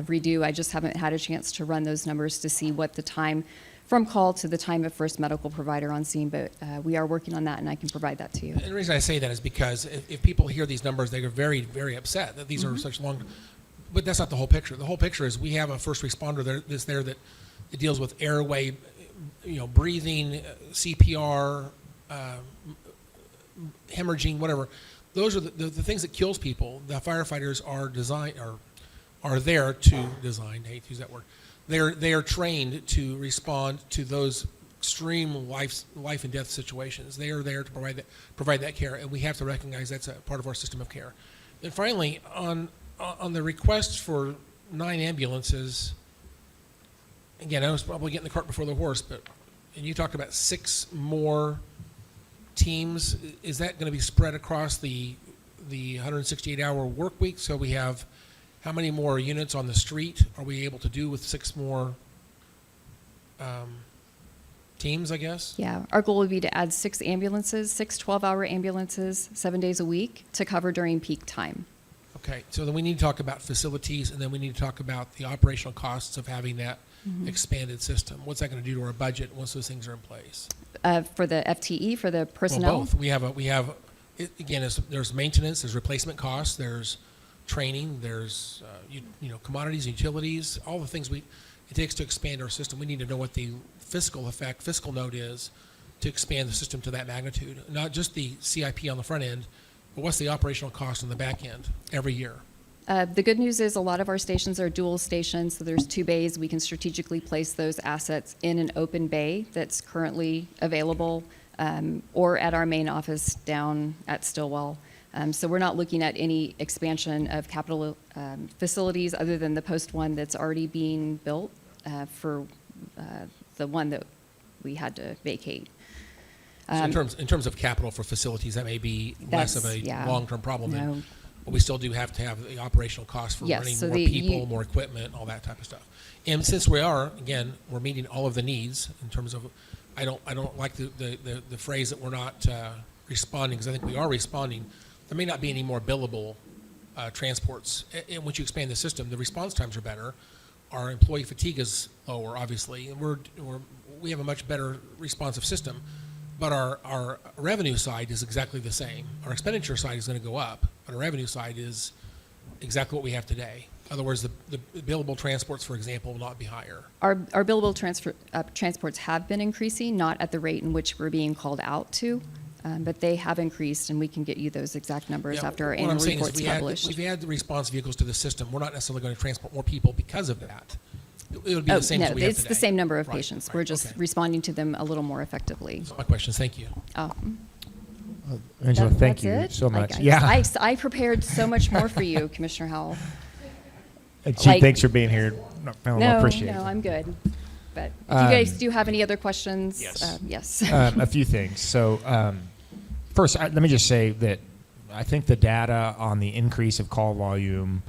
redo. I just haven't had a chance to run those numbers to see what the time from call to the time of first medical provider on scene, but we are working on that and I can provide that to you. And the reason I say that is because if people hear these numbers, they are very, very upset that these are such long. But that's not the whole picture. The whole picture is we have a first responder that's there that deals with airway, breathing, CPR, hemorrhaging, whatever. Those are the things that kills people. The firefighters are there to design. I hate to use that word. They are trained to respond to those extreme life and death situations. They are there to provide that care, and we have to recognize that's a part of our system of care. And finally, on the request for 9 ambulances, again, I was probably getting the cart before the horse, and you talked about 6 more teams. Is that going to be spread across the 168-hour work week? So we have how many more units on the street are we able to do with 6 more teams, I guess? Yeah, our goal would be to add 6 ambulances, 6 12-hour ambulances, 7 days a week to cover during peak time. Okay, so then we need to talk about facilities, and then we need to talk about the operational costs of having that expanded system. What's that going to do to our budget once those things are in place? For the FTE, for the personnel? Well, both. There's maintenance, there's replacement costs, there's training, there's commodities, utilities, all the things it takes to expand our system. We need to know what the fiscal note is to expand the system to that magnitude, not just the CIP on the front end, but what's the operational cost on the back end every year? The good news is a lot of our stations are dual stations, so there's 2 bays. We can strategically place those assets in an open bay that's currently available or at our main office down at Stillwell. So we're not looking at any expansion of capital facilities other than the post one that's already being built for the one that we had to vacate. So in terms of capital for facilities, that may be less of a long-term problem. No. But we still do have to have the operational costs for running more people, more equipment, all that type of stuff. And since we're meeting all of the needs in terms of, I don't like the phrase that we're not responding, because I think we are responding. There may not be any more billable transports. And once you expand the system, the response times are better. Our employee fatigue is lower, obviously, and we have a much better responsive system. But our revenue side is exactly the same. Our expenditure side is going to go up, but our revenue side is exactly what we have today. In other words, the billable transports, for example, will not be higher. Our billable transports have been increasing, not at the rate in which we're being called out to, but they have increased, and we can get you those exact numbers after our annual report's published. We've added the response vehicles to the system. We're not necessarily going to transport more people because of that. It would be the same as we have it's today. the same number of Right, patients. right, We're just okay. responding to them a little more effectively. Those are my questions. Thank you. Oh. Angela, thank That's you it? so much. I prepared so much more for you, Commissioner Howell. And Chief, thanks for being here. I appreciate it. No, I'm good. But if you guys do have any other questions, Yes. yes. A few things. So first, let me just say that I think the data on the increase of call volume,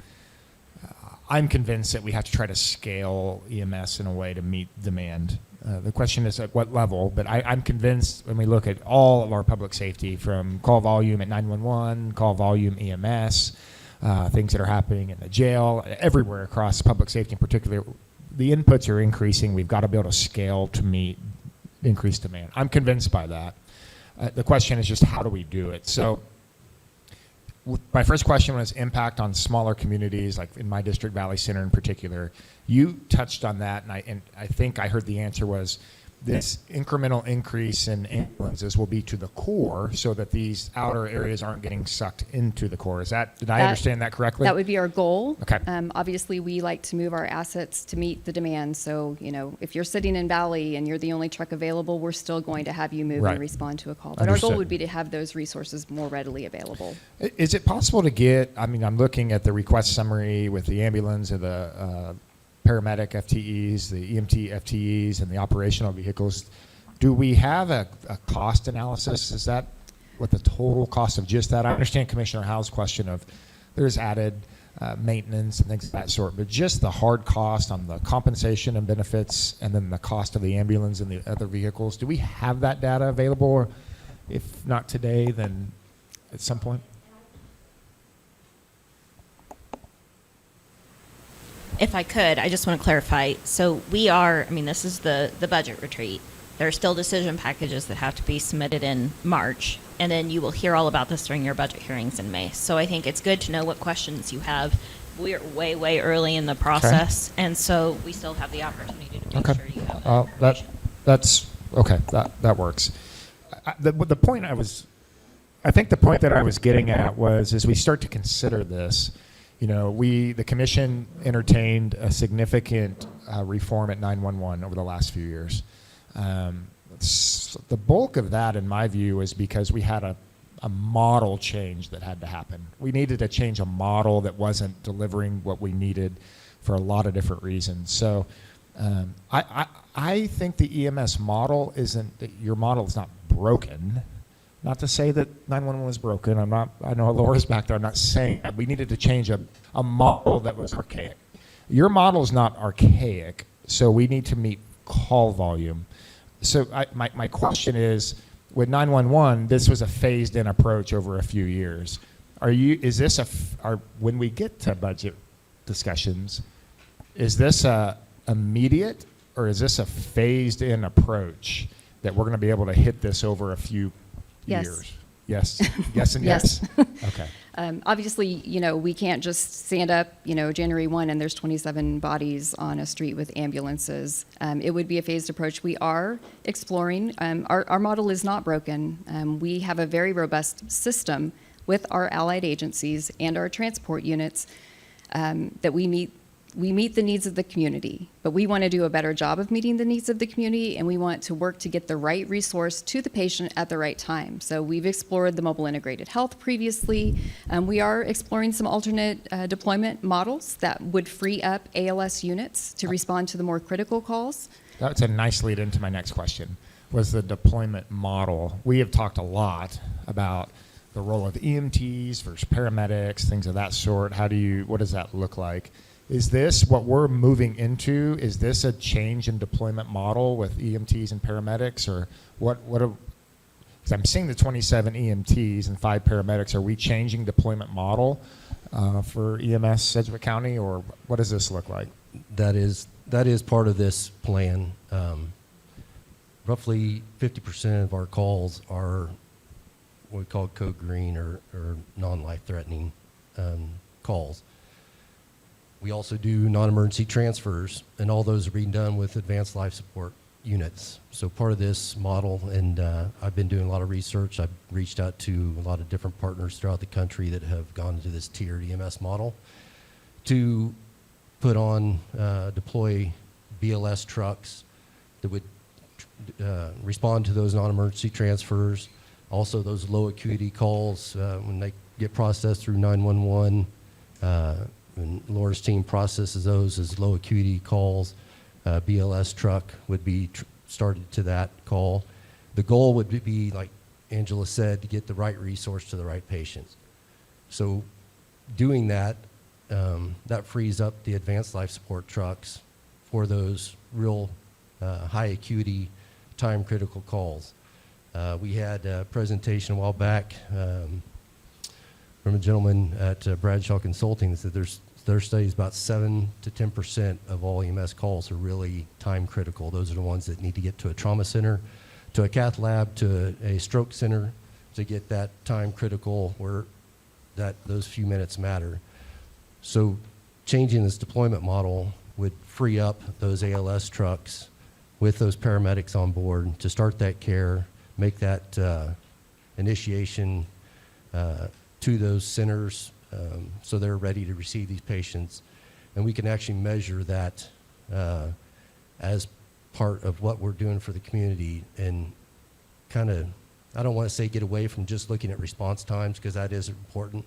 I'm convinced that we have to try to scale EMS in a way to meet demand. The question is at what level, but I'm convinced when we look at all of our public safety, from call volume at 911, call volume EMS, things that are happening in the jail, everywhere across public safety in particular, the inputs are increasing. We've got to be able to scale to meet increased demand. I'm convinced by that. The question is just how do we do it? So my first question was impact on smaller communities, like in my district, Valley Center in particular. You touched on that, and I think I heard the answer was this incremental increase in ambulances will be to the core so that these outer areas aren't getting sucked into the core. Did I understand that correctly? That would be our goal. Okay. Obviously, we like to move our assets to meet the demand. So, if you're sitting in Valley and you're the only truck available, we're still going to have you move Right. and respond to a call. But our Understood. goal would be to have those resources more readily available. Is it possible to get, I'm looking at the request summary with the ambulance or the paramedic FTEs, the EMT FTEs, and the operational vehicles. Do we have a cost analysis? Is that what the total cost of just that? I understand Commissioner Howe's question of there's added maintenance and things of that sort, but just the hard cost on the compensation and benefits and then the cost of the ambulance and the other vehicles. Do we have that data available? Or if not today, then at some point? If I could, I just want to clarify. So this is the budget retreat. There are still decision packages that have to be submitted in March, and then you will hear all about this during your budget hearings in May. So I think it's good to know what questions you have. We are way, way early in the process, and so we still have the opportunity to make sure you have that information. That's okay. That works. The point I think the point that I was getting at was, as we start to consider this, the commission entertained a significant reform at 911 over the last few years. The bulk of that, in my view, was because we had a model change that had to happen. We needed to change a model that wasn't delivering what we needed for a lot of different reasons. So I think the EMS model your model is not broken. Not to say that 911 was broken. I know Laura's back there. I'm not saying that. We needed to change a model that was archaic. Your model is not archaic, so we need to meet call volume. So my question is, with 911, this was a phased-in approach over a few years. When we get to budget discussions, is this immediate, or is this a phased-in approach that we're going to be able to hit this over a few years? Yes. Yes and yes. Okay. Obviously, we can't just stand up, January 1 and there's 27 bodies on a street with ambulances. It would be a phased approach. We are exploring. Our model is not broken. We have a very robust system with our allied agencies and our transport units that we meet the needs of the community, but we want to do a better job of meeting the needs of the community, and we want to work to get the right resource to the patient at the right time. So we've explored the mobile integrated health previously. We are exploring some alternate deployment models that would free up ALS units to respond to the more critical calls. That's a nice lead into my next question, was the deployment model. We have talked a lot about the role of EMTs versus paramedics, things of that sort. What does that look like? Is this what we're moving into? Is this a change in deployment model with EMTs and paramedics, or what? Because I'm seeing the 27 EMTs and 5 paramedics. Are we changing deployment model for EMS Sedgwick County, or what does this look like? That is part of this plan. Roughly 50% of our calls are what we call code green or non-life-threatening calls. We also do non-emergency transfers, and all those are being done with advanced life support units. So part of this model, and I've been doing a lot of research. I've reached out to a lot of different partners throughout the country that have gone into this tiered EMS model to deploy BLS trucks that would respond to those non-emergency transfers. Also, those low acuity calls when they get processed through 911. And Laura's team processes those as low acuity calls. BLS truck would be started to that call. The goal would be, like Angela said, to get the right resource to the right patients. So doing that, that frees up the advanced life support trucks for those real high acuity, time critical calls. We had a presentation a while back from a gentleman at Bradshaw Consulting that said their studies about 7 to 10% of all EMS calls are really time critical. Those are the ones that need to get to a trauma center, to a cath lab, to a stroke center to get that time critical where those few minutes matter. So changing this deployment model would free up those ALS trucks with those paramedics on board to start that care, make that initiation to those centers so they're ready to receive these patients. And we can actually measure that as part of what we're doing for the community, and kind of, I don't want to say get away from just looking at response times, because that is important,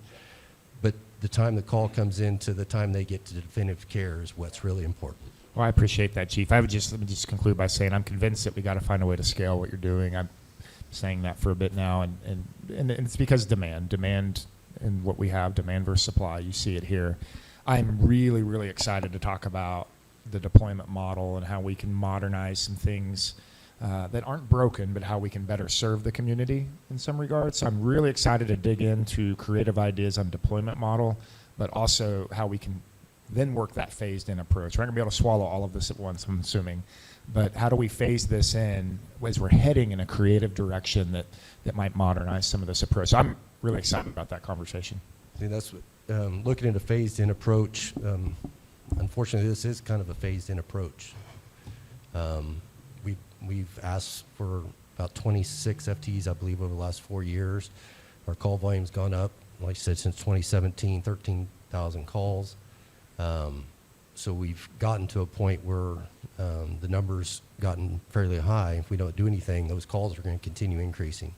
but the time the call comes in to the time they get to definitive care is what's really important. Well, I appreciate that, Chief. Let me just conclude by saying I'm convinced that we got to find a way to scale what you're doing. I'm saying that for a bit now, and it's because demand and what we have, demand versus supply. You see it here. I'm really, really excited to talk about the deployment model and how we can modernize some things that aren't broken, but how we can better serve the community in some regards. So I'm really excited to dig into creative ideas on deployment model, but also how we can then work that phased-in approach. We're not going to be able to swallow all of this at once, I'm assuming, but how do we phase this in as we're heading in a creative direction that might modernize some of this approach? So I'm really excited about that conversation. See, that's what, looking at a phased-in approach. Unfortunately, this is kind of a phased-in approach. We've asked for about 26 FTEs, I believe, over the last 4 years. Our call volume's gone up, like I said, since 2017, 13,000 calls. So we've gotten to a point where the number's gotten fairly high. If we don't do anything, those calls are going to continue increasing.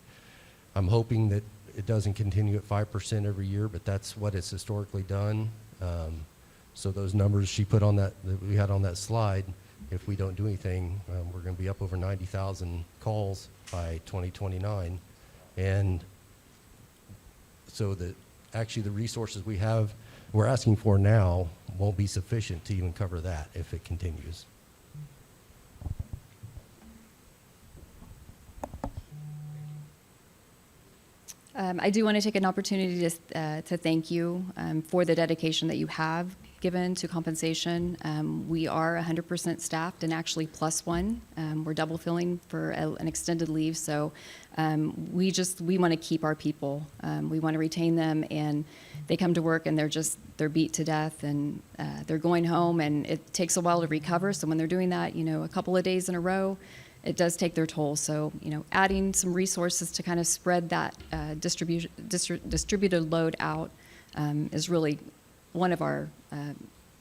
I'm hoping that it doesn't continue at 5% every year, but that's what it's historically done. So those numbers she put on that we had on that slide, if we don't do anything, we're going to be up over 90,000 calls by 2029. And so that actually the resources we're asking for now won't be sufficient to even cover that if it continues. I do want to take an opportunity to thank you for the dedication that you have given to compensation. We are 100% staffed and actually +1. We're double filling for an extended leave, so we want to keep our people. We want to retain them, and they come to work and they're beat to death, and they're going home, and it takes a while to recover. So when they're doing that, a couple of days in a row, it does take their toll. So, adding some resources to kind of spread that distributed load out is really one of our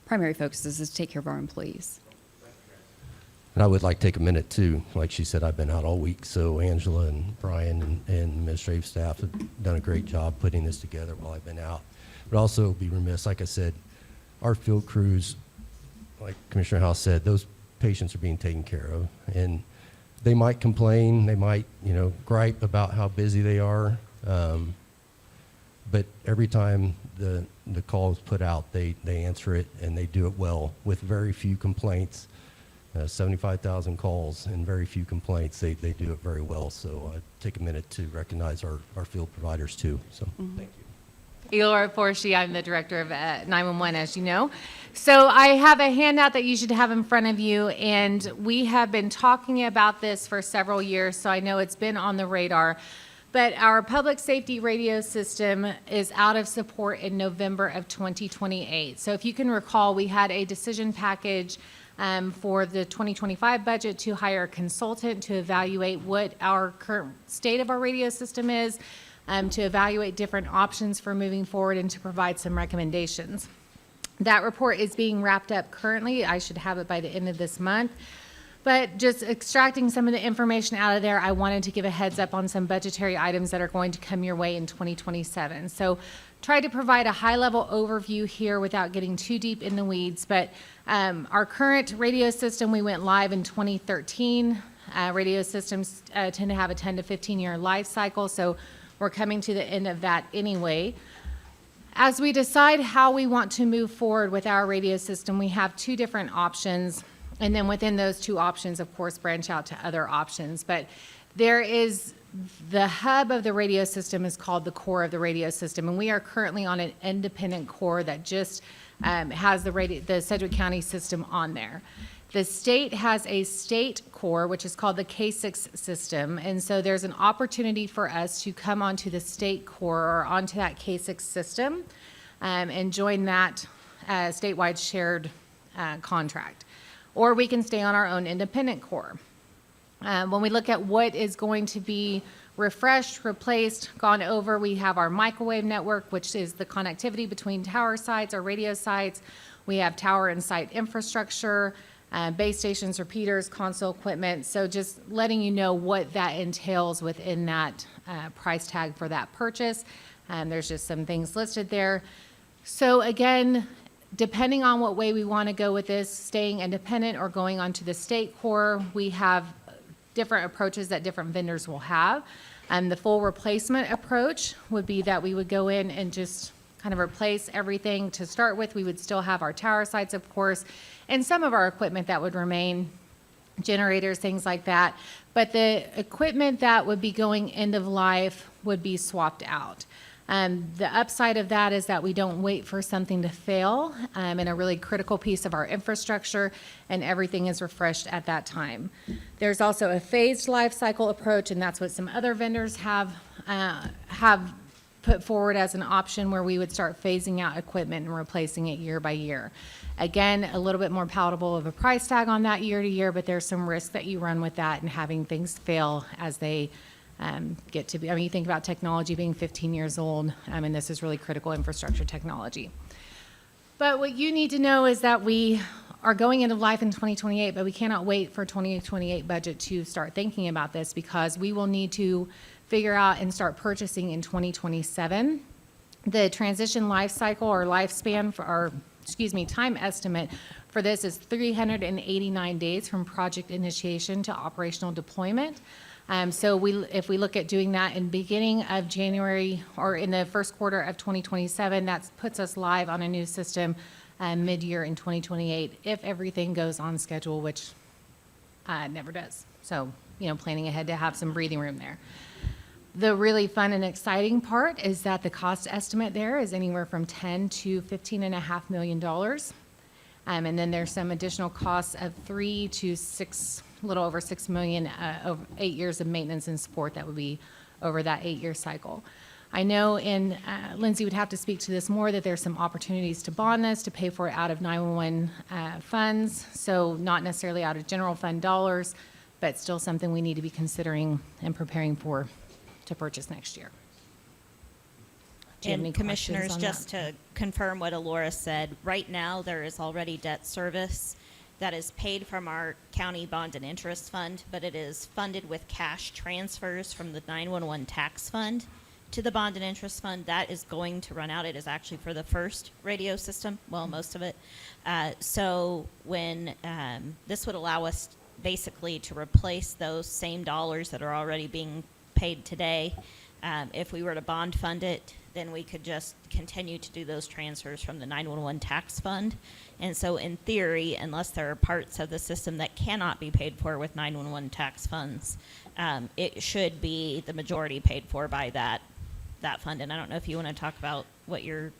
primary focuses, is to take care of our employees. And I would like to take a minute too. Like she said, I've been out all week, so Angela and Brian and administrative staff have done a great job putting this together while I've been out. But also be remiss, like I said, our field crews, like Commissioner House said, those patients are being taken care of. And they might complain, they might, gripe about how busy they are, but every time the call is put out, they answer it, and they do it well with very few complaints. 75,000 calls and very few complaints. They do it very well. So take a minute to recognize our field providers too. So thank you. Elora Forshi, I'm the director of 911, as you know. So I have a handout that you should have in front of you, and we have been talking about this for several years, so I know it's been on the radar. But our public safety radio system is out of support in November of 2028. So if you can recall, we had a decision package for the 2025 budget to hire a consultant to evaluate what our current state of our radio system is, to evaluate different options for moving forward, and to provide some recommendations. That report is being wrapped up currently. I should have it by the end of this month. But just extracting some of the information out of there, I wanted to give a heads up on some budgetary items that are going to come your way in 2027. So tried to provide a high-level overview here without getting too deep in the weeds, but our current radio system, we went live in 2013. Radio systems tend to have a 10 to 15-year life cycle, so we're coming to the end of that anyway. As we decide how we want to move forward with our radio system, we have two different options, and then within those two options, of course, branch out to other options. But there is the hub of the radio system is called the core of the radio system, and we are currently on an independent core that just has the Sedgwick County system on there. The state has a state core, which is called the K6 system, and so there's an opportunity for us to come onto the state core or onto that K6 system and join that statewide shared contract. Or we can stay on our own independent core. When we look at what is going to be refreshed, replaced, gone over, we have our microwave network, which is the connectivity between tower sites or radio sites. We have tower and site infrastructure, base stations, repeaters, console equipment. So just letting you know what that entails within that price tag for that purchase. There's just some things listed there. So again, depending on what way we want to go with this, staying independent or going onto the state core, we have different approaches that different vendors will have. The full replacement approach would be that we would go in and just kind of replace everything to start with. We would still have our tower sites, of course, and some of our equipment that would remain, generators, things like that. But the equipment that would be going end of life would be swapped out. The upside of that is that we don't wait for something to fail in a really critical piece of our infrastructure, and everything is refreshed at that time. There's also a phased life cycle approach, and that's what some other vendors have put forward as an option, where we would start phasing out equipment and replacing it year by year. Again, a little bit more palatable of a price tag on that year to year, but there's some risk that you run with that and having things fail as they get to be. I mean, you think about technology being 15 years old, and this is really critical infrastructure technology. But what you need to know is that we are going into life in 2028, but we cannot wait for 2028 budget to start thinking about this, because we will need to figure out and start purchasing in 2027. The transition life cycle or lifespan for our, time estimate for this is 389 days from project initiation to operational deployment. So if we look at doing that in beginning of January or in the first quarter of 2027, that puts us live on a new system mid-year in 2028 if everything goes on schedule, which it never does. So, planning ahead to have some breathing room there. The really fun and exciting part is that the cost estimate there is anywhere from $10 to $15.5 million. And then there's some additional costs of $3 to $6, a little over $6 million over 8 years of maintenance and support that would be over that 8-year cycle. I know, and Lindsay would have to speak to this more, that there's some opportunities to bond this, to pay for it out of 911 funds, so not necessarily out of general fund dollars, but still something we need to be considering and preparing for to purchase next year. Do you have any And Commissioners, questions on just to confirm what Alora said, right now there is already debt service that is paid from our county bond and interest fund, but it is funded with cash transfers from the 911 tax fund to the bond and interest fund. That is going to run out. It is actually for the first radio system, well, most of it. So when this would allow us basically to replace those same dollars that are already being paid today. If we were to bond fund it, then we could just continue to do those transfers from the 911 tax fund. And so in theory, unless there are parts of the system that cannot be paid for with 911 tax funds, it should be the majority paid for by that fund. And I don't know if you want to talk about what you're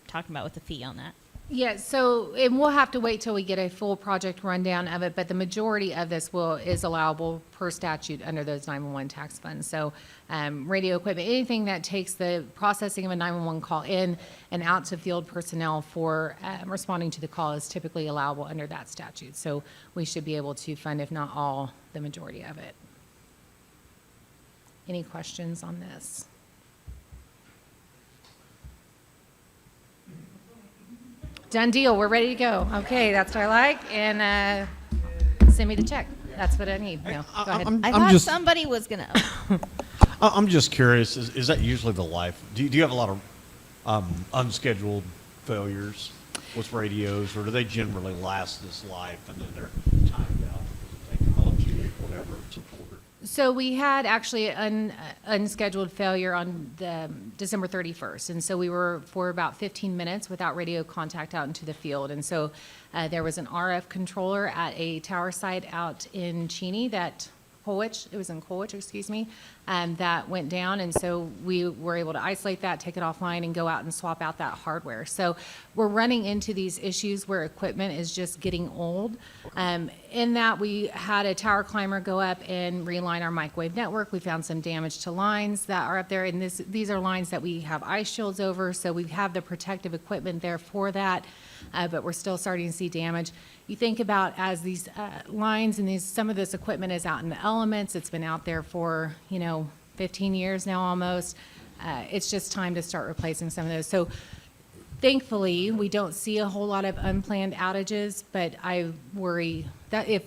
talking about with the fee on that. Yeah, so, and we'll have to wait till we get a full project rundown of it, but the majority of this is allowable per statute under those 911 tax funds. So radio equipment, anything that takes the processing of a 911 call in and out to field personnel for responding to the call is typically allowable under that statute. So we should be able to fund, if not all, the majority of it. Any questions on this? Done deal, we're ready to go. Okay, that's what I like, and send me the check. That's what I need. No, go ahead. I thought somebody was going to. I'm just curious, is that usually the life? Do you have a lot of unscheduled failures with radios, or do they generally last this life and then they're timed out because of technology or whatever support? So we had actually an unscheduled failure on the December 31st, and so we were for about 15 minutes without radio contact out into the field. And so there was an RF controller at a tower site out in Cheney Colwich, excuse me, that went down, and so we were able to isolate that, take it offline, and go out and swap out that hardware. So we're running into these issues where equipment is just getting old. In that, we had a tower climber go up and realign our microwave network. We found some damage to lines that are up there, and these are lines that we have ice shields over, so we have the protective equipment there for that, but we're still starting to see damage. You think about as these lines and some of this equipment is out in the elements, it's been out there for, 15 years now almost. It's just time to start replacing some of those. So thankfully, we don't see a whole lot of unplanned outages, but I worry that if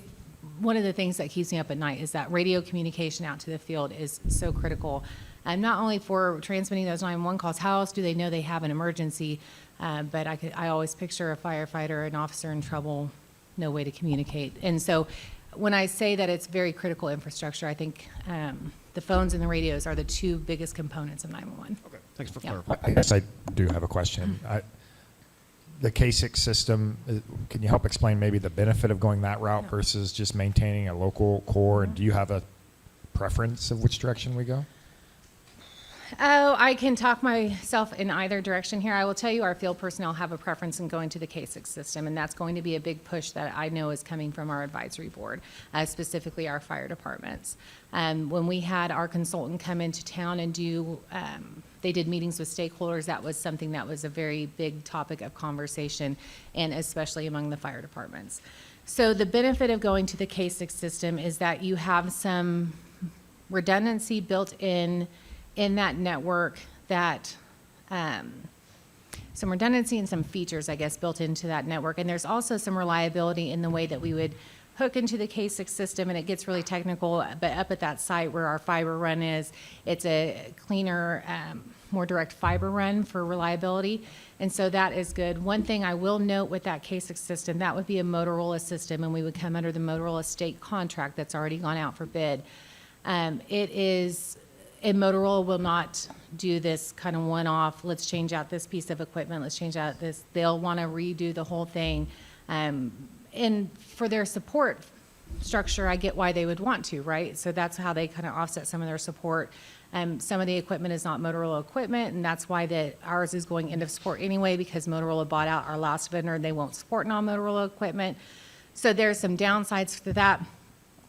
one of the things that keeps me up at night is that radio communication out to the field is so critical. Not only for transmitting those 911 calls, how else do they know they have an emergency? But I always picture a firefighter, an officer in trouble, no way to communicate. And so when I say that it's very critical infrastructure, I think the phones and the radios are the two biggest components of 911. Okay, thanks for Yeah. clarifying. I guess I do have a question. The K6 system, can you help explain maybe the benefit of going that route versus just maintaining a local core? And do you have a preference of which direction we go? Oh, I can talk myself in either direction here. I will tell you our field personnel have a preference in going to the K6 system, and that's going to be a big push that I know is coming from our advisory board, specifically our fire departments. When we had our consultant come into town and they did meetings with stakeholders, that was something that was a very big topic of conversation, and especially among the fire departments. So the benefit of going to the K6 system is that you have some redundancy built in that network, that some redundancy and some features, I guess, built into that network. And there's also some reliability in the way that we would hook into the K6 system, and it gets really technical, but up at that site where our fiber run is, it's a cleaner, more direct fiber run for reliability. And so that is good. One thing I will note with that K6 system, that would be a Motorola system, and we would come under the Motorola state contract that's already gone out for bid. And Motorola will not do this kind of one-off, let's change out this piece of equipment, let's change out this. They'll want to redo the whole thing. And for their support structure, I get why they would want to, right? So that's how they kind of offset some of their support. Some of the equipment is not Motorola equipment, and that's why ours is going end of support anyway, because Motorola bought out our last vendor, and they won't support non-Motorola equipment. So there's some downsides to that.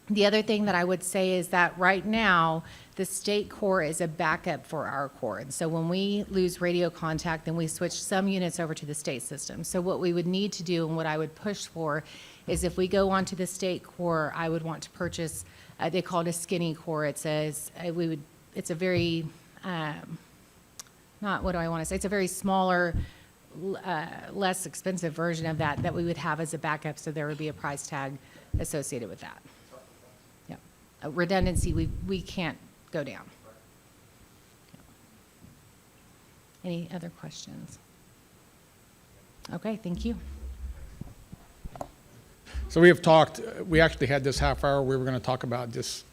The other thing that I would say is that right now, the state core is a backup for our core. And so when we lose radio contact, then we switch some units over to the state system. So what we would need to do, and what I would push for, is if we go onto the state core, I would want to purchase, they call it a skinny core. It's a very, it's a very smaller, less expensive version of that we would have as a backup, so there would be a price tag associated with that. Yeah. Redundancy, we can't go down. Any other questions? Okay, thank you. So we actually had this half hour, we were going to talk about just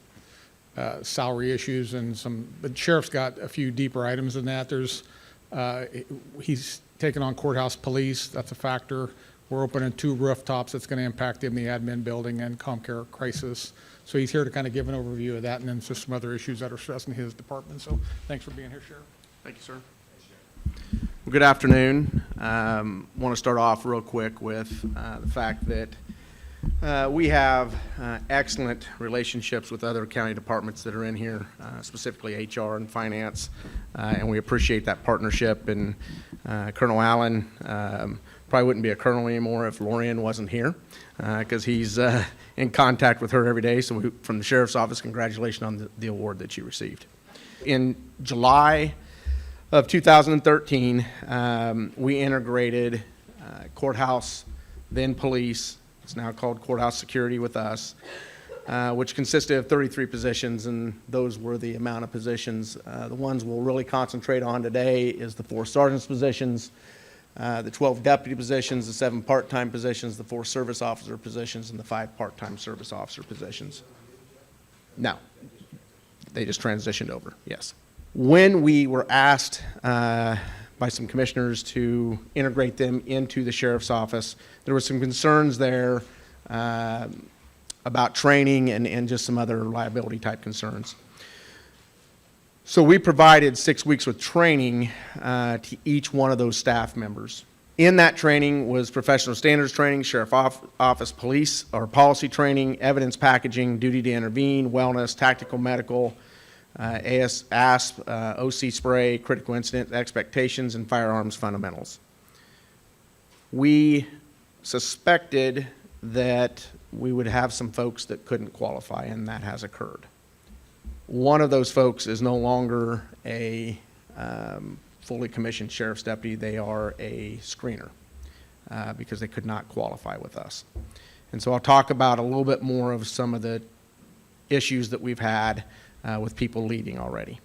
salary issues and but sheriff's got a few deeper items than that. He's taken on courthouse police, that's a factor. We're opening 2 rooftops that's going to impact him, the admin building and ComCare crisis. So he's here to kind of give an overview of that, and then just some other issues that are stressing his department. So thanks for being here, Sheriff. Thank you, sir. Well, good afternoon. Want to start off real quick with the fact that we have excellent relationships with other county departments that are in here, specifically HR and finance, and we appreciate that partnership. And Colonel Allen probably wouldn't be a colonel anymore if Lorian wasn't here, because he's in contact with her every day. So from the Sheriff's Office, congratulations on the award that you received. In July of 2013, we integrated courthouse, then police. It's now called Courthouse Security with us. which consisted of 33 positions, and those were the amount of positions. The ones we'll really concentrate on today is the 4 sergeants positions, the 12 deputy positions, the 7 part-time positions, the 4 service officer positions, and the 5 part-time service officer positions. No, they just transitioned over, yes. When we were asked by some commissioners to integrate them into the sheriff's office, there were some concerns there about training and just some other liability type concerns. So we provided 6 weeks with training to each one of those staff members. In that training was professional standards training, sheriff office police or policy training, evidence packaging, duty to intervene, wellness, tactical medical, ASP, OC spray, critical incident expectations, and firearms fundamentals. We suspected that we would have some folks that couldn't qualify, and that has occurred. One of those folks is no longer a fully commissioned sheriff's deputy. They are a screener because they could not qualify with us. And so I'll talk about a little bit more of some of the issues that we've had with people leaving already.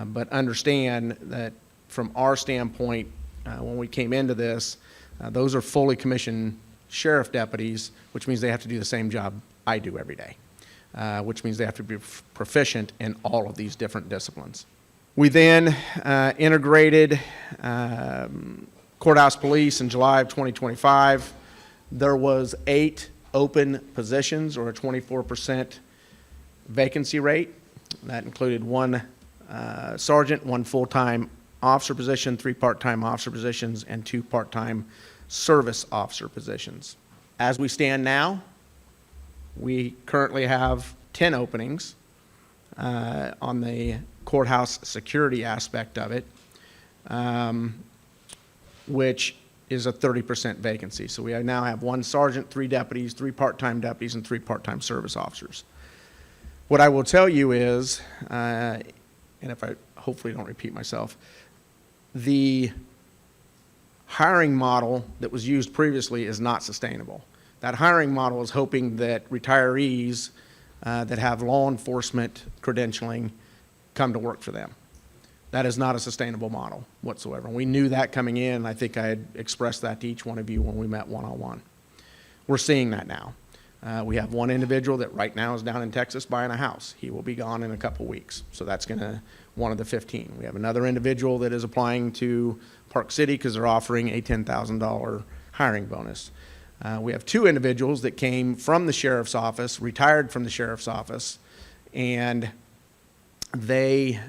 But understand that from our standpoint, when we came into this, those are fully commissioned sheriff deputies, which means they have to do the same job I do every day, which means they have to be proficient in all of these different disciplines. We then integrated courthouse police in July of 2025. There was 8 open positions, or a 24% vacancy rate. That included 1 sergeant, 1 full-time officer position, 3 part-time officer positions, and 2 part-time service officer positions. As we stand now, we currently have 10 openings on the courthouse security aspect of it, which is a 30% vacancy. So we now have 1 sergeant, 3 deputies, 3 part-time deputies, and 3 part-time service officers. What I will tell you is, and if I hopefully don't repeat myself, the hiring model that was used previously is not sustainable. That hiring model is hoping that retirees that have law enforcement credentialing come to work for them. That is not a sustainable model whatsoever. We knew that coming in, and I think I had expressed that to each one of you when we met one-on-one. We're seeing that now. We have 1 individual that right now is down in Texas buying a house. He will be gone in a couple weeks, so that's one of the 15. We have another individual that is applying to Park City because they're offering a $10,000 hiring bonus. We have 2 individuals that came from the sheriff's office, retired from the sheriff's office, and they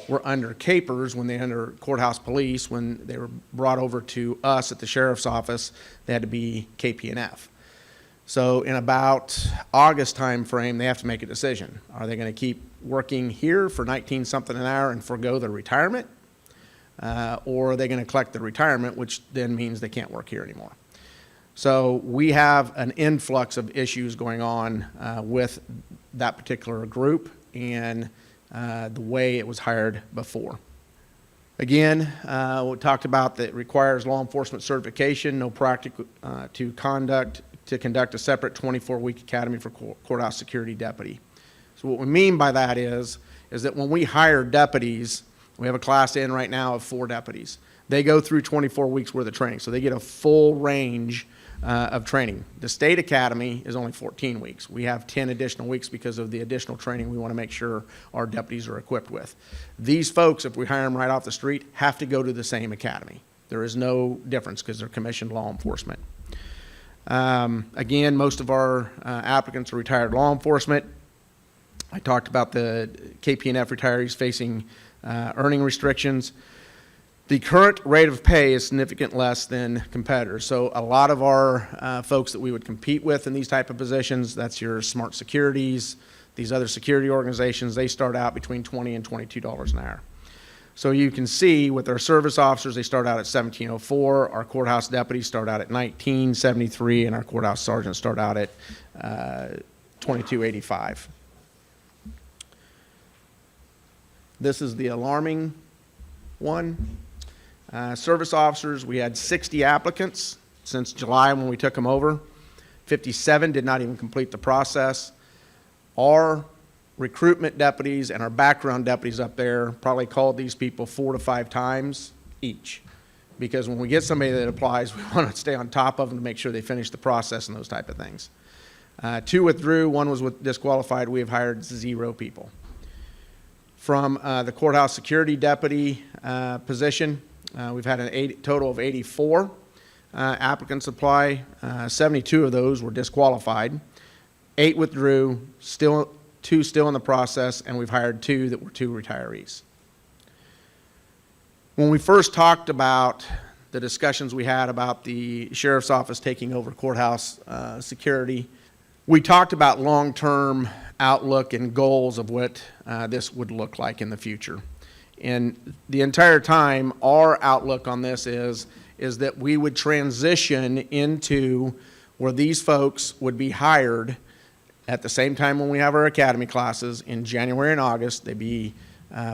were under capers when they under courthouse police. When they were brought over to us at the sheriff's office, they had to be KP&F. So in about August time frame, they have to make a decision. Are they going to keep working here for 19 something an hour and forego their retirement? Or are they going to collect their retirement, which then means they can't work here anymore? So we have an influx of issues going on with that particular group and the way it was hired before. Again, we talked about that it requires law enforcement certification, no practical to conduct a separate 24-week academy for courthouse security deputy. So what we mean by that is that when we hire deputies, we have a class in right now of 4 deputies. They go through 24 weeks worth of training, so they get a full range of training. The state academy is only 14 weeks. We have 10 additional weeks because of the additional training we want to make sure our deputies are equipped with. These folks, if we hire them right off the street, have to go to the same academy. There is no difference because they're commissioned law enforcement. Again, most of our applicants are retired law enforcement. I talked about the KP&F retirees facing earning restrictions. The current rate of pay is significantly less than competitors. So a lot of our folks that we would compete with in these type of positions, that's your Smart Securities, these other security organizations, they start out between $20 and $22 an hour. So you can see with our service officers, they start out at $17.04. Our courthouse deputies start out at $19.73, and our courthouse sergeants start out at $22.85. This is the alarming one. Service officers, we had 60 applicants since July when we took them over. 57 did not even complete the process. Our recruitment deputies and our background deputies up there probably called these people 4 to 5 times each. Because when we get somebody that applies, we want to stay on top of them to make sure they finish the process and those type of things. 2 withdrew, 1 was disqualified. We have hired 0 people. From the courthouse security deputy position, we've had a total of 84 applicants apply. 72 of those were disqualified. 8 withdrew, 2 still in the process, and we've hired 2 that were 2 retirees. When we first talked about the discussions we had about the sheriff's office taking over courthouse security, we talked about long-term outlook and goals of what this would look like in the future. And the entire time, our outlook on this is that we would transition into where these folks would be hired at the same time when we have our academy classes in January and August. They'd be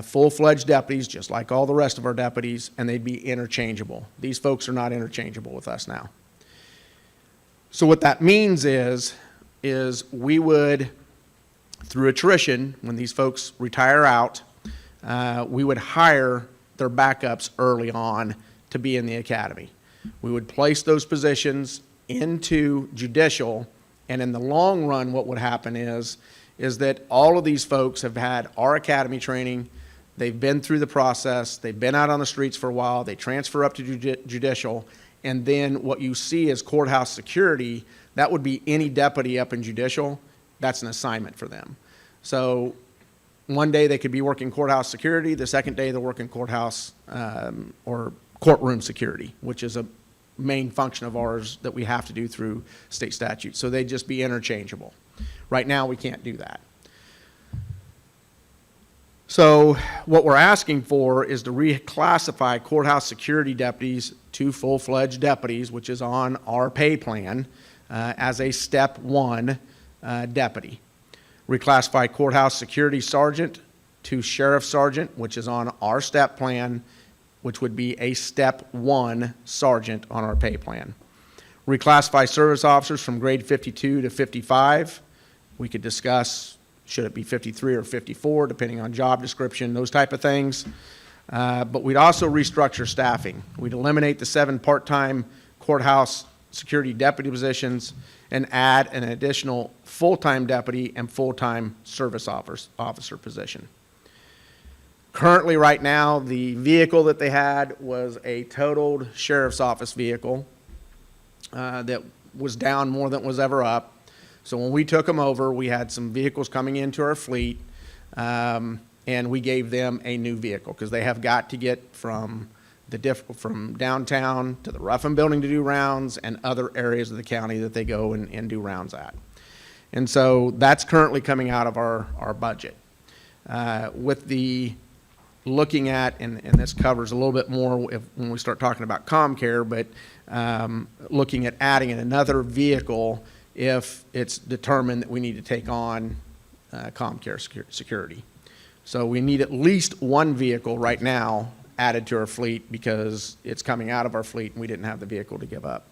full-fledged deputies, just like all the rest of our deputies, and they'd be interchangeable. These folks are not interchangeable with us now. So what that means is we would, through attrition, when these folks retire out, we would hire their backups early on to be in the academy. We would place those positions into judicial, and in the long run, what would happen is that all of these folks have had our academy training, they've been through the process, they've been out on the streets for a while, they transfer up to judicial, and then what you see as courthouse security, that would be any deputy up in judicial, that's an assignment for them. So one day they could be working courthouse security, the second day they're working courthouse or courtroom security, which is a main function of ours that we have to do through state statute. So they'd just be interchangeable. Right now, we can't do that. So what we're asking for is to reclassify courthouse security deputies to full-fledged deputies, which is on our pay plan, as a step 1 deputy. Reclassify courthouse security sergeant to sheriff sergeant, which is on our step plan, which would be a step 1 sergeant on our pay plan. Reclassify service officers from grade 52 to 55. We could discuss, should it be 53 or 54, depending on job description, those type of things. But we'd also restructure staffing. We'd eliminate the 7 part-time courthouse security deputy positions and add an additional full-time deputy and full-time service officer position. Currently, right now, the vehicle that they had was a totaled sheriff's office vehicle that was down more than it was ever up. So when we took them over, we had some vehicles coming into our fleet, and we gave them a new vehicle because they have got to get from downtown to the Ruffin Building to do rounds and other areas of the county that they go and do rounds at. And so that's currently coming out of our budget. With the looking at, and this covers a little bit more when we start talking about CommCare, but looking at adding another vehicle if it's determined that we need to take on CommCare security. So we need at least 1 vehicle right now added to our fleet because it's coming out of our fleet and we didn't have the vehicle to give up.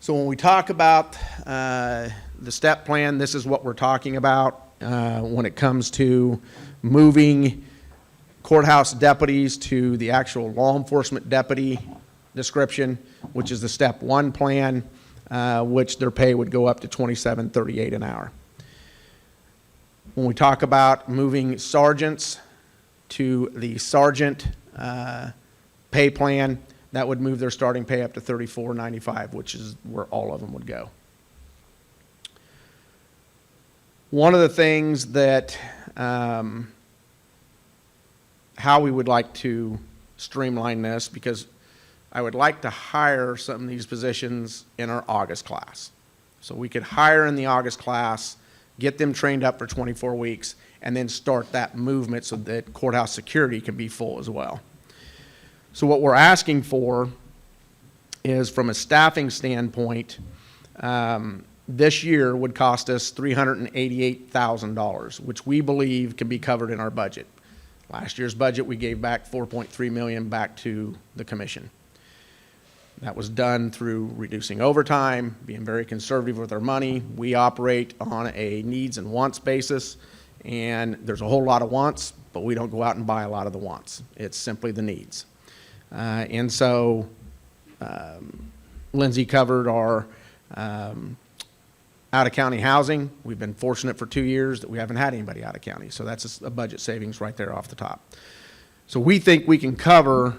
So when we talk about the step plan, this is what we're talking about when it comes to moving courthouse deputies to the actual law enforcement deputy description, which is the step 1 plan, which their pay would go up to $27.38 an hour. When we talk about moving sergeants to the sergeant pay plan, that would move their starting pay up to $34.95, which is where all of them would go. One of the things that how we would like to streamline this, because I would like to hire some of these positions in our August class. So we could hire in the August class, get them trained up for 24 weeks, and then start that movement so that courthouse security can be full as well. So what we're asking for is, from a staffing standpoint, this year would cost us $388,000, which we believe can be covered in our budget. Last year's budget, we gave back $4.3 million back to the commission. That was done through reducing overtime, being very conservative with our money. We operate on a needs and wants basis, and there's a whole lot of wants, but we don't go out and buy a lot of the wants. It's simply the needs. And so Lindsay covered our out-of-county housing. We've been fortunate for 2 years that we haven't had anybody out of county, so that's a budget savings right there off the top. So we think we can cover,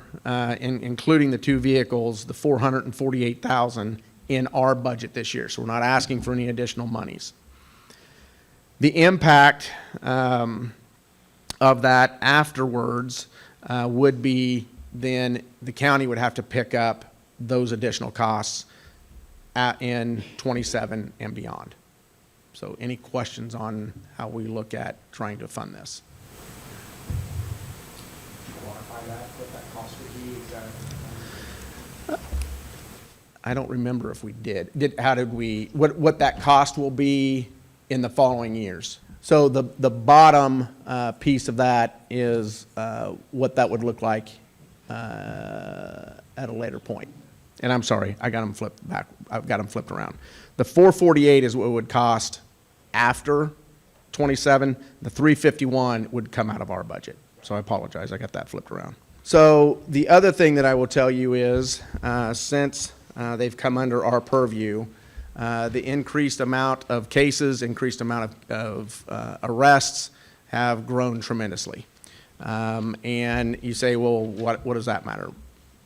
including the 2 vehicles, the $448,000 in our budget this year. So we're not asking for any additional monies. The impact of that afterwards would be then the county would have to pick up those additional costs in 27 and beyond. So any questions on how we look at trying to fund this? Quantify that, what that cost would be? I don't remember if we did. What that cost will be in the following years. So the bottom piece of that is what that would look like at a later point. And I'm sorry, I got them flipped back. I've got them flipped around. The 448 is what it would cost after 27. The 351 would come out of our budget. So I apologize, I got that flipped around. So the other thing that I will tell you is since they've come under our purview, the increased amount of cases, increased amount of arrests have grown tremendously. And you say, well, what does that matter?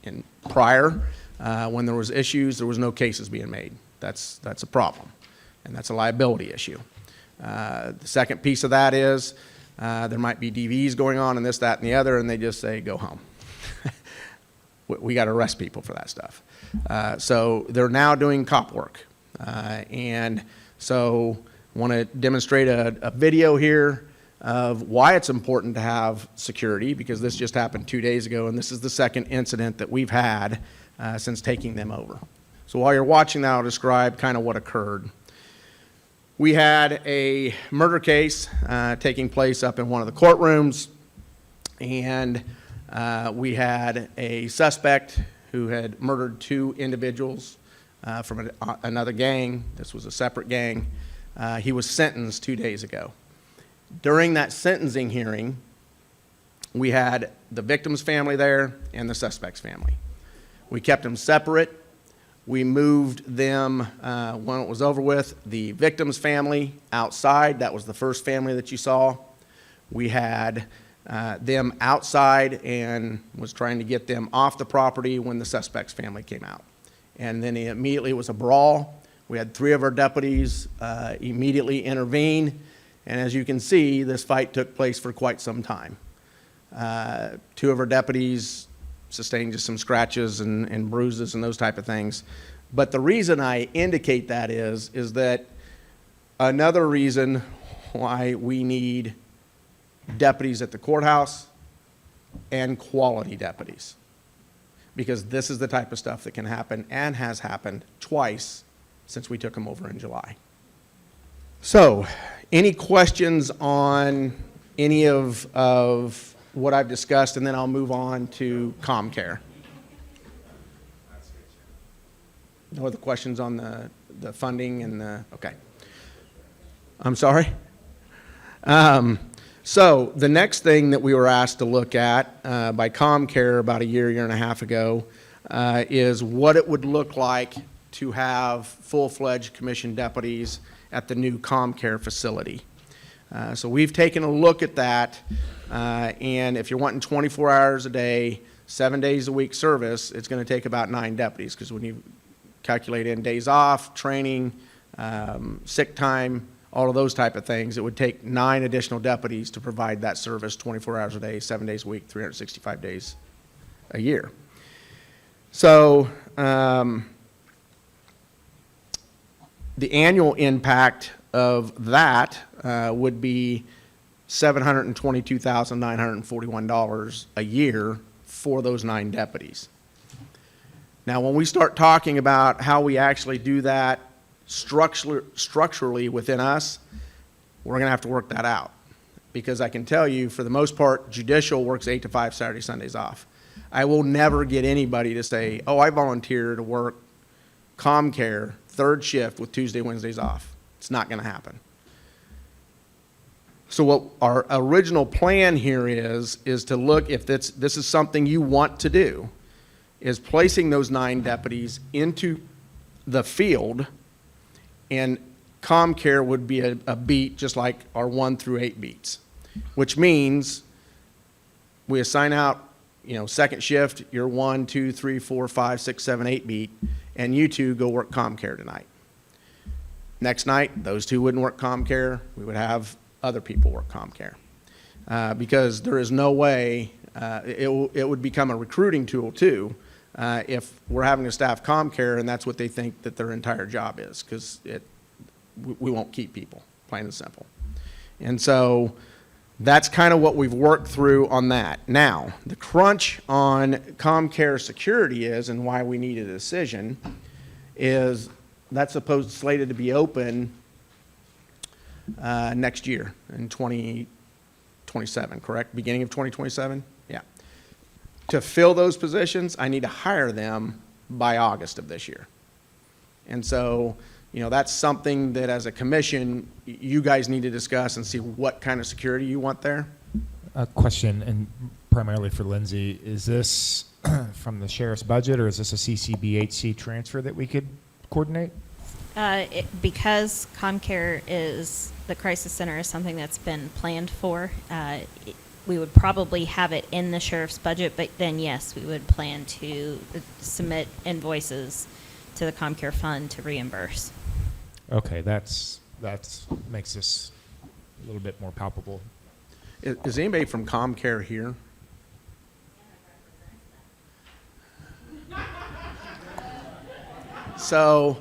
In prior, when there was issues, there was no cases being made. That's a problem, and that's a liability issue. The second piece of that is there might be DVs going on and this, that, and the other, and they just say, go home. We got to arrest people for that stuff. So they're now doing cop work. And so want to demonstrate a video here of why it's important to have security, because this just happened 2 days ago, and this is the second incident that we've had since taking them over. So while you're watching that, I'll describe kind of what occurred. We had a murder case taking place up in one of the courtrooms, and we had a suspect who had murdered 2 individuals from another gang. This was a separate gang. He was sentenced 2 days ago. During that sentencing hearing, we had the victim's family there and the suspect's family. We kept them separate. We moved them, when it was over with, the victim's family outside. That was the first family that you saw. We had them outside and was trying to get them off the property when the suspect's family came out. And then immediately it was a brawl. We had 3 of our deputies immediately intervene. And as you can see, this fight took place for quite some time. 2 of our deputies sustained just some scratches and bruises and those type of things. But the reason I indicate that is that another reason why we need deputies at the courthouse and quality deputies, because this is the type of stuff that can happen and has happened twice since we took them over in July. So, any questions on any of what I've discussed, and then I'll move on to ComCare. No other questions on the funding and the, okay. I'm sorry? So the next thing that we were asked to look at by ComCare about a year and a half ago is what it would look like to have full-fledged commissioned deputies at the new ComCare facility. So we've taken a look at that, and if you're wanting 24 hours a day, 7 days a week service, it's going to take about 9 deputies, because when you calculate in days off, training, sick time, all of those type of things, it would take 9 additional deputies to provide that service 24 hours a day, 7 days a week, 365 days a year. So the annual impact of that would be $722,941 a year for those 9 deputies. Now, when we start talking about how we actually do that structurally within us, we're going to have to work that out. Because I can tell you, for the most part, judicial works 8 to 5 Saturday, Sundays off. I will never get anybody to say, oh, I volunteer to work ComCare third shift with Tuesday, Wednesdays off. It's not going to happen. So what our original plan here is to look if this is something you want to do, is placing those 9 deputies into the field, and ComCare would be a beat just like our 1 through 8 beats, which means we assign out, second shift, your 1, 2, 3, 4, 5, 6, 7, 8 beat, and you 2 go work ComCare tonight. Next night, those 2 wouldn't work ComCare. We would have other people work ComCare. Because there is no way, it would become a recruiting tool too, if we're having to staff ComCare and that's what they think that their entire job is, because we won't keep people, plain and simple. And so that's kind of what we've worked through on that. Now, the crunch on ComCare security is, and why we need a decision, is that's slated to be open next year in 2027, correct? Beginning of 2027? Yeah. To fill those positions, I need to hire them by August of this year. And so, that's something that as a commission, you guys need to discuss and see what kind of security you want there. A question, and primarily for Lindsay, is this from the sheriff's budget, or is this a CCBHC transfer that we could coordinate? Because ComCare is, the crisis center is something that's been planned for, we would probably have it in the sheriff's budget, but then yes, we would plan to submit invoices to the ComCare fund to reimburse. Okay, that's makes this a little bit more palpable. Is anybody from ComCare here? So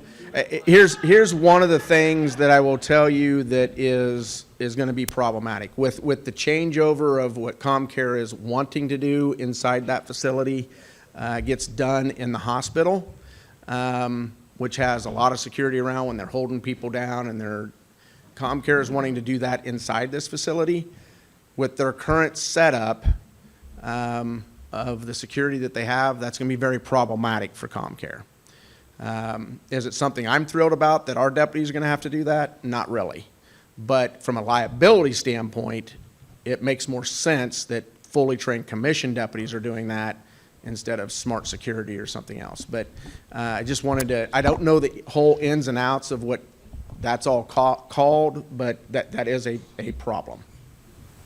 here's one of the things that I will tell you that is going to be problematic with the changeover of what ComCare is wanting to do inside that facility gets done in the hospital, which has a lot of security around when they're holding people down, and ComCare is wanting to do that inside this facility. With their current setup of the security that they have, that's going to be very problematic for ComCare. Is it something I'm thrilled about that our deputies are going to have to do that? Not really. But from a liability standpoint, it makes more sense that fully trained commissioned deputies are doing that instead of smart security or something else. But I just wanted to, I don't know the whole ins and outs of what that's all called, but that is a problem.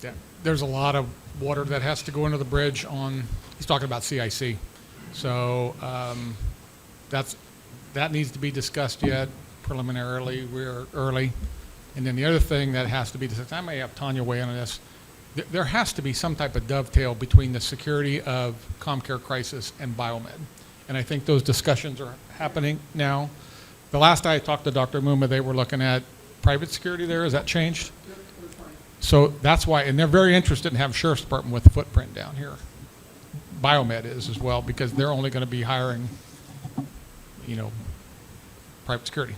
Yeah, there's a lot of water that has to go under the bridge on, he's talking about CIC. So that needs to be discussed yet preliminarily. We're early. And then the other thing that has to be discussed, I may have Tanya weigh in on this, there has to be some type of dovetail between the security of ComCare Crisis and Biomed. And I think those discussions are happening now. The last I talked to Dr. Muma, they were looking at private security there. Has that changed? So that's why, and they're very interested in having Sheriff's Department with a footprint down here. Biomed is as well, because they're only going to be hiring, private security.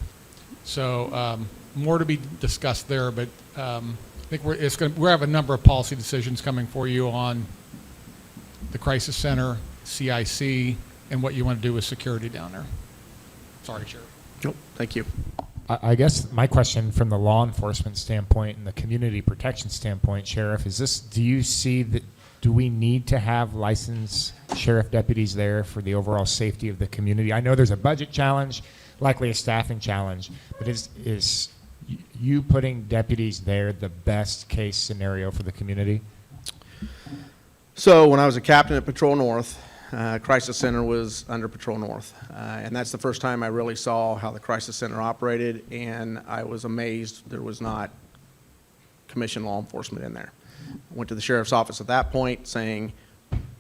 So more to be discussed there, but I think we have a number of policy decisions coming for you on the crisis center, CIC, and what you want to do with security down there. Sorry, Sheriff. Nope, thank you. I guess my question from the law enforcement standpoint and the community protection standpoint, Sheriff, is this, do you see that, do we need to have licensed sheriff deputies there for the overall safety of the community? I know there's a budget challenge, likely a staffing challenge, but is you putting deputies there the best case scenario for the community? So when I was a captain at Patrol North, Crisis Center was under Patrol North. And that's the first time I really saw how the Crisis Center operated, and I was amazed there was not commissioned law enforcement in there. I went to the sheriff's office at that point saying,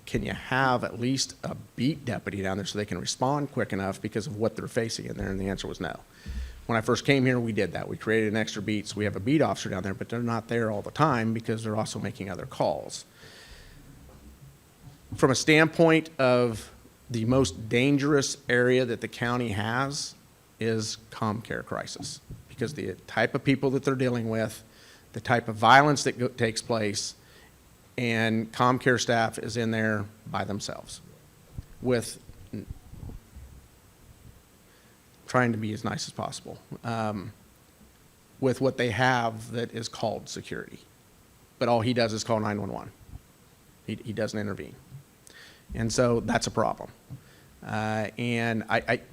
can you have at least a beat deputy down there so they can respond quick enough because of what they're facing in there? And the answer was no. When I first came here, we did that. We created an extra beat, so we have a beat officer down there, but they're not there all the time because they're also making other calls. From a standpoint of the most dangerous area that the county has is ComCare Crisis, because the type of people that they're dealing with, the type of violence that takes place, and ComCare staff is in there by themselves with, trying to be as nice as possible, with what they have that is called security. But all he does is call 911. He doesn't intervene. And so that's a problem. And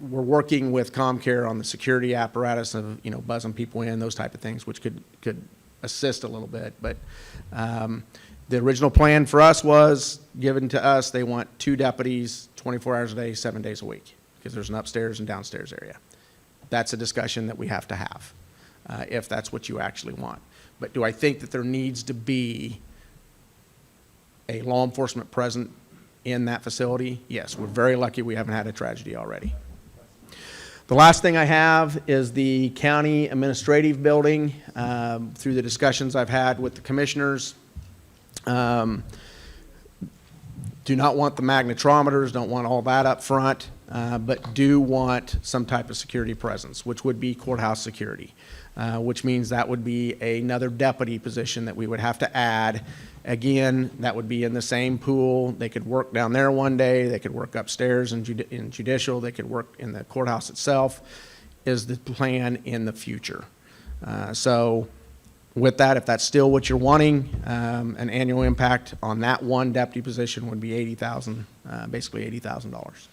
we're working with ComCare on the security apparatus of, you know, buzzing people in, those type of things, which could assist a little bit. But the original plan for us was given to us, they want 2 deputies, 24 hours a day, 7 days a week, because there's an upstairs and downstairs area. That's a discussion that we have to have, if that's what you actually want. But do I think that there needs to be a law enforcement present in that facility? Yes, we're very lucky we haven't had a tragedy already. The last thing I have is the county administrative building. Through the discussions I've had with the commissioners, do not want the magnetometers, don't want all that up front, but do want some type of security presence, which would be courthouse security, which means that would be another deputy position that we would have to add. Again, that would be in the same pool. They could work down there one day, they could work upstairs in judicial, they could work in the courthouse itself, is the plan in the future. So with that, if that's still what you're wanting, an annual impact on that one deputy position would be $80,000, basically $80,000.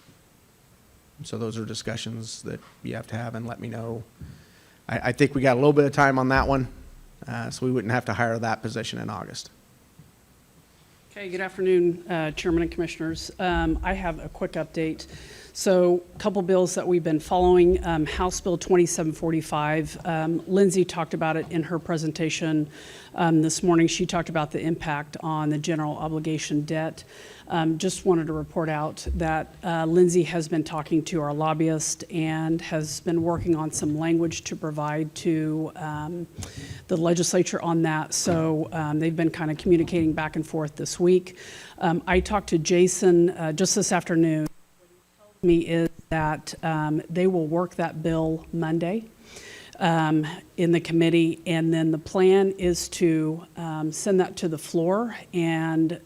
So those are discussions that you have to have, and let me know. I think we got a little bit of time on that one, so we wouldn't have to hire that position in August. Okay, good afternoon, Chairman and Commissioners. I have a quick update. So a couple bills that we've been following. House Bill 2745. Lindsay talked about it in her presentation this morning. She talked about the impact on the general obligation debt. Just wanted to report out that Lindsay has been talking to our lobbyist and has been working on some language to provide to the legislature on that. So they've been kind of communicating back and forth this week. I talked to Jason just this afternoon. What he told me is that they will work that bill Monday in the committee, and then the plan is to send that to the floor, and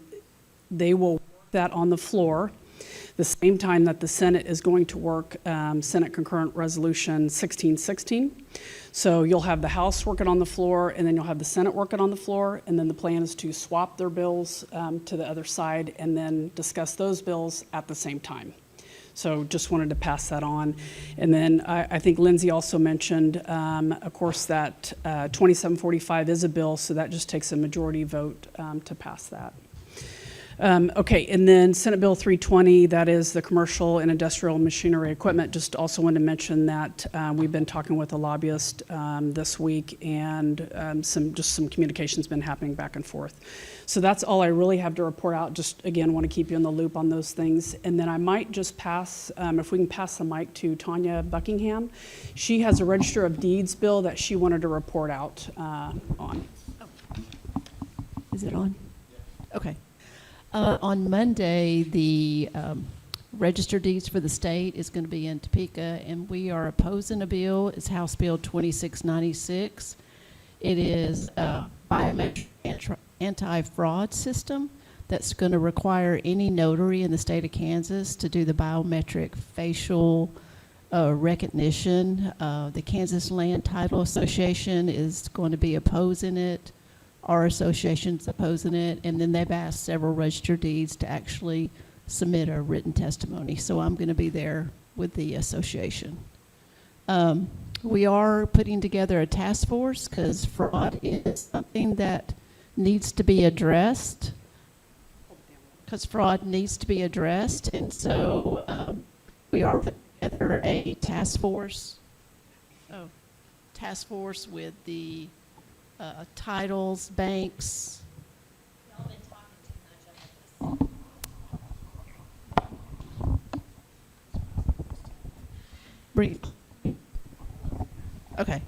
they will that on the floor the same time that the Senate is going to work Senate Concurrent Resolution 1616. So you'll have the House working on the floor, and then you'll have the Senate working on the floor, and then the plan is to swap their bills to the other side and then discuss those bills at the same time. So just wanted to pass that on. And then I think Lindsay also mentioned, of course, that 2745 is a bill, so that just takes a majority vote to pass that. Okay, and then Senate Bill 320, that is the commercial and industrial machinery equipment. Just also wanted to mention that we've been talking with a lobbyist this week, and some communication's been happening back and forth. So that's all I really have to report out. Just again, want to keep you in the loop on those things. And then I might just pass, if we can pass the mic to Tanya Buckingham. She has a Register of Deeds bill that she wanted to report out on. Is it on? Okay. On Monday, the Register Deeds for the state is going to be in Topeka, and we are opposing a bill. It's House Bill 2696. It is a biometric anti-fraud system that's going to require any notary in the state of Kansas to do the biometric facial recognition. The Kansas Land Title Association is going to be opposing it. Our association's opposing it, and then they've asked several registered deeds to actually submit a written testimony. So I'm going to be there with the association. We are putting together a task force because fraud is something that needs to be addressed. And so we are putting together a task force. Task force with the titles, banks. Y'all been talking too much of this. Okay,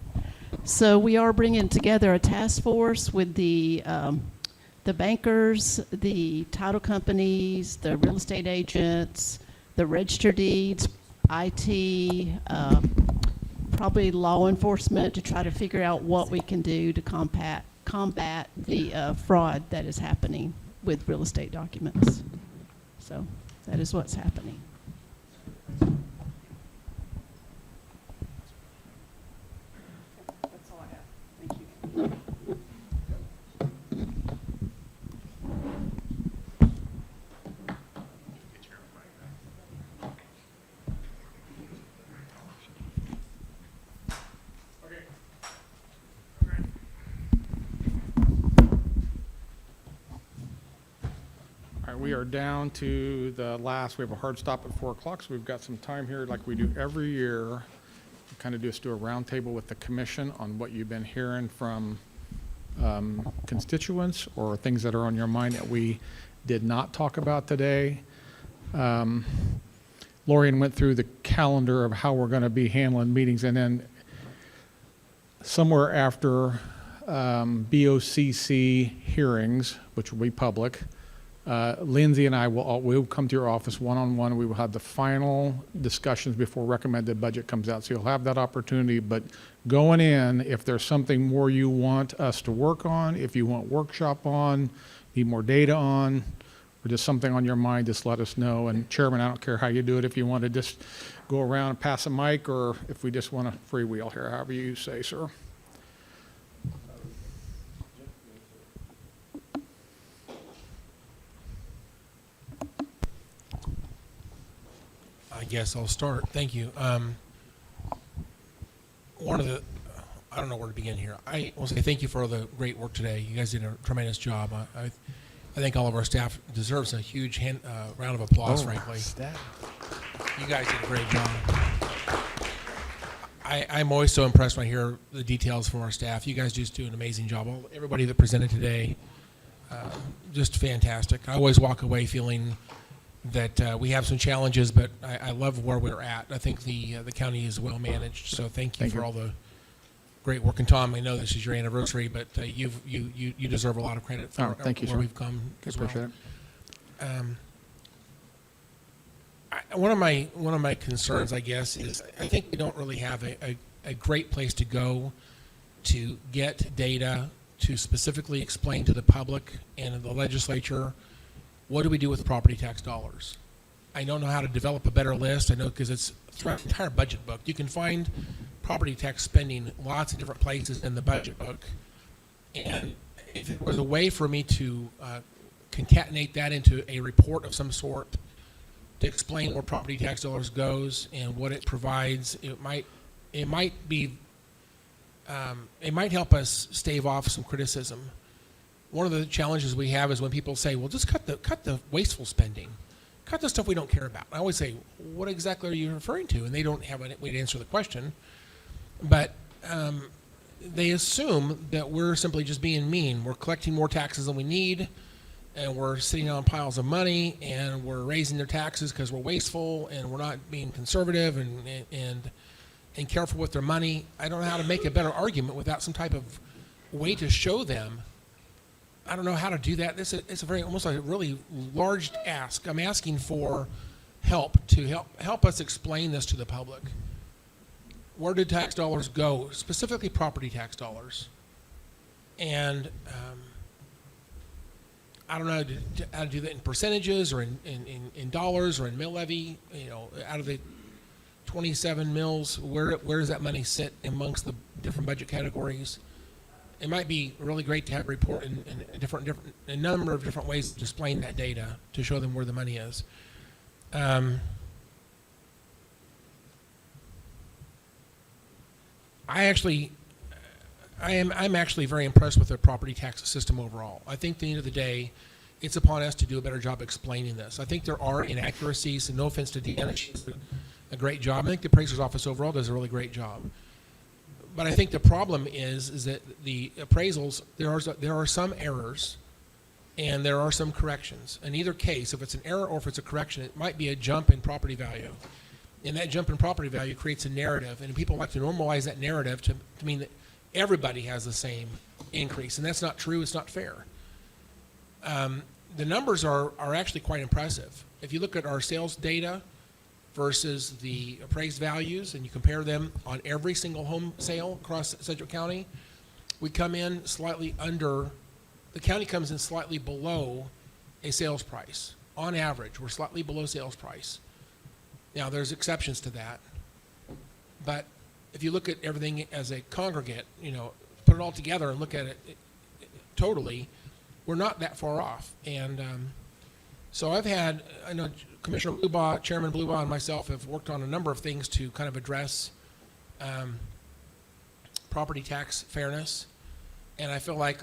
so we are bringing together a task force with the bankers, the title companies, the real estate agents, the registered deeds, IT, probably law enforcement, to try to figure out what we can do to combat the fraud that is happening with real estate documents. So that is what's happening. That's all I have. Thank you. All right, we are down to the last, we have a hard stop at 4 o'clock, so we've got some time here like we do every year. Kind of just do a roundtable with the commission on what you've been hearing from constituents or things that are on your mind that we did not talk about today. Lorian went through the calendar of how we're going to be handling meetings, and then somewhere after BoCC hearings, which will be public, Lindsay and I will come to your office one-on-one. We will have the final discussions before recommended budget comes out. So you'll have that opportunity. But going in, if there's something more you want us to work on, if you want workshop on, need more data on, or just something on your mind, just let us know. And Chairman, I don't care how you do it. If you want to just go around and pass a mic, or if we just want to freewheel here, however you say, sir. I guess I'll start. Thank you. One of the, I don't know where to begin here. I will say thank you for all the great work today. You guys did a tremendous job. I think all of our staff deserves a huge round of applause, frankly. You guys did a great job. I'm always so impressed when I hear the details from our staff. You guys just do an amazing job. Everybody that presented today, just fantastic. I always walk away feeling that we have some challenges, but I love where we're at. I think the county is well managed, so thank you for all the great work. And Tom, I know this is your anniversary, but you deserve a lot of credit for thank you, where sir. we've come as well. Appreciate it. One of my concerns, I guess, is I think we don't really have a great place to go to get data to specifically explain to the public and the legislature what do we do with property tax dollars. I don't know how to develop a better list. I know because it's throughout the entire budget book. You can find property tax spending lots of different places in the budget book. And if it was a way for me to concatenate that into a report of some sort to explain where property tax dollars goes and what it provides, it might help us stave off some criticism. One of the challenges we have is when people say, well, just cut the wasteful spending. Cut the stuff we don't care about. I always say, what exactly are you referring to? And they don't have a way to answer the question. But they assume that we're simply just being mean. We're collecting more taxes than we need, and we're sitting on piles of money, and we're raising their taxes because we're wasteful, and we're not being conservative and careful with their money. I don't know how to make a better argument without some type of way to show them. I don't know how to do that. It's a almost like a really large ask. I'm asking for help to help us explain this to the public. Where did tax dollars go, specifically property tax dollars? And I don't know how to do that in percentages or in dollars or in mill levy. You know, out of the 27 mills, where does that money sit amongst the different budget categories? It might be really great to have a report in a number of different ways to explain that data to show them where the money is. I'm actually very impressed with the property tax system overall. I think at the end of the day, it's upon us to do a better job explaining this. I think there are inaccuracies, and no offense to Deanna, she does a great job. I think the appraiser's office overall does a really great job. But I think the problem is that the appraisals, there are some errors and there are some corrections. In either case, if it's an error or if it's a correction, it might be a jump in property value. And that jump in property value creates a narrative, and people like to normalize that narrative to mean that everybody has the same increase, and that's not true. It's not fair. The numbers are actually quite impressive. If you look at our sales data versus the appraised values, and you compare them on every single home sale across Sedgwick County, we come in slightly under, the county comes in slightly below a sales price. On average, we're slightly below sales price. Now, there's exceptions to that. But if you look at everything as a congregate, put it all together and look at it totally, we're not that far off. And so I know Commissioner Blubaugh, Chairman Blubaugh, and myself have worked on a number of things to kind of address property tax fairness. And I feel like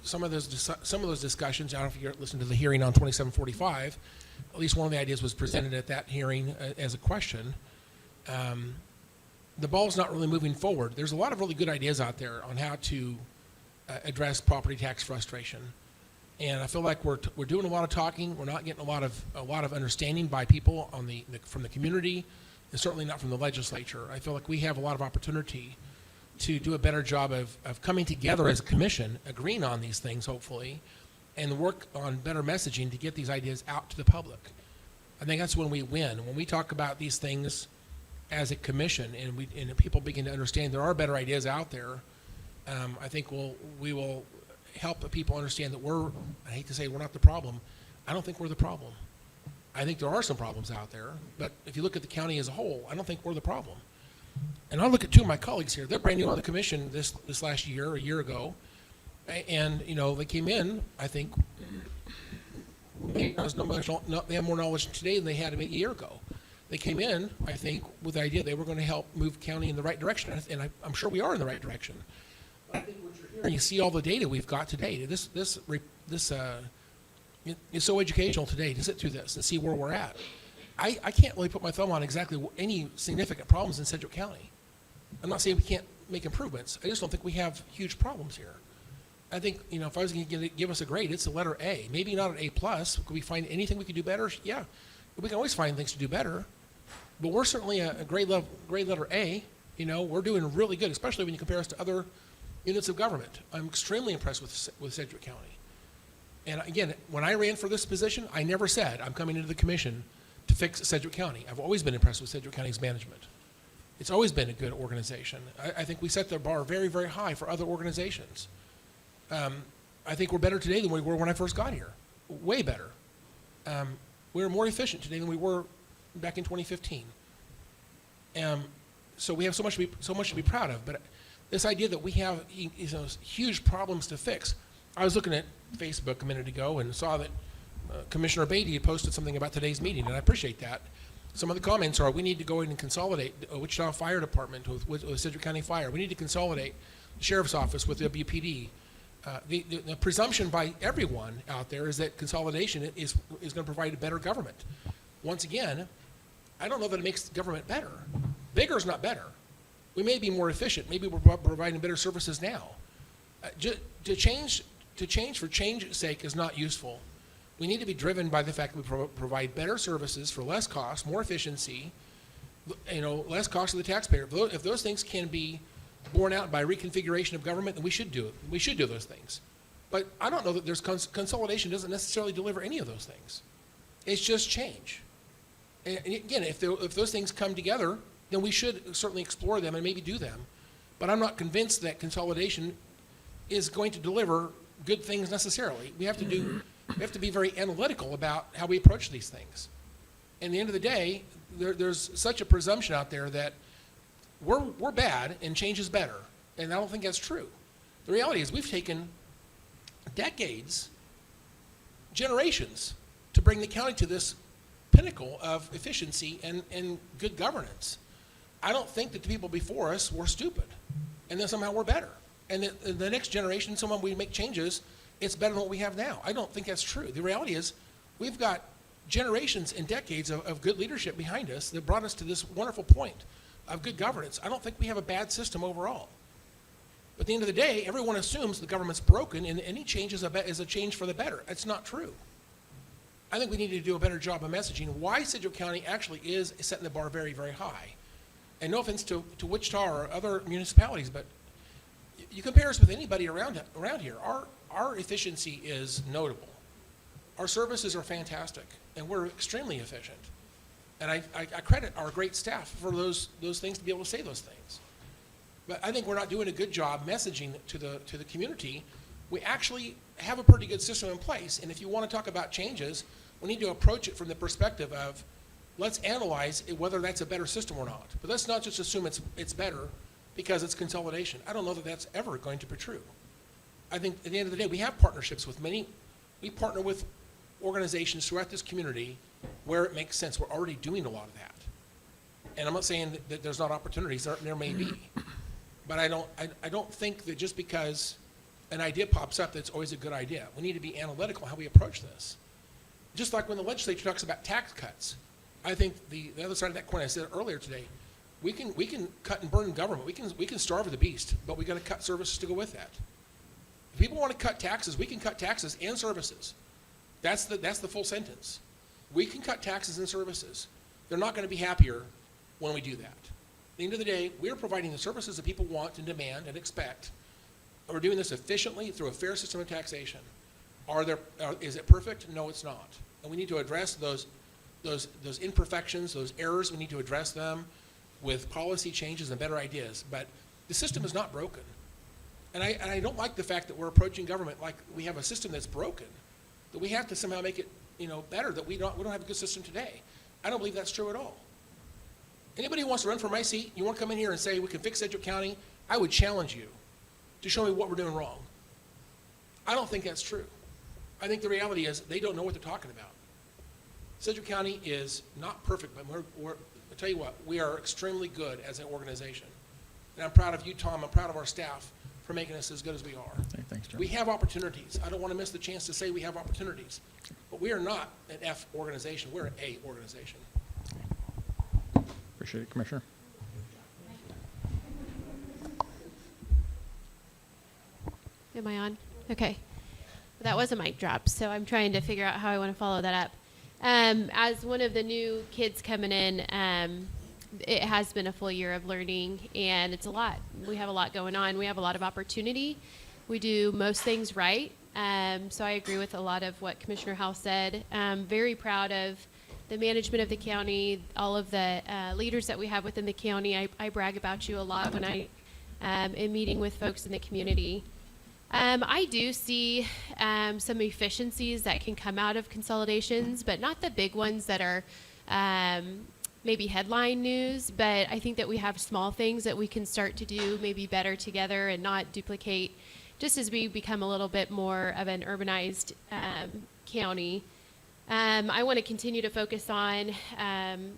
some of those discussions, I don't know if you listened to the hearing on 2745, at least one of the ideas was presented at that hearing as a question. The ball's not really moving forward. There's a lot of really good ideas out there on how to address property tax frustration. And I feel like we're doing a lot of talking. We're not getting a lot of understanding by people from the community, and certainly not from the legislature. I feel like we have a lot of opportunity to do a better job of coming together as a commission, agreeing on these things, hopefully, and work on better messaging to get these ideas out to the public. I think that's when we win. When we talk about these things as a commission and people begin to understand there are better ideas out there, I think we will help the people understand that I hate to say we're not the problem. I don't think we're the problem. I think there are some problems out there, but if you look at the county as a whole, I don't think we're the problem. And I look at two of my colleagues here. They're brand new on the commission this last year, a year ago. And, they came in, I think, they have more knowledge today than they had a year ago. They came in, I think, with the idea they were going to help move county in the right direction. And I'm sure we are in the right direction. But I think what you're hearing, you see all the data we've got today. This is so educational today to sit through this and see where we're at. I can't really put my thumb on exactly any significant problems in Sedgwick County. I'm not saying we can't make improvements. I just don't think we have huge problems here. I think, if I was going to give us a grade, it's a letter A. Maybe not an A+. Could we find anything we could do better? Yeah. We can always find things to do better. But we're certainly a grade letter A. We're doing really good, especially when you compare us to other units of government. I'm extremely impressed with Sedgwick County. And again, when I ran for this position, I never said I'm coming into the commission to fix Sedgwick County. I've always been impressed with Sedgwick County's management. It's always been a good organization. I think we set the bar very, very high for other organizations. I think we're better today than we were when I first got here. Way better. We're more efficient today than we were back in 2015. So we have so much to be proud of. But this idea that we have huge problems to fix. I was looking at Facebook a minute ago and saw that Commissioner Beatty had posted something about today's meeting, and I appreciate that. Some of the comments are, we need to go in and consolidate Wichita Fire Department with Sedgwick County Fire. We need to consolidate the Sheriff's Office with the WPD. The presumption by everyone out there is that consolidation is going to provide a better government. Once again, I don't know that it makes government better. Bigger is not better. We may be more efficient. Maybe we're providing better services now. To change for change's sake is not useful. We need to be driven by the fact that we provide better services for less cost, more efficiency, less cost to the taxpayer. If those things can be borne out by reconfiguration of government, then we should do it. We should do those things. But I don't know that there's consolidation doesn't necessarily deliver any of those things. It's just change. And again, if those things come together, then we should certainly explore them and maybe do them. But I'm not convinced that consolidation is going to deliver good things necessarily. We have to be very analytical about how we approach these things. And at the end of the day, there's such a presumption out there that we're bad and change is better. And I don't think that's true. The reality is we've taken decades, generations, to bring the county to this pinnacle of efficiency and good governance. I don't think that the people before us were stupid, and then somehow we're better. And the next generation, somehow we make changes, it's better than what we have now. I don't think that's true. The reality is we've got generations and decades of good leadership behind us that brought us to this wonderful point of good governance. I don't think we have a bad system overall. But at the end of the day, everyone assumes the government's broken and any change is a change for the better. That's not true. I think we need to do a better job of messaging why Sedgwick County actually is setting the bar very, very high. And no offense to Wichita or other municipalities, but you compare us with anybody around here. Our efficiency is notable. Our services are fantastic, and we're extremely efficient. And I credit our great staff for those things, to be able to say those things. But I think we're not doing a good job messaging to the community we actually have a pretty good system in place. And if you want to talk about changes, we need to approach it from the perspective of, let's analyze whether that's a better system or not. But let's not just assume it's better because it's consolidation. I don't know that that's ever going to be true. I think at the end of the day, we have partnerships with we partner with organizations throughout this community where it makes sense. We're already doing a lot of that. And I'm not saying that there's not opportunities, there may be. But I don't think that just because an idea pops up, that's always a good idea. We need to be analytical in how we approach this. Just like when the legislature talks about tax cuts, I think the other side of that coin, I said earlier today, we can cut and burn government. We can starve the beast, but we got to cut services to go with that. If people want to cut taxes, we can cut taxes and services. That's the full sentence. We can cut taxes and services. They're not going to be happier when we do that. At the end of the day, we're providing the services that people want and demand and expect. And we're doing this efficiently through a fair system of taxation. Is it perfect? No, it's not. And we need to address those imperfections, those errors. We need to address them with policy changes and better ideas. But the system is not broken. And I don't like the fact that we're approaching government like we have a system that's broken, that we have to somehow make it better, that we don't have a good system today. I don't believe that's true at all. Anybody who wants to run for my seat, you want to come in here and say we can fix Sedgwick County, I would challenge you to show me what we're doing wrong. I don't think that's true. I think the reality is they don't know what they're talking about. Sedgwick County is not perfect, but I'll tell you what, we are extremely good as an organization. And I'm proud of you, Tom. I'm proud of our staff for making us as good as we are. Okay, thanks, Chairman. We have opportunities. I don't want to miss the chance to say we have opportunities. But we are not an F organization. We're an A organization. Appreciate it, Commissioner. Am I on? Okay. That was a mic drop, so I'm trying to figure out how I want to follow that up. As one of the new kids coming in, it has been a full year of learning, and it's a lot. We have a lot going on. We have a lot of opportunity. We do most things right. So I agree with a lot of what Commissioner Howell said. I'm very proud of the management of the county, all of the leaders that we have within the county. I brag about you a lot when I am meeting with folks in the community. I do see some efficiencies that can come out of consolidations, but not the big ones that are maybe headline news. But I think that we have small things that we can start to do maybe better together and not duplicate, just as we become a little bit more of an urbanized county. I want to continue to focus on,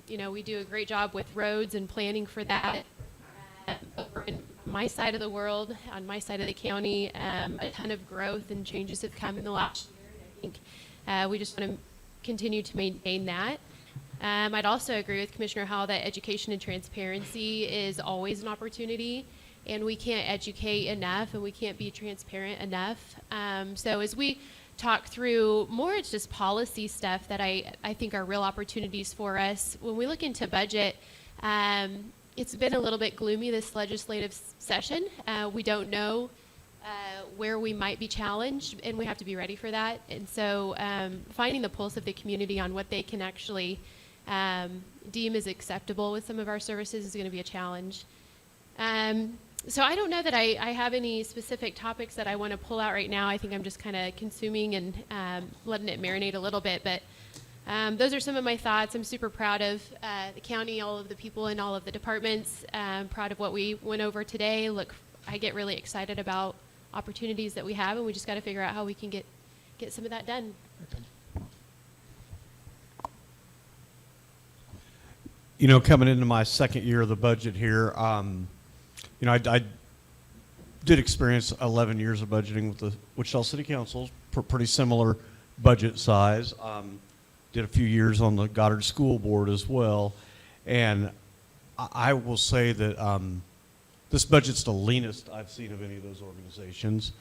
we do a great job with roads and planning for that. Over in my side of the world, on my side of the county, a ton of growth and changes have come in the last year. I think we just want to continue to maintain that. I'd also agree with Commissioner Howell that education and transparency is always an opportunity, and we can't educate enough and we can't be transparent enough. So as we talk through more, it's just policy stuff that I think are real opportunities for us. When we look into budget, it's been a little bit gloomy this legislative session. We don't know where we might be challenged, and we have to be ready for that. And so finding the pulse of the community on what they can actually deem as acceptable with some of our services is going to be a challenge. So I don't know that I have any specific topics that I want to pull out right now. I think I'm just kind of consuming and letting it marinate a little bit. But those are some of my thoughts. I'm super proud of the county, all of the people in all of the departments. Proud of what we went over today. I get really excited about opportunities that we have, and we just got to figure out how we can get some of that done. Coming into my second year of the budget here, I did experience 11 years of budgeting with the Wichita City Council, pretty similar budget size. Did a few years on the Goddard School Board as well. And I will say that this budget's the leanest I've seen of any of those organizations.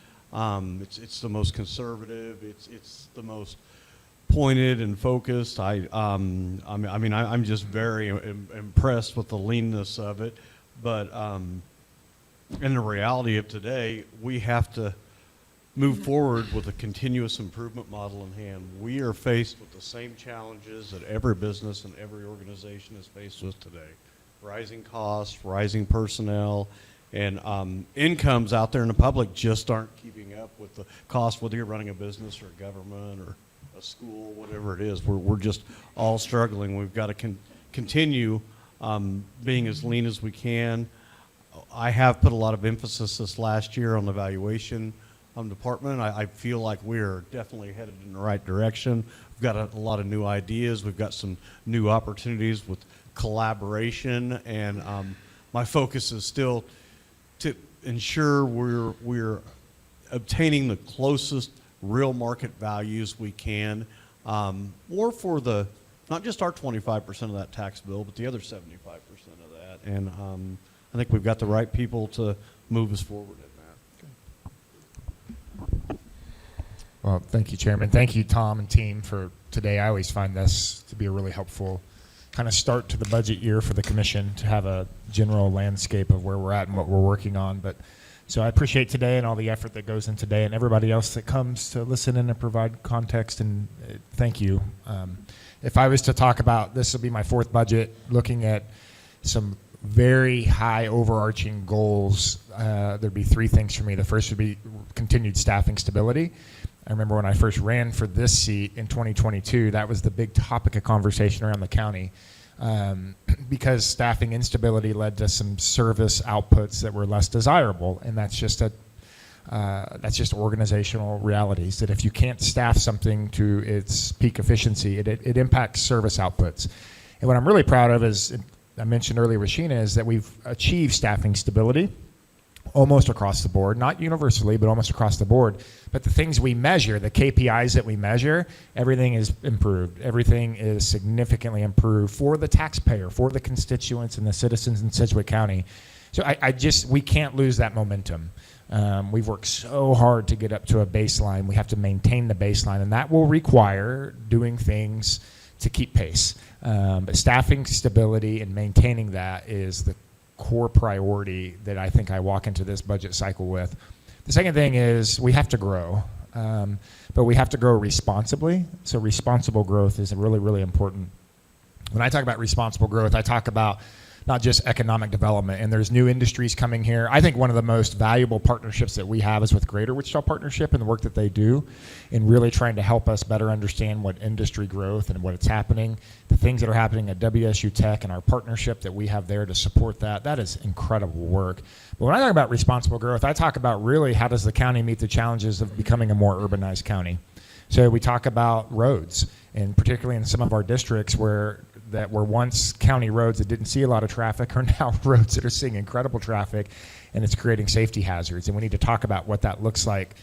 It's the most conservative. It's the most pointed and focused. I'm just very impressed with the leanness of it. But in the reality of today, we have to move forward with a continuous improvement model in hand. We are faced with the same challenges that every business and every organization is faced with today. Rising costs, rising personnel, And incomes out there in the public just aren't keeping up with the cost, whether you're running a business or a government or a school, whatever it is. We're just all struggling. We've got to continue being as lean as we can. I have put a lot of emphasis this last year on the valuation department. I feel like we're definitely headed in the right direction. We've got a lot of new ideas. We've got some new opportunities with collaboration, and my focus is still to ensure we're obtaining the closest real market values we can, or for the, not just our 25% of that tax bill, but the other 75% of that. And I think we've got the right people to move us forward in that. Well, thank you, Chairman. Thank you, Tom and team, for today. I always find this to be a really helpful kind of start to the budget year for the commission, to have a general landscape of where we're at and what we're working on. But so I appreciate today and all the effort that goes in today, and everybody else that comes to listen in and provide context, and thank you. If I was to talk about, this will be my fourth budget, looking at some very high overarching goals, there'd be three things for me. The first would be continued staffing stability. I remember when I first ran for this seat in 2022, that was the big topic of conversation around the county, because staffing instability led to some service outputs that were less desirable, and that's just organizational realities, that if you can't staff something to its peak efficiency, it impacts service outputs. And what I'm really proud of is, I mentioned earlier with Sheena, is that we've achieved staffing stability almost across the board, not universally, but almost across the board. But the things we measure, the KPIs that we measure, everything is improved. Everything is significantly improved for the taxpayer, for the constituents and the citizens in Sedgwick County. So we can't lose that momentum. We've worked so hard to get up to a baseline. We have to maintain the baseline, and that will require doing things to keep pace. But staffing stability and maintaining that is the core priority that I think I walk into this budget cycle with. The second thing is we have to grow, but we have to grow responsibly. So responsible growth is really, really important. When I talk about responsible growth, I talk about not just economic development, and there's new industries coming here. I think one of the most valuable partnerships that we have is with Greater Wichita Partnership and the work that they do in really trying to help us better understand what industry growth and what it's happening, the things that are happening at WSU Tech and our partnership that we have there to support that. That is incredible work. But when I talk about responsible growth, I talk about really how does the county meet the challenges of becoming a more urbanized county. So we talk about roads, and particularly in some of our districts where once county roads that didn't see a lot of traffic are now roads that are seeing incredible traffic, and it's creating safety hazards. And we need to talk about what that looks like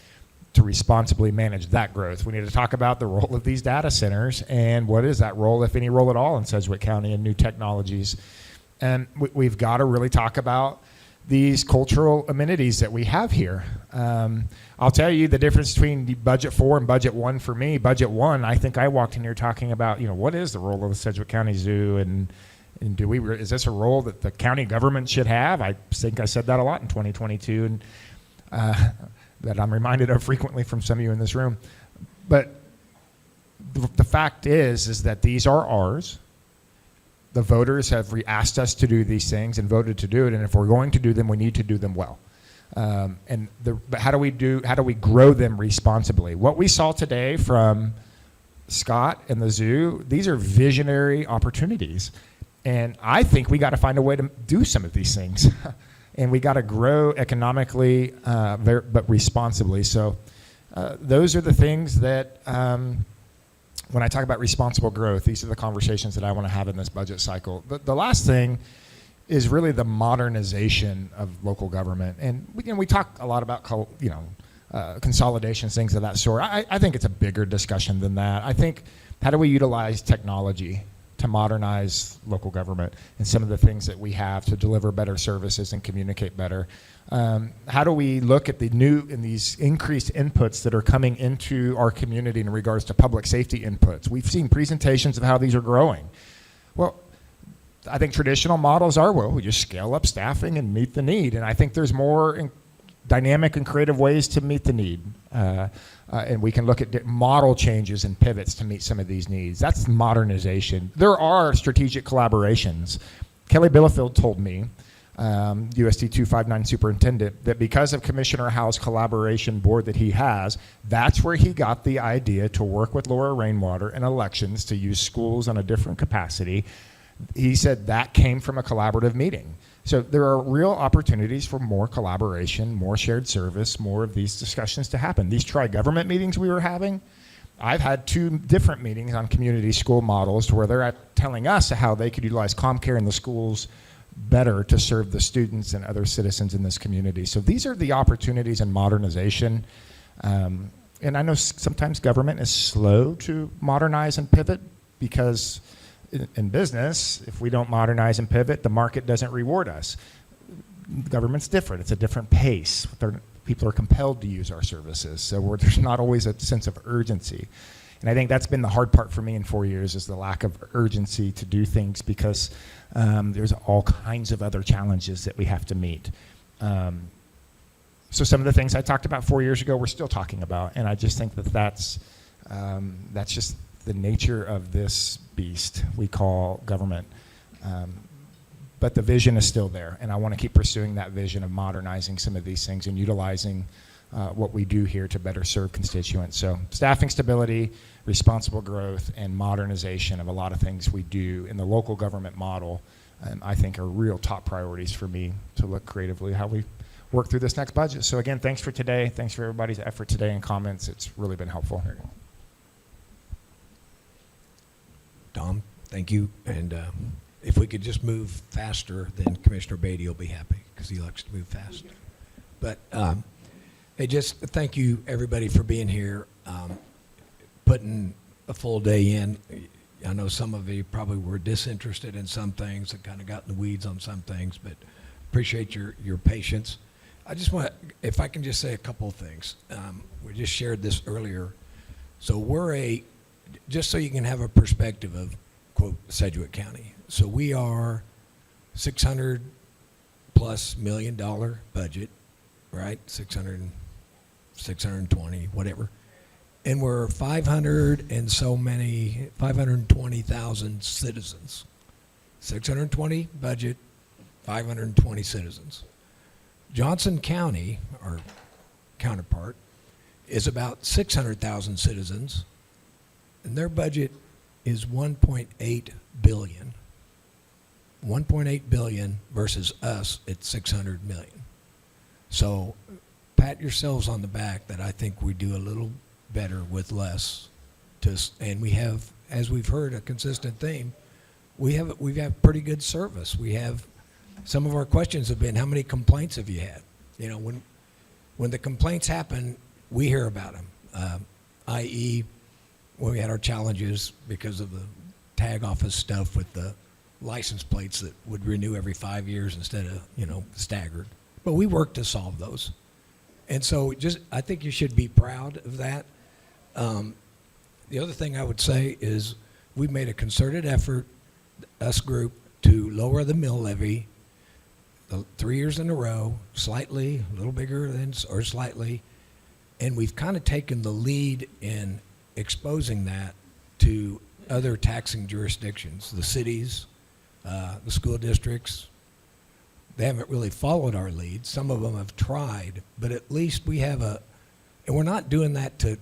to responsibly manage that growth. We need to talk about the role of these data centers and what is that role, if any role at all, in Sedgwick County and new technologies. And we've got to really talk about these cultural amenities that we have here. I'll tell you the difference between the budget 4 and budget 1 for me. Budget 1, I think I walked in here talking about, what is the role of the Sedgwick County Zoo, and is this a role that the county government should have? I think I said that a lot in 2022, and that I'm reminded of frequently from some of you in this room. But the fact is that these are ours. The voters have asked us to do these things and voted to do it, and if we're going to do them, we need to do them well. But how do we grow them responsibly? What we saw today from Scott and the zoo, these are visionary opportunities, and I think we got to find a way to do some of these things, and we got to grow economically, but responsibly. So those are the things that. When I talk about responsible growth, these are the conversations that I want to have in this budget cycle. The last thing is really the modernization of local government. And we talk a lot about consolidations, things of that sort. I think it's a bigger discussion than that. I think, how do we utilize technology to modernize local government and some of the things that we have to deliver better services and communicate better? How do we look at these increased inputs that are coming into our community in regards to public safety inputs? We've seen presentations of how these are growing. Well, I think traditional models are, we just scale up staffing and meet the need. And I think there's more dynamic and creative ways to meet the need. And we can look at model changes and pivots to meet some of these needs. That's modernization. There are strategic collaborations. Kelly Bielefeld told me USD 259 superintendent, that because of Commissioner Howe's collaboration board that he has, that's where he got the idea to work with Laura Rainwater in elections to use schools on a different capacity. He said that came from a collaborative meeting. So there are real opportunities for more collaboration, more shared service, more of these discussions to happen. These tri-government meetings we were having, I've had 2 different meetings on community school models where they're telling us how they could utilize CommCare in the schools better to serve the students and other citizens in this community. So these are the opportunities in modernization. And I know sometimes government is slow to modernize and pivot because in business, if we don't modernize and pivot, the market doesn't reward us. Government's different. It's a different pace. People are compelled to use our services. So there's not always a sense of urgency. And I think that's been the hard part for me in 4 years, is the lack of urgency to do things, because there's all kinds of other challenges that we have to meet. So some of the things I talked about 4 years ago, we're still talking about. And I just think that that's just the nature of this beast we call government. But the vision is still there, and I want to keep pursuing that vision of modernizing some of these things and utilizing what we do here to better serve constituents. So staffing stability, responsible growth, and modernization of a lot of things we do in the local government model, I think are real top priorities for me to look creatively how we work through this next budget. So again, thanks for today. Thanks for everybody's effort today and comments. It's really been helpful. Tom, thank you. And if we could just move faster, then Commissioner Beatty will be happy because he likes to move fast. But hey, just thank you, everybody, for being here, putting a full day in. I know some of you probably were disinterested in some things and kind of got in the weeds on some things, but appreciate your patience. I just want, if I can just say a couple of things. We just shared this earlier. So we're just so you can have a perspective of, quote, Sedgwick County. So we are $600+ million budget, right? 620, whatever. And we're 520,000 citizens. 620 budget, 520 citizens. Johnson County, our counterpart, is about 600,000 citizens, and their budget is $1.8 billion. 1.8 billion versus us at 600 million. So pat yourselves on the back that I think we do a little better with less. And we have, as we've heard, a consistent theme. We've had pretty good service. We have, some of our questions have been, how many complaints have you had? You know, when the complaints happen, we hear about them. I.e., when we had our challenges because of the tag office stuff with the license plates that would renew every 5 years instead of, staggered. But we worked to solve those. And so I think you should be proud of that. The other thing I would say is we've made a concerted effort, us group, to lower the mill levy 3 years in a row, slightly, a little bigger than, or slightly. And we've kind of taken the lead in exposing that to other taxing jurisdictions, the cities, the school districts. They haven't really followed our lead. Some of them have tried, but at least we have and we're not doing that to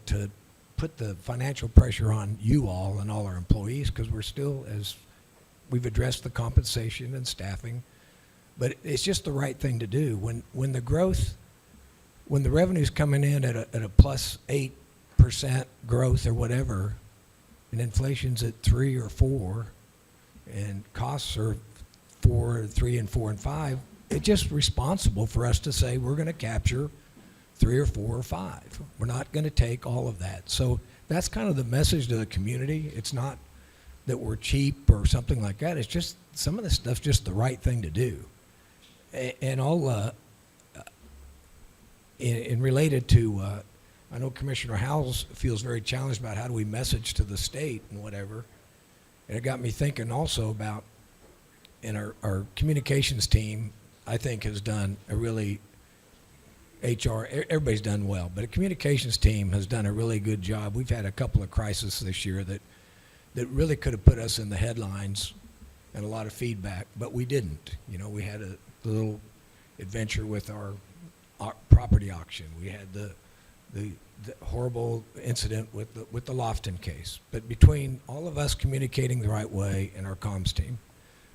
put the financial pressure on you all and all our employees, because we're still, as we've addressed the compensation and staffing, but it's just the right thing to do. When the revenue's coming in at a +8% growth or whatever, and inflation's at 3 or 4, and costs are 4, 3, and 4 and 5, it's just responsible for us to say we're going to capture 3 or 4 or 5. We're not going to take all of that. So that's kind of the message to the community. It's not that we're cheap or something like that. It's just some of this stuff's just the right thing to do. And all in related to, I know Commissioner Howells feels very challenged about how do we message to the state and whatever. And it got me thinking also about, and our communications team, I think, has done a really, everybody's done well, but a communications team has done a really good job. We've had a couple of crises this year that really could have put us in the headlines and a lot of feedback, but we didn't. We had little adventure with our property auction. We had the horrible incident with the Lofton case. But between all of us communicating the right way and our comms team,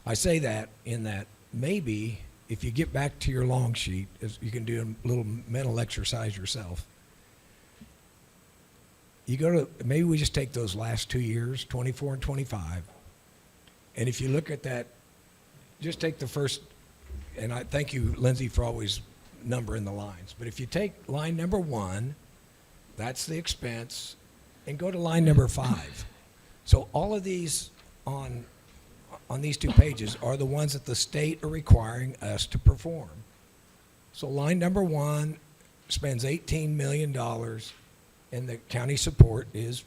I say that in that maybe if you get back to your long sheet, you can do a little mental exercise yourself. You go to, maybe we just take those last 2 years, 24 and 25, and if you look at that, just take the first, and I thank you, Lindsay, for always numbering the lines, but if you take line number 1, that's the expense, and go to line number 5. So all of these on these 2 pages are the ones that the state are requiring us to perform. So line number 1 spends $18 million, and the county support is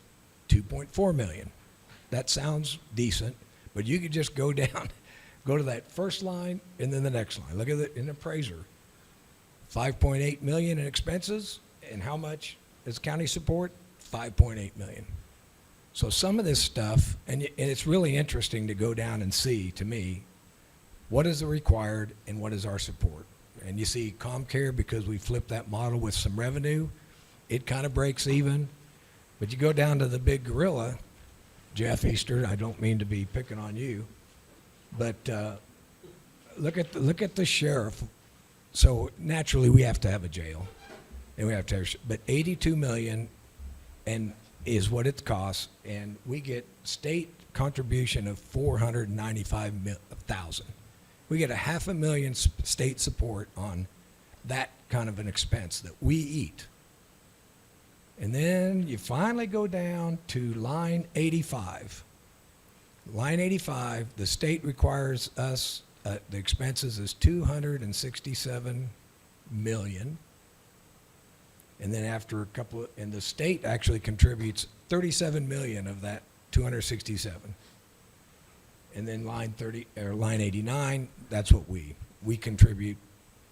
$2.4 million. That sounds decent, but you could just go down, go to that first line and then the next line. Look at it in appraiser. $5.8 million in expenses, and how much is county support? $5.8 million. So some of this stuff, and it's really interesting to go down and see, to me, what is the required and what is our support. And you see ComCare, because we flipped that model with some revenue, it kind of breaks even. But you go down to the big gorilla, Jeff Easter, I don't mean to be picking on you, but look at the sheriff. So naturally we have to have a jail, and we have to have, but $82 million and is what it costs, and we get state contribution of $495,000. We get $500,000 state support on that kind of an expense that we eat. And then you finally go down to line 85. Line 85, the state requires us, the expenses is $267 million. And then after a couple and the state actually contributes $37 million of that 267. And then line 89, that's what we contribute.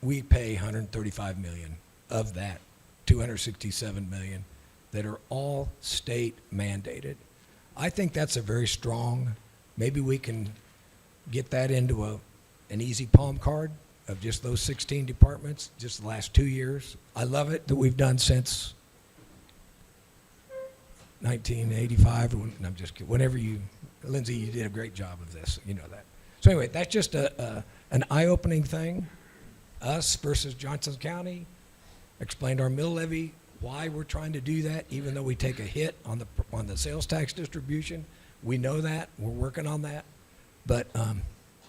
We pay $135 million of that 267 million that are all state mandated. I think that's a very strong, maybe we can get that into an easy palm card of just those 16 departments, just the last 2 years. I love it that we've done since 1985, or I'm just kidding, whenever you, Lindsay, you did a great job of this, you know that. So anyway, that's just an eye-opening thing. Us versus Johnson County, explained our mill levy, why we're trying to do that, even though we take a hit on the sales tax distribution. We know that, we're working on that, but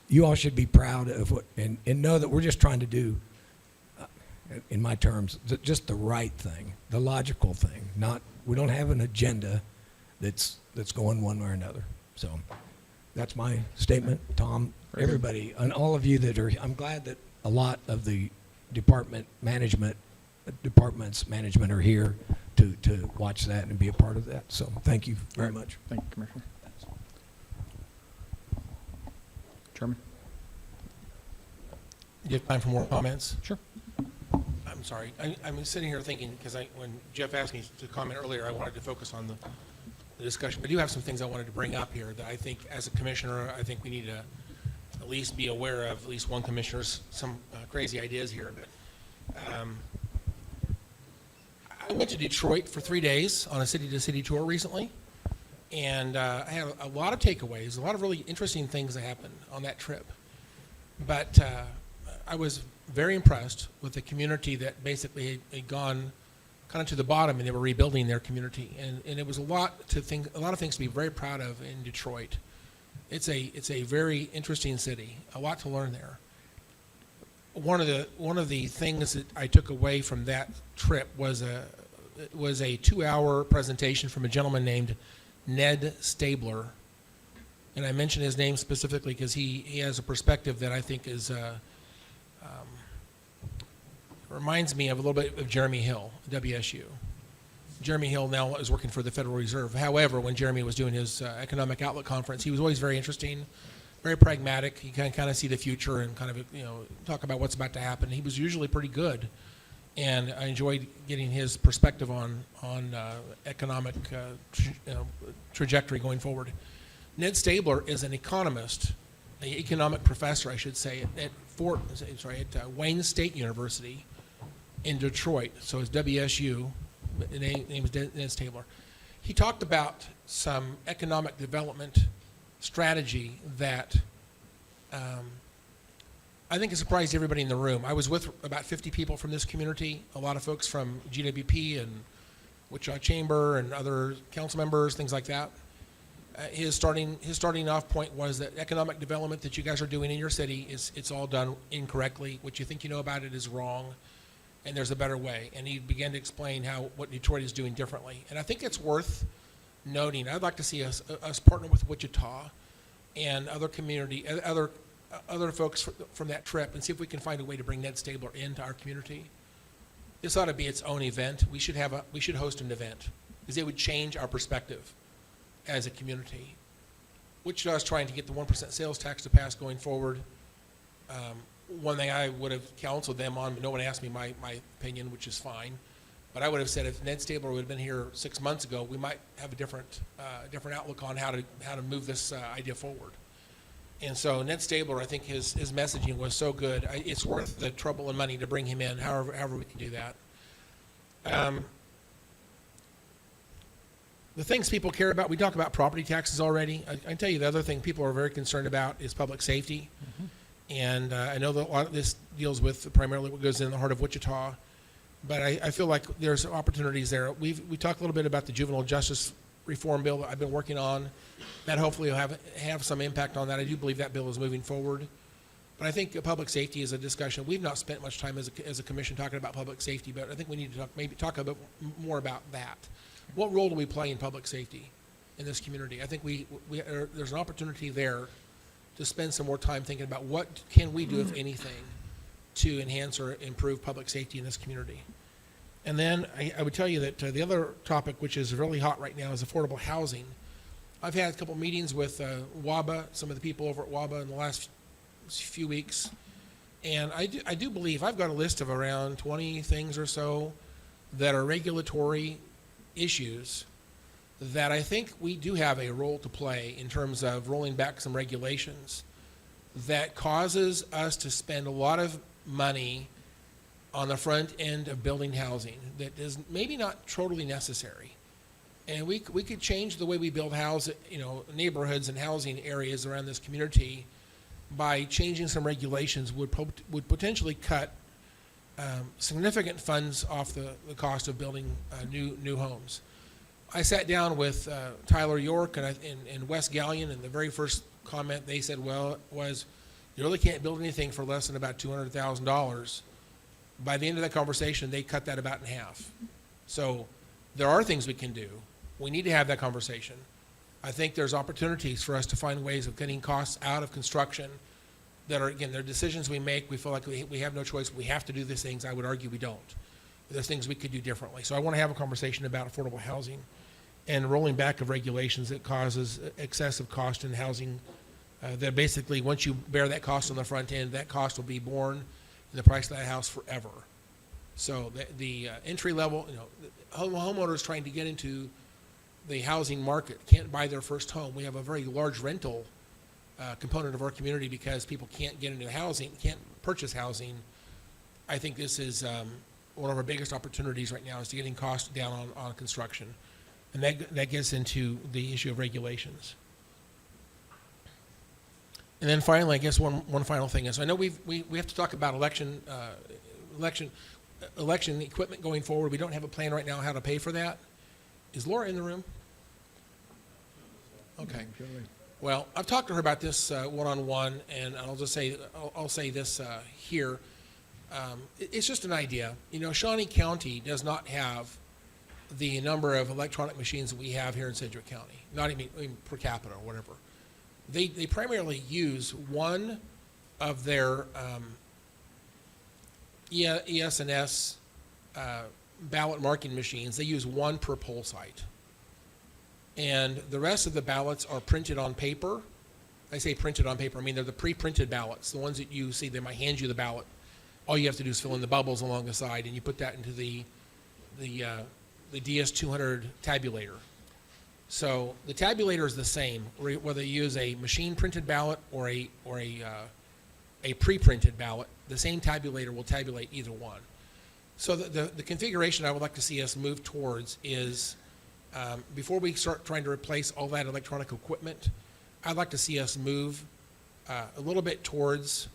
you all should be proud of what, and know that we're just trying to do, in my terms, just the right thing, the logical thing. Not, we don't have an agenda that's going one way or another. So that's my statement, Tom. Everybody, and all of you that are, I'm glad that a lot of the departments management are here to watch that and be a part of that. So thank you very much. Thank you, Commissioner. Chairman? You have time for more comments? Sure. I'm sorry. I'm sitting here thinking, because when Jeff asked me to comment earlier, I wanted to focus on the discussion. I do have some things I wanted to bring up here that I think, as a commissioner, I think we need to at least be aware of, at least one commissioner's some crazy ideas here. But I went to Detroit for 3 days on a city-to-city tour recently, and I have a lot of takeaways, a lot of really interesting things that happened on that trip. But I was very impressed with the community that basically had gone kind of to the bottom, and they were rebuilding their community. And it was a lot of things to be very proud of in Detroit. It's a very interesting city, a lot to learn there. One of the things that I took away from that trip was a 2-hour presentation from a gentleman named Ned Stabler, and I mention his name specifically because he has a perspective that I think is reminds me of a little bit of Jeremy Hill, WSU. Jeremy Hill now is working for the Federal Reserve. However, when Jeremy was doing his economic outlook conference, he was always very interesting, very pragmatic. He can kind of see the future and kind of talk about what's about to happen. He was usually pretty good, and I enjoyed getting his perspective on economic trajectory going forward. Ned Stabler is an economist an economic professor, I should say, at Wayne State University in Detroit. So it's WSU. The name is Dennis Taylor. He talked about some economic development strategy that I think it surprised everybody in the room. I was with about 50 people from this community, a lot of folks from GWP and Wichita Chamber and other council members, things like that. His starting off point was that economic development that you guys are doing in your city it's all done incorrectly. What you think you know about it is wrong, and there's a better way. And he began to explain what Detroit is doing differently. And I think it's worth noting. I'd like to see us partner with Wichita and other other folks from that trip and see if we can find a way to bring Ned Stabler into our community. This ought to be its own event. We should host an event because it would change our perspective as a community. Wichita is trying to get the 1% sales tax to pass going forward. One thing I would have counseled them on, but no one asked me my opinion, which is fine. But I would have said if Ned Stabler would have been here 6 months ago, we might have a different outlook on how to move this idea forward. And so Ned Stabler, I think his messaging was so good. It's worth the trouble and money to bring him in, however we can do that. The things people care about, we talk about property taxes already. I can tell you the other thing people are very concerned about is public safety. And I know that a lot of this deals with primarily what goes in the heart of Wichita, but I feel like there's opportunities there. We talked a little bit about the juvenile justice reform bill that I've been working on. That hopefully will have some impact on that. I do believe that bill is moving forward. But I think public safety is a discussion. We've not spent much time as a commission talking about public safety, but I think we need to talk a bit more about that. What role do we play in public safety in this community? I think there's an opportunity there to spend some more time thinking about what can we do, if anything, to enhance or improve public safety in this community. And then I would tell you that the other topic, which is really hot right now, is affordable housing. I've had a couple meetings with WABA, some of the people over at WABA in the last few weeks, and I do believe I've got a list of around 20 things or so that are regulatory issues that I think we do have a role to play in terms of rolling back some regulations that causes us to spend a lot of money on the front end of building housing that is maybe not totally necessary. And we could change the way we build neighborhoods and housing areas around this community by changing some regulations would potentially cut significant funds off the cost of building new homes. I sat down with Tyler York and Wes Gallion, and the very first comment they said was, you really can't build anything for less than about $200,000. By the end of that conversation, they cut that about in half. So there are things we can do. We need to have that conversation. I think there's opportunities for us to find ways of getting costs out of construction that are, again, they're decisions we make. We feel like we have no choice. We have to do these things. I would argue we don't. There's things we could do differently. So I want to have a conversation about affordable housing and rolling back of regulations that causes excessive cost in housing. That basically, once you bear that cost on the front end, that cost will be borne in the price of that house forever. So the entry level, homeowners trying to get into the housing market can't buy their first home. We have a very large rental component of our community because people can't get into housing, can't purchase housing. I think this is one of our biggest opportunities right now is to getting costs down on construction. And that gets into the issue of regulations. And then finally, I guess one final thing is, I know we have to talk about election equipment going forward. We don't have a plan right now how to pay for that. Is Laura in the room? Okay. Well, I've talked to her about this one-on-one, and I'll just say this here. It's just an idea. Shawnee County does not have the number of electronic machines that we have here in Sedgwick County, not even per capita or whatever. They primarily use one of their ES&S ballot marking machines. They use one per poll site. And the rest of the ballots are printed on paper. I say printed on paper, I mean they're the pre-printed ballots, the ones that you see. They might hand you the ballot. All you have to do is fill in the bubbles along the side, and you put that into the DS200 tabulator. So the tabulator is the same, whether you use a machine printed ballot or a pre-printed ballot. The same tabulator will tabulate either one. So the configuration I would like to see us move towards is, before we start trying to replace all that electronic equipment, I'd like to see us move a little bit towards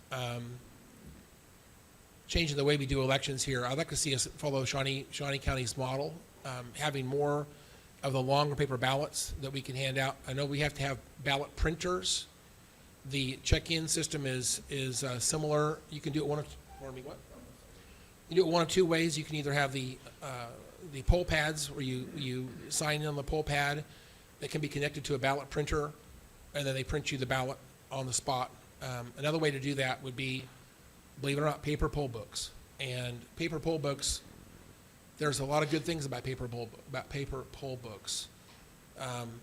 changing the way we do elections here. I'd like to see us follow Shawnee County's model, having more of the longer paper ballots that we can hand out. I know we have to have ballot printers. The check-in system is similar. You can do it one of two ways. You can either have the poll pads where you sign in on the poll pad that can be connected to a ballot printer, and then they print you the ballot on the spot. Another way to do that would be, believe it or not, paper poll books. And paper poll books, there's a lot of good things about paper poll books.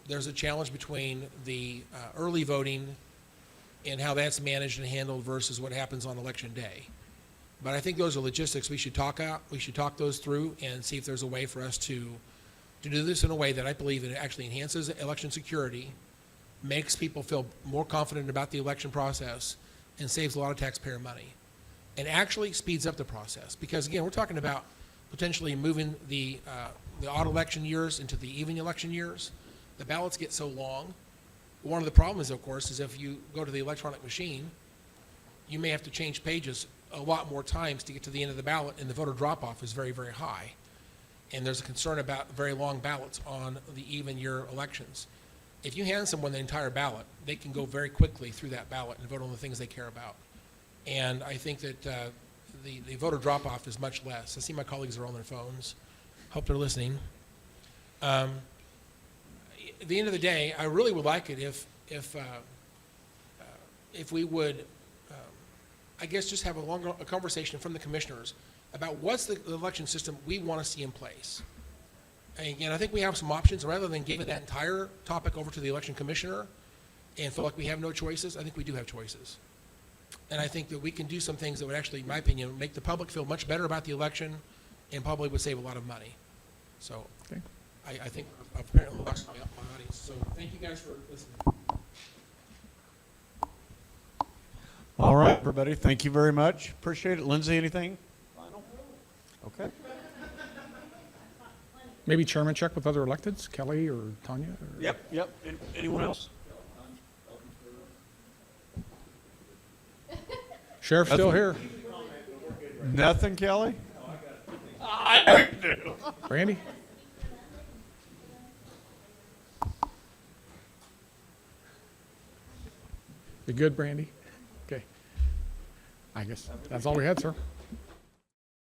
There's a challenge between the early voting and how that's managed and handled versus what happens on election day. But I think those are logistics we should talk out. We should talk those through and see if there's a way for us to do this in a way that I believe it actually enhances election security, makes people feel more confident about the election process, and saves a lot of taxpayer money, and actually speeds up the process. Because again, we're talking about potentially moving the odd election years into the even election years. The ballots get so long. One of the problems, of course, is if you go to the electronic machine, you may have to change pages a lot more times to get to the end of the ballot, and the voter drop-off is very, very high. And there's a concern about very long ballots on the even year elections. If you hand someone the entire ballot, they can go very quickly through that ballot and vote on the things they care about. And I think that the voter drop-off is much less. I see my colleagues are on their phones. Hope they're listening. At the end of the day, I really would like it if we would, I guess, just have a conversation from the commissioners about what's the election system we want to see in place. And again, I think we have some options. Rather than giving that entire topic over to the election commissioner and feel like we have no choices, I think we do have choices. And I think that we can do some things that would actually, in my opinion, make the public feel much better about the election and probably would save a lot of money. So Okay. I think I've apparently lost my audience. So thank you guys for listening. All right, everybody, thank you very much. Appreciate it. Lindsay, anything final? Okay. Maybe chairman check with other electeds, Kelly or Tanya? Or? Yep. Anyone else? Sheriff's still here. Nothing, Kelly? I do. Randy? You good, Brandy? Okay. I guess that's all we had, sir.